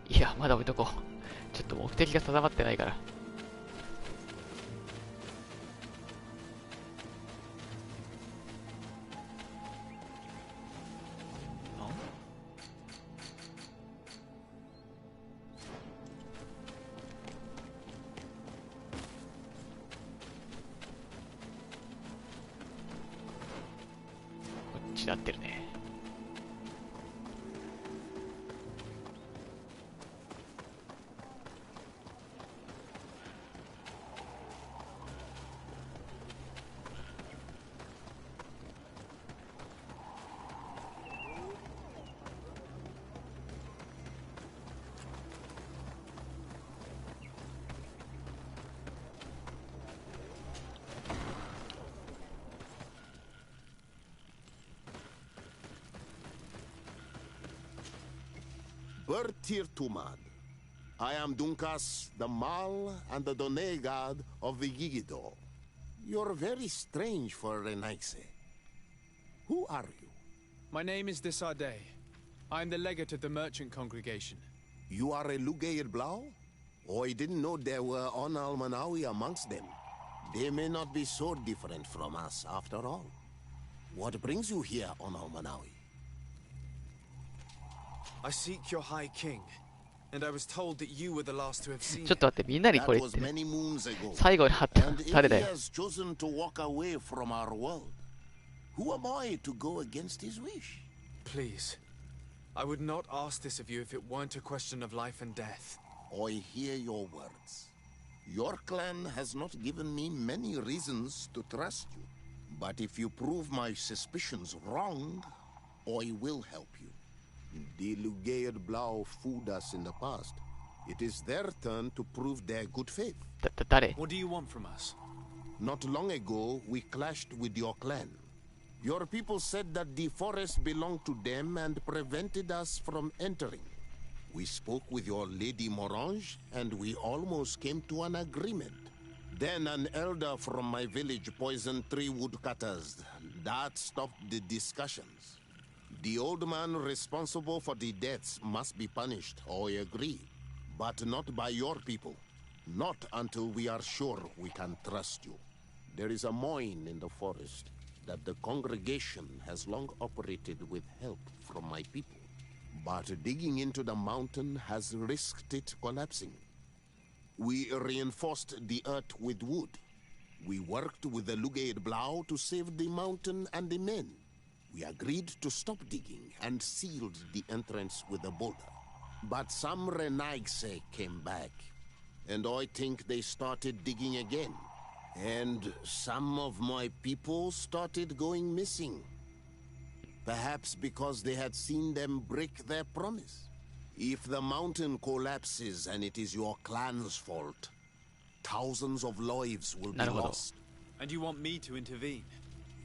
Speaker 1: いや、まだ置いとこう。ちょっと目的が定まってないから。こっちなってるね。
Speaker 11: Bertir Tumad. I am Dunkas, the Mal and the Donegad of the Yigido. You're very strange for Renaise. Who are you?
Speaker 3: My name is Desarde. I'm the legate of the merchant congregation.
Speaker 11: You are a Lugaid Blau? Oh, I didn't know there were Onal Manawi amongst them. They may not be so different from us after all. What brings you here, Onal Manawi?
Speaker 3: I seek your High King, and I was told that you were the last to have seen him.
Speaker 1: ちょっと待って、みんなにこれ言ってる。最後に貼った誰だよ。
Speaker 11: He has chosen to walk away from our world. Who am I to go against his wish?
Speaker 3: Please, I would not ask this of you if it weren't a question of life and death.
Speaker 11: I hear your words. Your clan has not given me many reasons to trust you. But if you prove my suspicions wrong, I will help you. The Lugaid Blau fooled us in the past. It is their turn to prove their good faith.
Speaker 3: What do you want from us?
Speaker 11: Not long ago, we clashed with your clan. Your people said that the forest belonged to them and prevented us from entering. We spoke with your Lady Morange, and we almost came to an agreement. Then an elder from my village poisoned 3 woodcutters. That stopped the discussions. The old man responsible for the deaths must be punished, I agree. But not by your people. Not until we are sure we can trust you. There is a mine in the forest that the congregation has long operated with help from my people. But digging into the mountain has risked it collapsing. We reinforced the earth with wood. We worked with the Lugaid Blau to save the mountain and the men. We agreed to stop digging and sealed the entrance with a boulder. But some Renaigse came back, and I think they started digging again. And some of my people started going missing. Perhaps because they had seen them break their promise. If the mountain collapses and it is your clan's fault, thousands of lives will be lost.
Speaker 3: And you want me to intervene?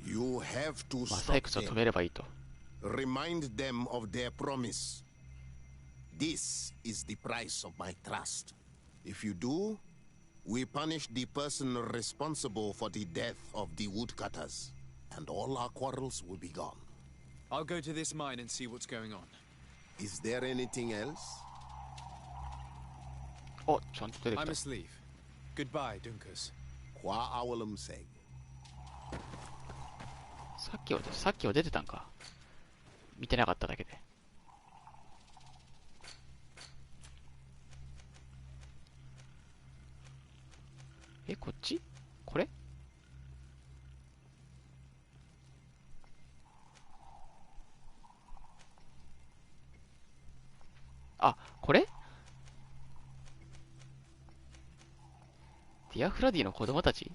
Speaker 11: You have to stop them. Remind them of their promise. This is the price of my trust. If you do, we punish the person responsible for the death of the woodcutters, and all our quarrels will be gone.
Speaker 3: I'll go to this mine and see what's going on.
Speaker 11: Is there anything else?
Speaker 1: Oh,ちゃんと出てきた。
Speaker 3: I must leave. Goodbye, Dunkers.
Speaker 11: Qua awalum seg.
Speaker 1: さっきは出てたんか。見てなかっただけで。え、こっち？これ？あ、これ？ディアフラディの子供たち？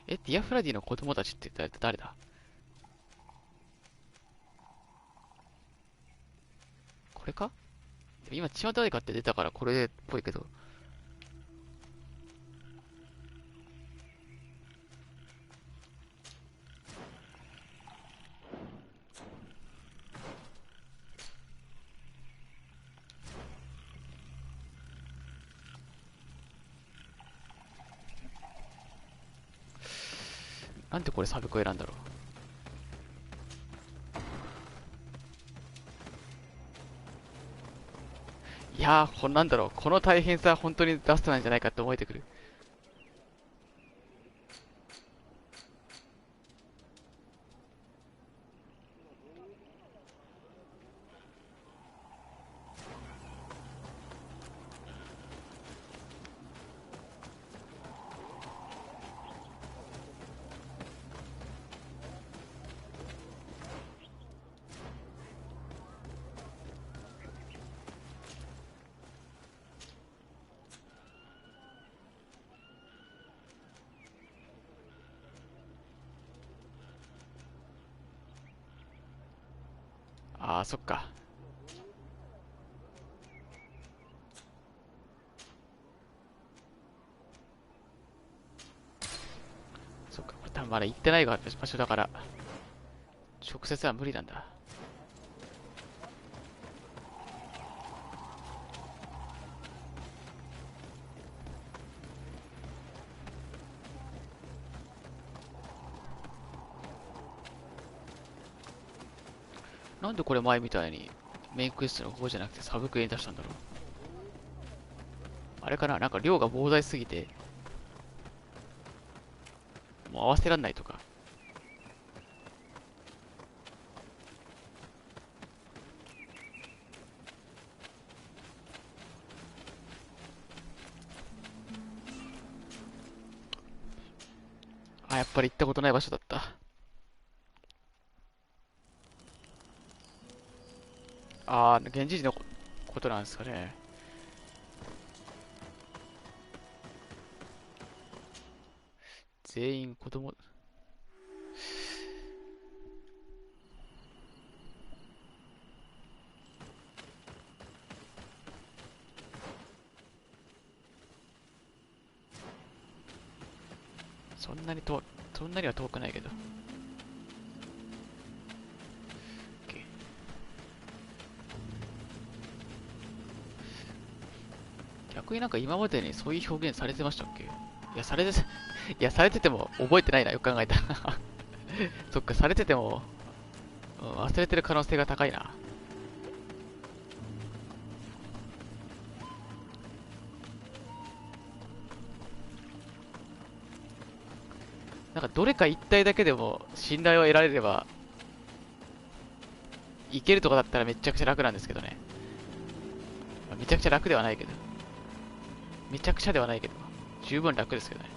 Speaker 1: え、ディアフラディの子供たちって誰だ？これか？今、血は誰かって出たからこれっぽいけど。なんでこれサブクを選んだろう。いやー、なんだろう、この大変さは本当にラストなんじゃないかって思えてくる。ああ、そっか。そっか、これ多分まだ行ってない場所だから、直接は無理なんだ。なんでこれ前みたいにメインクエストの方じゃなくてサブクエに出したんだろう。あれかな、なんか量が膨大すぎてもう合わせらんないとか。あ、やっぱり行ったことない場所だった。ああ、現実のことなんですかね。全員子供。そんなには遠くないけど。逆になんか今までにそういう表現されてましたっけ？いや、されてても覚えてないな、よく考えた。そっか、されてても、忘れてる可能性が高いな。なんかどれか一体だけでも信頼を得られれば行けるとかだったらめちゃくちゃ楽なんですけどね。めちゃくちゃ楽ではないけど。めちゃくちゃではないけど。十分楽ですけどね。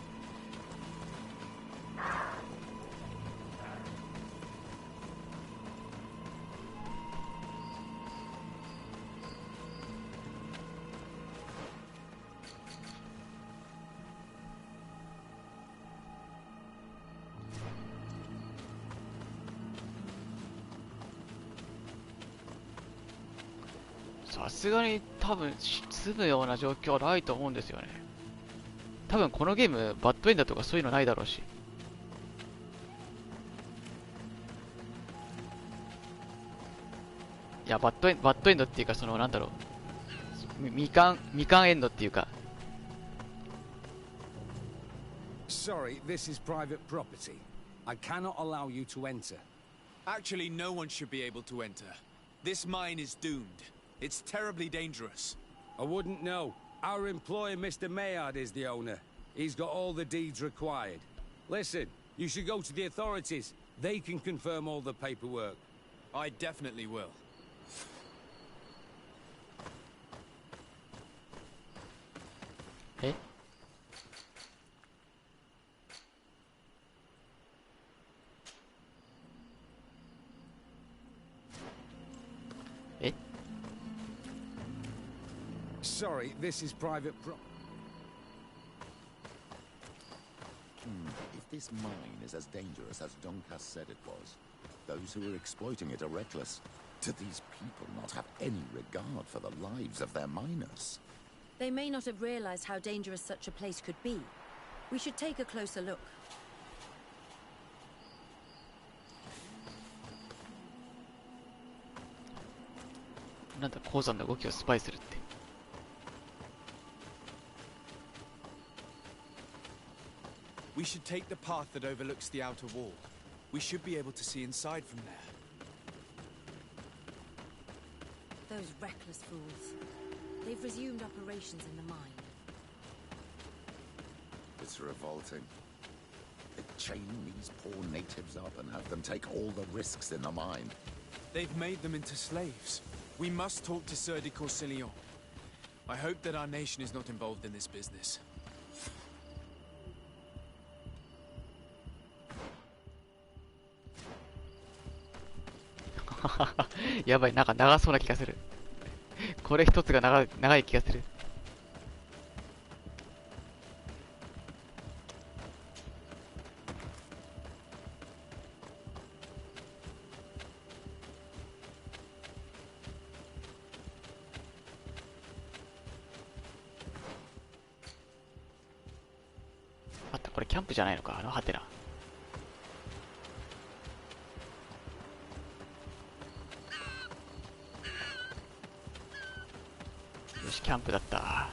Speaker 1: さすがに多分住むような状況はないと思うんですよね。多分このゲームバッドエンドとかそういうのないだろうし。いやバッドエンドっていうか、そのなんだろう、未完エンドっていうか。
Speaker 7: Sorry, this is private property. I cannot allow you to enter.
Speaker 3: Actually, no one should be able to enter. This mine is doomed. It's terribly dangerous.
Speaker 7: I wouldn't know. Our employer, Mr. Maillard, is the owner. He's got all the deeds required. Listen, you should go to the authorities. They can confirm all the paperwork.
Speaker 3: I definitely will.
Speaker 1: Eh?
Speaker 7: Sorry, this is private
Speaker 8: If this mine is as dangerous as Doncass said it was, those who are exploiting it are reckless. Do these people not have any regard for the lives of their miners?
Speaker 21: They may not have realized how dangerous such a place could be. We should take a closer look.
Speaker 1: なんだ、鉱山の動きをスパイするって。
Speaker 3: We should take the path that overlooks the outer wall. We should be able to see inside from there.
Speaker 21: Those reckless fools. They've resumed operations in the mine.
Speaker 8: It's revolting. They chain these poor natives up and have them take all the risks in the mine.
Speaker 3: They've made them into slaves. We must talk to Sieur de Courcillon. I hope that our nation is not involved in this business.
Speaker 1: やばい、なんか長そうな気がする。これ一つが長い気がする。あった、これキャンプじゃないのか、ハテナ。よし、キャンプだった。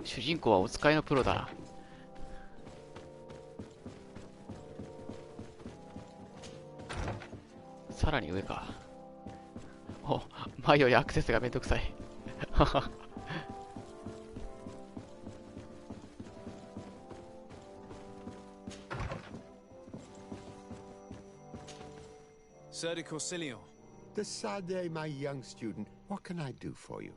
Speaker 1: 主人公はお使いのプロだな。さらに上か。お、前よりアクセスがめんどくさい。
Speaker 3: Sieur de Courcillon.
Speaker 11: Decidez, my young student, what can I do for you?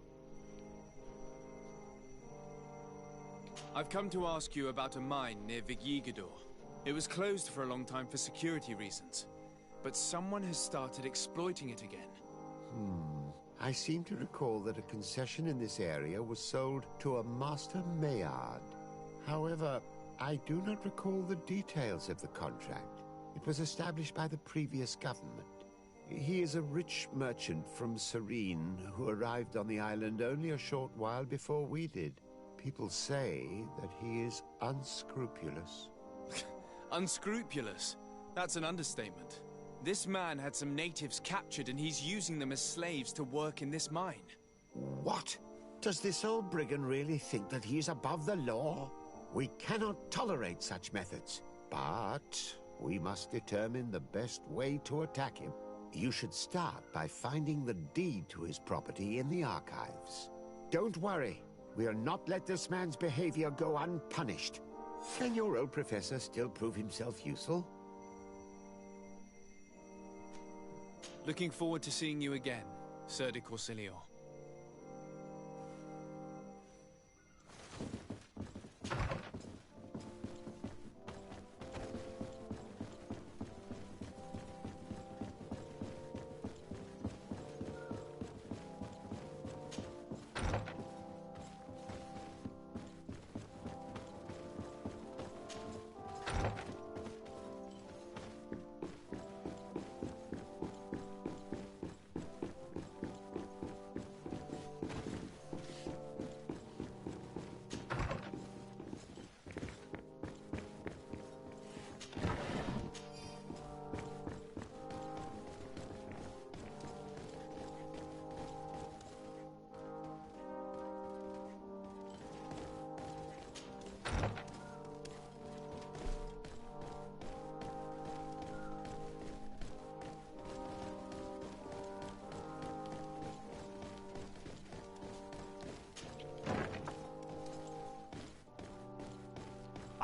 Speaker 3: I've come to ask you about a mine near Vigigidor. It was closed for a long time for security reasons, but someone has started exploiting it again.
Speaker 12: I seem to recall that a concession in this area was sold to a Master Maillard. However, I do not recall the details of the contract. It was established by the previous government. He is a rich merchant from Serene who arrived on the island only a short while before we did. People say that he is unscrupulous.
Speaker 3: Unscrupulous? That's an understatement. This man had some natives captured and he's using them as slaves to work in this mine.
Speaker 12: What? Does this old brigand really think that he is above the law? We cannot tolerate such methods, but we must determine the best way to attack him. You should start by finding the deed to his property in the archives. Don't worry, we'll not let this man's behavior go unpunished. Can your old professor still prove himself useful?
Speaker 3: Looking forward to seeing you again, Sir de Corsilio.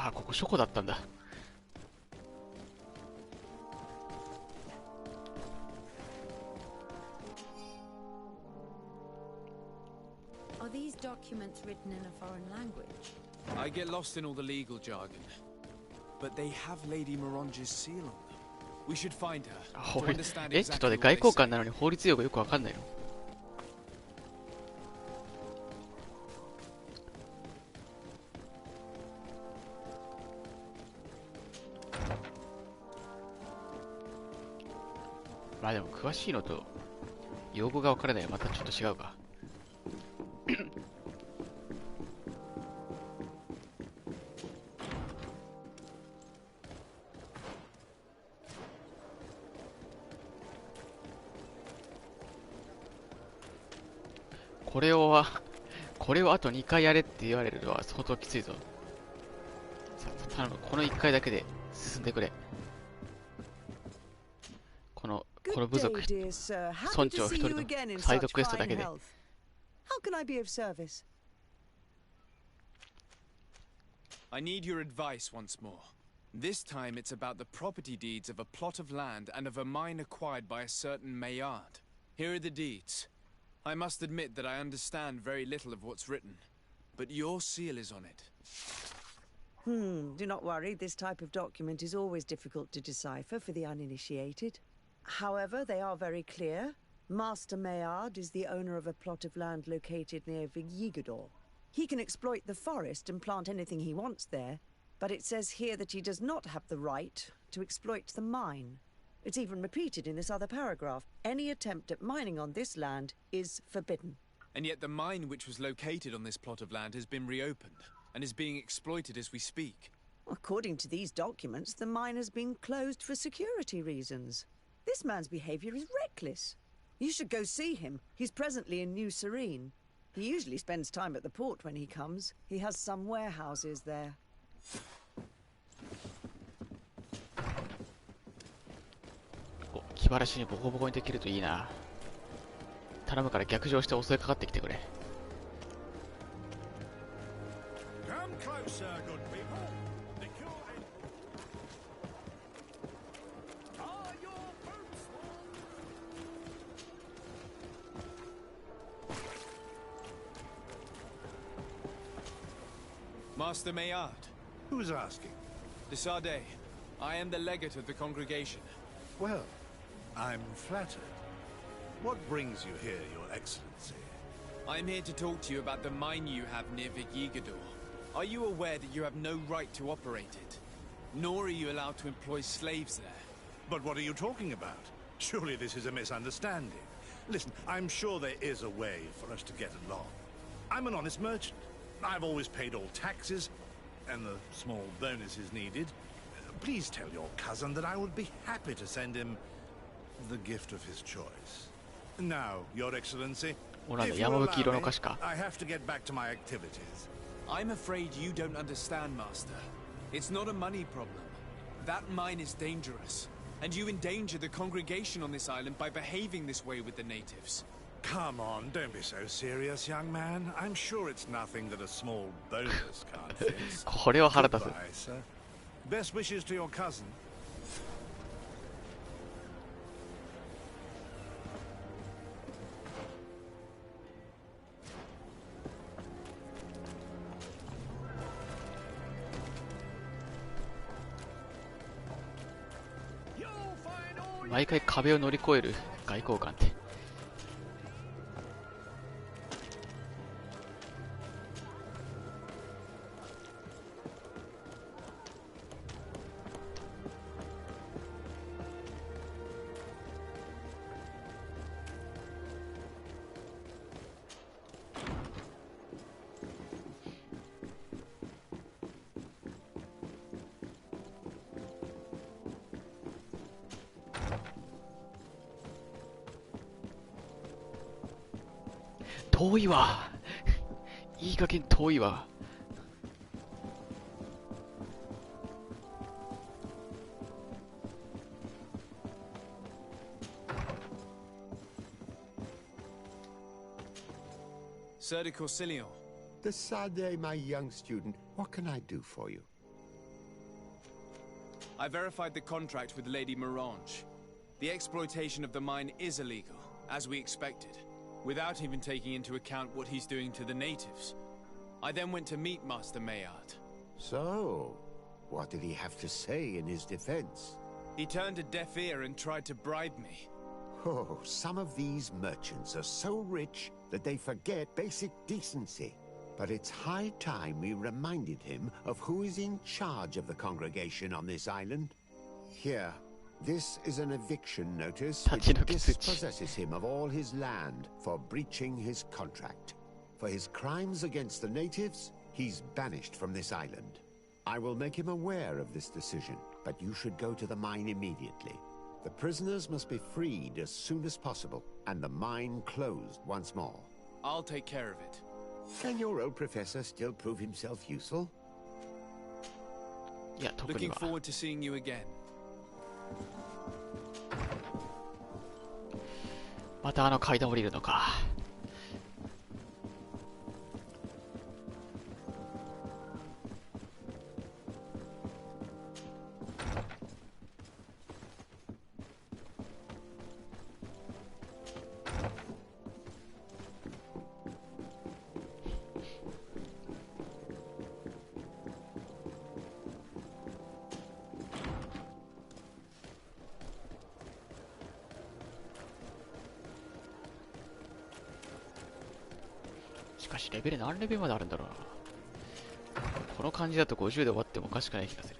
Speaker 1: あ、ここ書庫だったんだ。
Speaker 21: Are these documents written in a foreign language?
Speaker 3: I get lost in all the legal jargon, but they have Lady Moronge's seal on them. We should find her. To understand
Speaker 1: ちょっと待って、外交官なのに法律用語よくわかんないの。まあでも詳しいのと用語が分からないはまたちょっと違うか。これをあと2回やれって言われるのは相当きついぞ。頼む、この1回だけで進んでくれ。この部族村長一人のサイドクエストだけで。
Speaker 10: How can I be of service?
Speaker 3: I need your advice once more. This time it's about the property deeds of a plot of land and of a mine acquired by a certain Maillard. Here are the deeds. I must admit that I understand very little of what's written, but your seal is on it.
Speaker 10: Do not worry, this type of document is always difficult to decipher for the uninitiated. However, they are very clear. Master Maillard is the owner of a plot of land located near Vigigador. He can exploit the forest and plant anything he wants there, but it says here that he does not have the right to exploit the mine. It's even repeated in this other paragraph. Any attempt at mining on this land is forbidden.
Speaker 3: And yet the mine which was located on this plot of land has been reopened and is being exploited as we speak.
Speaker 10: According to these documents, the mine has been closed for security reasons. This man's behavior is reckless. You should go see him. He's presently in New Serene. He usually spends time at the port when he comes. He has some warehouses there.
Speaker 1: 気晴らしにボコボコにできるといいな。頼むから逆上して襲いかかってきてくれ。
Speaker 3: Master Maillard.
Speaker 11: Who's asking?
Speaker 3: Desarde. I am the legate of the congregation.
Speaker 13: Well, I'm flattered. What brings you here, Your Excellency?
Speaker 3: I'm here to talk to you about the mine you have near Vigigador. Are you aware that you have no right to operate it? Nor are you allowed to employ slaves there.
Speaker 13: But what are you talking about? Surely this is a misunderstanding. Listen, I'm sure there is a way for us to get along. I'm an honest merchant. I've always paid all taxes, and the small bonuses needed. Please tell your cousin that I would be happy to send him the gift of his choice. Now, Your Excellency, if you allow me, I have to get back to my activities.
Speaker 3: I'm afraid you don't understand, Master. It's not a money problem. That mine is dangerous, and you endanger the congregation on this island by behaving this way with the natives.
Speaker 13: Come on, don't be so serious, young man. I'm sure it's nothing that a small bonus can't fix. Goodbye, sir. Best wishes to your cousin.
Speaker 1: 毎回壁を乗り越える外交官って。遠いわ。いい加減遠いわ。
Speaker 3: Sir de Corsilion.
Speaker 12: Decidez, my young student. What can I do for you?
Speaker 3: I verified the contract with Lady Morange. The exploitation of the mine is illegal, as we expected, without even taking into account what he's doing to the natives. I then went to meet Master Maillard.
Speaker 12: So, what did he have to say in his defense?
Speaker 3: He turned a deaf ear and tried to bribe me.
Speaker 12: Oh, some of these merchants are so rich that they forget basic decency. But it's high time we reminded him of who is in charge of the congregation on this island. Here, this is an eviction notice which dispossesses him of all his land for breaching his contract. For his crimes against the natives, he's banished from this island. I will make him aware of this decision, but you should go to the mine immediately. The prisoners must be freed as soon as possible, and the mine closed once more.
Speaker 3: I'll take care of it.
Speaker 12: Can your old professor still prove himself useful?
Speaker 1: Yeah,
Speaker 3: looking forward to seeing you again.
Speaker 1: またあの階段降りるのか。しかしレベル何レベルまであるんだろうな。この感じだと50で終わってもおかしくない気がする。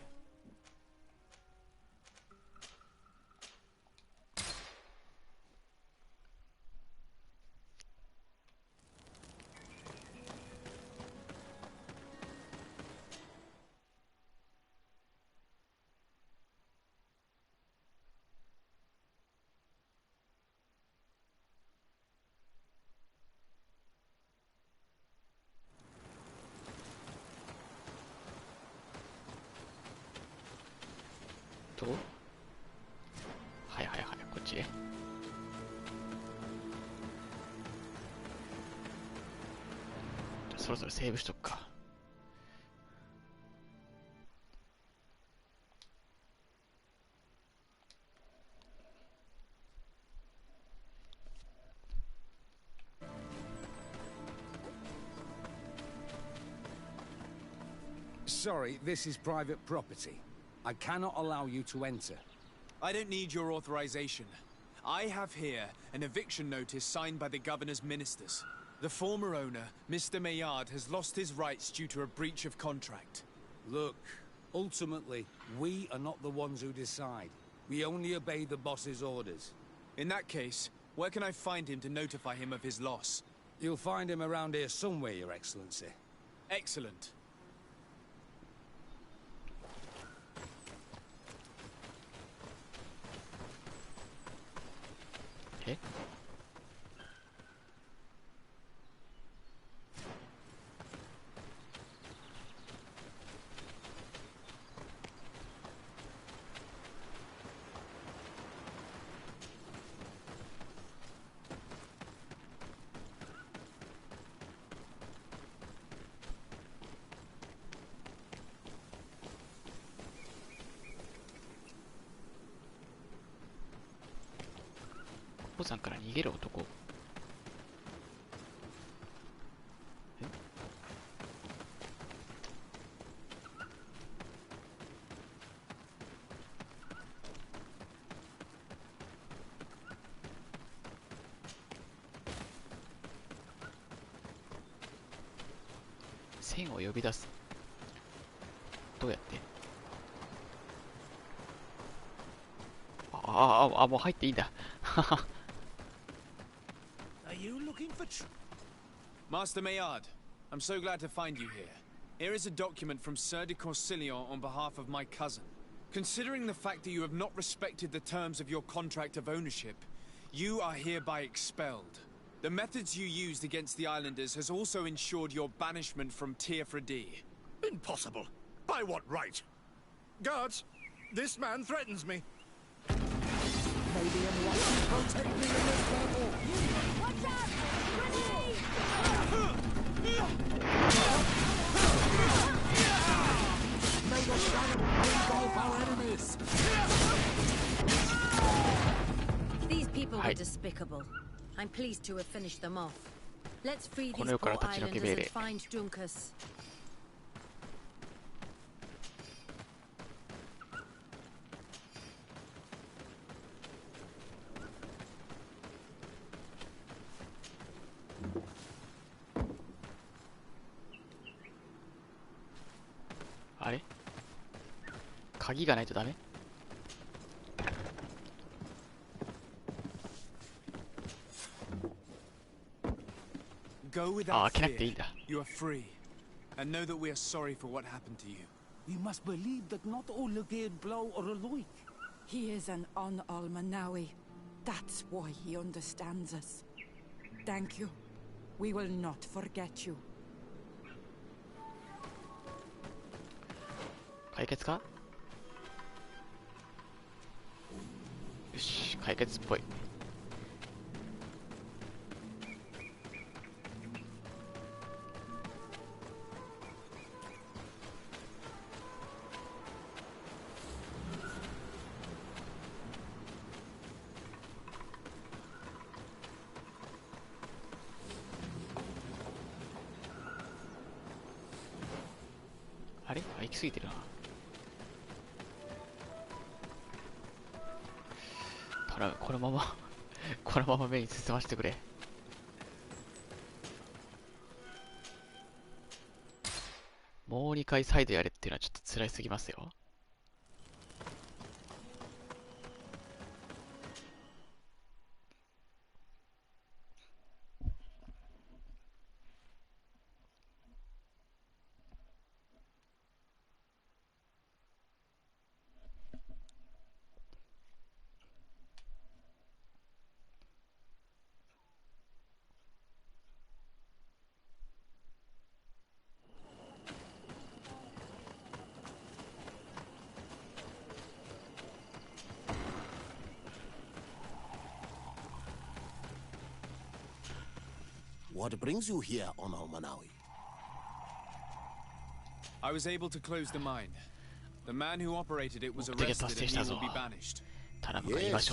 Speaker 1: はいはいはい、こっちね。そろそろセーブしとくか。
Speaker 7: Sorry, this is private property. I cannot allow you to enter.
Speaker 3: I don't need your authorization. I have here an eviction notice signed by the governor's ministers. The former owner, Mr. Maillard, has lost his rights due to a breach of contract.
Speaker 7: Look, ultimately, we are not the ones who decide. We only obey the boss's orders.
Speaker 3: In that case, where can I find him to notify him of his loss?
Speaker 7: You'll find him around here somewhere, Your Excellency.
Speaker 3: Excellent.
Speaker 1: Okay. 鉱山から逃げる男。線を呼び出す。どうやって？もう入っていいんだ。
Speaker 3: Master Maillard, I'm so glad to find you here. Here is a document from Sir de Corsillon on behalf of my cousin. Considering the fact that you have not respected the terms of your contract of ownership, you are hereby expelled. The methods you used against the islanders has also ensured your banishment from Tearfredi.
Speaker 13: Impossible. By what right? Guards, this man threatens me.
Speaker 10: Maybe I'm right to protect me in this battle.
Speaker 16: Watch out! Grenade!
Speaker 11: May the shadow engulf our enemies.
Speaker 21: These people were despicable. I'm pleased to have finished them off. Let's free these poor islanders and find Juncus.
Speaker 1: あれ？鍵がないとダメ？開けなくていいんだ。
Speaker 3: You are free, and know that we are sorry for what happened to you.
Speaker 14: We must believe that not all Legade Blow are alike. He is an Almanawi. That's why he understands us. Thank you. We will not forget you.
Speaker 1: 解決か？よし、解決っぽい。あれ？行き過ぎてるな。頼む、このまま目に進ませてくれ。もう2回再度やれっていうのはちょっと辛いすぎますよ。
Speaker 11: What brings you here on Almanawi?
Speaker 3: I was able to close the mine. The man who operated it was arrested and he will be banished.
Speaker 11: Yes,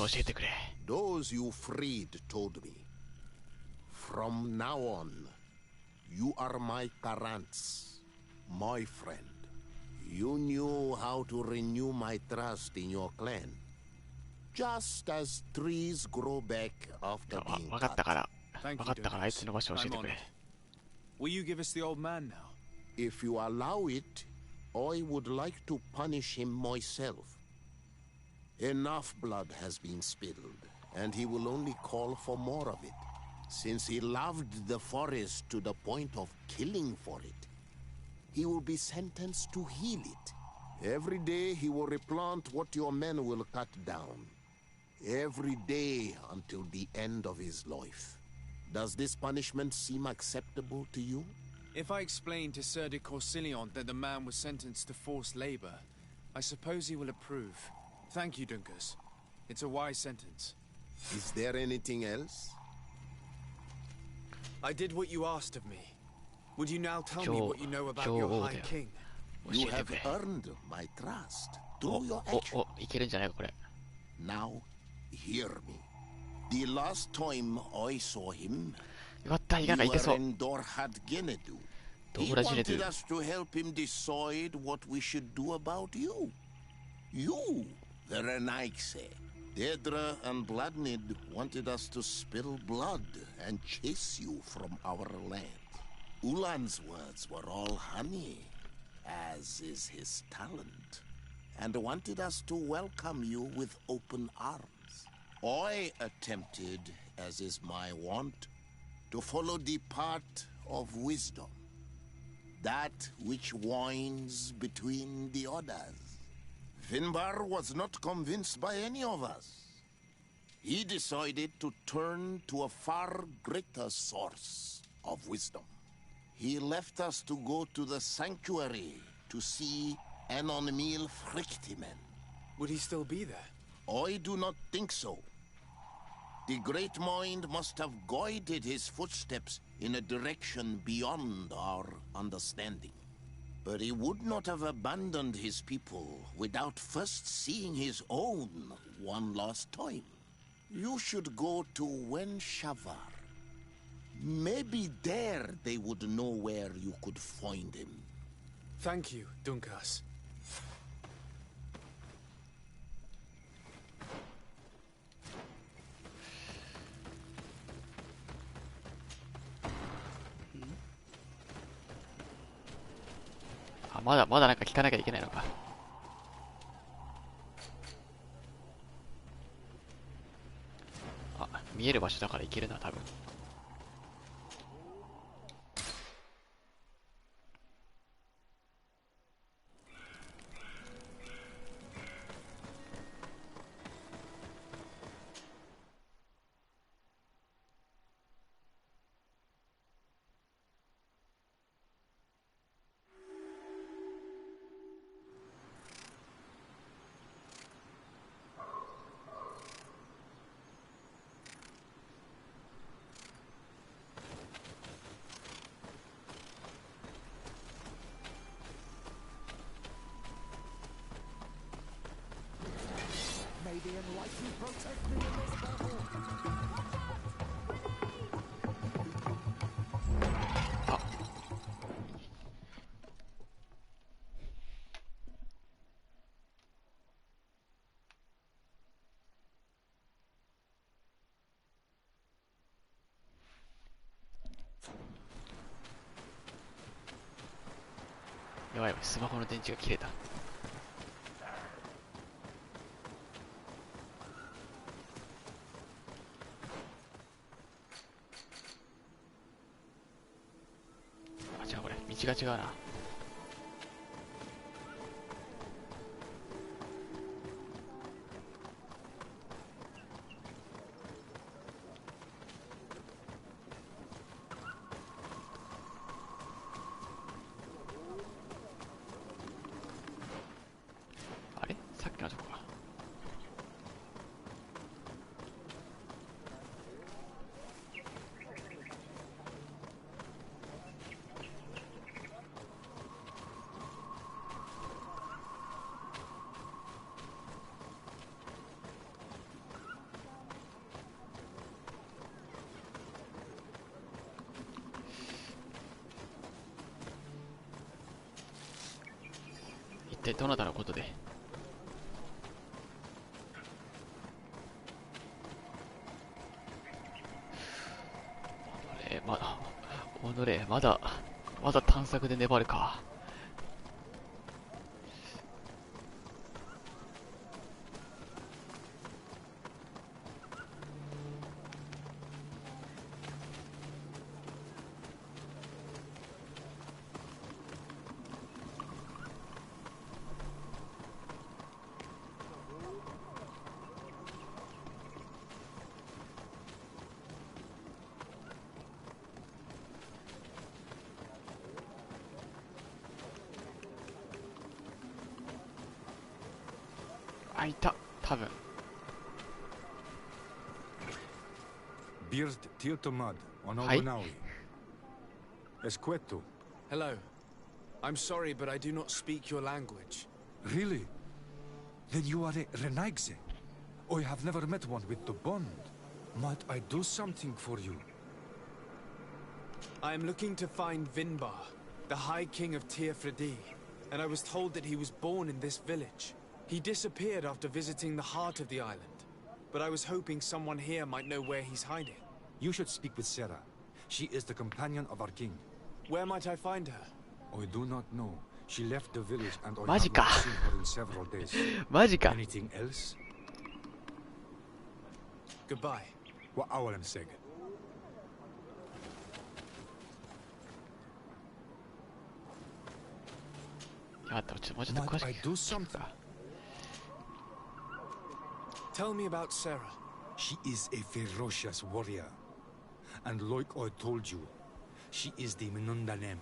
Speaker 11: those you freed told me. From now on, you are my Karants, my friend. You knew how to renew my trust in your clan. Just as trees grow back after being
Speaker 1: わかったから、
Speaker 3: Thank
Speaker 1: わ
Speaker 3: you,
Speaker 1: かったからあいつの場所を教え
Speaker 3: I'm
Speaker 1: て
Speaker 3: on
Speaker 1: く
Speaker 3: it.
Speaker 1: れ。
Speaker 3: Will you give us the old man now?
Speaker 11: If you allow it, I would like to punish him myself. Enough blood has been spilled, and he will only call for more of it. Since he loved the forest to the point of killing for it, he will be sentenced to heal it. Every day he will replant what your men will cut down. Every day until the end of his life. Does this punishment seem acceptable to you?
Speaker 3: If I explain to Sir de Corsillon that the man was sentenced to forced labor, I suppose he will approve. Thank you, Dunkus. It's a wise sentence.
Speaker 11: Is there anything else?
Speaker 20: I did what you asked of me. Would you now tell me what you know about your High King?
Speaker 11: You have earned my trust through your action.
Speaker 1: いけるんじゃないかこれ。
Speaker 11: Now, hear me. The last time I saw him,
Speaker 1: よかった、
Speaker 11: you
Speaker 1: いけそう。
Speaker 11: were in Dorhad Genedu.
Speaker 1: ド
Speaker 11: He
Speaker 1: ーラジネドゥ
Speaker 11: wanted us to help him decide what we should do about you. You, the Renaikse. Dedra and Bladnid wanted us to spill blood and chase you from our land. Ulan's words were all honey, as is his talent, and wanted us to welcome you with open arms. I attempted, as is my wont, to follow the path of wisdom, that which winds between the others. Finbar was not convinced by any of us. He decided to turn to a far greater source of wisdom. He left us to go to the sanctuary to see Anonmil Frictimen.
Speaker 20: Would he still be there?
Speaker 11: I do not think so. The great mind must have guided his footsteps in a direction beyond our understanding. But he would not have abandoned his people without first seeing his own one last time. You should go to Wenshavar. Maybe there they would know where you could find him.
Speaker 20: Thank you, Dunkas.
Speaker 1: あ、まだなんか聞かなきゃいけないのか。あ、見える場所だから行けるな、多分。やばい、スマホの電池が切れた。あ、じゃあこれ道が違うな。体どなたのことで。まだ探索で粘るか。いた、多分。
Speaker 3: Hello. I'm sorry, but I do not speak your language.
Speaker 17: Really? Then you are a Renaigse? I have never met one with the bond. Might I do something for you?
Speaker 3: I am looking to find Vinbar, the High King of Tirfredi, and I was told that he was born in this village. He disappeared after visiting the heart of the island, but I was hoping someone here might know where he's hiding.
Speaker 17: You should speak with Sarah. She is the companion of our king.
Speaker 3: Where might I find her?
Speaker 17: I do not know. She left the village and I
Speaker 1: マジ
Speaker 17: have
Speaker 1: か
Speaker 17: not seen her in several days.
Speaker 1: マジか
Speaker 17: Anything else?
Speaker 3: Goodbye.
Speaker 17: وأولمسك.
Speaker 1: やったらもうちょっと詳し
Speaker 17: Might I
Speaker 1: く
Speaker 17: do something?
Speaker 3: Tell me about Sarah.
Speaker 17: She is a ferocious warrior. And like I told you, she is the Menundanem,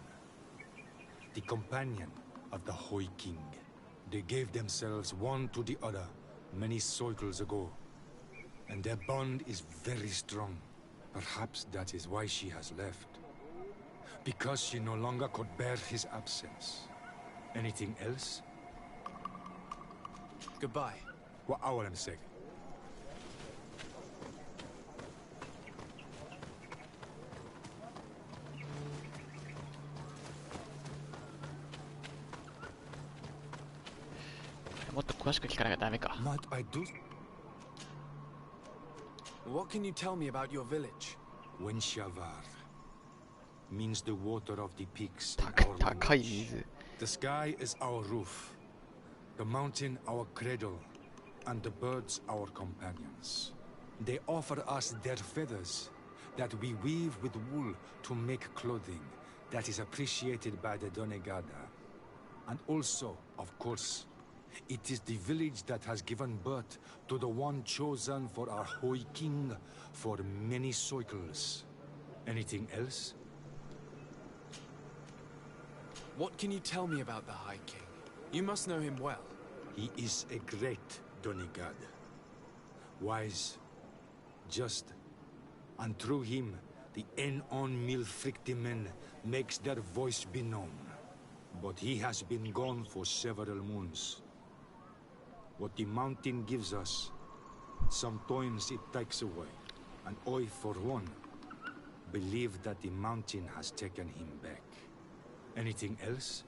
Speaker 17: the companion of the Hoi King. They gave themselves one to the other many cycles ago. And their bond is very strong. Perhaps that is why she has left. Because she no longer could bear his absence. Anything else?
Speaker 3: Goodbye.
Speaker 17: وأولمسك.
Speaker 1: もっと詳しく聞かなきゃダメか。
Speaker 17: Might I do?
Speaker 3: What can you tell me about your village?
Speaker 17: Wenshavar means the water of the peaks.
Speaker 1: 高い水。
Speaker 17: The sky is our roof, the mountain our cradle, and the birds our companions. They offer us their feathers that we weave with wool to make clothing that is appreciated by the Donegada. And also, of course, it is the village that has given birth to the one chosen for our Hoi King for many cycles. Anything else?
Speaker 3: What can you tell me about the High King? You must know him well.
Speaker 17: He is a great Donegad. Wise, just, and through him, the Enon Milfrictimen makes their voice be known. But he has been gone for several moons. What the mountain gives us, sometimes it takes away. And I, for one, believe that the mountain has taken him back. Anything else?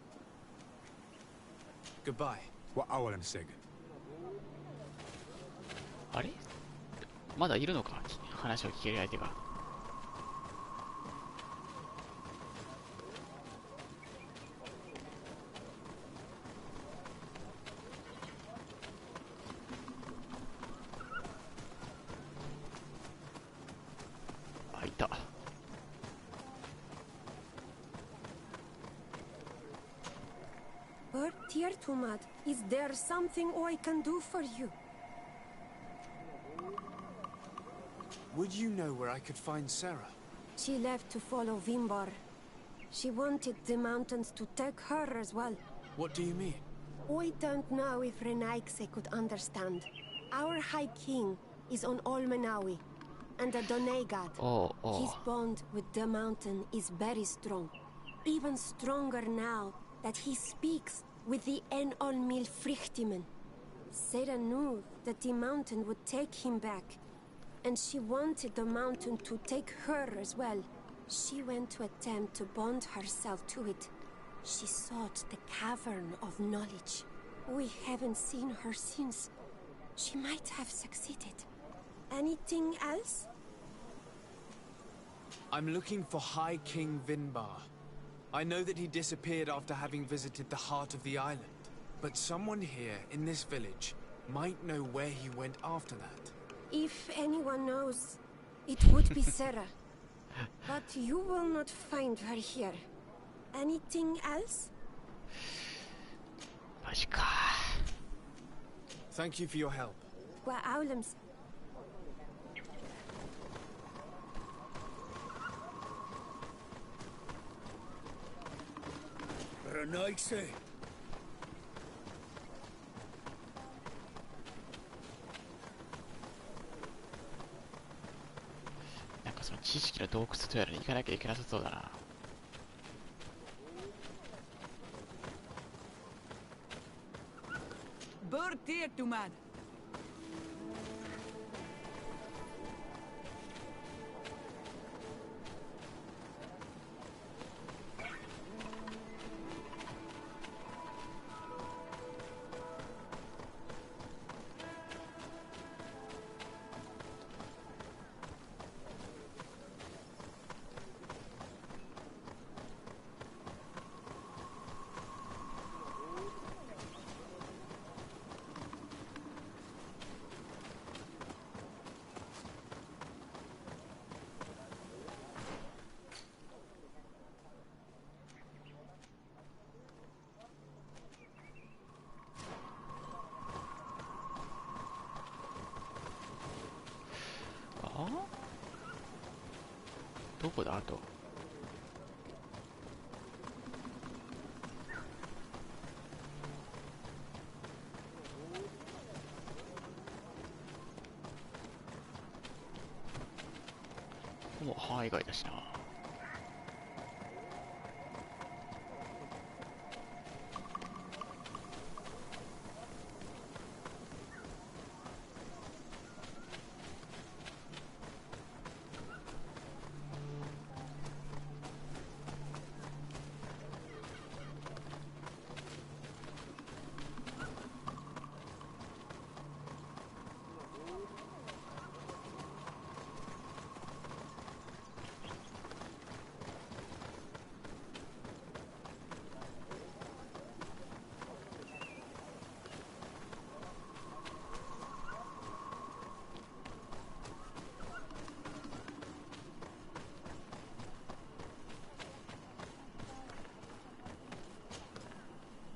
Speaker 3: Goodbye.
Speaker 17: وأولمسك.
Speaker 1: あれまだいるのか話を聞ける相手が。あ、いた。
Speaker 2: But Tiertumad, is there something I can do for you?
Speaker 3: Would you know where I could find Sarah?
Speaker 2: She left to follow Vimbar. She wanted the mountains to take her as well.
Speaker 3: What do you mean?
Speaker 2: I don't know if Renaigse could understand. Our High King is on Olmenawi, and a Donegad. His bond with the mountain is very strong. Even stronger now that he speaks with the Enon Milfrictimen. Sarah knew that the mountain would take him back, and she wanted the mountain to take her as well. She went to attempt to bond herself to it. She sought the cavern of knowledge. We haven't seen her since. She might have succeeded. Anything else?
Speaker 3: I'm looking for High King Vinbar. I know that he disappeared after having visited the heart of the island, but someone here in this village might know where he went after that.
Speaker 2: If anyone knows, it would be Sarah. But you will not find her here. Anything else?
Speaker 1: マジか。
Speaker 3: Thank you for your help.
Speaker 2: وأعلمس.
Speaker 9: Nice.
Speaker 1: なんかその知識の洞窟とやらに行かなきゃいけなさそうだな。
Speaker 14: Bertir to man.
Speaker 1: どこだあと。もう範囲外だしな。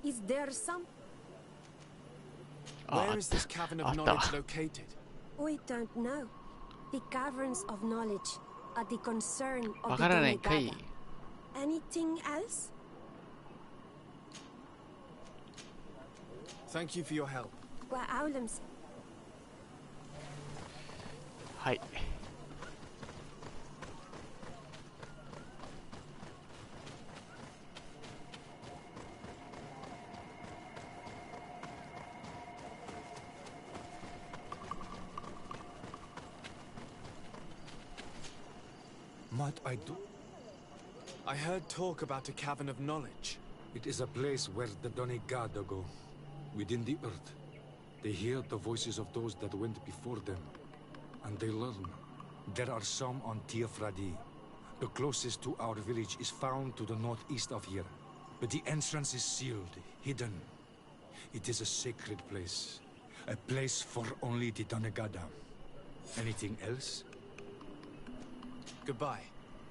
Speaker 2: Is there some?
Speaker 3: Where is this cavern of knowledge located?
Speaker 2: We don't know. The caverns of knowledge are the concern of the Donegada. Anything else?
Speaker 3: Thank you for your help.
Speaker 2: وأعلمس.
Speaker 1: はい。
Speaker 7: What I do?
Speaker 3: I heard talk about a cavern of knowledge.
Speaker 7: It is a place where the Donegada go, within the earth. They hear the voices of those that went before them, and they learn. There are some on Tiafradi. The closest to our village is found to the northeast of here, but the entrance is sealed, hidden. It is a sacred place, a place for only the Donegada. Anything else?
Speaker 3: Goodbye.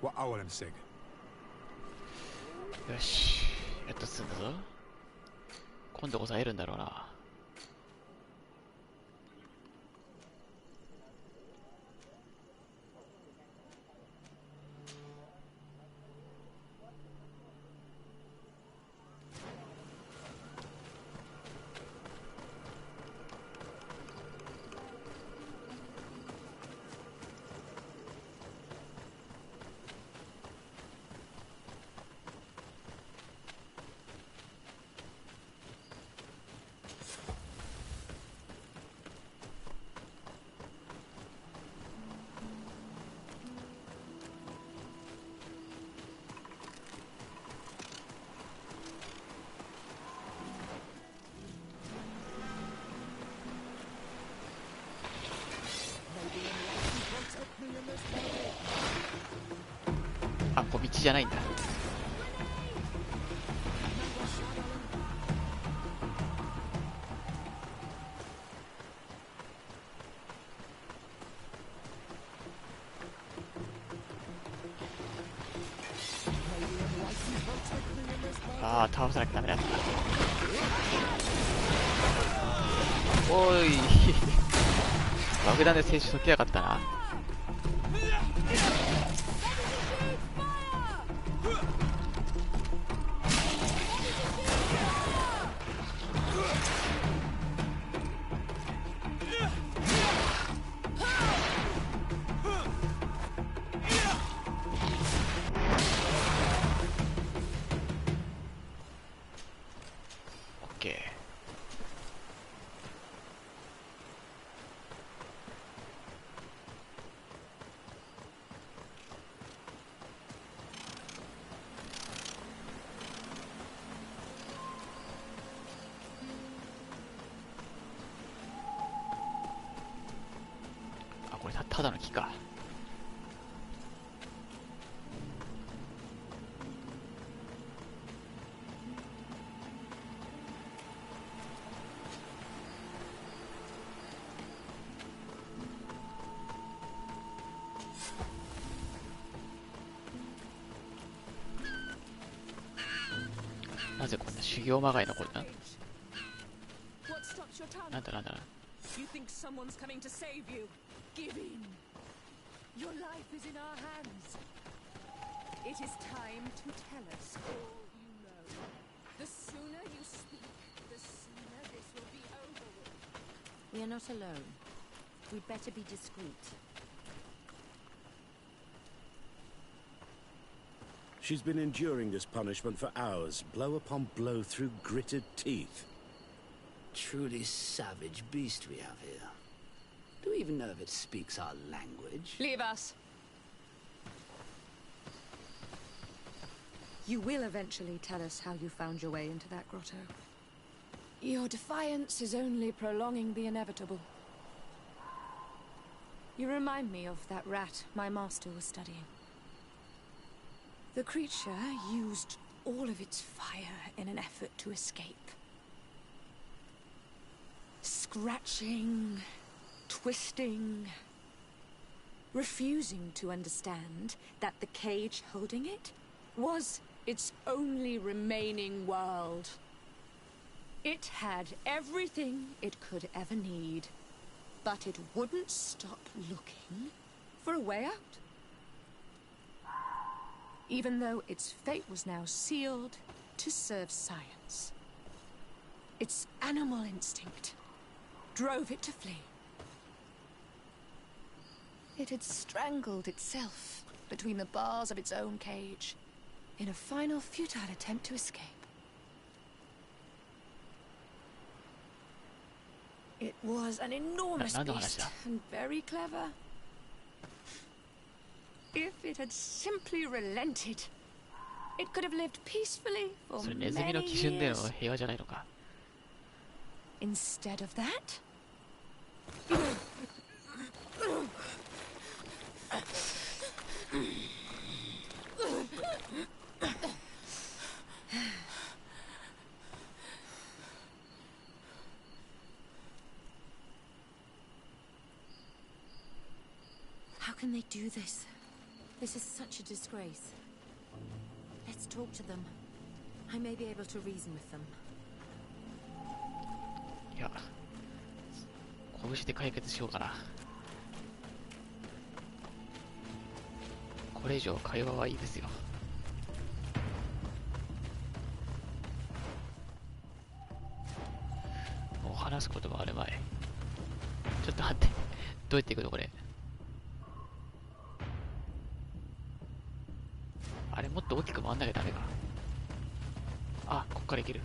Speaker 7: What I am saying.
Speaker 1: よし、やっと進んだぞ。今度こそ会えるんだろうな。じゃないんだ。ああ、倒さなきゃダメだった。おい爆弾で選手解けやがったな。ただの木か。なぜこんな修行まがいのこれな。なんだなんだ。
Speaker 6: Give in. Your life is in our hands. It is time to tell us all you know. The sooner you speak, the sooner this will be over with.
Speaker 21: We are not alone. We'd better be discreet.
Speaker 9: She's been enduring this punishment for hours, blow upon blow through gritted teeth.
Speaker 19: Truly savage beast we have here. Do we even know if it speaks our language?
Speaker 6: Leave us. You will eventually tell us how you found your way into that grotto. Your defiance is only prolonging the inevitable. You remind me of that rat my master was studying. The creature used all of its fire in an effort to escape. Scratching, twisting, refusing to understand that the cage holding it was its only remaining world. It had everything it could ever need, but it wouldn't stop looking for a way out. Even though its fate was now sealed to serve science. Its animal instinct drove it to flee. It had strangled itself between the bars of its own cage in a final futile attempt to escape. It was an enormous beast and very clever. If it had simply relented, it could have lived peacefully for many years. Instead of that,
Speaker 21: how can they do this? This is such a disgrace. Let's talk to them. I may be able to reason with them.
Speaker 1: いや、拳で解決しようかな。これ以上会話はいいですよ。もう話すこともあるまい。ちょっと待って、どうやっていくのこれ。あれもっと大きく回んなきゃダメか。あ、こっからいける。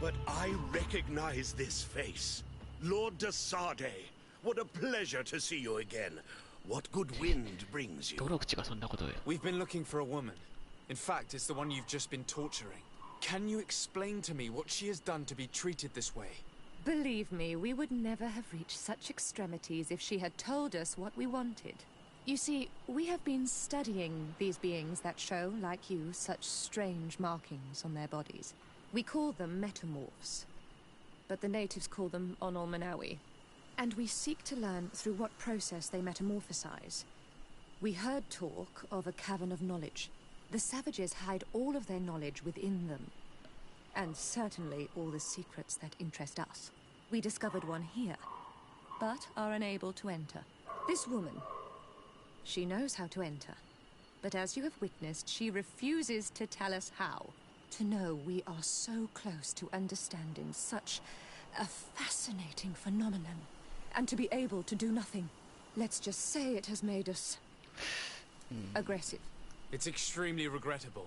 Speaker 9: But I recognize this face. Lord de Sardet. What a pleasure to see you again. What good wind brings you?
Speaker 1: どの口がそんなことを言う。
Speaker 3: We've been looking for a woman. In fact, it's the one you've just been torturing. Can you explain to me what she has done to be treated this way?
Speaker 15: Believe me, we would never have reached such extremities if she had told us what we wanted. You see, we have been studying these beings that show, like you, such strange markings on their bodies. We call them metamorphs, but the natives call them Onol Manawi. And we seek to learn through what process they metamorphosize. We heard talk of a cavern of knowledge. The savages hide all of their knowledge within them. And certainly all the secrets that interest us. We discovered one here, but are unable to enter. This woman, she knows how to enter. But as you have witnessed, she refuses to tell us how. To know we are so close to understanding such a fascinating phenomenon. And to be able to do nothing. Let's just say it has made us aggressive.
Speaker 3: It's extremely regrettable.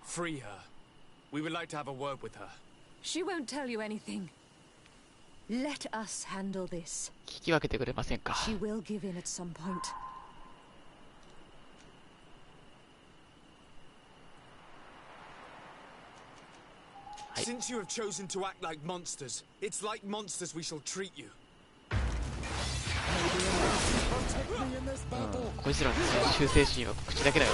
Speaker 3: Free her. We would like to have a word with her.
Speaker 15: She won't tell you anything. Let us handle this.
Speaker 1: 聞き分けてくれませんか。
Speaker 15: She will give in at some point.
Speaker 3: Since you have chosen to act like monsters, it's like monsters we shall treat you.
Speaker 1: こいつらの忠誠心は口だけだよ。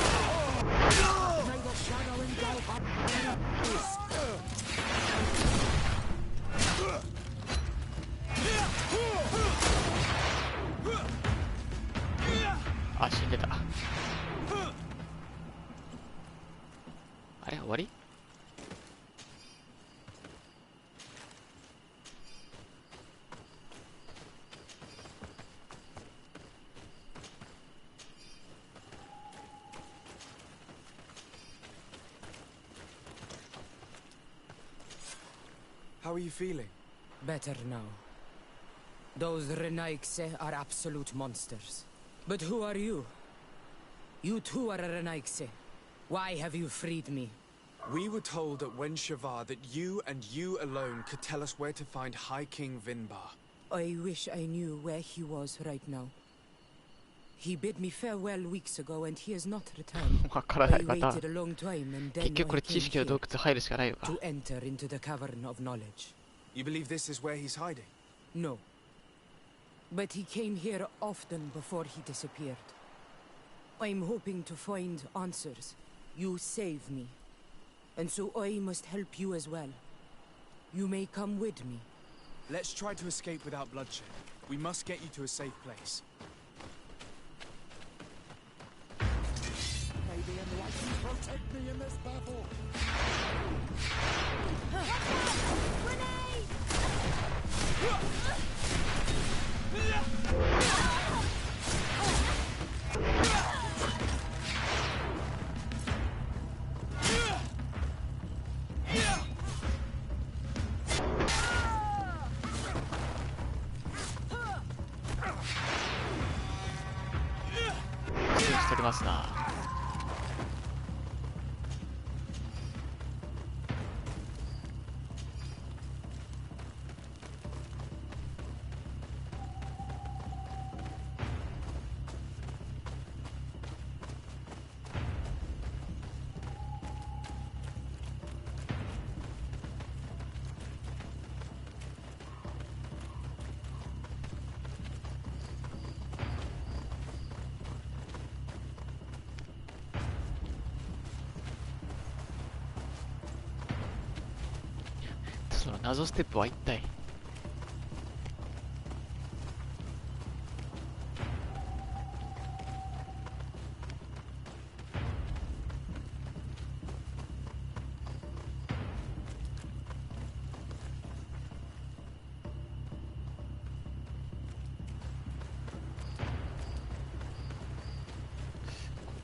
Speaker 1: あ、死んでた。あれ、終わり？
Speaker 3: How are you feeling?
Speaker 22: Better now. Those Renaikse are absolute monsters. But who are you? You too are a Renaikse. Why have you freed me?
Speaker 3: We were told at Wen Shavar that you and you alone could tell us where to find High King Vinbar.
Speaker 22: I wish I knew where he was right now. He bid me farewell weeks ago and he has not returned. I waited a long time and then I came here to enter into the cavern of knowledge.
Speaker 3: You believe this is where he's hiding?
Speaker 22: No. But he came here often before he disappeared. I'm hoping to find answers. You saved me. And so I must help you as well. You may come with me.
Speaker 3: Let's try to escape without bloodshed. We must get you to a safe place.
Speaker 7: Maybe enlighten protect me in this battle.
Speaker 1: Grenade! その謎ステップは一体。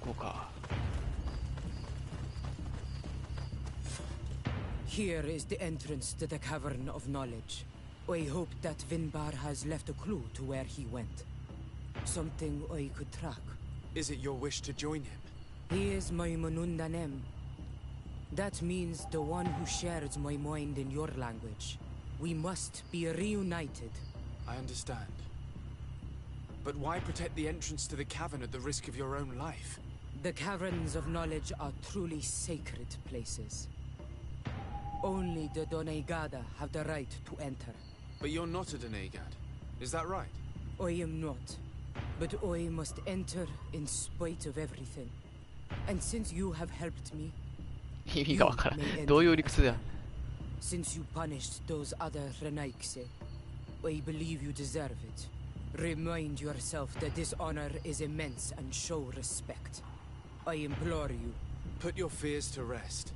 Speaker 1: ここか。
Speaker 22: Here is the entrance to the Cavern of Knowledge. I hope that Vinbar has left a clue to where he went. Something I could track.
Speaker 3: Is it your wish to join him?
Speaker 22: He is my Manundanem. That means the one who shares my mind in your language. We must be reunited.
Speaker 3: I understand. But why protect the entrance to the cavern at the risk of your own life?
Speaker 22: The Caverns of Knowledge are truly sacred places. Only the Doneigada have the right to enter.
Speaker 3: But you're not a Denegad, is that right?
Speaker 22: I am not. But I must enter in spite of everything. And since you have helped me,
Speaker 1: 意味がわからん。どういう理屈だ。
Speaker 22: Since you punished those other Renaikse, I believe you deserve it. Remind yourself that this honor is immense and show respect. I implore you.
Speaker 3: Put your fears to rest.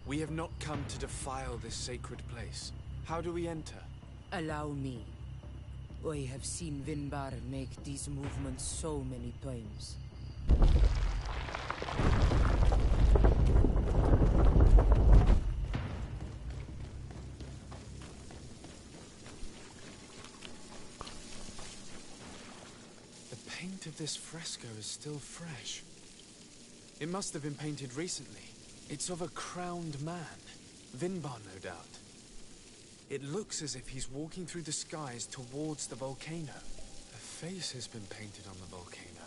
Speaker 3: We have not come to defile this sacred place. How do we enter?
Speaker 22: Allow me. I have seen Vinbar make these movements so many times.
Speaker 3: The paint of this fresco is still fresh. It must have been painted recently. It's of a crowned man. Vinbar, no doubt. It looks as if he's walking through the skies towards the volcano. A face has been painted on the volcano.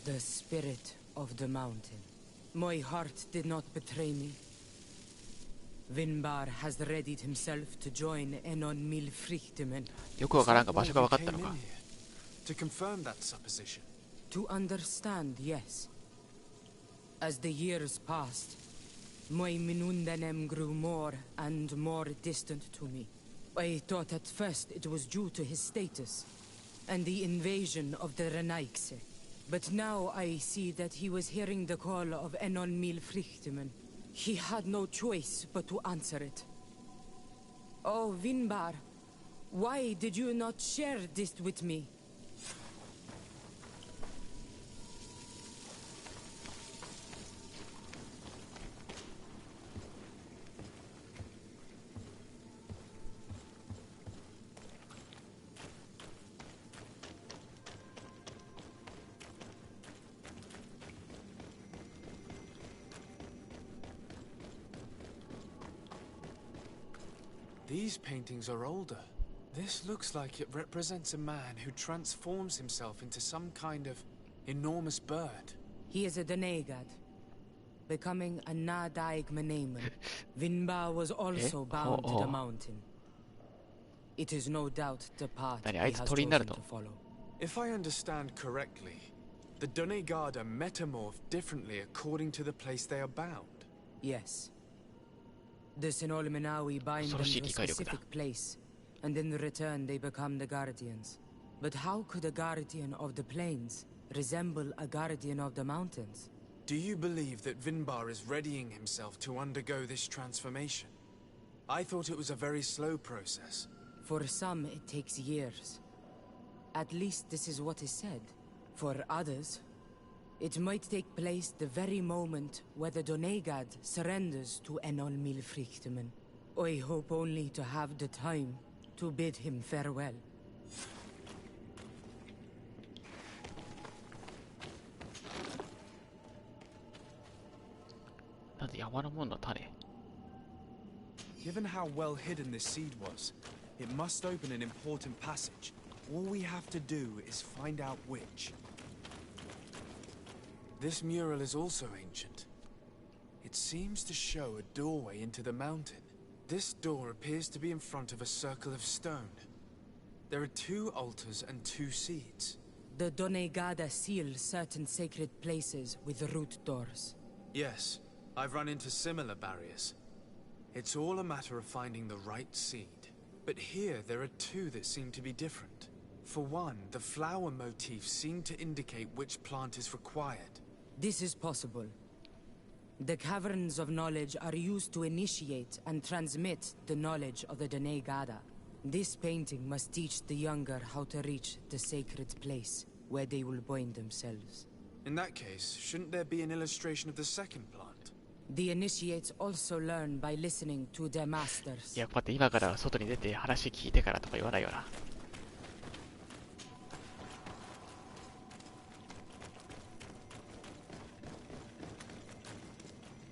Speaker 22: The spirit of the mountain. My heart did not betray me. Vinbar has readied himself to join Enon Milfrichtemen.
Speaker 1: よくわからんが場所が分かったのか。
Speaker 3: To confirm that supposition.
Speaker 22: To understand, yes. As the years passed, my Minundanem grew more and more distant to me. I thought at first it was due to his status and the invasion of the Renaikse. But now I see that he was hearing the call of Enon Milfrichtemen. He had no choice but to answer it. Oh, Vinbar, why did you not share this with me?
Speaker 3: These paintings are older. This looks like it represents a man who transforms himself into some kind of enormous bird.
Speaker 22: He is a Denegad, becoming a Nadaig Menemen. Vinbar was also bound to the mountain. It is no doubt the path he has chosen to follow.
Speaker 3: If I understand correctly, the Donegad are metamorphed differently according to the place they are bound.
Speaker 22: Yes. The Sinolmenawi bind them to a specific place, and in return they become the Guardians. But how could a Guardian of the Plains resemble a Guardian of the Mountains?
Speaker 3: Do you believe that Vinbar is readying himself to undergo this transformation? I thought it was a very slow process.
Speaker 22: For some, it takes years. At least this is what is said. For others, it might take place the very moment where the Donegad surrenders to Enol Milfrichtemen. I hope only to have the time to bid him farewell.
Speaker 3: Given how well hidden this seed was, it must open an important passage. All we have to do is find out which. This mural is also ancient. It seems to show a doorway into the mountain. This door appears to be in front of a circle of stone. There are 2 altars and 2 seeds.
Speaker 22: The Donegada seal certain sacred places with root doors.
Speaker 3: Yes, I've run into similar barriers. It's all a matter of finding the right seed. But here there are 2 that seem to be different. For one, the flower motifs seem to indicate which plant is required.
Speaker 22: This is possible. The caverns of knowledge are used to initiate and transmit the knowledge of the Donegada. This painting must teach the younger how to reach the sacred place, where they will bind themselves.
Speaker 3: In that case, shouldn't there be an illustration of the second plant?
Speaker 22: The initiates also learn by listening to their masters.
Speaker 1: いや、待って、今から外に出て話聞いてからとか言わないよな。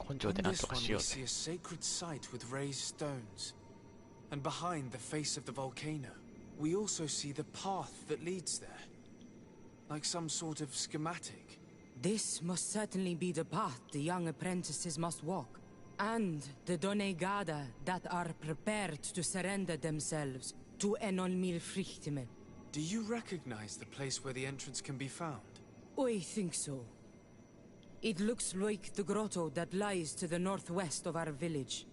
Speaker 1: 根性でなんとかしようぜ。
Speaker 3: See a sacred site with raised stones. And behind the face of the volcano, we also see the path that leads there. Like some sort of schematic.
Speaker 22: This must certainly be the path the young apprentices must walk. And the Donegada that are prepared to surrender themselves to Enonmil Frichtimen.
Speaker 3: Do you recognize the place where the entrance can be found?
Speaker 22: I think so. It looks like the grotto that lies to the northwest of our village.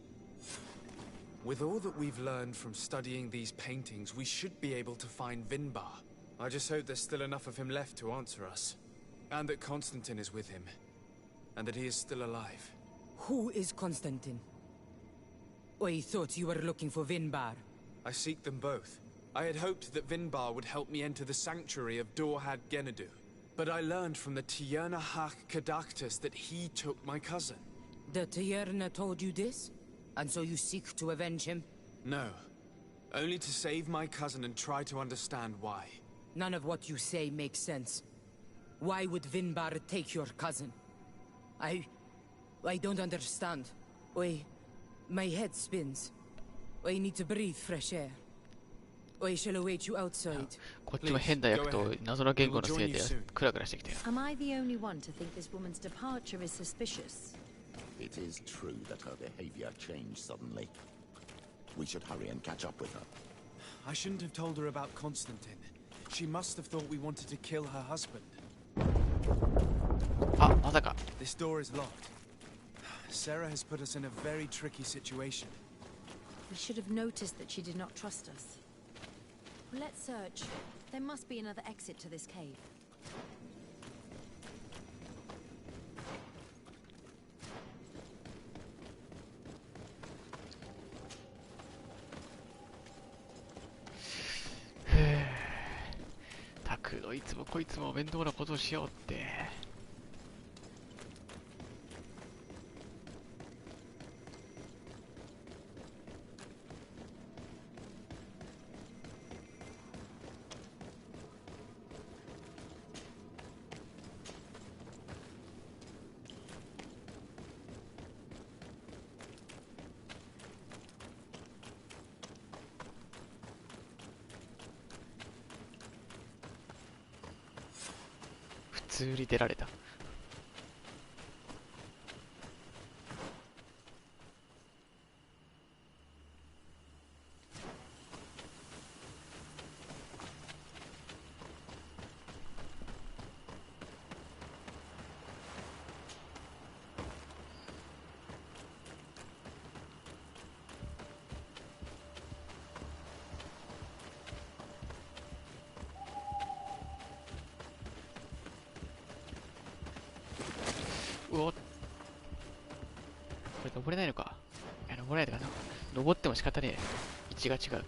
Speaker 3: With all that we've learned from studying these paintings, we should be able to find Vinbar. I just hope there's still enough of him left to answer us. And that Constantine is with him. And that he is still alive.
Speaker 22: Who is Constantine? I thought you were looking for Vinbar.
Speaker 3: I seek them both. I had hoped that Vinbar would help me enter the sanctuary of Dorhad Genadu. But I learned from the Tiernahach Kadactus that he took my cousin.
Speaker 22: The Tierna told you this? And so you seek to avenge him?
Speaker 3: No. Only to save my cousin and try to understand why.
Speaker 22: None of what you say makes sense. Why would Vinbar take your cousin? I don't understand. My head spins. I need to breathe fresh air. I shall await you outside.
Speaker 1: こっちも変な役と謎の言語のせいでクラクラしてきてる。
Speaker 21: Am I the only one to think this woman's departure is suspicious?
Speaker 8: It is true that her behavior changed suddenly. We should hurry and catch up with her.
Speaker 3: I shouldn't have told her about Constantine. She must have thought we wanted to kill her husband.
Speaker 1: あ、まさか。
Speaker 3: This door is locked. Sarah has put us in a very tricky situation.
Speaker 21: We should have noticed that she did not trust us. Let's search. There must be another exit to this cave.
Speaker 1: タクのいつもこいつも面倒なことをしようって。普通に出られた。うおっ、これ登れないのか。いや、登れないのかな。登っても仕方ねえ。道が違う。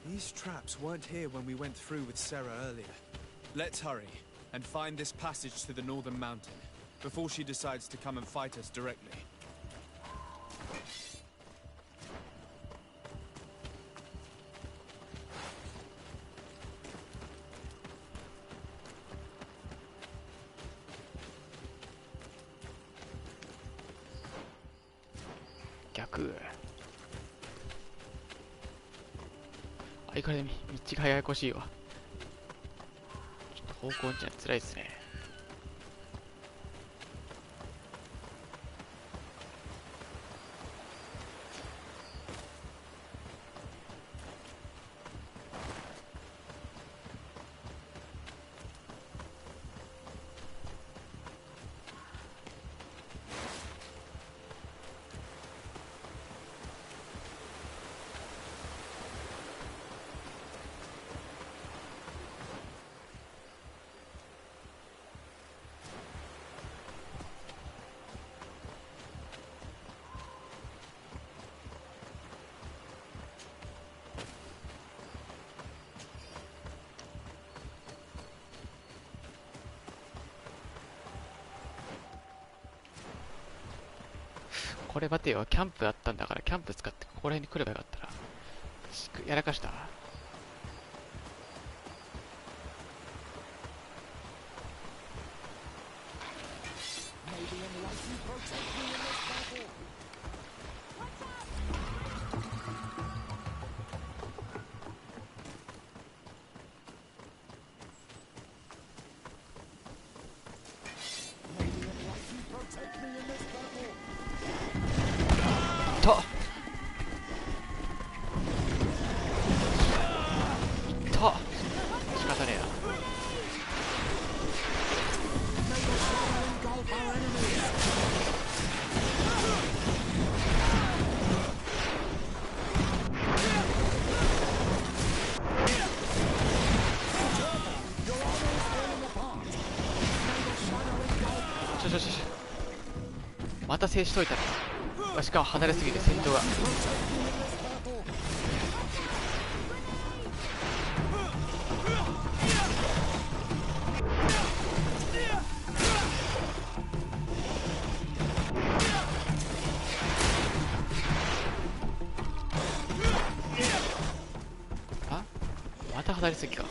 Speaker 3: These traps weren't here when we went through with Sarah earlier. Let's hurry and find this passage to the northern mountain before she decides to come and fight us directly.
Speaker 1: 逆。相変わらず道がややこしいわ。ちょっと方向音痴は辛いですね。これ待てよ、キャンプあったんだからキャンプ使ってここら辺に来ればよかったら。やらかした。た制しといたら、しかも離れすぎて戦闘が。あ、また離れすぎか。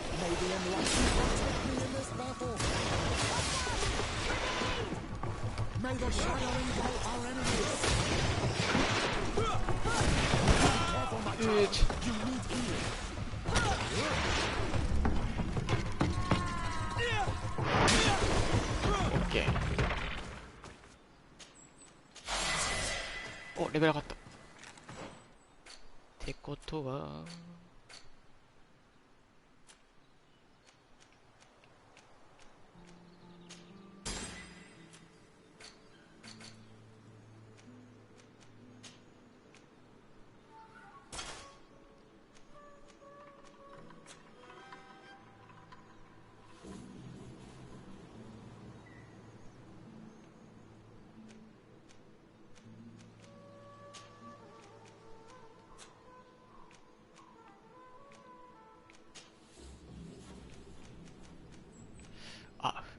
Speaker 1: お、レベル上がった。ってことは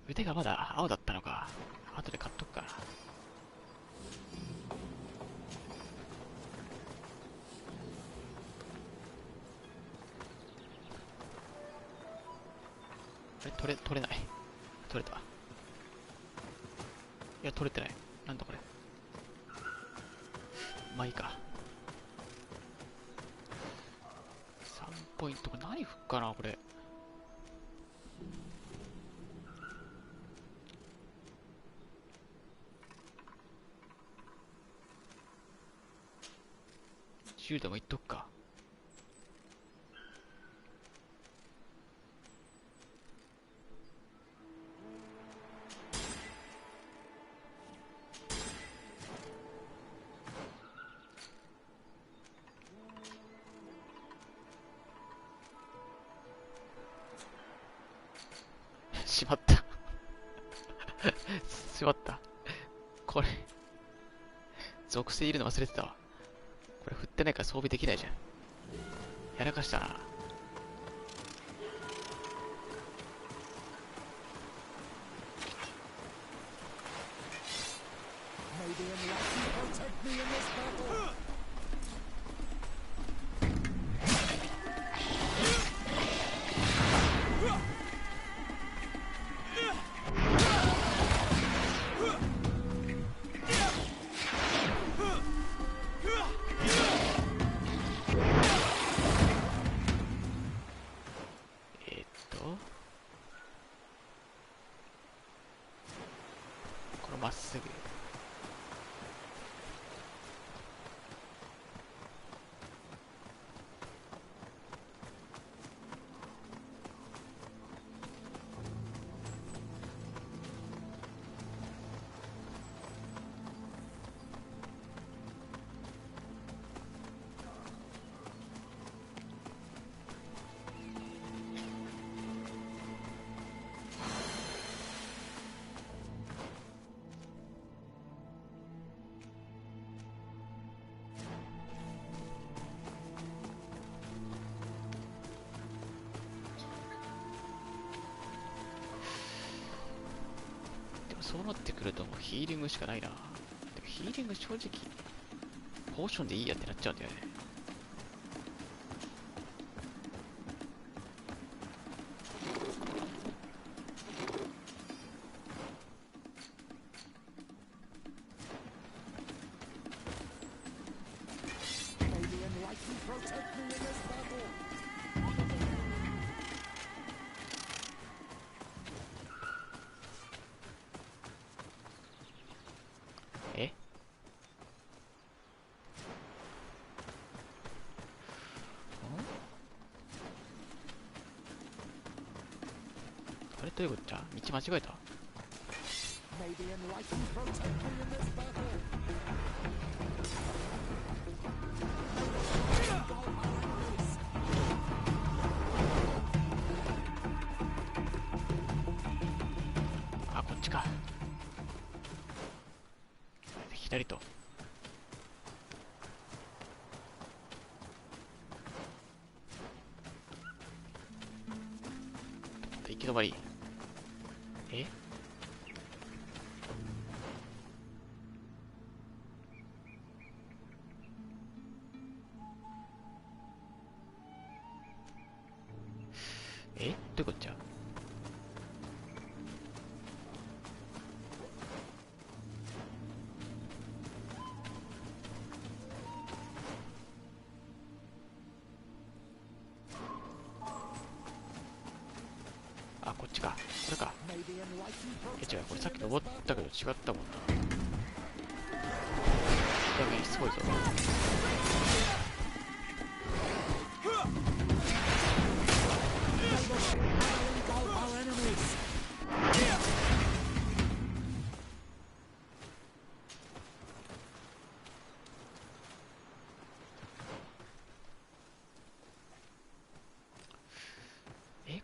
Speaker 1: 腕がまだ青だったのか。後で買っとくかな。取れない。取れた。いや、取れてない。なんだこれ。まあいいか。3ポイント。これ何振っかな、これ。10でもいっとくか。しまったしまった。これ属性いるの忘れてたわ。これ振ってないから装備できないじゃん。やらかしたな。まっすぐ。そうなってくるともうヒーリングしかないな。でもヒーリング正直ポーションでいいやってなっちゃうんだよね。どういうことじゃ？道間違えた？あ、こっちか。左左と。行き止まり。どういうこっちゃ。あ、こっちか。これか。違う、これさっき登ったけど違ったもんな。やべえ、すごいぞ。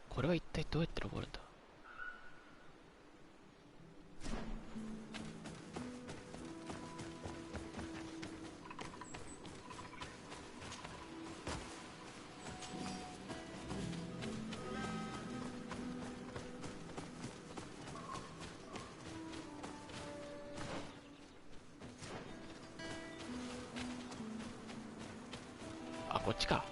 Speaker 1: これは一体どうやって登るんだ。あ、こっちか。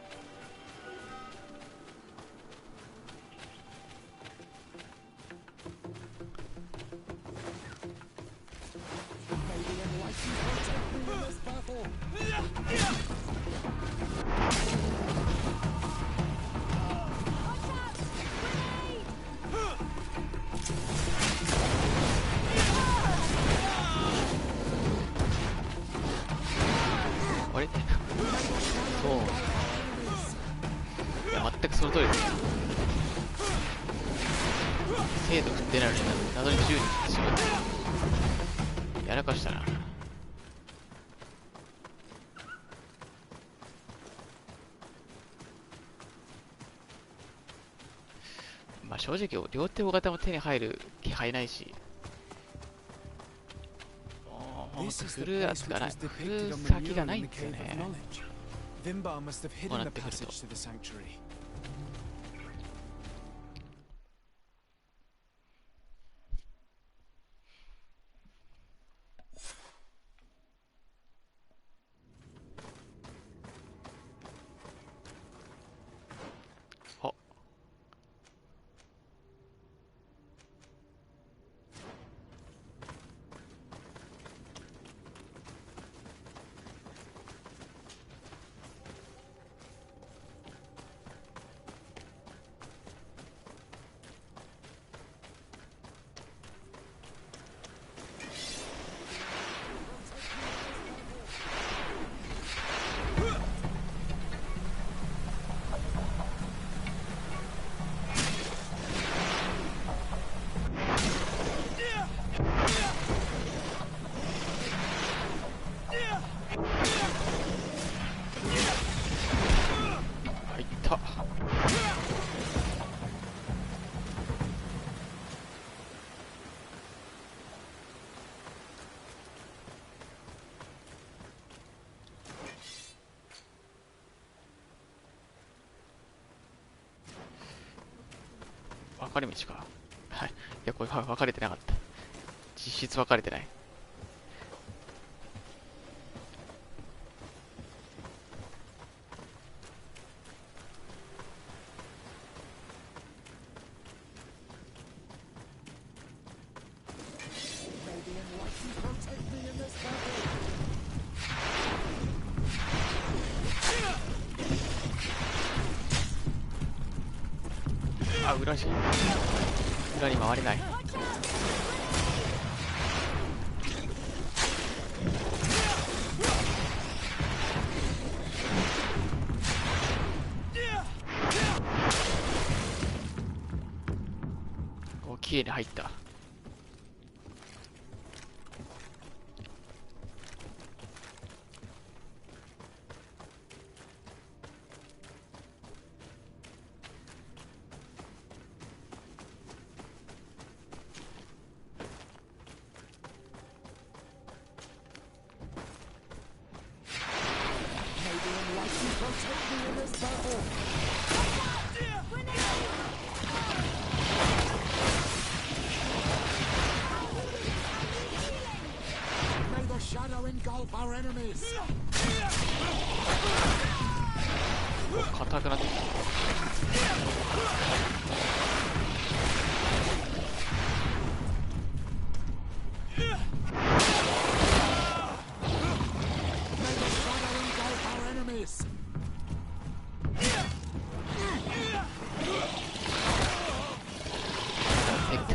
Speaker 1: あれそう。いや、全くその通りです。精度振ってないのに謎に10に振ってしまった。やらかしたな。まあ正直両手大型も手に入る気配ないし、振るやつがない、振る先がないんですよね。こうなってくると。分かれ道か。はい。いや、これ分かれてなかった。実質分かれてない。あ、裏に回れない。お、綺麗に入った。
Speaker 11: May the shadow engulf our enemies.
Speaker 1: 硬くなってきた。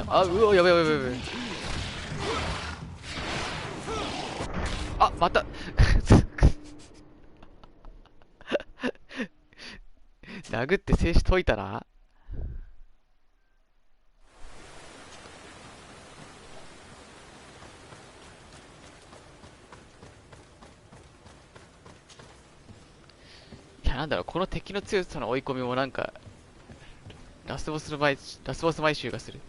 Speaker 1: あ、うわ、やばいやばいやばいやばい。あ、また殴って静止解いたら。いや、なんだろう、この敵の強さの追い込みもなんかラスボス毎週がする。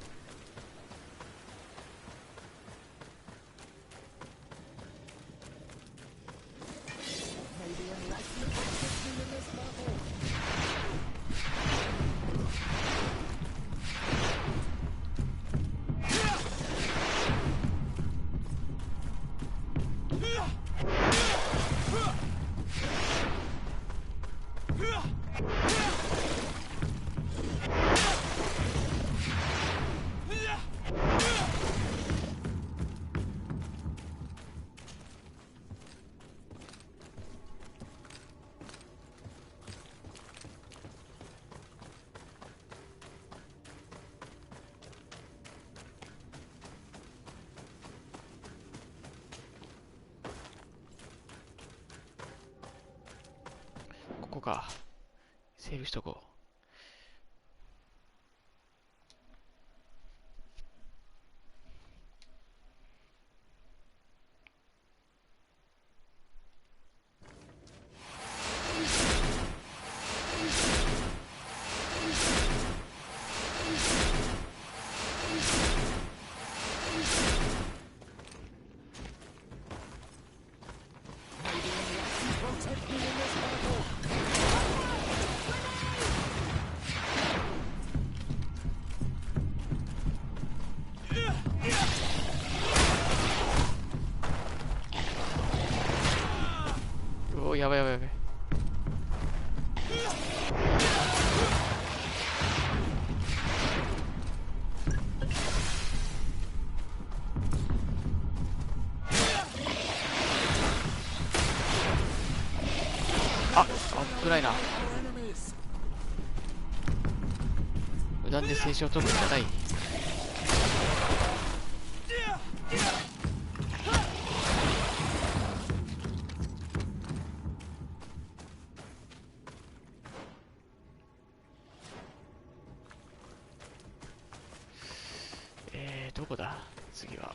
Speaker 1: ここか。セーブしとこう。おー、やばいやばいやばい。あ、危ないな。無断で静止を解くんじゃない。どこだ次は。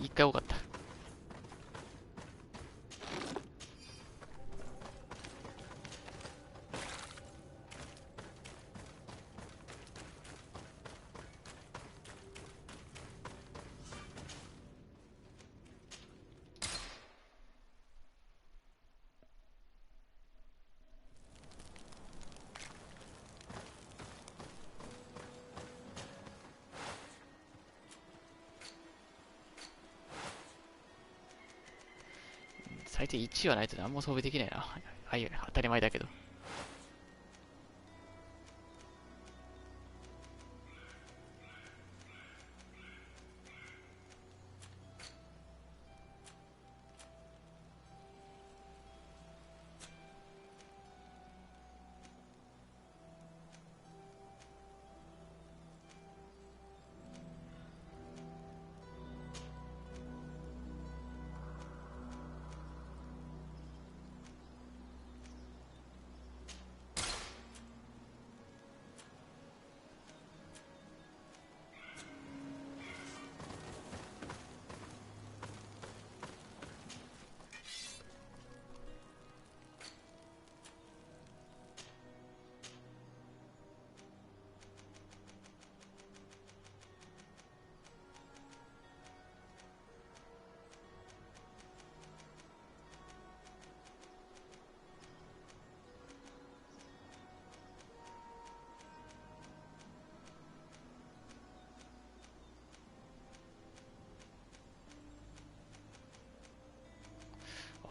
Speaker 1: 一回多かった。最低1はないと何も装備できないな。あ、いや、当たり前だけど。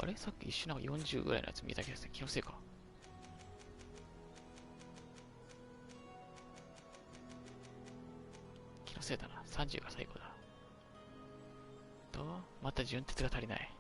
Speaker 1: あれさっき一瞬なんか40ぐらいのやつ見えた気がする。気のせいか。気のせいだな。30が最後だ。また純鉄が足りない。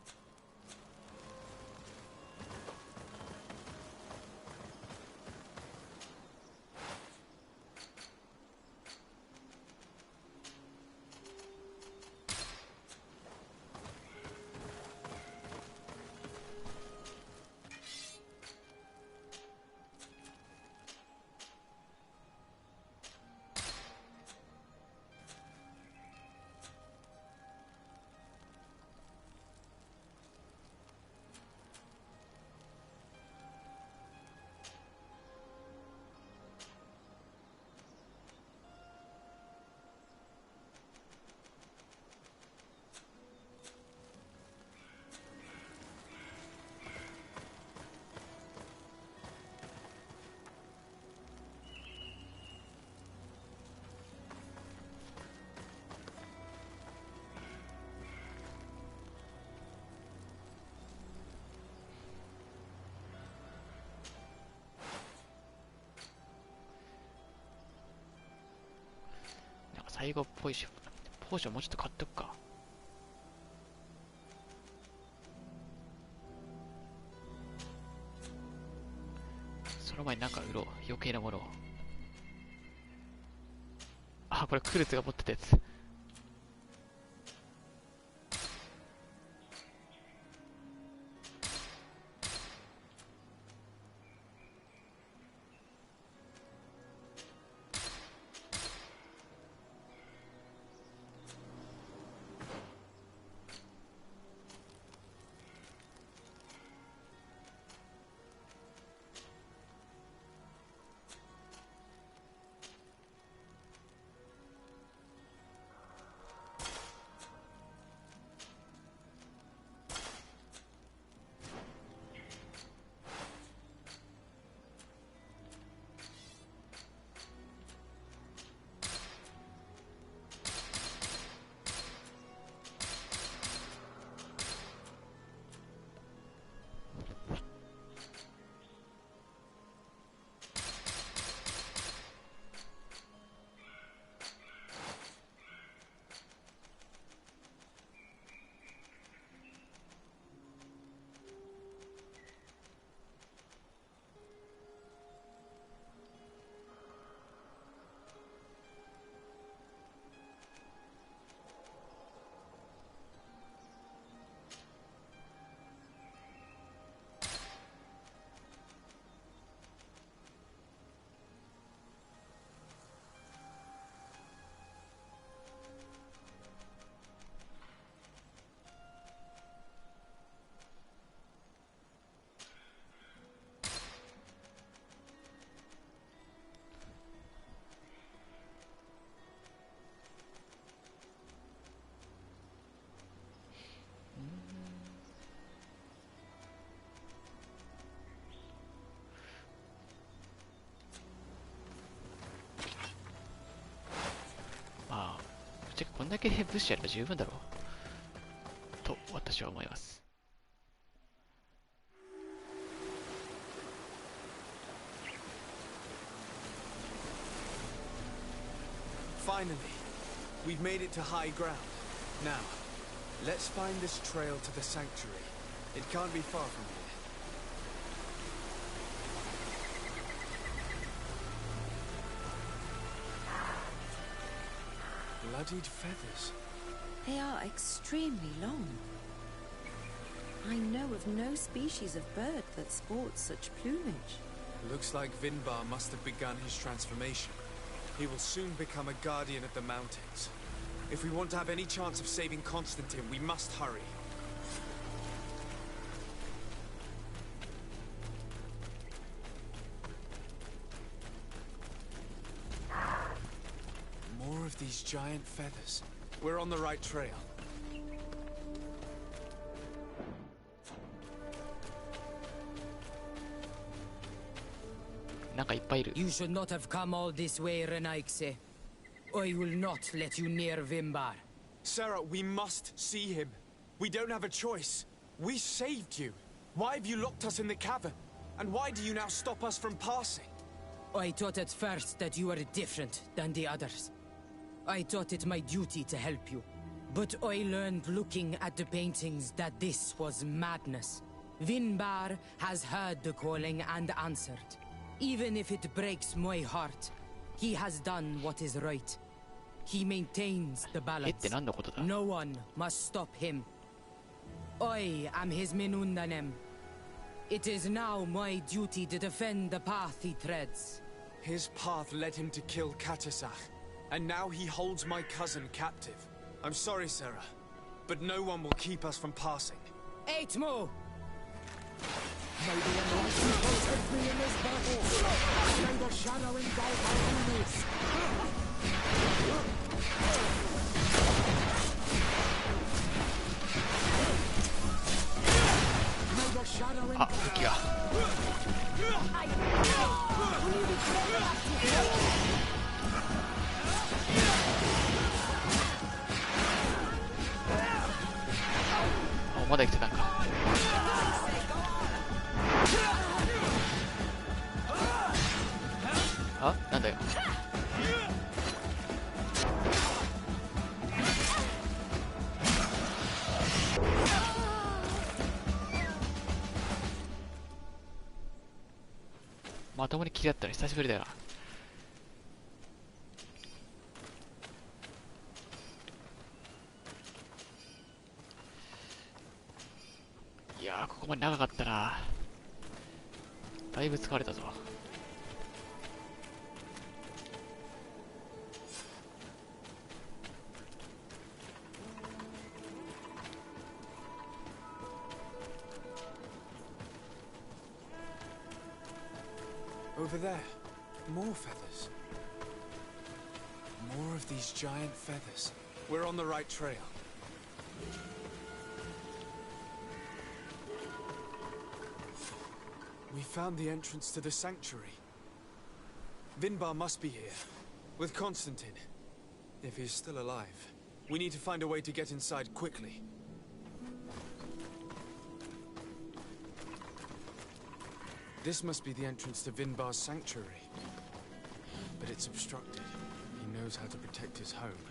Speaker 1: 最後っぽいし、ポーションもうちょっと買っとくか。その前になんか売ろう。余計なものを。あ、これクルツが持ってたやつ。ぶっちゃけこんだけ物資あれば十分だろうと私は思います。
Speaker 3: Finally, we've made it to high ground. Now, let's find this trail to the sanctuary. It can't be far from here. Bloodied feathers.
Speaker 21: They are extremely long. I know of no species of bird that sports such plumage.
Speaker 3: Looks like Vinbar must have begun his transformation. He will soon become a guardian of the mountains. If we want to have any chance of saving Constantine, we must hurry. More of these giant feathers. We're on the right trail.
Speaker 22: You should not have come all this way, Renaikse. I will not let you near Vimbar.
Speaker 3: Sarah, we must see him. We don't have a choice. We saved you. Why have you locked us in the cavern? And why do you now stop us from passing?
Speaker 22: I thought at first that you were different than the others. I thought it my duty to help you. But I learned looking at the paintings that this was madness. Vinbar has heard the calling and answered. Even if it breaks my heart, he has done what is right. He maintains the balance. No one must stop him. I am his Menundanem. It is now my duty to defend the path he treads.
Speaker 3: His path led him to kill Katasach, and now he holds my cousin captive. I'm sorry, Sarah, but no one will keep us from passing.
Speaker 22: Aitmo!
Speaker 5: May the enlightened protect me in this battle! May the shadow engulf our enemies! May the shadow engulf...
Speaker 1: まだ生きてたんか。あ、なんだよ。まともに切り合ったの久しぶりだよな。いやー、ここまで長かったな。だいぶ疲れたぞ。
Speaker 3: Over there, more feathers. More of these giant feathers. We're on the right trail. We found the entrance to the sanctuary. Vinbar must be here, with Constantine, if he's still alive. We need to find a way to get inside quickly. This must be the entrance to Vinbar's sanctuary. But it's obstructed. He knows how to protect his home.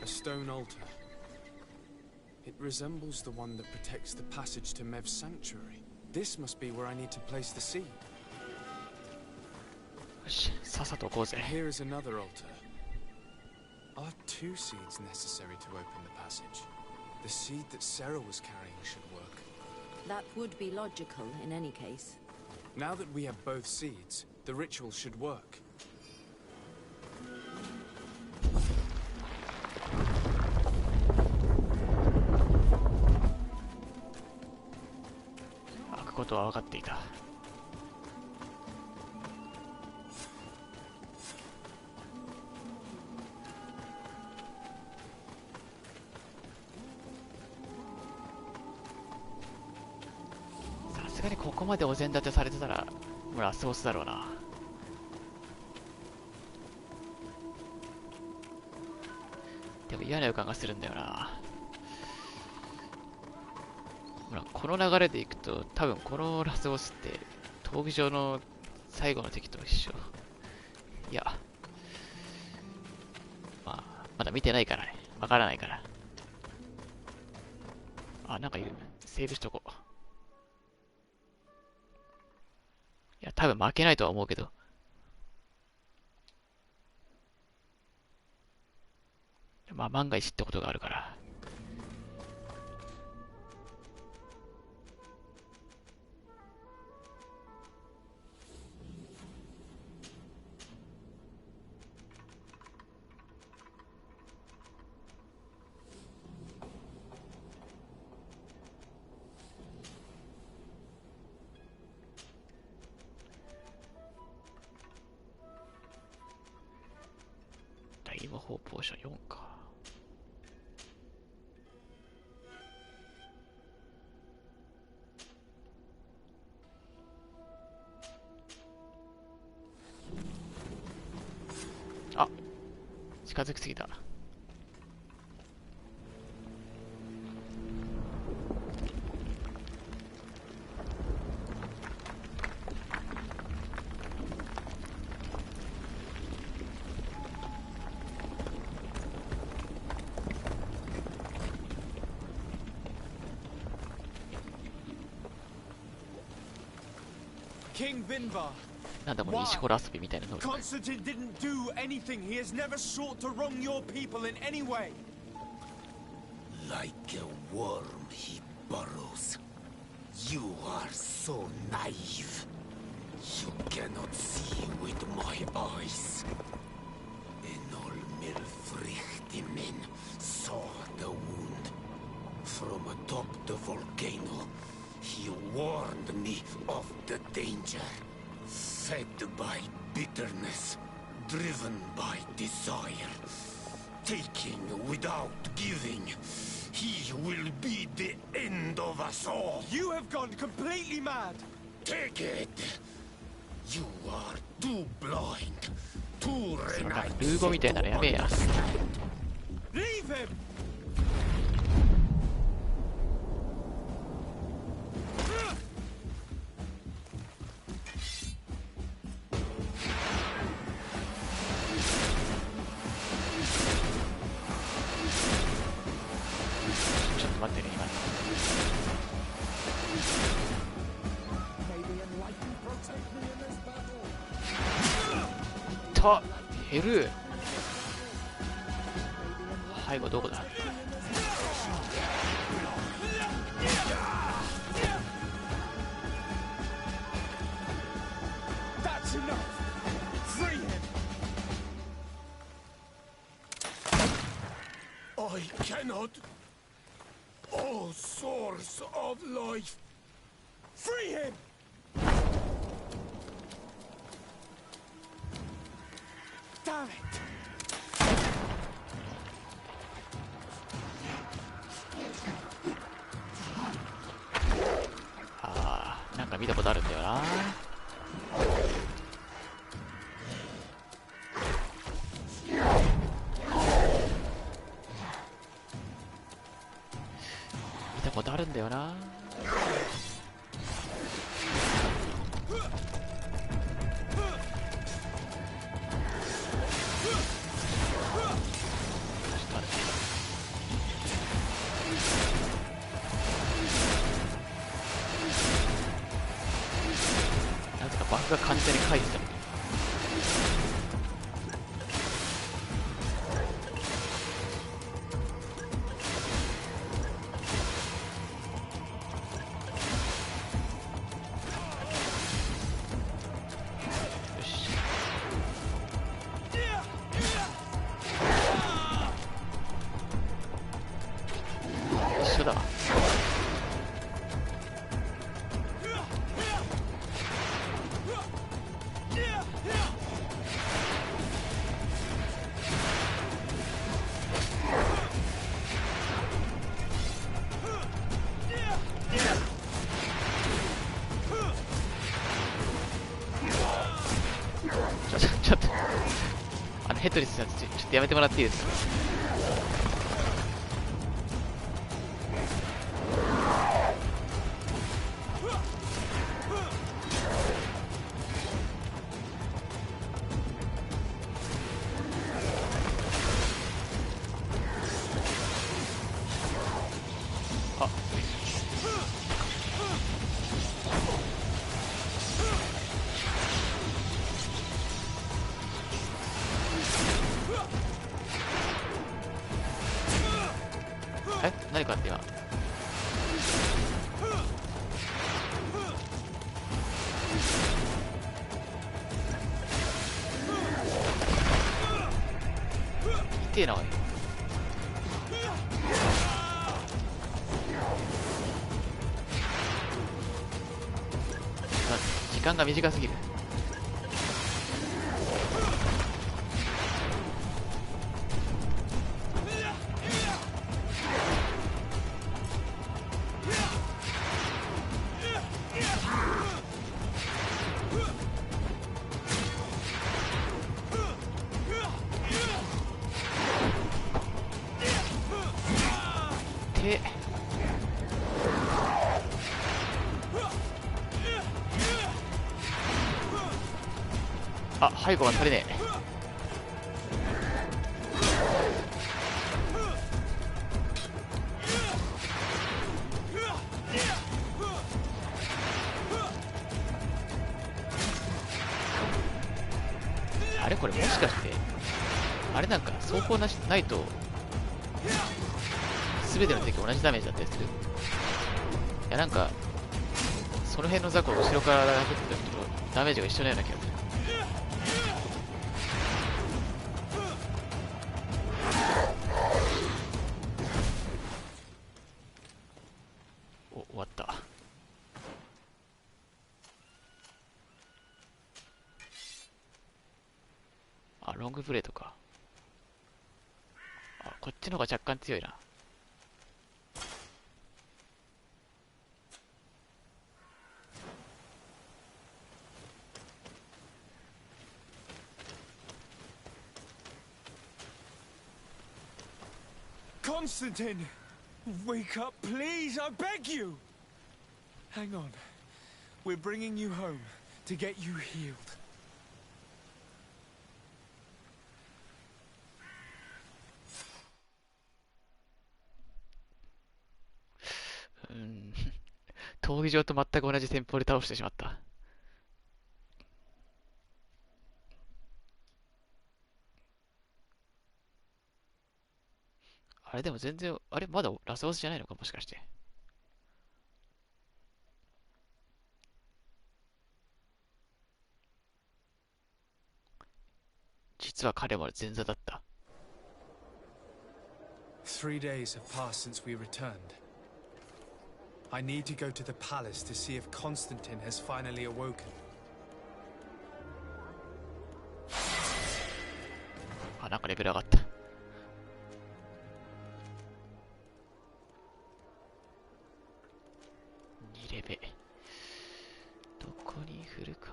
Speaker 3: A stone altar. It resembles the one that protects the passage to Mev's sanctuary. This must be where I need to place the seed. Here is another altar. Are 2 seeds necessary to open the passage? The seed that Sarah was carrying should work.
Speaker 21: That would be logical in any case.
Speaker 3: Now that we have both seeds, the ritual should work.
Speaker 1: さすがにここまでお膳立てされてたらもうラスボスだろうな。でも嫌な予感がするんだよな。ほら、この流れでいくと多分このラスボスって闘技場の最後の敵と一緒。いや、まあまだ見てないからね、わからないから。あ、なんかいる。セーブしとこう。いや、多分負けないとは思うけど。まあ万が一ってことがあるから。大魔法ポーション4か。あ、近づきすぎた。なんだこの石ころ遊びみたいなの。
Speaker 3: Constantine didn't do anything. He has never sought to wrong your people in any way.
Speaker 11: Like a worm he burrows. You are so naive. You cannot see with my eyes. Enol Milfrichtimen saw the wound. From atop the volcano, he warned me of the danger. Fed by bitterness, driven by desire, taking without giving, he will be the end of us all.
Speaker 3: You have gone completely mad.
Speaker 11: Take it. You are too blind, too renegade.
Speaker 1: ルーゴみたいなのやめえや。
Speaker 3: Leave him.
Speaker 1: ちょっと待ってね、今。と、減る。背後どこだ。
Speaker 3: That's enough. Free him.
Speaker 11: I cannot. Oh, source of life.
Speaker 3: Free him. Damn it.
Speaker 1: ああ、なんか見たことあるんだよな。見たことあるんだよな。なぜかバグが完全に解除されてる。一緒だ。ちょっとヘッドレスのやつちょっとやめてもらっていいですか。あ、え、何かって今。痛えなおい。時間が短すぎる。手あ、背後が足りねえ。あれなんか走行ないと全ての敵同じダメージだったりする。いやなんかその辺の雑魚を後ろから殴ってるとダメージが一緒のような気がする。お、終わった。あ、ロングプレートか。あ、こっちの方が若干強いな。
Speaker 3: Constantine! Wake up, please, I beg you! Hang on. We're bringing you home to get you healed.
Speaker 1: Hmm. 闘技場と全く同じテンポで倒してしまった。あれでも全然、あれまだラスボスじゃないのかもしかして。実は彼も前座だった。
Speaker 3: 3 days have passed since we returned. I need to go to the palace to see if Constantine has finally awoken.
Speaker 1: あ、なんかレベル上がった。2レベ。どこに振るか。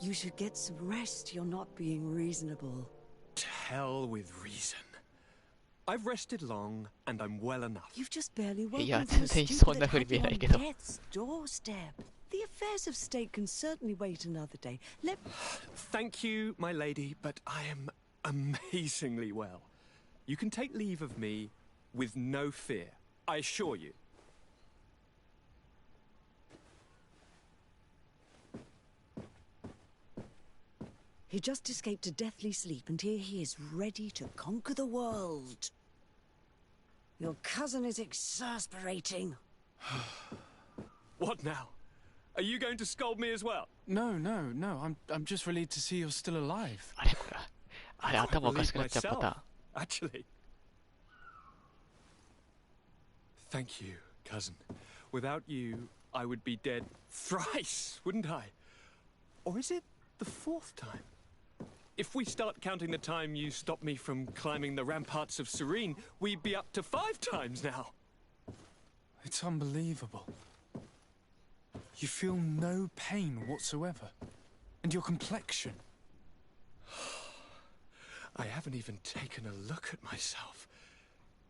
Speaker 10: You should get some rest. You're not being reasonable.
Speaker 3: To hell with reason. I've rested long, and I'm well enough.
Speaker 10: You've just barely woken
Speaker 1: Yeah,
Speaker 10: from a
Speaker 1: 全然
Speaker 10: stupor
Speaker 1: そんな
Speaker 10: that
Speaker 1: 風に
Speaker 10: had
Speaker 1: 見え
Speaker 10: you
Speaker 1: ない
Speaker 10: on
Speaker 1: けど。
Speaker 10: death's doorstep. The affairs of state can certainly wait another day. Let
Speaker 3: Thank you, my lady, but I am amazingly well. You can take leave of me with no fear, I assure you.
Speaker 10: He just escaped a deathly sleep, and here he is, ready to conquer the world. Your cousin is exasperating.
Speaker 3: What now? Are you going to scold me as well? No. I'm just relieved to see you're still alive.
Speaker 1: あれ頭おかしくなっちゃうパターン。
Speaker 3: Actually. Thank you, cousin. Without you, I would be dead thrice, wouldn't I? Or is it the 4th time? If we start counting the time you stopped me from climbing the ramparts of Serene, we'd be up to 5 times now. It's unbelievable. You feel no pain whatsoever. And your complexion. I haven't even taken a look at myself.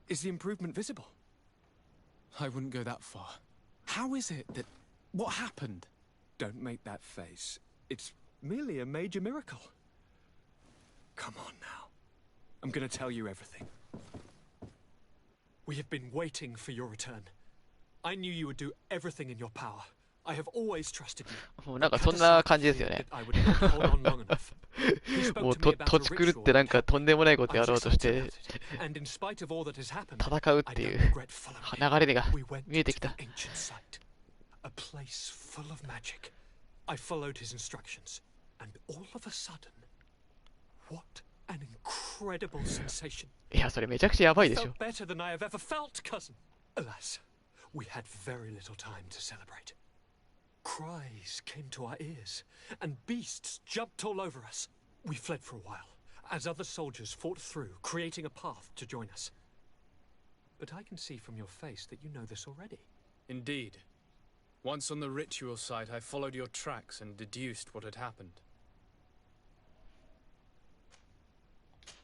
Speaker 3: Is the improvement visible? I wouldn't go that far. How is it that... What happened? Don't make that face. It's merely a major miracle. Come on now. I'm gonna tell you everything. We have been waiting for your return. I knew you would do everything in your power. I have always trusted you.
Speaker 1: もうなんかそんな感じですよね。もう土地狂ってなんかとんでもないことやろうとして戦うっていう流れが見えてきた。
Speaker 3: A place full of magic. I followed his instructions, and all of a sudden, what an incredible sensation.
Speaker 1: いや、それめちゃくちゃやばいでしょ。
Speaker 3: I felt better than I have ever felt, cousin. Alas, we had very little time to celebrate. Cries came to our ears, and beasts jumped all over us. We fled for a while, as other soldiers fought through, creating a path to join us.
Speaker 4: But I can see from your face that you know this already.
Speaker 3: Indeed. Once on the ritual site, I followed your tracks and deduced what had happened.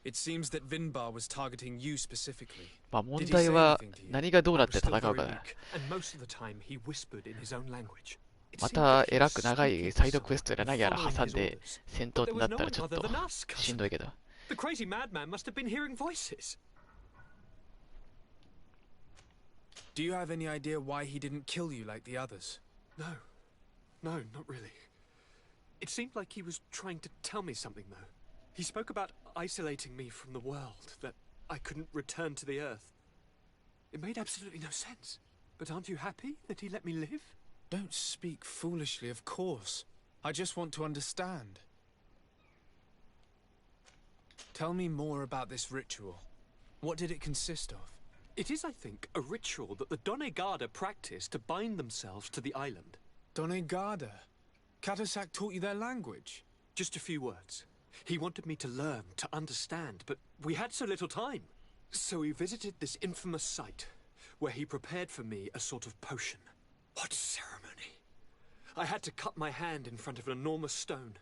Speaker 3: It seems that Vinbar was targeting you specifically.
Speaker 1: まあ問題は何がどうなって戦うかだ。
Speaker 4: And most of the time he whispered in his own language.
Speaker 1: またえらく長いサイドクエストやら何やら挟んで戦闘ってなったらちょっとしんどいけど。
Speaker 4: The crazy madman must have been hearing voices.
Speaker 3: Do you have any idea why he didn't kill you like the others?
Speaker 4: No, not really. It seemed like he was trying to tell me something, though. He spoke about isolating me from the world, that I couldn't return to the Earth. It made absolutely no sense. But aren't you happy that he let me live?
Speaker 3: Don't speak foolishly, of course. I just want to understand. Tell me more about this ritual. What did it consist of?
Speaker 4: It is, I think, a ritual that the Donegada practice to bind themselves to the island.
Speaker 3: Donegada? Katasak taught you their language?
Speaker 4: Just a few words. He wanted me to learn, to understand, but we had so little time. So we visited this infamous site, where he prepared for me a sort of potion. What ceremony! I had to cut my hand in front of an enormous stone,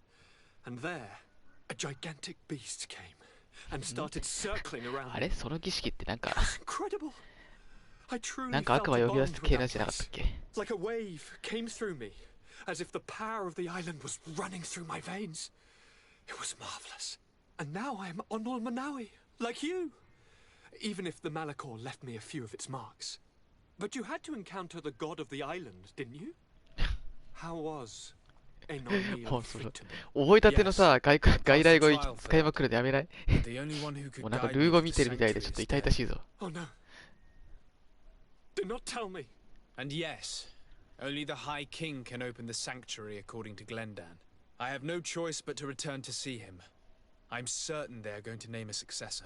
Speaker 4: and there, a gigantic beast came, and started circling around me.
Speaker 1: あれその儀式ってなんか
Speaker 4: Incredible! I truly
Speaker 1: なんか悪魔
Speaker 4: felt
Speaker 1: 呼び出す
Speaker 4: a
Speaker 1: 系
Speaker 4: bond
Speaker 1: なん
Speaker 4: with
Speaker 1: じゃなか
Speaker 4: that
Speaker 1: ったっ
Speaker 4: place.
Speaker 1: け
Speaker 4: Like a wave came through me, as if the power of the island was running through my veins. It was marvelous. And now I am Onol Manawi, like you. Even if the Malachor left me a few of its marks. But you had to encounter the god of the island, didn't you? How was
Speaker 1: もうその覚えたてのさ、外来語使いまくるのやめない？もうなんかルー語見てるみたいでちょっと痛々しいぞ。
Speaker 4: Oh no. Do not tell me.
Speaker 3: And yes, only the High King can open the sanctuary according to Glendan. I have no choice but to return to see him. I'm certain they are going to name a successor.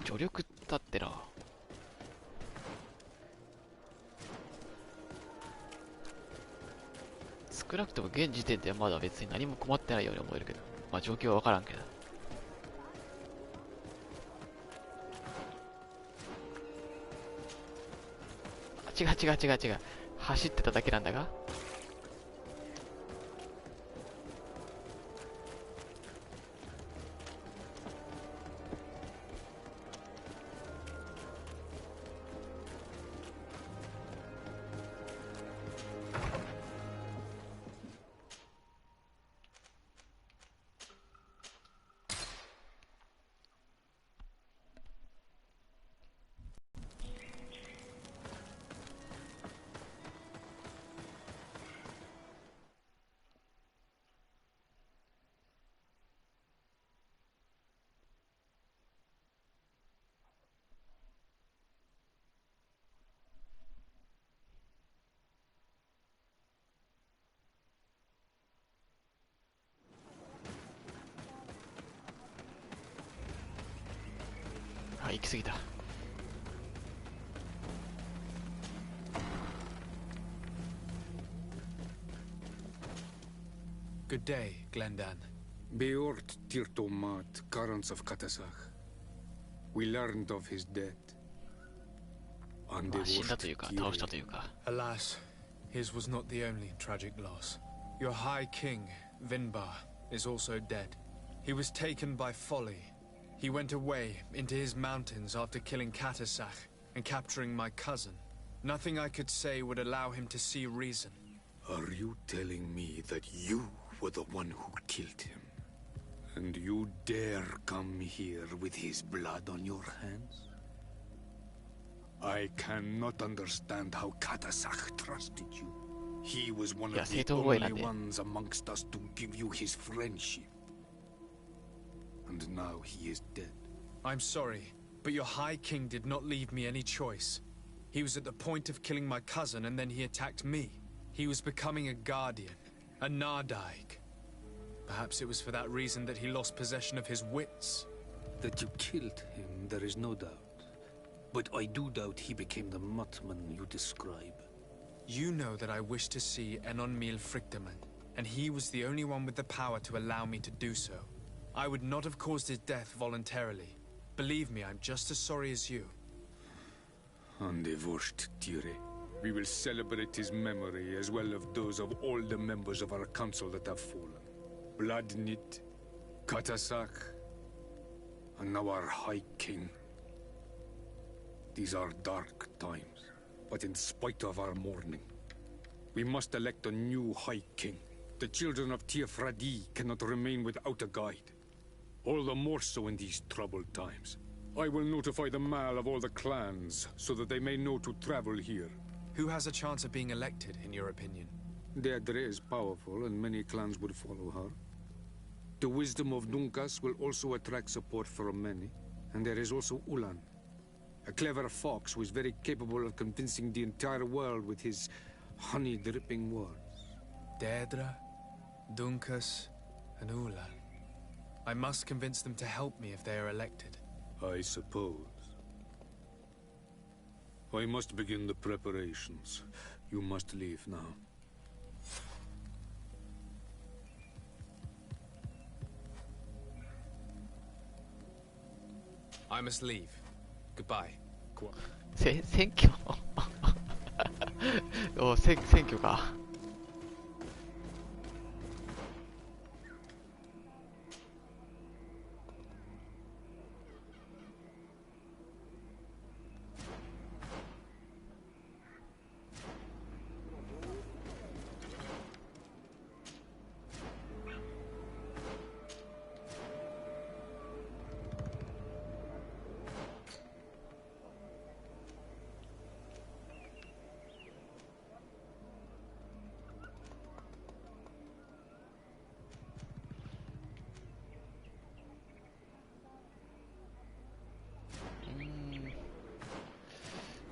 Speaker 1: 助力だってな。少なくとも現時点ではまだ別に何も困ってないように思えるけど、まあ状況は分からんけど。違う。走ってただけなんだが。行き過ぎた。
Speaker 3: Good day, Glendan.
Speaker 7: Beort Tirtomat, currents of Katasach. We learned of his death.
Speaker 1: まあ死んだというか倒したというか。
Speaker 3: Alas, his was not the only tragic loss. Your High King, Vinbar, is also dead. He was taken by folly. He went away into his mountains after killing Katasach and capturing my cousin. Nothing I could say would allow him to see reason.
Speaker 7: Are you telling me that you were the one who killed him? And you dare come here with his blood on your hands? I cannot understand how Katasach trusted you. He was one of the only ones amongst us to give you his friendship. And now he is dead.
Speaker 3: I'm sorry, but your High King did not leave me any choice. He was at the point of killing my cousin and then he attacked me. He was becoming a guardian, a Nardaig. Perhaps it was for that reason that he lost possession of his wits.
Speaker 7: That you killed him, there is no doubt. But I do doubt he became the Muttman you describe.
Speaker 3: You know that I wish to see Enonmil Frichtemann, and he was the only one with the power to allow me to do so. I would not have caused his death voluntarily. Believe me, I'm just as sorry as you.
Speaker 7: Undivorced Tire. We will celebrate his memory as well as those of all the members of our council that have fallen. Vladnit, Katasak, and now our High King. These are dark times, but in spite of our mourning, we must elect a new High King. The children of Tiefradi cannot remain without a guide. All the more so in these troubled times. I will notify the Mal of all the clans, so that they may know to travel here.
Speaker 3: Who has a chance of being elected, in your opinion?
Speaker 7: Deirdre is powerful, and many clans would follow her. The wisdom of Dunkas will also attract support from many. And there is also Ulan, a clever fox who is very capable of convincing the entire world with his honey-dripping words.
Speaker 3: Deirdre, Dunkas, and Ulan. I must convince them to help me if they are elected.
Speaker 7: I suppose. I must begin the preparations. You must leave now.
Speaker 3: I must leave. Goodbye.
Speaker 1: 選挙選挙か。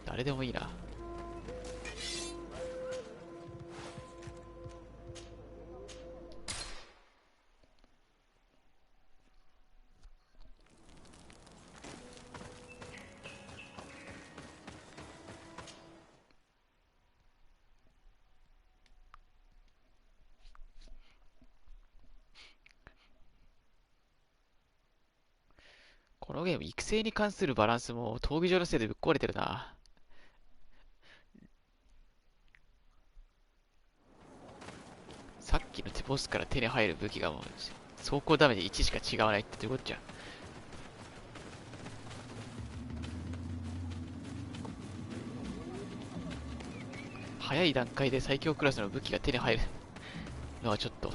Speaker 1: 誰でもいいな。このゲーム、育成に関するバランスも闘技場のせいでぶっ壊れてるな。さっきのボスから手に入る武器がもう走行ダメージ1しか違わないってどういうことじゃん。早い段階で最強クラスの武器が手に入るのはちょっと。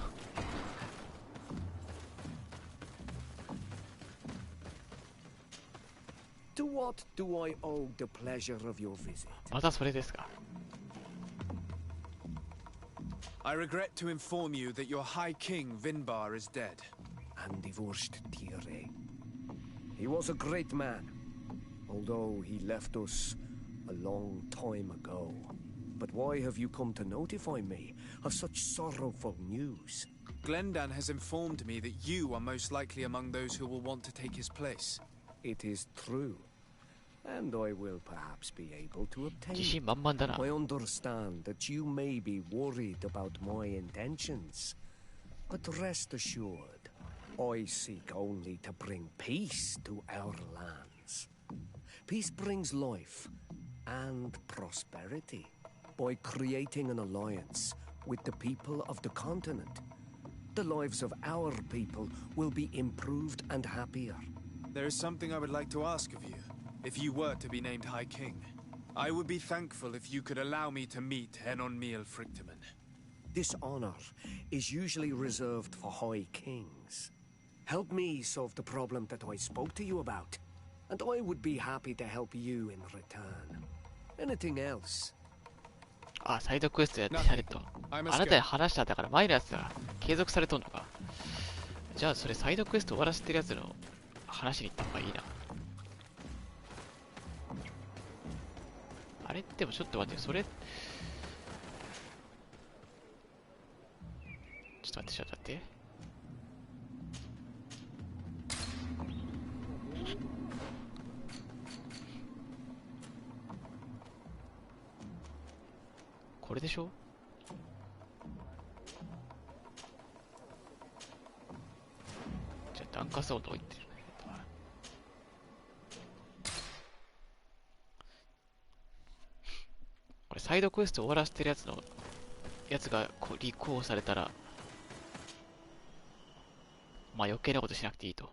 Speaker 12: To what do I owe the pleasure of your visit?
Speaker 1: またそれですか。
Speaker 3: I regret to inform you that your High King, Vinbar, is dead.
Speaker 12: Undivorced Tire. He was a great man, although he left us a long time ago. But why have you come to notify me of such sorrowful news?
Speaker 3: Glendan has informed me that you are most likely among those who will want to take his place.
Speaker 12: It is true. And I will perhaps be able to obtain it.
Speaker 1: 満々だな。
Speaker 12: I understand that you may be worried about my intentions. But rest assured, I seek only to bring peace to our lands. Peace brings life and prosperity by creating an alliance with the people of the continent. The lives of our people will be improved and happier.
Speaker 3: There is something I would like to ask of you. If you were to be named High King, I would be thankful if you could allow me to meet Enonmil Frichtemann.
Speaker 12: This honor is usually reserved for High Kings. Help me solve the problem that I spoke to you about, and I would be happy to help you in return. Anything else?
Speaker 1: あ、サイドクエストやってやれと。あなたに話したんだから前のやつが継続されとんのか。じゃあそれサイドクエスト終わらせてるやつの話に行った方がいいな。あれでもちょっと待って、それちょっと待って。これでしょ。じゃあ、檀家層と言ってる。これサイドクエスト終わらせてるやつが立候補されたら、まあ余計なことしなくていいと。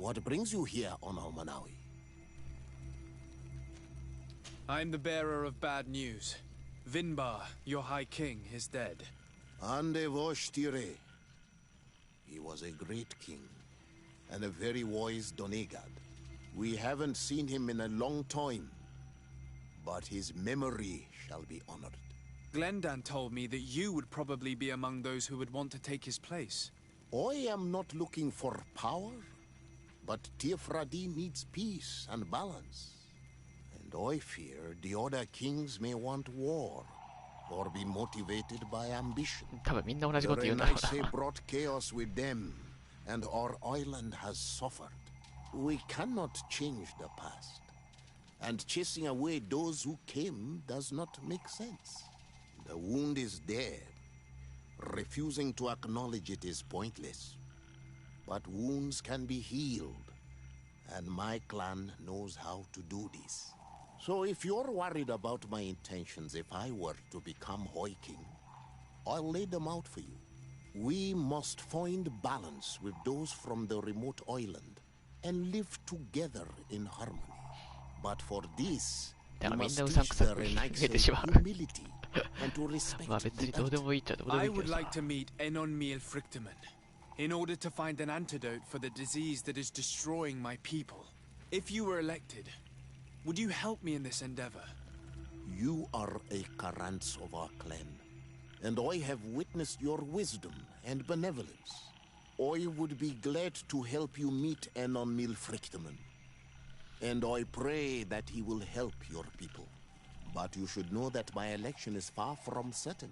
Speaker 11: What brings you here on Almanawi?
Speaker 3: I'm the bearer of bad news. Vinbar, your High King, is dead.
Speaker 11: Ande vosh tire. He was a great king, and a very wise Donegad. We haven't seen him in a long time, but his memory shall be honored.
Speaker 3: Glendan told me that you would probably be among those who would want to take his place.
Speaker 11: I am not looking for power, but Tirfradi needs peace and balance. And I fear the other kings may want war, or be motivated by ambition. The Renaise brought chaos with them, and our island has suffered. We cannot change the past, and chasing away those who came does not make sense. The wound is dead. Refusing to acknowledge it is pointless. But wounds can be healed, and my clan knows how to do this. So if you're worried about my intentions if I were to become High King, I'll lay them out for you. We must find balance with those from the remote island and live together in harmony. But for this, we must teach the Renaise humility and to respect the
Speaker 3: I would like to meet Enon Miel Frichtemann in order to find an antidote for the disease that is destroying my people. If you were elected, would you help me in this endeavor?
Speaker 11: You are a Karants of our clan, and I have witnessed your wisdom and benevolence. I would be glad to help you meet Enon Miel Frichtemann, and I pray that he will help your people. But you should know that my election is far from certain.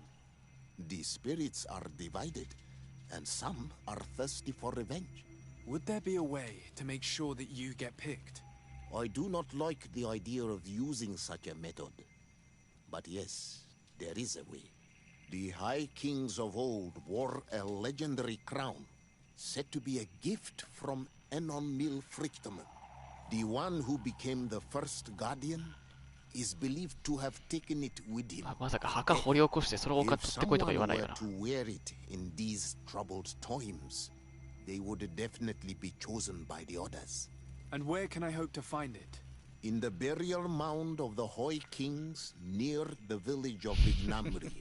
Speaker 11: The spirits are divided, and some are thirsty for revenge.
Speaker 3: Would there be a way to make sure that you get picked?
Speaker 11: I do not like the idea of using such a method. But yes, there is a way. The High Kings of old wore a legendary crown, said to be a gift from Enon Miel Frichtemann. The one who became the first guardian is believed to have taken it with him.
Speaker 1: まさか墓掘り起こしてそれを買ってこいとか言わないよな。
Speaker 11: If someone were to wear it in these troubled times, they would definitely be chosen by the others.
Speaker 3: And where can I hope to find it?
Speaker 11: In the burial mound of the High Kings near the village of Ignamri.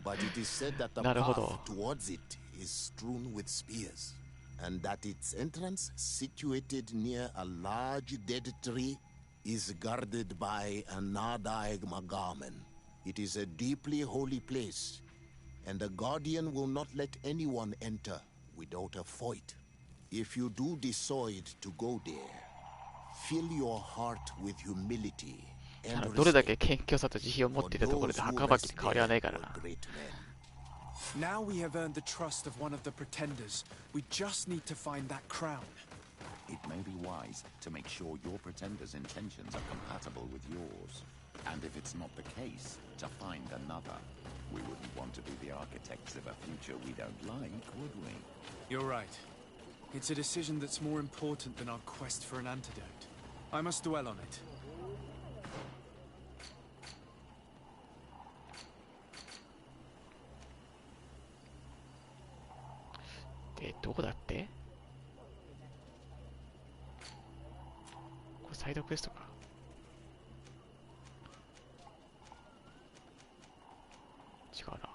Speaker 11: But it is said that the path towards it is strewn with spears, and that its entrance, situated near a large dead tree, is guarded by a Nadaig Magamen. It is a deeply holy place, and the Guardian will not let anyone enter without a fight. If you do decide to go there, fill your heart with humility and
Speaker 1: どれだけ謙虚さと慈悲を持っていたところで墓場に変わりはないからな。
Speaker 3: Now we have earned the trust of one of the pretenders. We just need to find that crown.
Speaker 8: It may be wise to make sure your pretender's intentions are compatible with yours. And if it's not the case, to find another. We wouldn't want to be the architects of a future we don't like, would we?
Speaker 3: You're right. It's a decision that's more important than our quest for an antidote. I must dwell on it.
Speaker 1: どこだって？これサイドクエストか。違うな。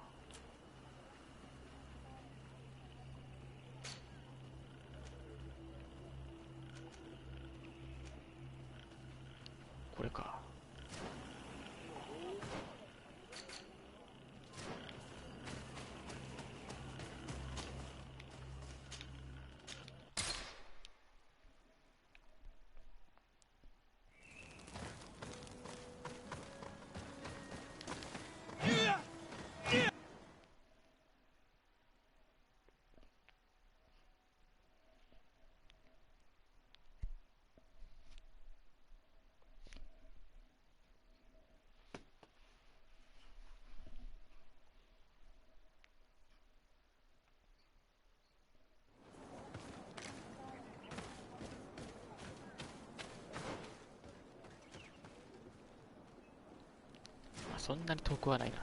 Speaker 1: そんなに遠くはないな。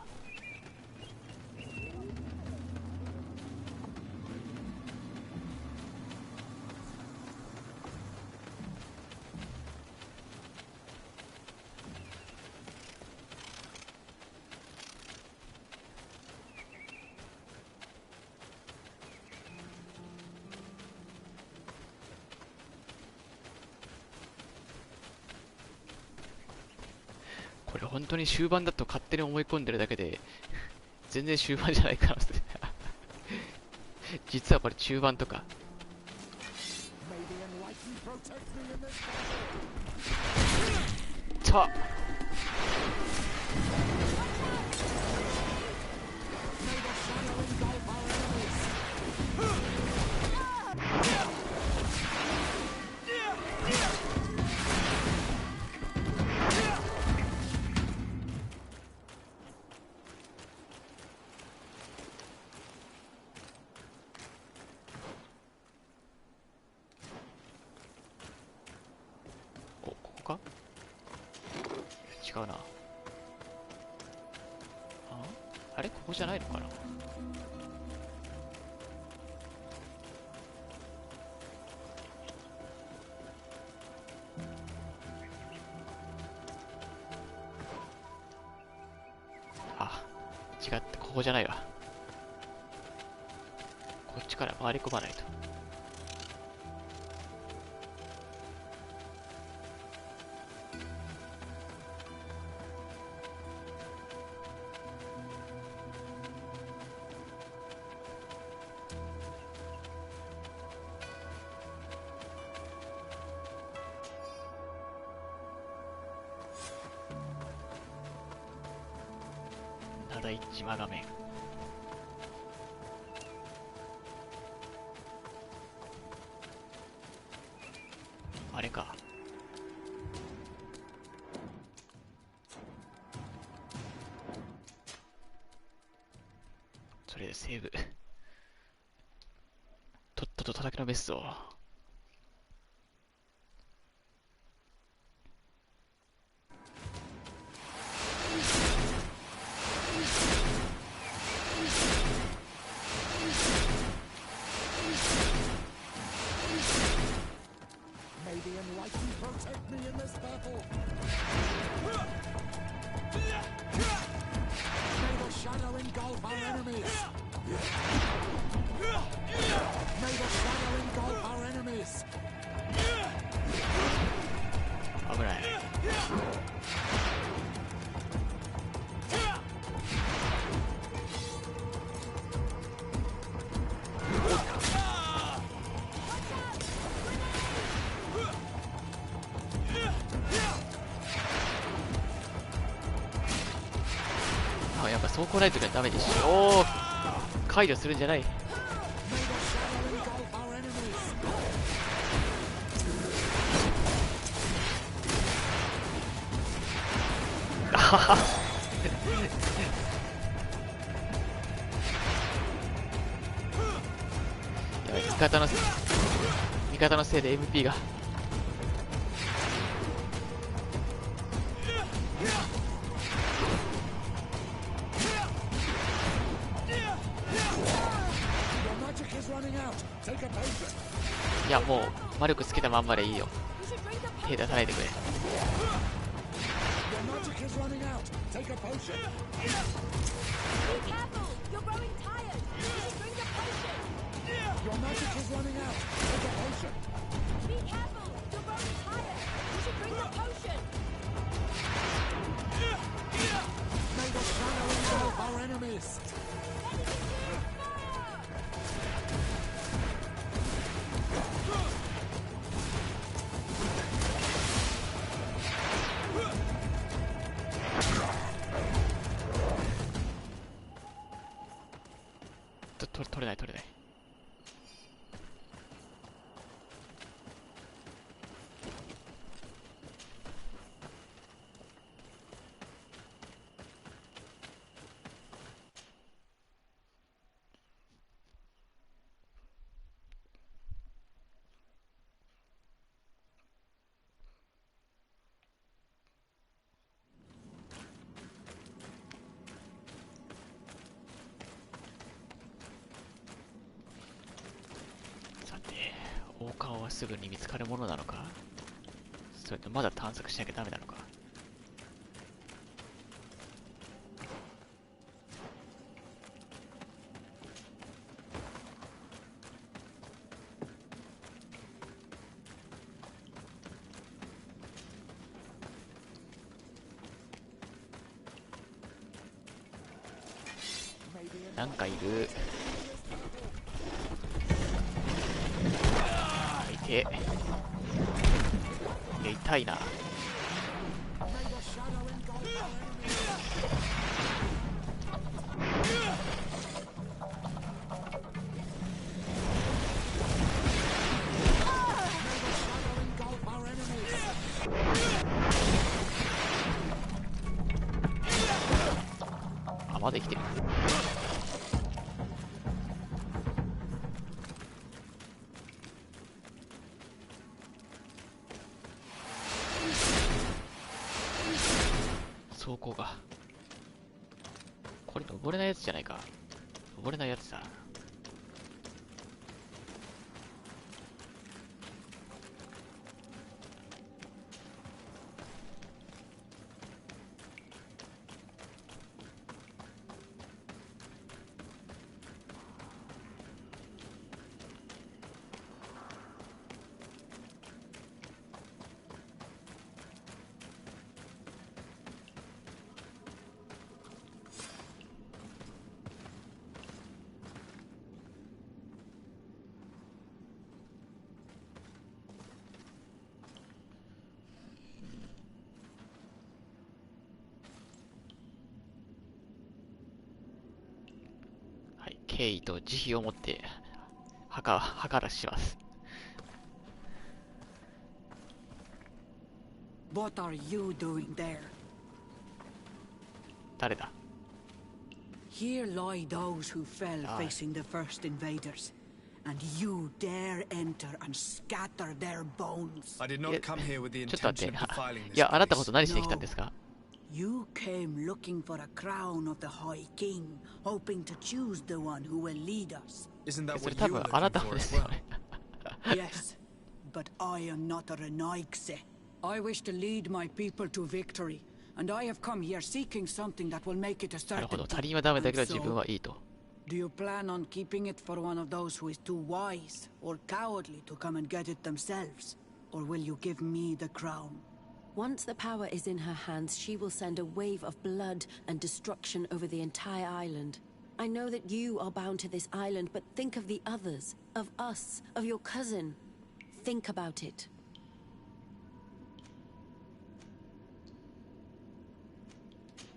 Speaker 1: これ本当に終盤だと勝手に思い込んでるだけで全然終盤じゃない可能性実はこれ中盤とか。さあ違うな。あれここじゃないのかな。あ、違った、ここじゃないわ。こっちから回り込まないと。第一島画面。あれか。それでセーブ。とっとと叩きのめすぞ。危ない。あ、やっぱ走行ないときはダメでしょ。おー、解除するんじゃない。ははやばい、味方のせいで MP が。いや、もう魔力つけたまんまでいいよ。手出さないでくれ。取れない取れない。王冠はすぐに見つかるものなのか、それとまだ探索しなきゃダメなのか。なんかいる。いて。痛いな。あ、まだ生きてる。走行が。これ登れないやつじゃないか。登れないやつだ。敬意と慈悲を持って墓らします。
Speaker 14: What are you doing there?
Speaker 1: 誰だ？
Speaker 14: Here lie those who fell facing the first invaders, and you dare enter and scatter their bones.
Speaker 3: I did not come here with the intention of defiling this.
Speaker 1: いや、あなたこそ何しに来たんですか？
Speaker 14: You came looking for a crown of the High King, hoping to choose the one who will lead us.
Speaker 3: Isn't that what you were looking for as well?
Speaker 14: Yes, but I am not a Renaigse. I wish to lead my people to victory, and I have come here seeking something that will make it a certainty.
Speaker 1: なるほど、他人はダメだけど自分はいいと。
Speaker 14: Do you plan on keeping it for one of those who is too wise or cowardly to come and get it themselves? Or will you give me the crown?
Speaker 21: Once the power is in her hands, she will send a wave of blood and destruction over the entire island. I know that you are bound to this island, but think of the others, of us, of your cousin. Think about it.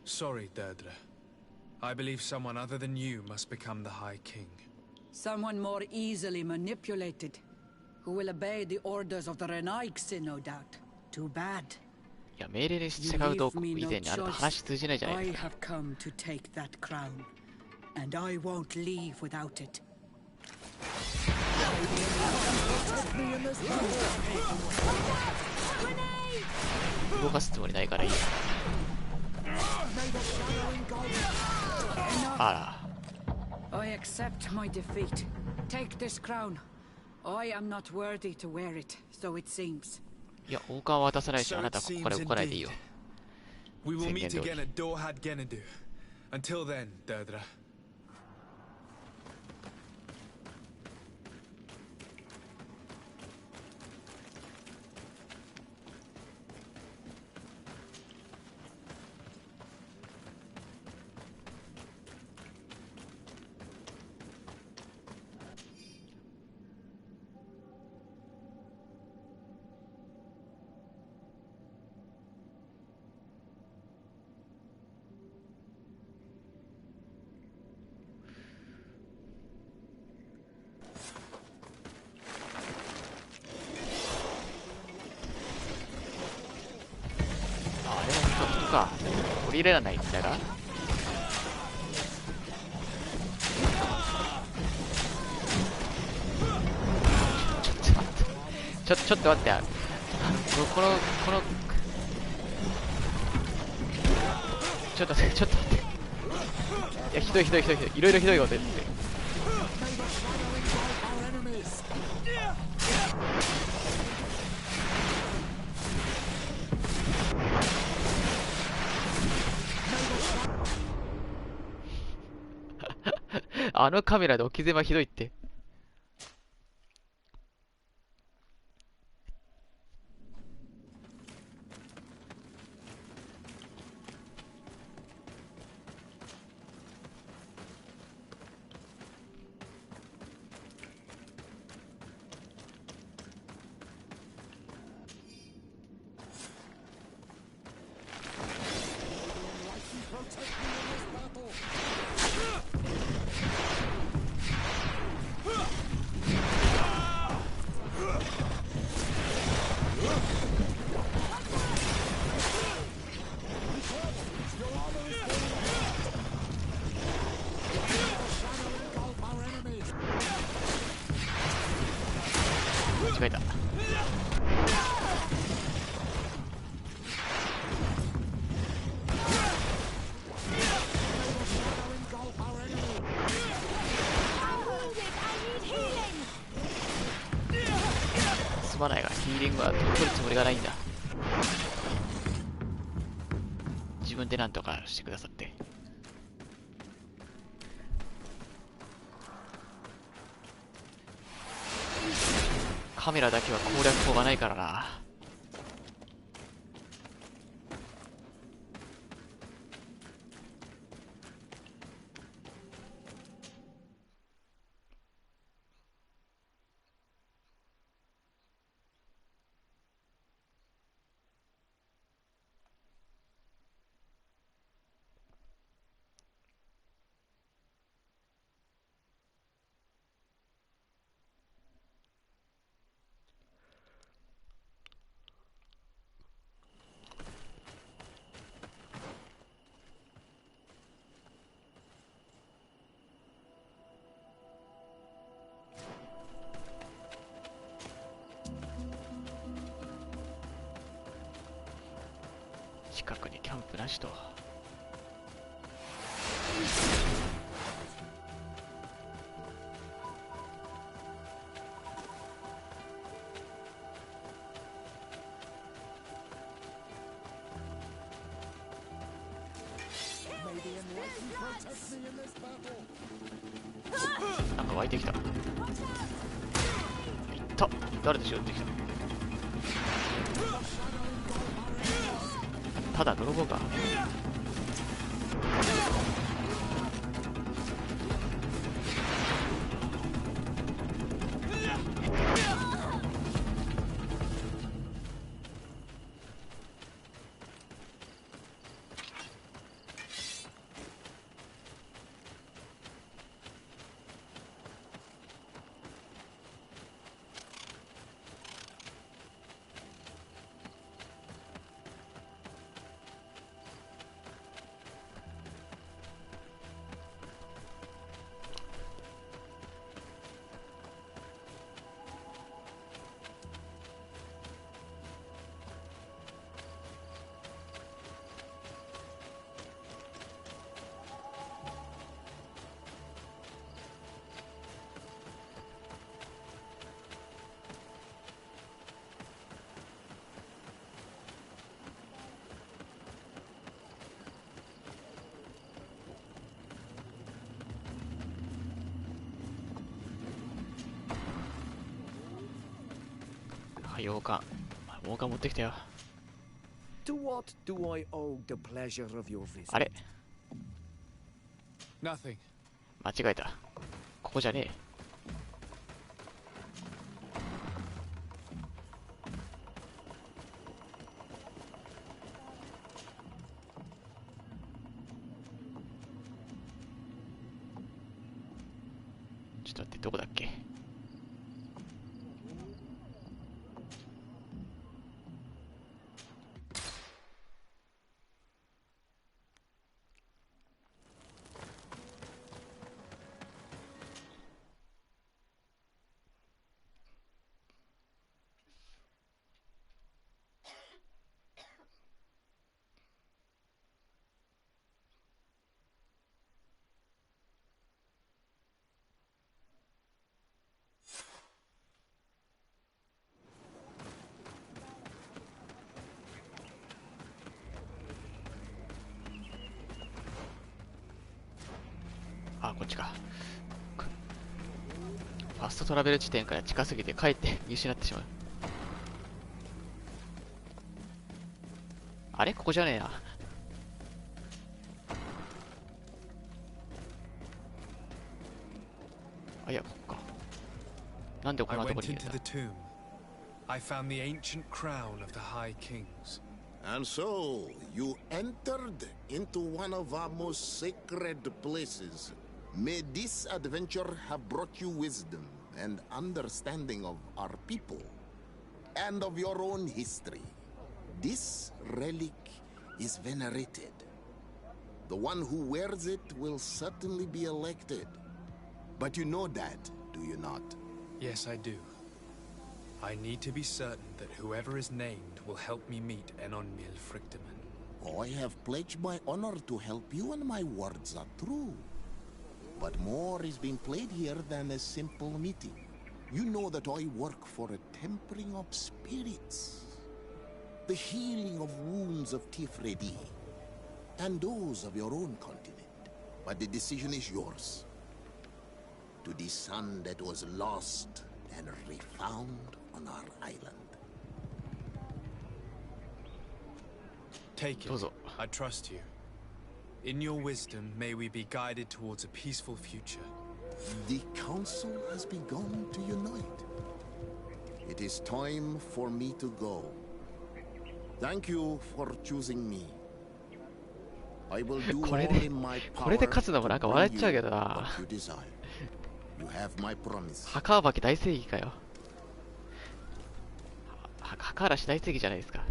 Speaker 3: Sorry, Deirdre. I believe someone other than you must become the High King.
Speaker 14: Someone more easily manipulated, who will obey the orders of the Renaigse, no doubt. Too bad.
Speaker 1: いや、命令に従うと以前にあなた話通じないじゃないですか。
Speaker 14: I have come to take that crown, and I won't leave without it.
Speaker 1: 動かすつもりないからいいや。あ
Speaker 14: ら。I accept my defeat. Take this crown. I am not worthy to wear it, so it seems.
Speaker 1: いや、王冠は渡さないし、あなたはここから動かないでいいよ。
Speaker 3: We will meet again at Dorhad Genadu. Until then, Deirdre. 降りれないんだが、ちょっと待って、このちょっと待って、いや、ひどい、いろいろひどいこと言って。
Speaker 1: あのカメラで置き狭ひどいって。間違えた。すまないが、ヒーリングは取るつもりがないんだ。自分でなんとかしてくださって。カメラだけは攻略法がないからな。近くにキャンプなしと。なんか湧いてきた。いった。誰でしょうってきた。ただ泥棒か。洋館。洋館持ってきたよ。あれ？間違えた。ここじゃねえ。ちょっと待って、どこだっけ？あ、こっちか。ファストトラベル地点から近すぎてかえって見失ってしまう。あれここじゃねえな。あ、いや、ここか。なんでこんなとこにいるんだ。
Speaker 3: I found the ancient crown of the High Kings.
Speaker 11: And so, you entered into one of our most sacred places. May this adventure have brought you wisdom and understanding of our people, and of your own history. This relic is venerated. The one who wears it will certainly be elected. But you know that, do you not?
Speaker 3: Yes, I do. I need to be certain that whoever is named will help me meet Enon Mil Frictiman.
Speaker 11: I have pledged my honor to help you, and my words are true. But more is being played here than a simple meeting. You know that I work for a tempering of spirits, the healing of wounds of Tifredi, and those of your own continent. But the decision is yours. To the son that was lost and refound on our island.
Speaker 3: Take it. I trust you. In your wisdom, may we be guided towards a peaceful future.
Speaker 11: The council has begun to unite. It is time for me to go. Thank you for choosing me. I will do all in my power
Speaker 1: これで勝つのもなんか笑っちゃうけどな。墓暴き大正義かよ。墓嵐大正義じゃないですか。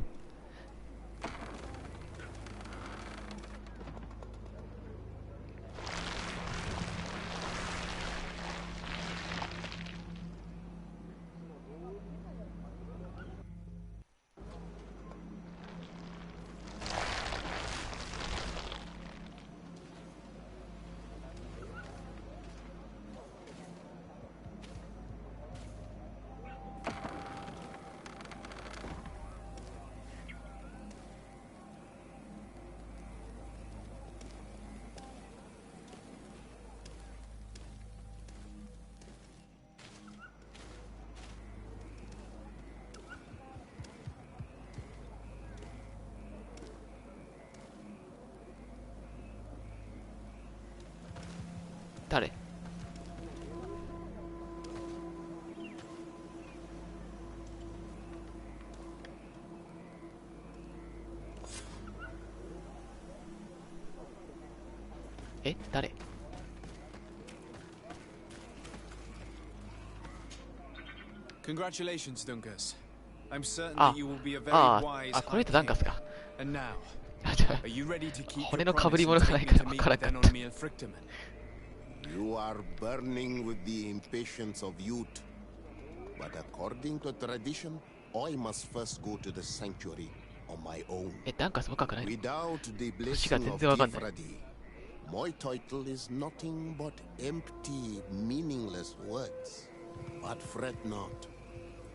Speaker 1: 誰？え、誰
Speaker 3: ？Congratulations, Dunkus. I'm certain that you will be a very wise
Speaker 1: この人ダンカスか。
Speaker 3: And now, are you ready to keep
Speaker 1: 骨
Speaker 3: your
Speaker 1: の被
Speaker 3: promise
Speaker 1: り
Speaker 3: and
Speaker 1: 物が
Speaker 3: take
Speaker 1: ない
Speaker 3: me
Speaker 1: から
Speaker 3: to
Speaker 1: わ
Speaker 3: meet
Speaker 1: から
Speaker 3: with
Speaker 1: なかった。
Speaker 3: Enon Mil Frictiman?
Speaker 11: You are burning with the impatience of youth. But according to tradition, I must first go to the sanctuary on my own. Without the blessing of Tifradi, my title is nothing but empty, meaningless words. But fret not.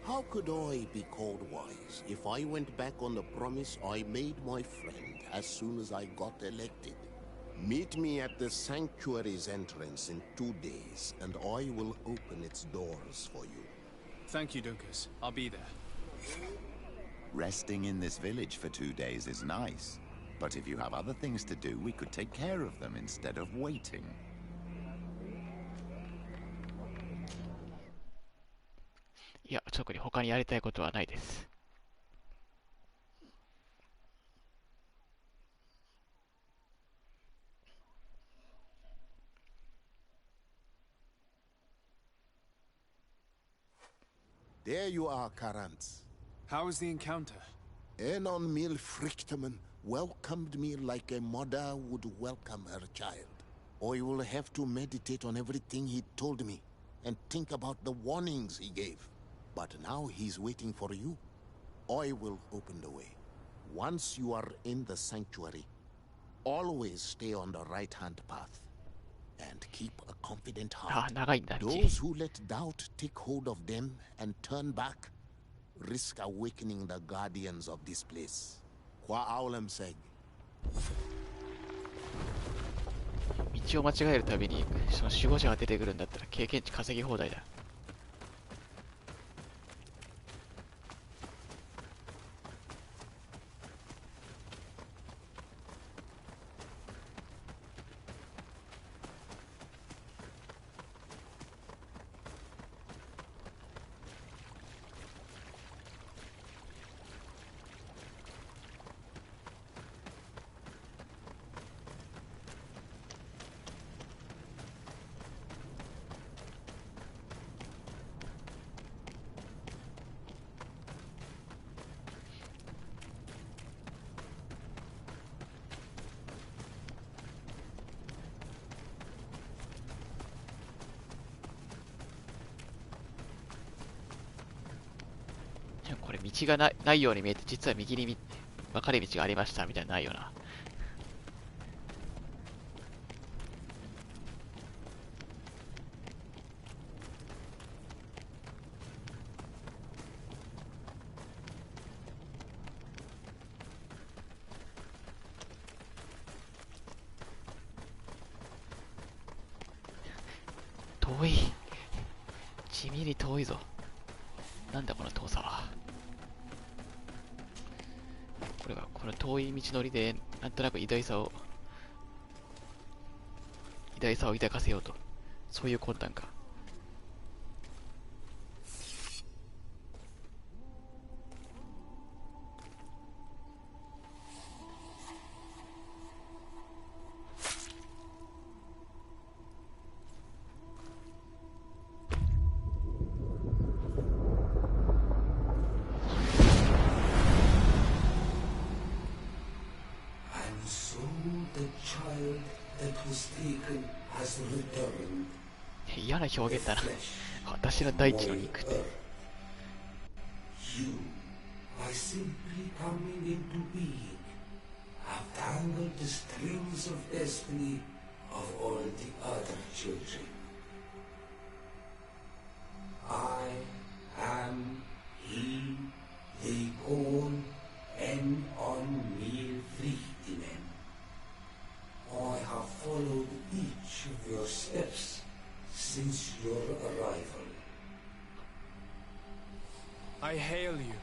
Speaker 11: How could I be called wise if I went back on the promise I made my friend as soon as I got elected? Meet me at the sanctuary's entrance in 2 days, and I will open its doors for you.
Speaker 3: Thank you, Dunkus. I'll be there.
Speaker 8: Resting in this village for 2 days is nice, but if you have other things to do, we could take care of them instead of waiting.
Speaker 1: いや、特に他にやりたいことはないです。
Speaker 11: There you are, Karants.
Speaker 3: How was the encounter?
Speaker 11: Enon Mil Frictiman welcomed me like a mother would welcome her child. I will have to meditate on everything he told me and think about the warnings he gave. But now he's waiting for you. I will open the way. Once you are in the sanctuary, always stay on the right-hand path. And keep a confident heart. Those who let doubt take hold of them and turn back risk awakening the guardians of this place. Qua Aulam seg.
Speaker 1: 道を間違えるたびにその守護者が出てくるんだったら経験値稼ぎ放題だ。れ道がないように見えて、実は右に分かれ道がありましたみたいなのないよな。遠い。地味に遠いぞ。なんだこの遠さは。この遠い道のりでなんとなく偉大さを抱かせようと、そういう魂胆か。嫌な表現だな。私の大地の肉って。
Speaker 13: You are simply coming into being, have tangled the strings of destiny of all the other children. I am he they call en on mil Frichtinen. I have followed each of your steps since your arrival.
Speaker 3: I hail you,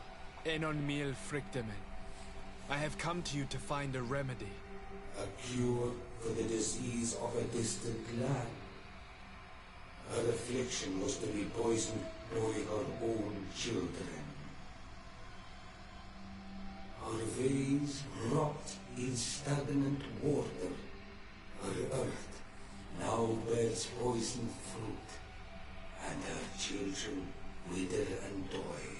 Speaker 3: Enon Mil Frictimen. I have come to you to find a remedy.
Speaker 13: A cure for the disease of a distant land. Her affliction was to be poisoned by her own children. Her veins rot in stagnant water. Her earth now bears poisoned fruit, and her children wither and die.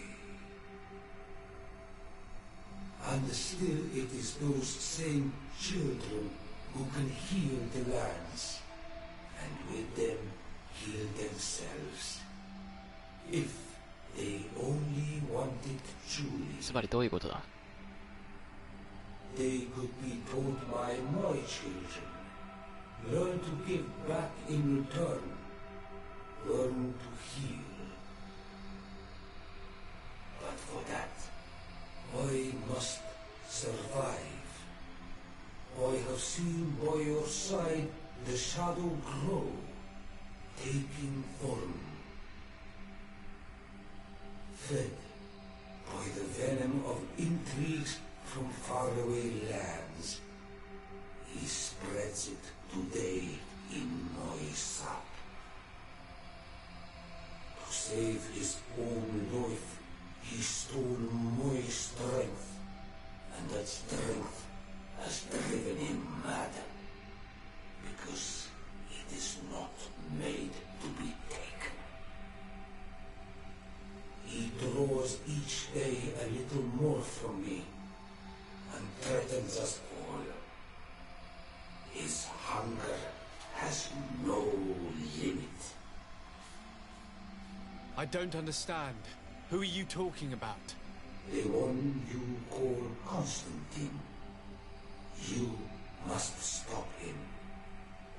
Speaker 13: And still it is those same children who can heal the lands, and with them heal themselves. If they only wanted truly.
Speaker 1: つまりどういうことだ?
Speaker 13: They could be taught by my children. Learn to give back in return. Learn to heal. But for that, I must survive. I have seen by your side the shadow grow, taking form. Fed by the venom of intrigues from faraway lands, he spreads it today in my sap. To save his own life, he stole my strength, and that strength has driven him mad, because it is not made to be taken. He draws each day a little more from me, and threatens us all. His hunger has no limit.
Speaker 3: I don't understand. Who are you talking about?
Speaker 13: The one you call Constantine. You must stop him,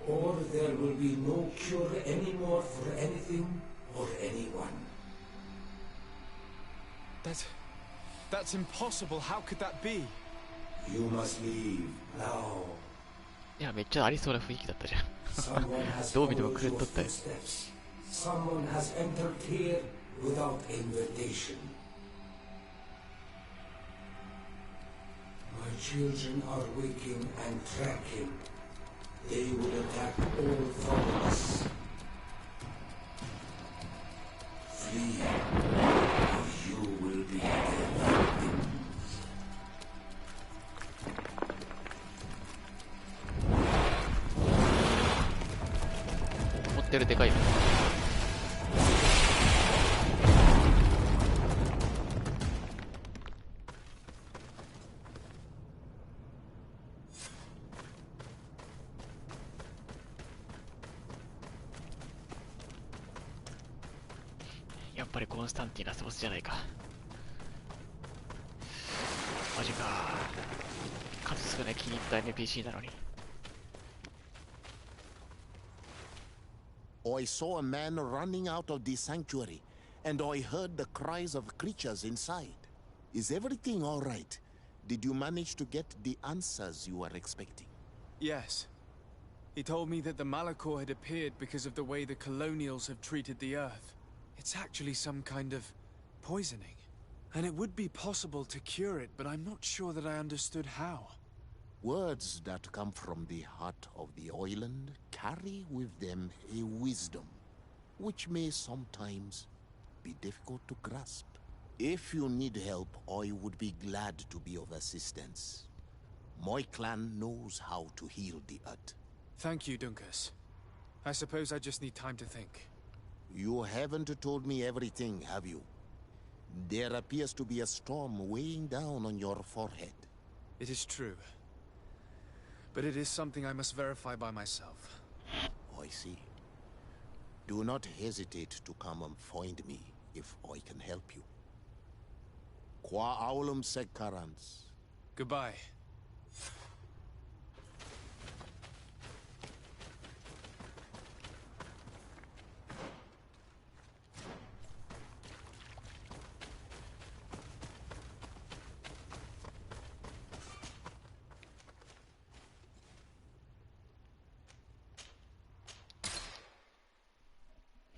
Speaker 13: or there will be no cure anymore for anything or anyone.
Speaker 3: That's impossible. How could that be?
Speaker 13: You must leave now.
Speaker 1: いや、めっちゃありそうな雰囲気だったじゃん。どう見ても狂っとったよ。
Speaker 13: Someone has entered here without invitation. My children are waking and tracking. They will attack all from us. Flee, or you will be their victims.
Speaker 1: 思ったよりでかいね。やっぱりコンスタンティンラスボスじゃないか。マジか。数少ない気に入った NPC なのに。
Speaker 11: I saw a man running out of the sanctuary, and I heard the cries of creatures inside. Is everything all right? Did you manage to get the answers you were expecting?
Speaker 3: Yes. He told me that the Malachor had appeared because of the way the colonials have treated the Earth. It's actually some kind of poisoning. And it would be possible to cure it, but I'm not sure that I understood how.
Speaker 11: Words that come from the heart of the island carry with them a wisdom, which may sometimes be difficult to grasp. If you need help, I would be glad to be of assistance. My clan knows how to heal the earth.
Speaker 3: Thank you, Dunkus. I suppose I just need time to think.
Speaker 11: You haven't told me everything, have you? There appears to be a storm weighing down on your forehead.
Speaker 3: It is true. But it is something I must verify by myself.
Speaker 11: I see. Do not hesitate to come and find me if I can help you. Qua aulum secarans.
Speaker 3: Goodbye.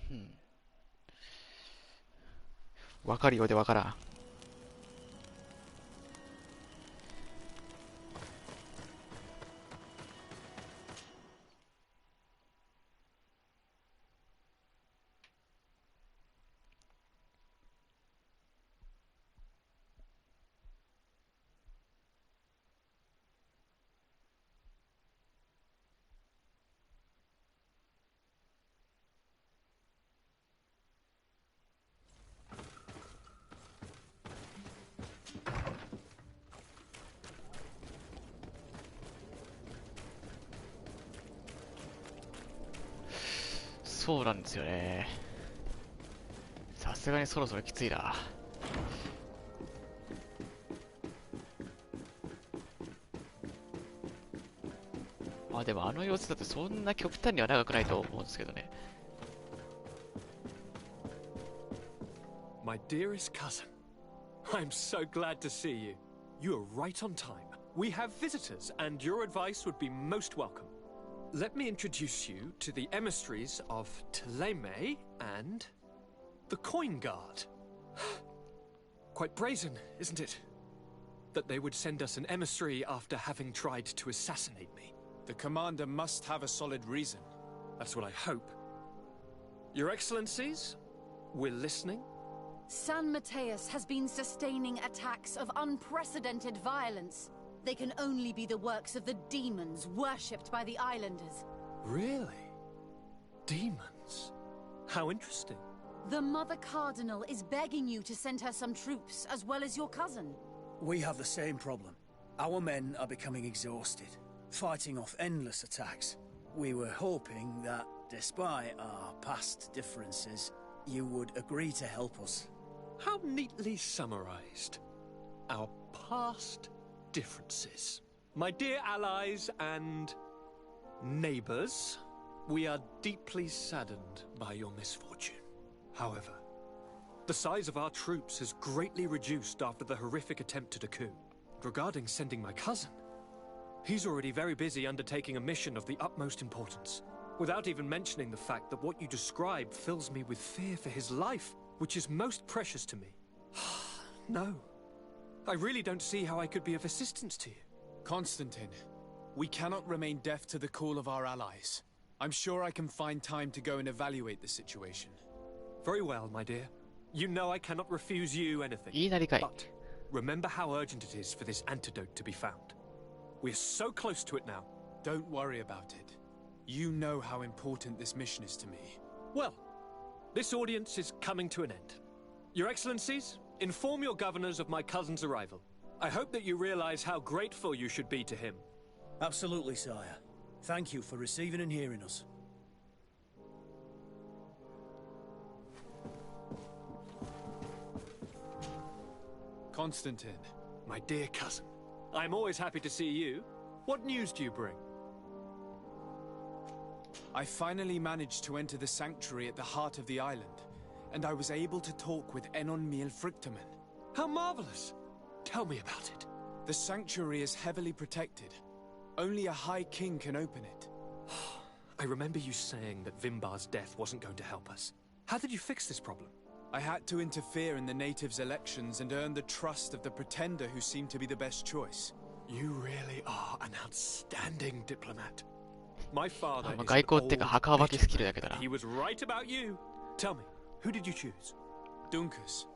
Speaker 1: Hmm. わかるようでわからん。そうなんですよね。さすがにそろそろきついな。まあでもあの様子だとそんな極端には長くないと思うんですけどね。
Speaker 4: My dearest cousin, I'm so glad to see you. You are right on time. We have visitors, and your advice would be most welcome. Let me introduce you to the emissaries of Ptolemy and the Coin Guard. Quite brazen, isn't it? That they would send us an emissary after having tried to assassinate me.
Speaker 3: The commander must have a solid reason.
Speaker 4: That's what I hope. Your Excellencies, we're listening.
Speaker 16: San Mateus has been sustaining attacks of unprecedented violence. They can only be the works of the demons worshipped by the islanders.
Speaker 4: Really? Demons? How interesting.
Speaker 16: The Mother Cardinal is begging you to send her some troops, as well as your cousin.
Speaker 19: We have the same problem. Our men are becoming exhausted, fighting off endless attacks. We were hoping that, despite our past differences, you would agree to help us.
Speaker 4: How neatly summarized. Our past differences. My dear allies and neighbors, we are deeply saddened by your misfortune. However, the size of our troops has greatly reduced after the horrific attempt at a coup. Regarding sending my cousin, he's already very busy undertaking a mission of the utmost importance, without even mentioning the fact that what you describe fills me with fear for his life, which is most precious to me. No. I really don't see how I could be of assistance to you.
Speaker 3: Constantine, we cannot remain deaf to the call of our allies. I'm sure I can find time to go and evaluate the situation.
Speaker 4: Very well, my dear. You know I cannot refuse you anything. But remember how urgent it is for this antidote to be found. We're so close to it now.
Speaker 3: Don't worry about it. You know how important this mission is to me.
Speaker 4: Well, this audience is coming to an end. Your Excellencies, inform your governors of my cousin's arrival. I hope that you realize how grateful you should be to him.
Speaker 19: Absolutely, sire. Thank you for receiving and hearing us.
Speaker 3: Constantine,
Speaker 4: My dear cousin, I'm always happy to see you. What news do you bring?
Speaker 3: I finally managed to enter the sanctuary at the heart of the island, and I was able to talk with Enon Miel Frictamen.
Speaker 4: How marvelous! Tell me about it.
Speaker 3: The sanctuary is heavily protected. Only a High King can open it.
Speaker 4: I remember you saying that Vimbar's death wasn't going to help us. How did you fix this problem?
Speaker 3: I had to interfere in the natives' elections and earn the trust of the pretender who seemed to be the best choice.
Speaker 4: You really are an outstanding diplomat. My father is
Speaker 1: 外交っていうか墓場きスキルだけどな。
Speaker 4: he was right about you. Tell me, who did you choose?
Speaker 3: Dunkus.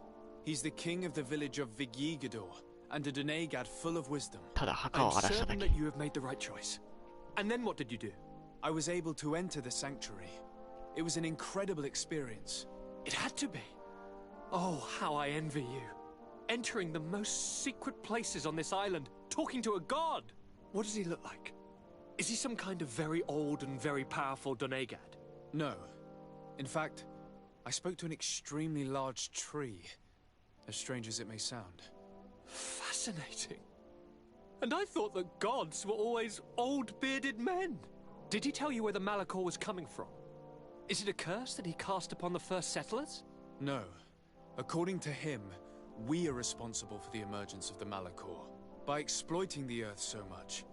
Speaker 3: He's the king of the village of Vigigador, and a Donegad full of wisdom.
Speaker 1: ただ墓を
Speaker 4: I'm
Speaker 1: 荒らしただ
Speaker 4: certain
Speaker 1: け。
Speaker 4: that you have made the right choice. And then what did you do?
Speaker 3: I was able to enter the sanctuary. It was an incredible experience.
Speaker 4: It had to be. Oh, how I envy you. Entering the most secret places on this island, talking to a god. What does he look like? Is he some kind of very old and very powerful Donegad?
Speaker 3: No. In fact, I spoke to an extremely large tree, as strange as it may sound.
Speaker 4: Fascinating. And I thought that gods were always old bearded men. Did he tell you where the Malachor was coming from? Is it a curse that he cast upon the first settlers?
Speaker 3: No. According to him, we are responsible for the emergence of the Malachor. By exploiting the Earth so much,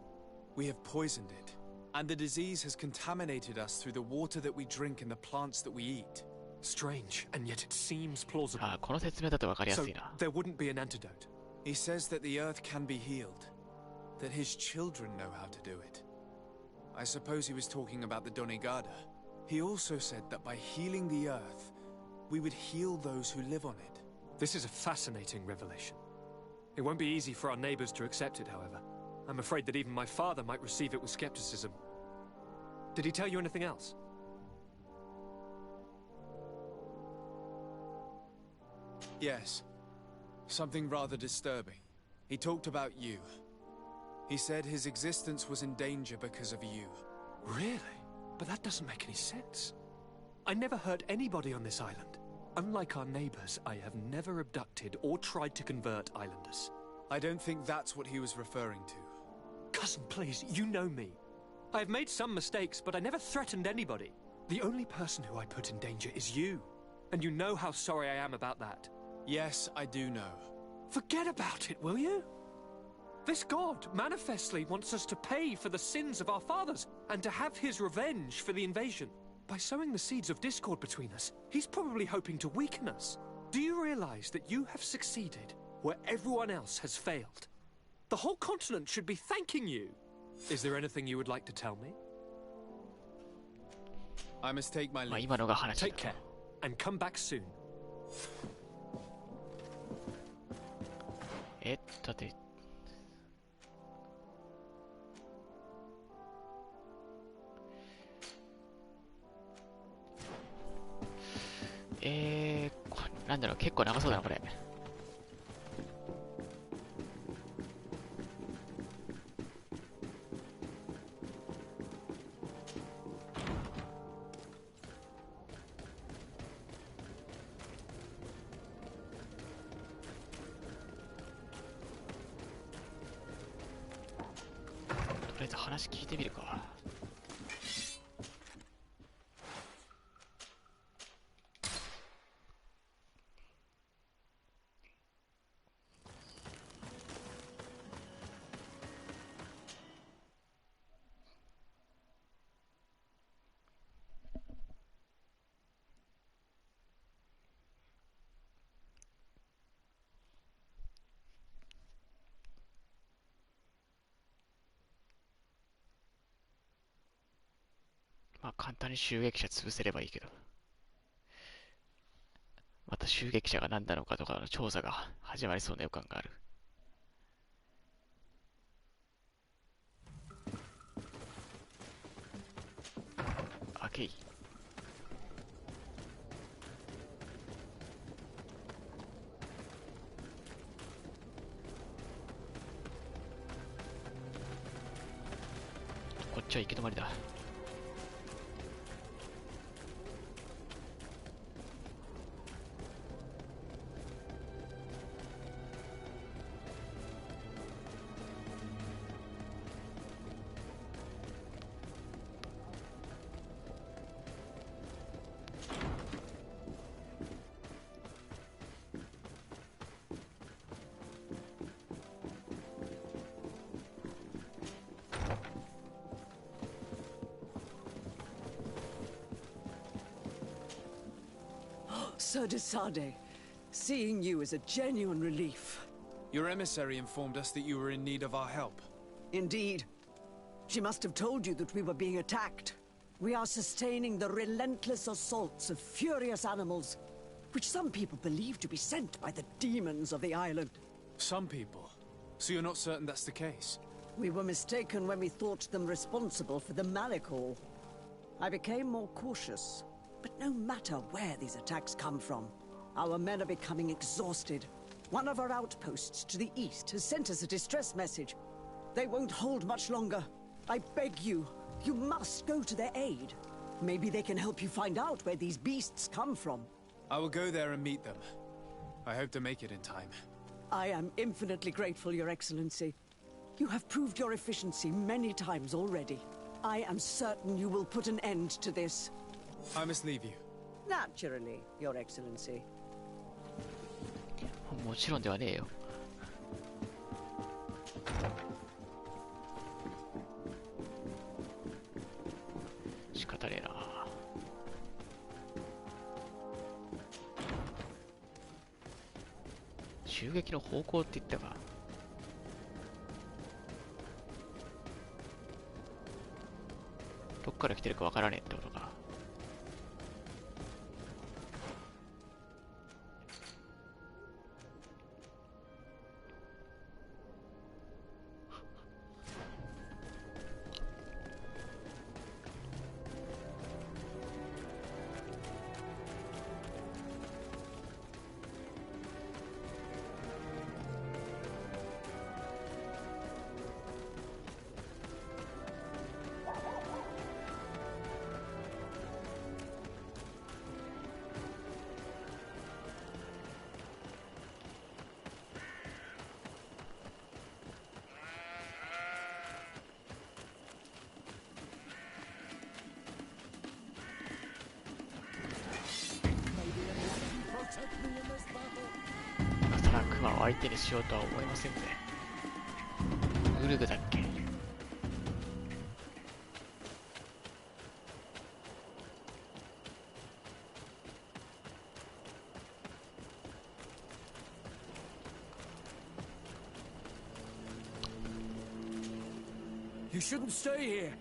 Speaker 3: we have poisoned it, and the disease has contaminated us through the water that we drink and the plants that we eat.
Speaker 4: Strange, and yet it seems plausible.
Speaker 1: あ、この説明だと分かりや
Speaker 4: So
Speaker 1: すいな。
Speaker 4: there wouldn't be an antidote.
Speaker 3: He says that the Earth can be healed, that his children know how to do it. I suppose he was talking about the Donegada. He also said that by healing the Earth, we would heal those who live on it.
Speaker 4: This is a fascinating revelation. It won't be easy for our neighbors to accept it, however. I'm afraid that even my father might receive it with skepticism. Did he tell you anything else?
Speaker 3: Yes. Something rather disturbing. He talked about you. He said his existence was in danger because of you.
Speaker 4: Really? But that doesn't make any sense. I never hurt anybody on this island. Unlike our neighbors, I have never abducted or tried to convert islanders.
Speaker 3: I don't think that's what he was referring to.
Speaker 4: Cousin, please, you know me. I have made some mistakes, but I never threatened anybody. The only person who I put in danger is you. And you know how sorry I am about that.
Speaker 3: Yes, I do know.
Speaker 4: Forget about it, will you? This god manifestly wants us to pay for the sins of our fathers and to have his revenge for the invasion. By sowing the seeds of discord between us, he's probably hoping to weaken us. Do you realize that you have succeeded where everyone else has failed? The whole continent should be thanking you. Is there anything you would like to tell me?
Speaker 3: I must take my
Speaker 1: まあ
Speaker 3: leave.
Speaker 1: 今のが話だ
Speaker 4: Take care, and come back soon.
Speaker 1: だってなんだろう、結構長そうだなこれ。とりあえず話聞いてみるか。まあ簡単に襲撃者潰せればいいけど、また襲撃者が何なのかとかの調査が始まりそうな予感がある。開けい。こっちは行き止まりだ。
Speaker 10: Sir Desade, seeing you is a genuine relief.
Speaker 3: Your emissary informed us that you were in need of our help.
Speaker 10: Indeed. She must have told you that we were being attacked. We are sustaining the relentless assaults of furious animals, which some people believe to be sent by the demons of the island.
Speaker 3: Some people? So you're not certain that's the case?
Speaker 10: We were mistaken when we thought them responsible for the Malicor. I became more cautious, but no matter where these attacks come from, our men are becoming exhausted. One of our outposts to the east has sent us a distress message. They won't hold much longer. I beg you, you must go to their aid. Maybe they can help you find out where these beasts come from.
Speaker 3: I will go there and meet them. I hope to make it in time.
Speaker 10: I am infinitely grateful, Your Excellency. You have proved your efficiency many times already. I am certain you will put an end to this.
Speaker 3: I must leave you.
Speaker 10: Naturally, Your Excellency.
Speaker 1: もちろんではねえよ。仕方ねえな。襲撃の方向って言ったか。どっから来てるかわからねえってことか。今更クマを相手にしようとは思いませんね。グルグだっけ。
Speaker 12: You shouldn't stay here.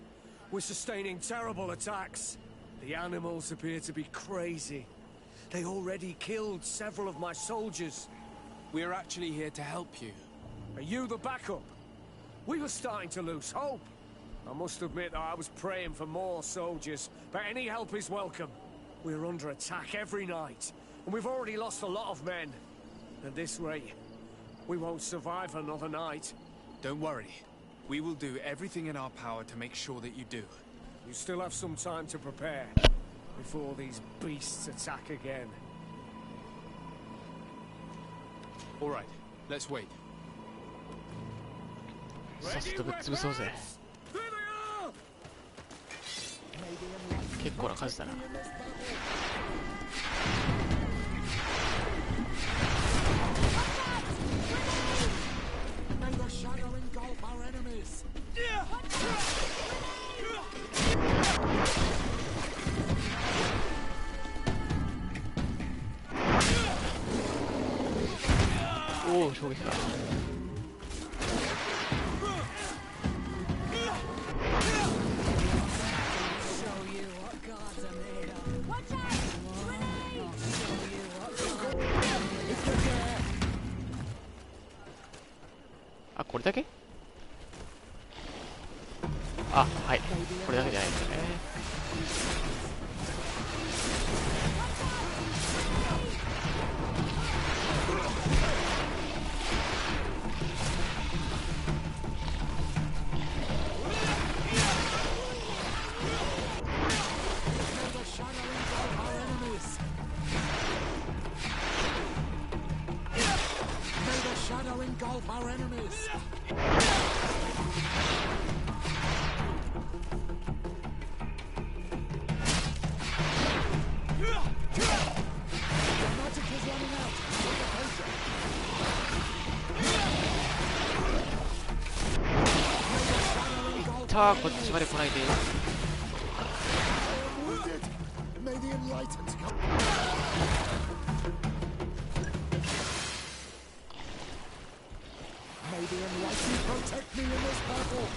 Speaker 12: We're sustaining terrible attacks. The animals appear to be crazy. They already killed several of my soldiers.
Speaker 3: We're actually here to help you.
Speaker 12: Are you the backup? We were starting to lose hope. I must admit that I was praying for more soldiers, but any help is welcome. We're under attack every night, and we've already lost a lot of men. At this rate, we won't survive another night.
Speaker 3: Don't worry. We will do everything in our power to make sure that you do.
Speaker 12: You still have some time to prepare before these beasts attack again.
Speaker 3: All right, let's wait.
Speaker 1: さっさとぶっ潰そうぜ。結構な数だな。おお、衝撃だ。あ、これだけ？あ、はい。これだけじゃないですよね。さあ、こっちまで来ないで。
Speaker 5: May the enlightened protect me in this battle.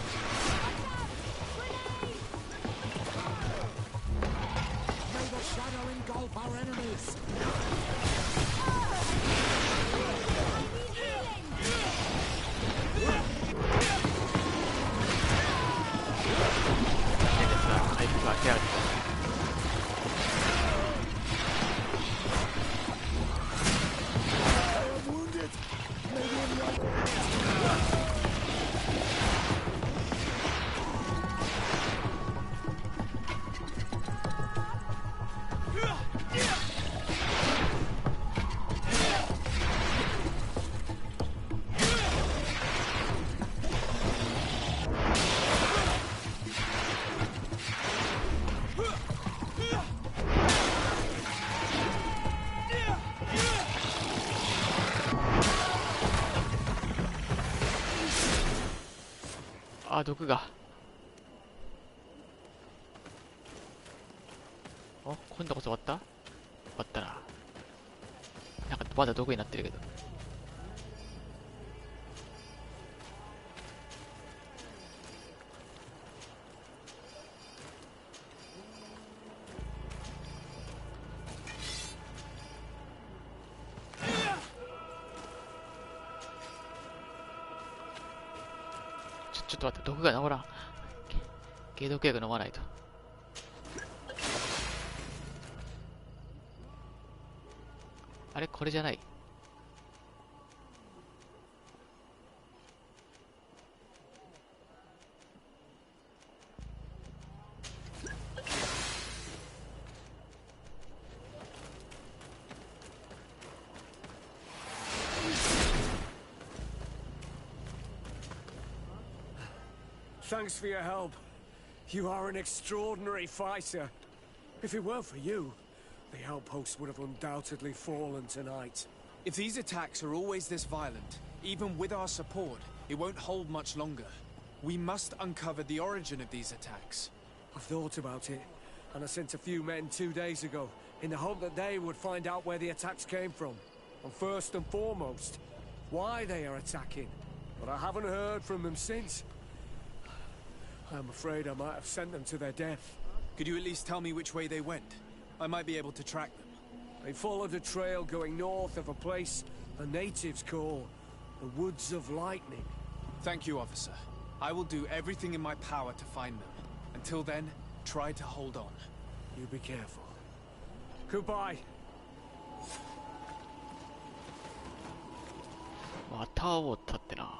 Speaker 5: May the shadow engulf our enemies.
Speaker 1: あ、毒が。お、今度こそ終わった？終わったな。なんかまだ毒になってるけど。ちょっと待って、毒が治らん。解毒薬飲まないと。あれこれじゃない。
Speaker 12: Thanks for your help. You are an extraordinary fighter. If it weren't for you, the outpost would have undoubtedly fallen tonight.
Speaker 3: If these attacks are always this violent, even with our support, it won't hold much longer. We must uncover the origin of these attacks.
Speaker 12: I've thought about it, and I sent a few men 2 days ago, in the hope that they would find out where the attacks came from. And first and foremost, why they are attacking. But I haven't heard from them since. I'm afraid I might have sent them to their death.
Speaker 3: Could you at least tell me which way they went? I might be able to track them.
Speaker 12: They followed a trail going north of a place the natives call the Woods of Lightning.
Speaker 3: Thank you, officer. I will do everything in my power to find them. Until then, try to hold on.
Speaker 12: You be careful. Goodbye.
Speaker 1: またおったってな。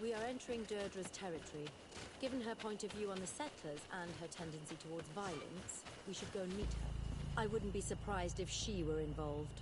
Speaker 21: We are entering Deirdre's territory. Given her point of view on the settlers and her tendency towards violence, we should go and meet her. I wouldn't be surprised if she were involved.